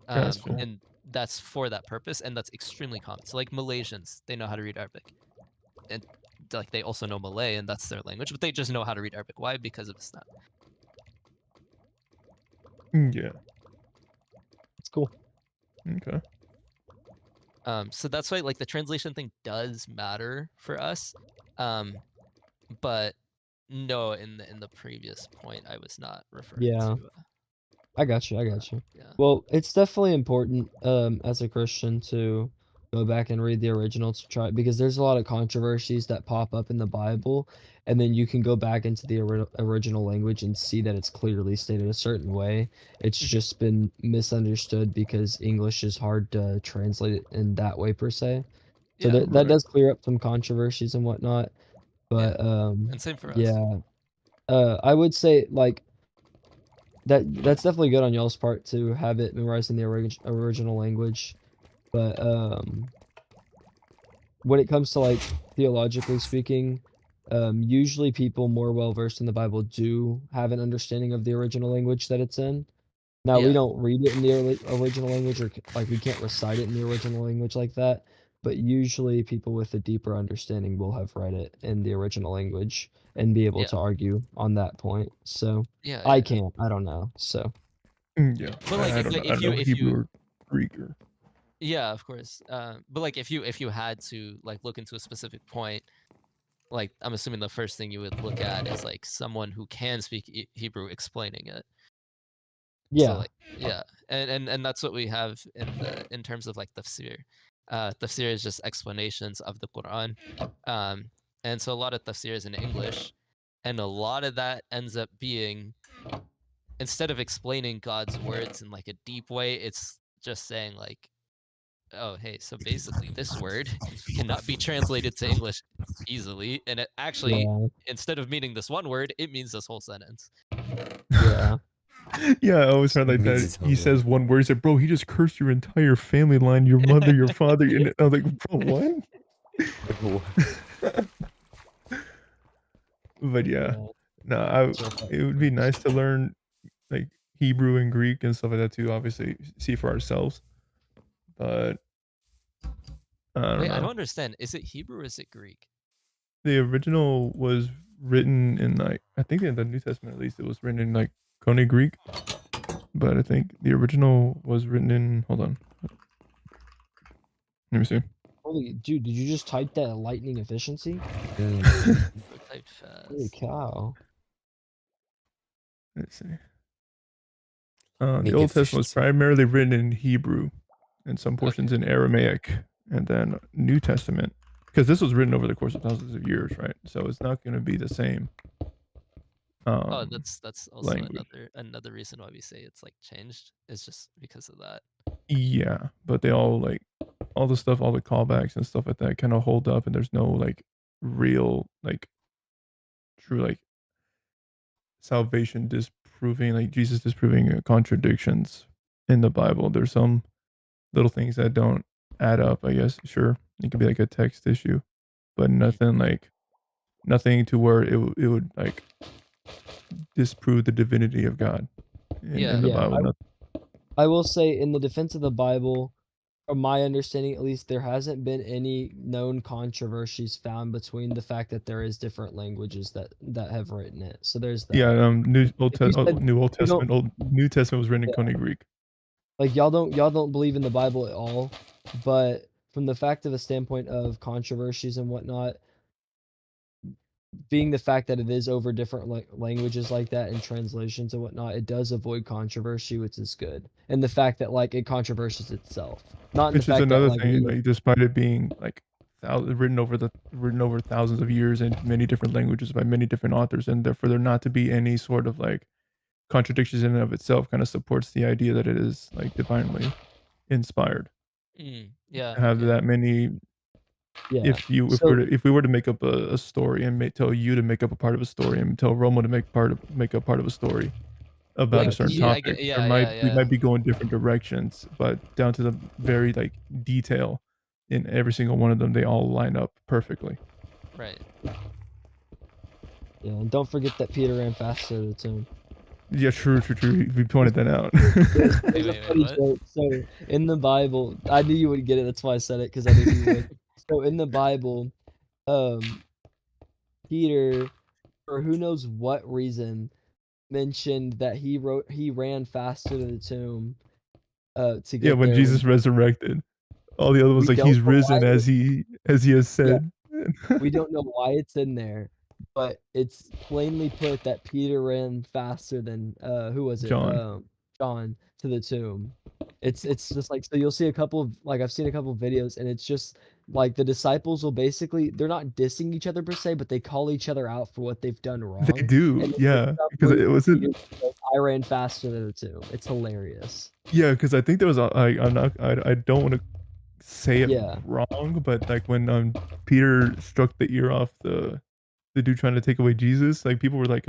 Speaker 8: Gotcha.
Speaker 6: And that's for that purpose, and that's extremely common. So like Malaysians, they know how to read Arabic. And like they also know Malay, and that's their language, but they just know how to read Arabic. Why? Because of Islam.
Speaker 8: Yeah.
Speaker 9: It's cool.
Speaker 8: Okay.
Speaker 6: So that's why like the translation thing does matter for us. But no, in the previous point, I was not referring to.
Speaker 9: I got you.
Speaker 6: Yeah.
Speaker 9: Well, it's definitely important as a Christian to go back and read the original to try, because there's a lot of controversies that pop up in the Bible, and then you can go back into the original language and see that it's clearly stated a certain way. It's just been misunderstood because English is hard to translate it in that way per se. So
Speaker 6: Yeah,
Speaker 9: that does clear up some controversies and whatnot. But
Speaker 6: and same for us.
Speaker 9: I would say like that's definitely good on y'all's part to have it memorized in the original language. But when it comes to like theologically speaking, usually people more well versed in the Bible do have an understanding of the original language that it's in. Now we don't read it in the original language, or like we can't recite it in the original language like that. But usually people with a deeper understanding will have read it in the original language and be able to argue on that point. So I can't. I don't know. So
Speaker 8: Yeah.
Speaker 6: But like,
Speaker 8: I don't know.
Speaker 6: if
Speaker 8: I know Hebrew
Speaker 6: you
Speaker 8: or Greek or.
Speaker 6: yeah, of course. But like if you had to like look into a specific point, like I'm assuming the first thing you would look at is like someone who can speak Hebrew explaining it.
Speaker 9: yeah.
Speaker 6: So like and that's what we have in terms of like tafsir. Tafsir is just explanations of the Quran. And so a lot of tafsir is in English, and a lot of that ends up being, instead of explaining God's words in like a deep way, it's just saying like, oh hey, so basically this word cannot be translated to English easily, and it actually instead of meaning this one word, it means this whole sentence.
Speaker 9: Yeah.
Speaker 8: Yeah, I always heard like that. He says one word. He said, "Bro, he just cursed your entire family line, your mother, your father." And I was like, "Bro, what?" But yeah, no, it would be nice to learn like Hebrew and Greek and stuff like that too. Obviously, see for ourselves. But I don't
Speaker 6: Wait,
Speaker 8: know.
Speaker 6: I don't understand. Is it Hebrew or is it Greek?
Speaker 8: The original was written in like, I think in the New Testament at least, it was written in like Koine Greek. But I think the original was written in. Hold on. Let me see.
Speaker 9: Holy dude, did you just type that at lightning efficiency?
Speaker 6: Type fast.
Speaker 9: Holy cow.
Speaker 8: Let's see. The Old Testament was primarily written in Hebrew and some portions in Aramaic, and then New Testament, because this was written over the course of thousands of years, right? So it's not going to be the same.
Speaker 6: That's also
Speaker 8: language.
Speaker 6: another reason why we say it's like changed. It's just because of that.
Speaker 8: Yeah, but they all like all the stuff, all the callbacks and stuff like that kind of hold up, and there's no like real like true like salvation disproving, like Jesus disproving contradictions in the Bible. There's some little things that don't add up, I guess. Sure, it could be like a text issue, but nothing to where it would like disprove the divinity of God in the Bible.
Speaker 9: I will say, in the defense of the Bible, from my understanding at least, there hasn't been any known controversies found between the fact that there is different languages that have written it. So there's that.
Speaker 8: Yeah, New Testament was written in Koine Greek.
Speaker 9: Like y'all don't believe in the Bible at all, but from the fact of a standpoint of controversies and whatnot, being the fact that it is over different languages like that and translations and whatnot, it does avoid controversy, which is good. And the fact that like it controversies itself, not in the
Speaker 8: Which is
Speaker 9: fact that
Speaker 8: another
Speaker 9: like
Speaker 8: thing, like despite it being like written over thousands of years in many different languages by many different authors, and therefore there not to be any sort of like contradictions in and of itself, kind of supports the idea that it is like divinely inspired.
Speaker 6: Yeah.
Speaker 8: To have
Speaker 6: Okay.
Speaker 8: that many,
Speaker 9: yeah.
Speaker 8: if we were to make up a story and tell you to make up a part of a story and tell Romo to make up part of a story about a
Speaker 6: Like,
Speaker 8: certain
Speaker 6: yeah,
Speaker 8: topic,
Speaker 6: yeah,
Speaker 8: we
Speaker 6: yeah.
Speaker 8: might be going different directions, but down to the very like detail in every single one of them, they all line up perfectly.
Speaker 6: Right.
Speaker 9: Yeah, and don't forget that Peter ran faster to the tomb.
Speaker 8: Yeah, true. We pointed that out.
Speaker 9: There's a
Speaker 6: Wait,
Speaker 9: funny
Speaker 6: what?
Speaker 9: joke. So in the Bible, I knew you would get it. That's why I said it, because I knew you would. So in the Bible, Peter, for who knows what reason, mentioned that he ran faster to the tomb to
Speaker 8: Yeah,
Speaker 9: get
Speaker 8: when
Speaker 9: there.
Speaker 8: Jesus resurrected, all the other ones
Speaker 9: We
Speaker 8: like
Speaker 9: don't
Speaker 8: he's
Speaker 9: know why
Speaker 8: risen as he has
Speaker 9: Yeah.
Speaker 8: said.
Speaker 9: We don't know why it's in there, but it's plainly put that Peter ran faster than who was it?
Speaker 8: John.
Speaker 9: John to the tomb. It's just like, so you'll see a couple of like I've seen a couple of videos, and it's just like the disciples will basically, they're not dissing each other per se, but they call each other out for what they've done wrong.
Speaker 8: They do,
Speaker 9: And
Speaker 8: yeah, because it wasn't.
Speaker 9: I ran faster than the tomb. It's hilarious.
Speaker 8: Yeah, because I think there was I don't want to say it
Speaker 9: Yeah.
Speaker 8: wrong, but like when Peter struck the ear off the dude trying to take away Jesus, like people were like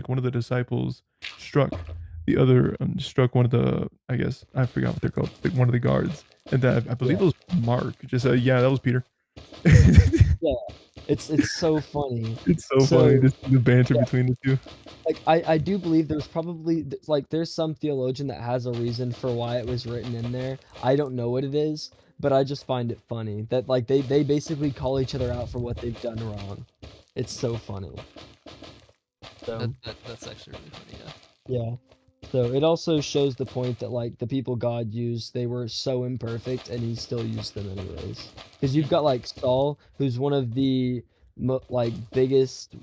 Speaker 8: one of the disciples struck the other struck one of the, I guess I forgot what they're called, like one of the guards, and that I believe it was Mark. Just yeah, that was Peter.
Speaker 9: Yeah, it's so funny.
Speaker 8: It's so funny just the banter between the two.
Speaker 9: Like I do believe there's probably like there's some theologian that has a reason for why it was written in there. I don't know what it is, but I just find it funny that like they basically call each other out for what they've done wrong. It's so funny. So
Speaker 6: That's actually really funny.
Speaker 9: yeah. So it also shows the point that like the people God used, they were so imperfect, and He still used them anyways. Because you've got like Saul, who's one of the like biggest,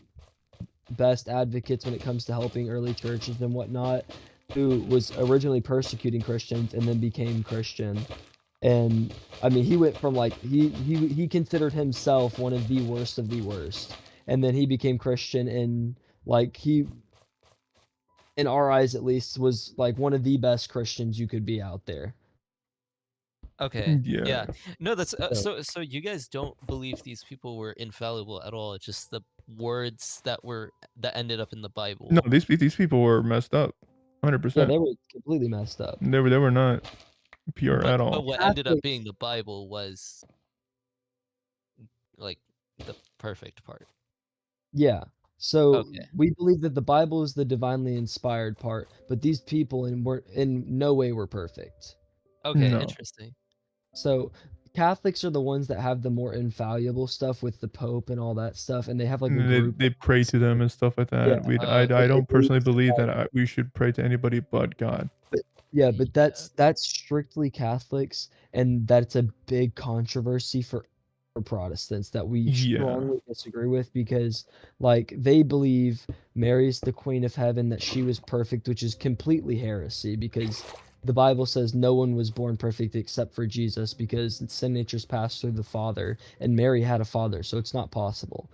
Speaker 9: best advocates when it comes to helping early churches and whatnot, who was originally persecuting Christians and then became Christian. And I mean, he went from like he considered himself one of the worst, and then he became Christian, and like he, in our eyes at least, was like one of the best Christians you could be out there.
Speaker 6: Okay.
Speaker 8: Yeah.
Speaker 6: Yeah. No, that's so you guys don't believe these people were infallible at all. It's just the words that ended up in the Bible.
Speaker 8: No, these people were messed up, 100%.
Speaker 9: Yeah, they were completely messed up.
Speaker 8: They were not pure at all.
Speaker 6: But what ended up being the Bible was like the perfect part.
Speaker 9: Yeah. So
Speaker 6: Okay.
Speaker 9: we believe that the Bible is the divinely inspired part, but these people in no way were perfect.
Speaker 6: Okay,
Speaker 8: No.
Speaker 6: interesting.
Speaker 9: So Catholics are the ones that have the more infallible stuff with the Pope and all that stuff, and they have like a group.
Speaker 8: They pray to them and stuff like that.
Speaker 9: Yeah.
Speaker 8: I don't personally believe
Speaker 9: Yeah.
Speaker 8: that we should pray to anybody but God.
Speaker 9: Yeah, but that's strictly Catholics, and that's a big controversy for Protestants that we
Speaker 8: Yeah.
Speaker 9: strongly disagree with, because like they believe Mary's the Queen of Heaven, that she was perfect, which is completely heresy, because the Bible says no one was born perfect except for Jesus, because sin natures pass through the Father, and Mary had a father, so it's not possible.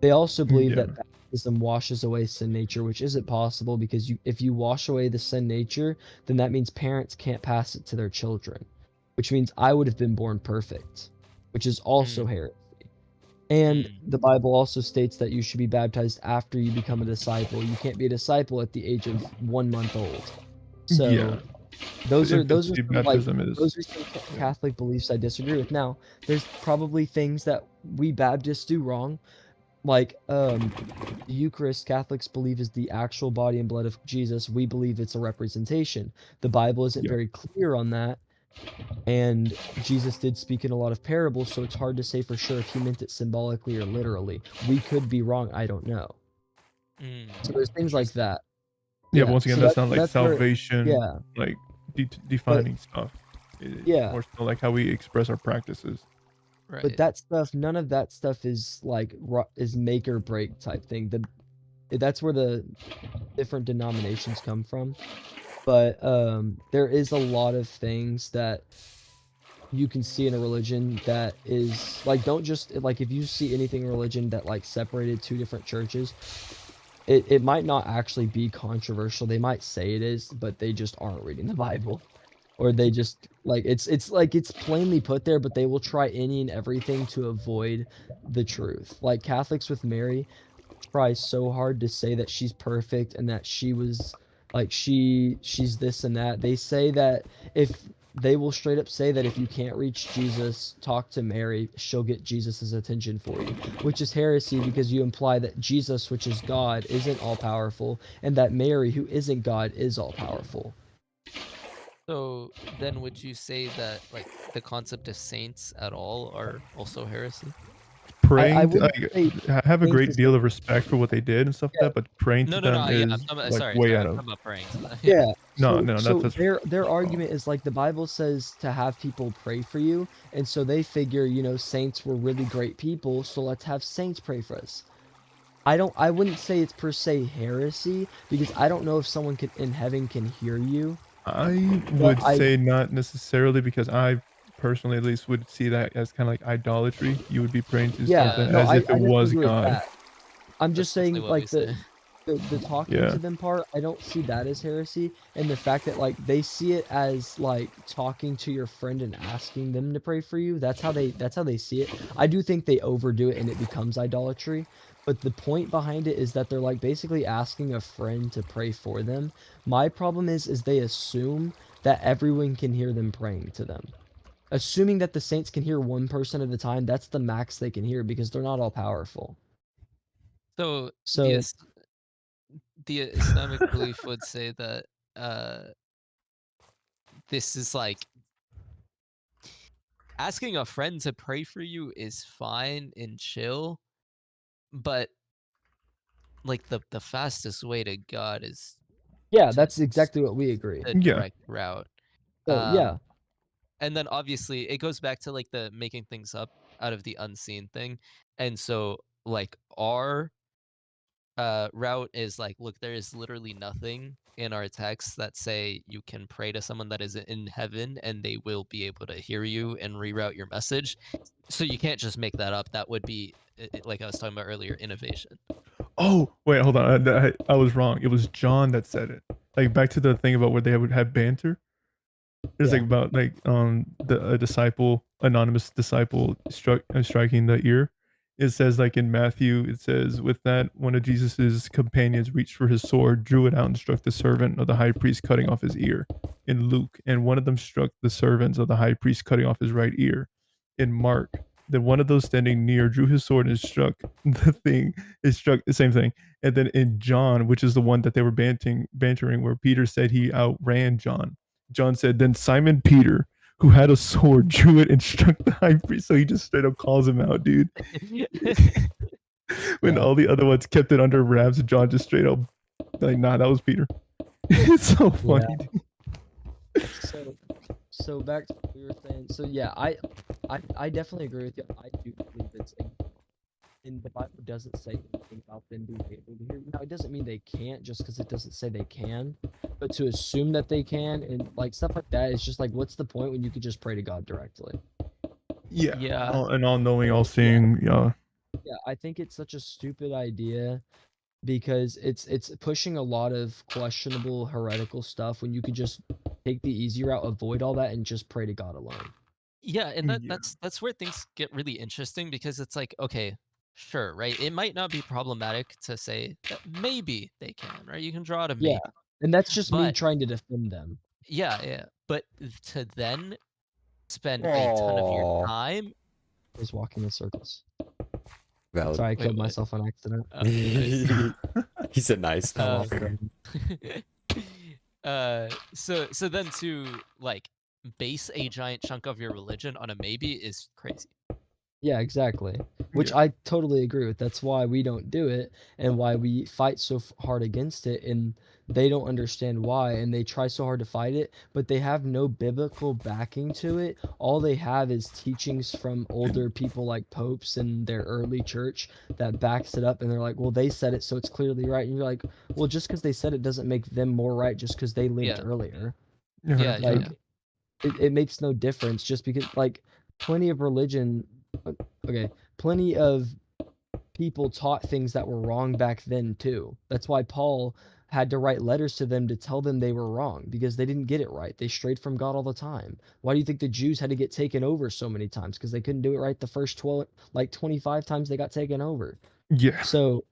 Speaker 9: They also believe that baptism washes away sin nature, which isn't possible, because if you wash away the sin nature, then that means parents can't pass it to their children, which means I would have been born perfect, which is also heresy. And the Bible also states that you should be baptized after you become a disciple. You can't be a disciple at the age of 1 month old. So
Speaker 8: Yeah.
Speaker 9: those are
Speaker 8: Infancy
Speaker 9: some, like,
Speaker 8: baptism is-
Speaker 9: those are some Catholic beliefs I disagree with. Now, there's probably things that we Baptists do wrong. Like the Eucharist, Catholics believe is the actual body and blood of Jesus. We believe it's a representation. The Bible isn't very clear on that. And Jesus did speak in a lot of parables, so it's hard to say for sure if he meant it symbolically or literally. We could be wrong, I don't know. So there's things like that.
Speaker 8: Yeah, but once again,
Speaker 9: so
Speaker 8: that's not like
Speaker 9: that's where-
Speaker 8: salvation,
Speaker 9: yeah.
Speaker 8: like defining stuff. It's
Speaker 9: Yeah.
Speaker 8: more so like how we express our practices.
Speaker 6: Right.
Speaker 9: But that stuff, none of that stuff is like is make or break type thing. That's where the different denominations come from. But there is a lot of things that you can see in a religion that is like, don't just like, if you see anything in religion that like separated two different churches, it might not actually be controversial. They might say it is, but they just aren't reading the Bible. Or they just like it's like it's plainly put there, but they will try any and everything to avoid the truth. Like Catholics with Mary try so hard to say that she's perfect and that she was like she's this and that. They say that if they will straight up say that if you can't reach Jesus, talk to Mary, she'll get Jesus's attention for you, which is heresy because you imply that Jesus, which is God, isn't all powerful, and that Mary, who isn't God, is all powerful.
Speaker 6: So then would you say that like the concept of saints at all are also heresy?
Speaker 8: Praying to,
Speaker 9: wouldn't say
Speaker 8: I have a
Speaker 9: saints
Speaker 8: great
Speaker 9: is
Speaker 8: deal
Speaker 9: like-
Speaker 8: of respect for what they did and stuff
Speaker 9: Yeah.
Speaker 8: like that, but praying
Speaker 6: No,
Speaker 8: to
Speaker 6: no, no.
Speaker 8: them
Speaker 6: Yeah,
Speaker 8: is
Speaker 6: I'm
Speaker 8: like
Speaker 6: sorry.
Speaker 8: way
Speaker 6: Sorry,
Speaker 8: out
Speaker 6: I'm
Speaker 8: of.
Speaker 6: talking about praying to that.
Speaker 9: Yeah.
Speaker 8: No,
Speaker 9: So,
Speaker 8: no,
Speaker 9: so
Speaker 8: that's
Speaker 9: their argument is like the Bible says to have people pray for you, and so they figure, you know, saints were really great people, so let's have saints pray for us. I wouldn't say it's per se heresy because I don't know if someone in heaven can hear you.
Speaker 8: I
Speaker 9: But
Speaker 8: would say not necessarily because I personally at least would see that as kind of like idolatry. You would be praying to
Speaker 9: Yeah,
Speaker 8: something
Speaker 9: no,
Speaker 8: as
Speaker 9: I
Speaker 8: if it
Speaker 9: definitely
Speaker 8: was
Speaker 9: agree with
Speaker 8: God.
Speaker 9: that. I'm
Speaker 6: That's
Speaker 9: just
Speaker 6: definitely
Speaker 9: saying,
Speaker 6: what we
Speaker 9: like
Speaker 6: say.
Speaker 9: the talking
Speaker 8: Yeah.
Speaker 9: to them part, I don't see that as heresy, and the fact that like they see it as like talking to your friend and asking them to pray for you. That's how they see it. I do think they overdo it and it becomes idolatry. But the point behind it is that they're like basically asking a friend to pray for them. My problem is they assume that everyone can hear them praying to them. Assuming that the saints can hear one person at a time, that's the max they can hear because they're not all powerful.
Speaker 6: So
Speaker 9: So
Speaker 6: the Islamic belief would say that this is like asking a friend to pray for you is fine and chill, but like the fastest way to God is
Speaker 9: yeah,
Speaker 6: to
Speaker 9: that's exactly what we agree.
Speaker 6: the
Speaker 8: Yeah.
Speaker 6: direct route.
Speaker 9: So yeah.
Speaker 6: And then obviously it goes back to like the making things up out of the unseen thing. And so like our route is like, look, there is literally nothing in our texts that say you can pray to someone that is in heaven and they will be able to hear you and reroute your message. So you can't just make that up. That would be like I was talking about earlier, innovation.
Speaker 8: Oh, wait, hold on. I was wrong. It was John that said it. Like back to the thing about where they would have banter. It's
Speaker 9: Yeah.
Speaker 8: like about like a disciple, anonymous disciple striking the ear. It says like in Matthew, it says with that one of Jesus's companions reached for his sword, drew it out, and struck the servant of the high priest, cutting off his ear. In Luke, and one of them struck the servants of the high priest, cutting off his right ear. In Mark, then one of those standing near drew his sword and struck the thing. It struck the same thing. And then in John, which is the one that they were bantering, where Peter said he outran John. John said, then Simon Peter, who had a sword, drew it and struck the high priest. So he just straight up calls him out, dude. When all the other ones kept it under wraps, John just straight up like, nah, that was Peter. It's so funny.
Speaker 9: So back to what we were saying. So yeah, I definitely agree with you. I do believe it's in the Bible doesn't say anything about them being able to hear. Now it doesn't mean they can't just because it doesn't say they can, but to assume that they can and like stuff like that is just like, what's the point when you could just pray to God directly?
Speaker 8: Yeah.
Speaker 6: Yeah.
Speaker 8: All knowing, all seeing. Yeah.
Speaker 9: Yeah, I think it's such a stupid idea because it's pushing a lot of questionable heretical stuff when you could just take the easy route, avoid all that, and just pray to God alone.
Speaker 6: Yeah, and
Speaker 8: Yeah.
Speaker 6: that's where things get really interesting because it's like, okay, sure, right? It might not be problematic to say that maybe they can, right? You can draw out a
Speaker 9: Yeah,
Speaker 6: maybe.
Speaker 9: and that's just me
Speaker 6: But
Speaker 9: trying to defend them.
Speaker 6: yeah. But to then spend a ton of your
Speaker 4: Aw.
Speaker 6: time.
Speaker 9: Is walking in circles.
Speaker 4: Valid.
Speaker 9: Sorry, I
Speaker 6: Wait,
Speaker 9: killed
Speaker 6: what?
Speaker 9: myself on accident.
Speaker 6: Nice.
Speaker 4: He said nice.
Speaker 9: Fell
Speaker 6: Uh,
Speaker 9: off again.
Speaker 6: so then to like base a giant chunk of your religion on a maybe is crazy.
Speaker 9: Yeah, exactly. Which
Speaker 8: Yeah.
Speaker 9: I totally agree with. That's why we don't do it and why we fight so hard against it. And they don't understand why. And they try so hard to fight it, but they have no biblical backing to it. All they have is teachings from older people like popes and their early church that backs it up. And they're like, well, they said it, so it's clearly right. And you're like, well, just because they said it doesn't make them more right just because they lived
Speaker 6: Yeah.
Speaker 9: earlier.
Speaker 8: Yeah.
Speaker 6: Yeah,
Speaker 8: 100%.
Speaker 6: yeah.
Speaker 9: Like, it makes no difference just because, like, plenty of religion, okay, plenty of people taught things that were wrong back then too. That's why Paul had to write letters to them to tell them they were wrong because they didn't get it right. They strayed from God all the time. Why do you think the Jews had to get taken over so many times? Because they couldn't do it right the first 12, like 25 times they got taken over.
Speaker 8: Yeah.
Speaker 9: So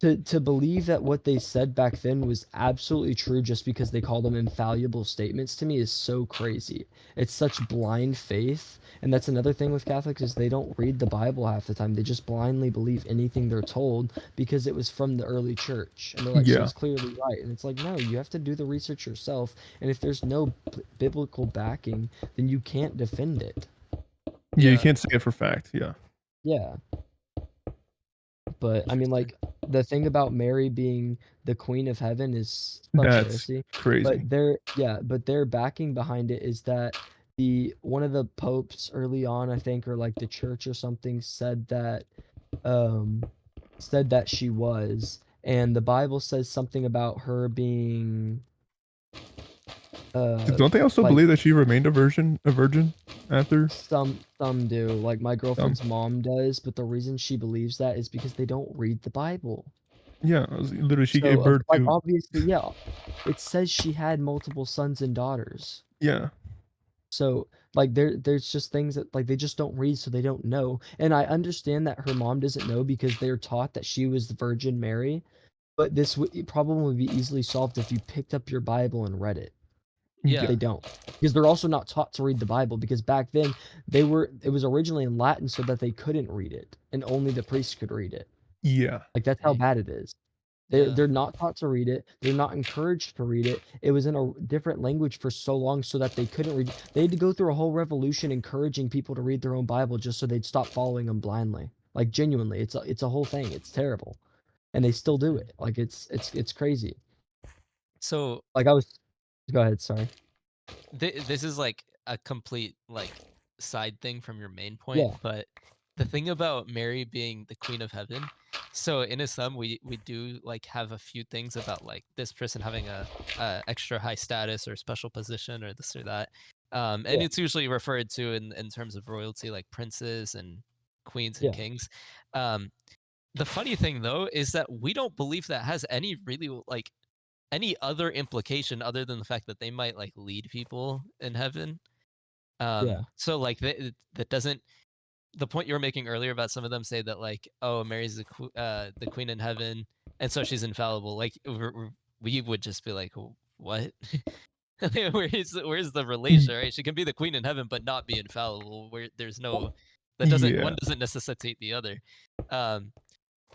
Speaker 9: to believe that what they said back then was absolutely true just because they call them infallible statements to me is so crazy. It's such blind faith, and that's another thing with Catholics is they don't read the Bible half the time. They just blindly believe anything they're told because it was from the early church, and they're like, so
Speaker 8: Yeah.
Speaker 9: it's clearly right. And it's like, no, you have to do the research yourself, and if there's no biblical backing, then you can't defend it.
Speaker 8: Yeah. You
Speaker 6: Yeah.
Speaker 8: can't say it for fact. Yeah.
Speaker 9: Yeah. But I mean, like, the thing about Mary being the queen of heaven is such
Speaker 8: That's
Speaker 9: heresy.
Speaker 8: crazy.
Speaker 9: But their backing behind it is that one of the popes early on, I think, or like the church or something, um said that she was, and the Bible says something about her being
Speaker 8: Don't they also
Speaker 9: like
Speaker 8: believe that she remained a virgin after?
Speaker 9: some do, like my
Speaker 8: Some.
Speaker 9: girlfriend's mom does, but the reason she believes that is because they don't read the Bible.
Speaker 8: Yeah. Literally, she gave
Speaker 9: So,
Speaker 8: birth
Speaker 9: like,
Speaker 8: to.
Speaker 9: obviously, yeah, it says she had multiple sons and daughters.
Speaker 8: Yeah.
Speaker 9: So, like, there's just things that, like, they just don't read, so they don't know. And I understand that her mom doesn't know because they're taught that she was the Virgin Mary, but this problem would be easily solved if you picked up your Bible and read it.
Speaker 6: Yeah.
Speaker 9: They don't, because they're also not taught to read the Bible, because back then it was originally in Latin so that they couldn't read it, and only the priests could read it.
Speaker 8: Yeah.
Speaker 9: Like, that's how
Speaker 6: Dang.
Speaker 9: bad it is.
Speaker 6: Yeah.
Speaker 9: They're not taught to read it. They're not encouraged to read it. It was in a different language for so long so that they couldn't read. They had to go through a whole revolution encouraging people to read their own Bible just so they'd stop following them blindly. Like, genuinely, it's a whole thing. It's terrible, and they still do it. Like, it's crazy.
Speaker 6: So
Speaker 9: Like, go ahead. Sorry.
Speaker 6: this is like a complete like side thing from your main point,
Speaker 9: Yeah.
Speaker 6: but the thing about Mary being the queen of heaven, so in Islam we do like have a few things about like this person having a extra high status or special position or this or that, and
Speaker 9: Yeah.
Speaker 6: it's usually referred to in terms of royalty, like princes and queens and
Speaker 9: Yeah.
Speaker 6: kings. The funny thing though is that we don't believe that has any really like any other implication other than the fact that they might like lead people in heaven.
Speaker 9: Yeah.
Speaker 6: So like that doesn't, the point you were making earlier about some of them say that like, oh, Mary's the queen in heaven and so she's infallible, like we would just be like, what? where's the relation, right? She can be the queen in heaven but not be infallible, where there's no, that doesn't,
Speaker 8: Yeah.
Speaker 6: one doesn't necessitate the other.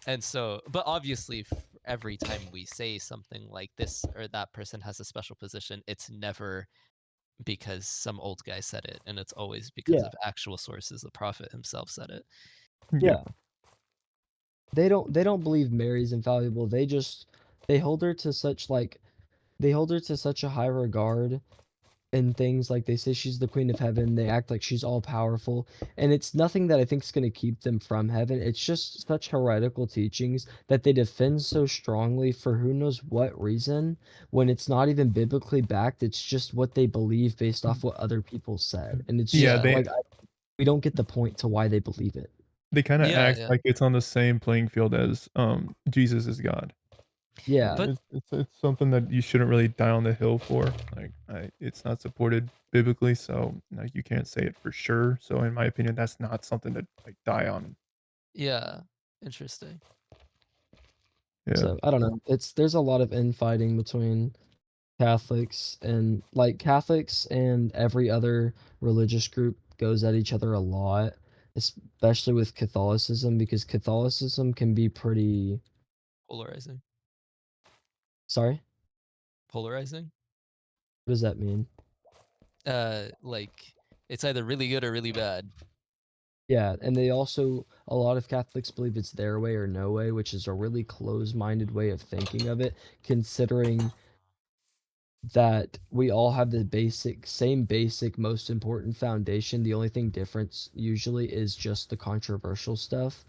Speaker 6: And so, but obviously every time we say something like this or that person has a special position, it's never because some old guy said it, and it's always because
Speaker 9: Yeah.
Speaker 6: of actual sources. The prophet himself said it.
Speaker 9: Yeah. They don't believe Mary's infallible. They hold her to such a high regard and things, like they say she's the queen of heaven. They act like she's all powerful, and it's nothing that I think is going to keep them from heaven. It's just such heretical teachings that they defend so strongly for who knows what reason, when it's not even biblically backed. It's just what they believe based off what other people said, and it's
Speaker 8: Yeah.
Speaker 9: just like we don't get the point to why they believe it.
Speaker 8: They kind of
Speaker 6: Yeah,
Speaker 8: act
Speaker 6: yeah.
Speaker 8: like it's on the same playing field as Jesus is God.
Speaker 9: Yeah.
Speaker 6: But
Speaker 8: It's something that you shouldn't really die on the hill for. Like, it's not supported biblically, so like you can't say it for sure. So in my opinion, that's not something to like die on.
Speaker 6: yeah, interesting.
Speaker 8: Yeah.
Speaker 9: So I don't know. There's a lot of infighting between Catholics and every other religious group goes at each other a lot, especially with Catholicism, because Catholicism can be pretty.
Speaker 6: Polarizing.
Speaker 9: Sorry,
Speaker 6: Polarizing.
Speaker 9: what does that mean?
Speaker 6: Like it's either really good or really bad.
Speaker 9: Yeah, and they also a lot of Catholics believe it's their way or no way, which is a really closed-minded way of thinking of it, considering that we all have the same basic, most important foundation. The only thing difference usually is just the controversial stuff.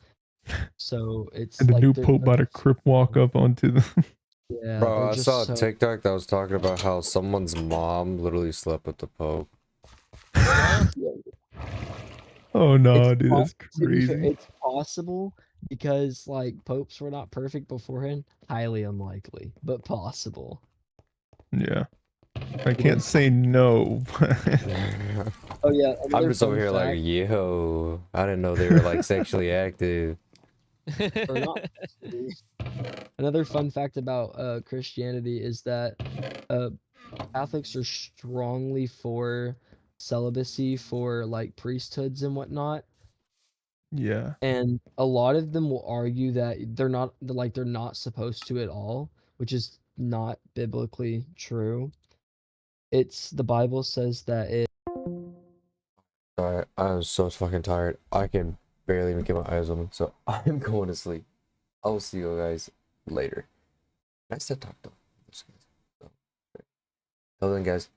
Speaker 9: So it's
Speaker 8: And the
Speaker 9: like
Speaker 8: new Pope about to crip walk up onto the.
Speaker 9: yeah,
Speaker 4: Bro,
Speaker 9: they're
Speaker 4: I
Speaker 9: just
Speaker 4: saw a
Speaker 9: so
Speaker 4: TikTok that was talking about how someone's mom literally slept with the Pope.
Speaker 8: Oh no,
Speaker 9: it's
Speaker 8: dude,
Speaker 9: po-
Speaker 8: that's
Speaker 9: to be fair,
Speaker 8: crazy.
Speaker 9: it's possible because like popes were not perfect beforehand. Highly unlikely, but possible.
Speaker 8: Yeah, I
Speaker 9: You
Speaker 8: can't
Speaker 9: know,
Speaker 8: say no.
Speaker 9: oh yeah,
Speaker 4: I'm
Speaker 9: another
Speaker 4: just over
Speaker 9: fun
Speaker 4: here like,
Speaker 9: fact,
Speaker 4: yo, I didn't know they were like sexually active.
Speaker 9: or not another fun fact about Christianity is that uh Catholics are strongly for celibacy for like priesthoods and whatnot.
Speaker 8: Yeah,
Speaker 9: And a lot of them will argue that they're not supposed to at all, which is not biblically true. It's the Bible says that it
Speaker 4: Alright, I'm so fucking tired. I can barely even get my eyes open, so I'm going to sleep. I will see you guys later. Nice to talk though. So, till then, guys.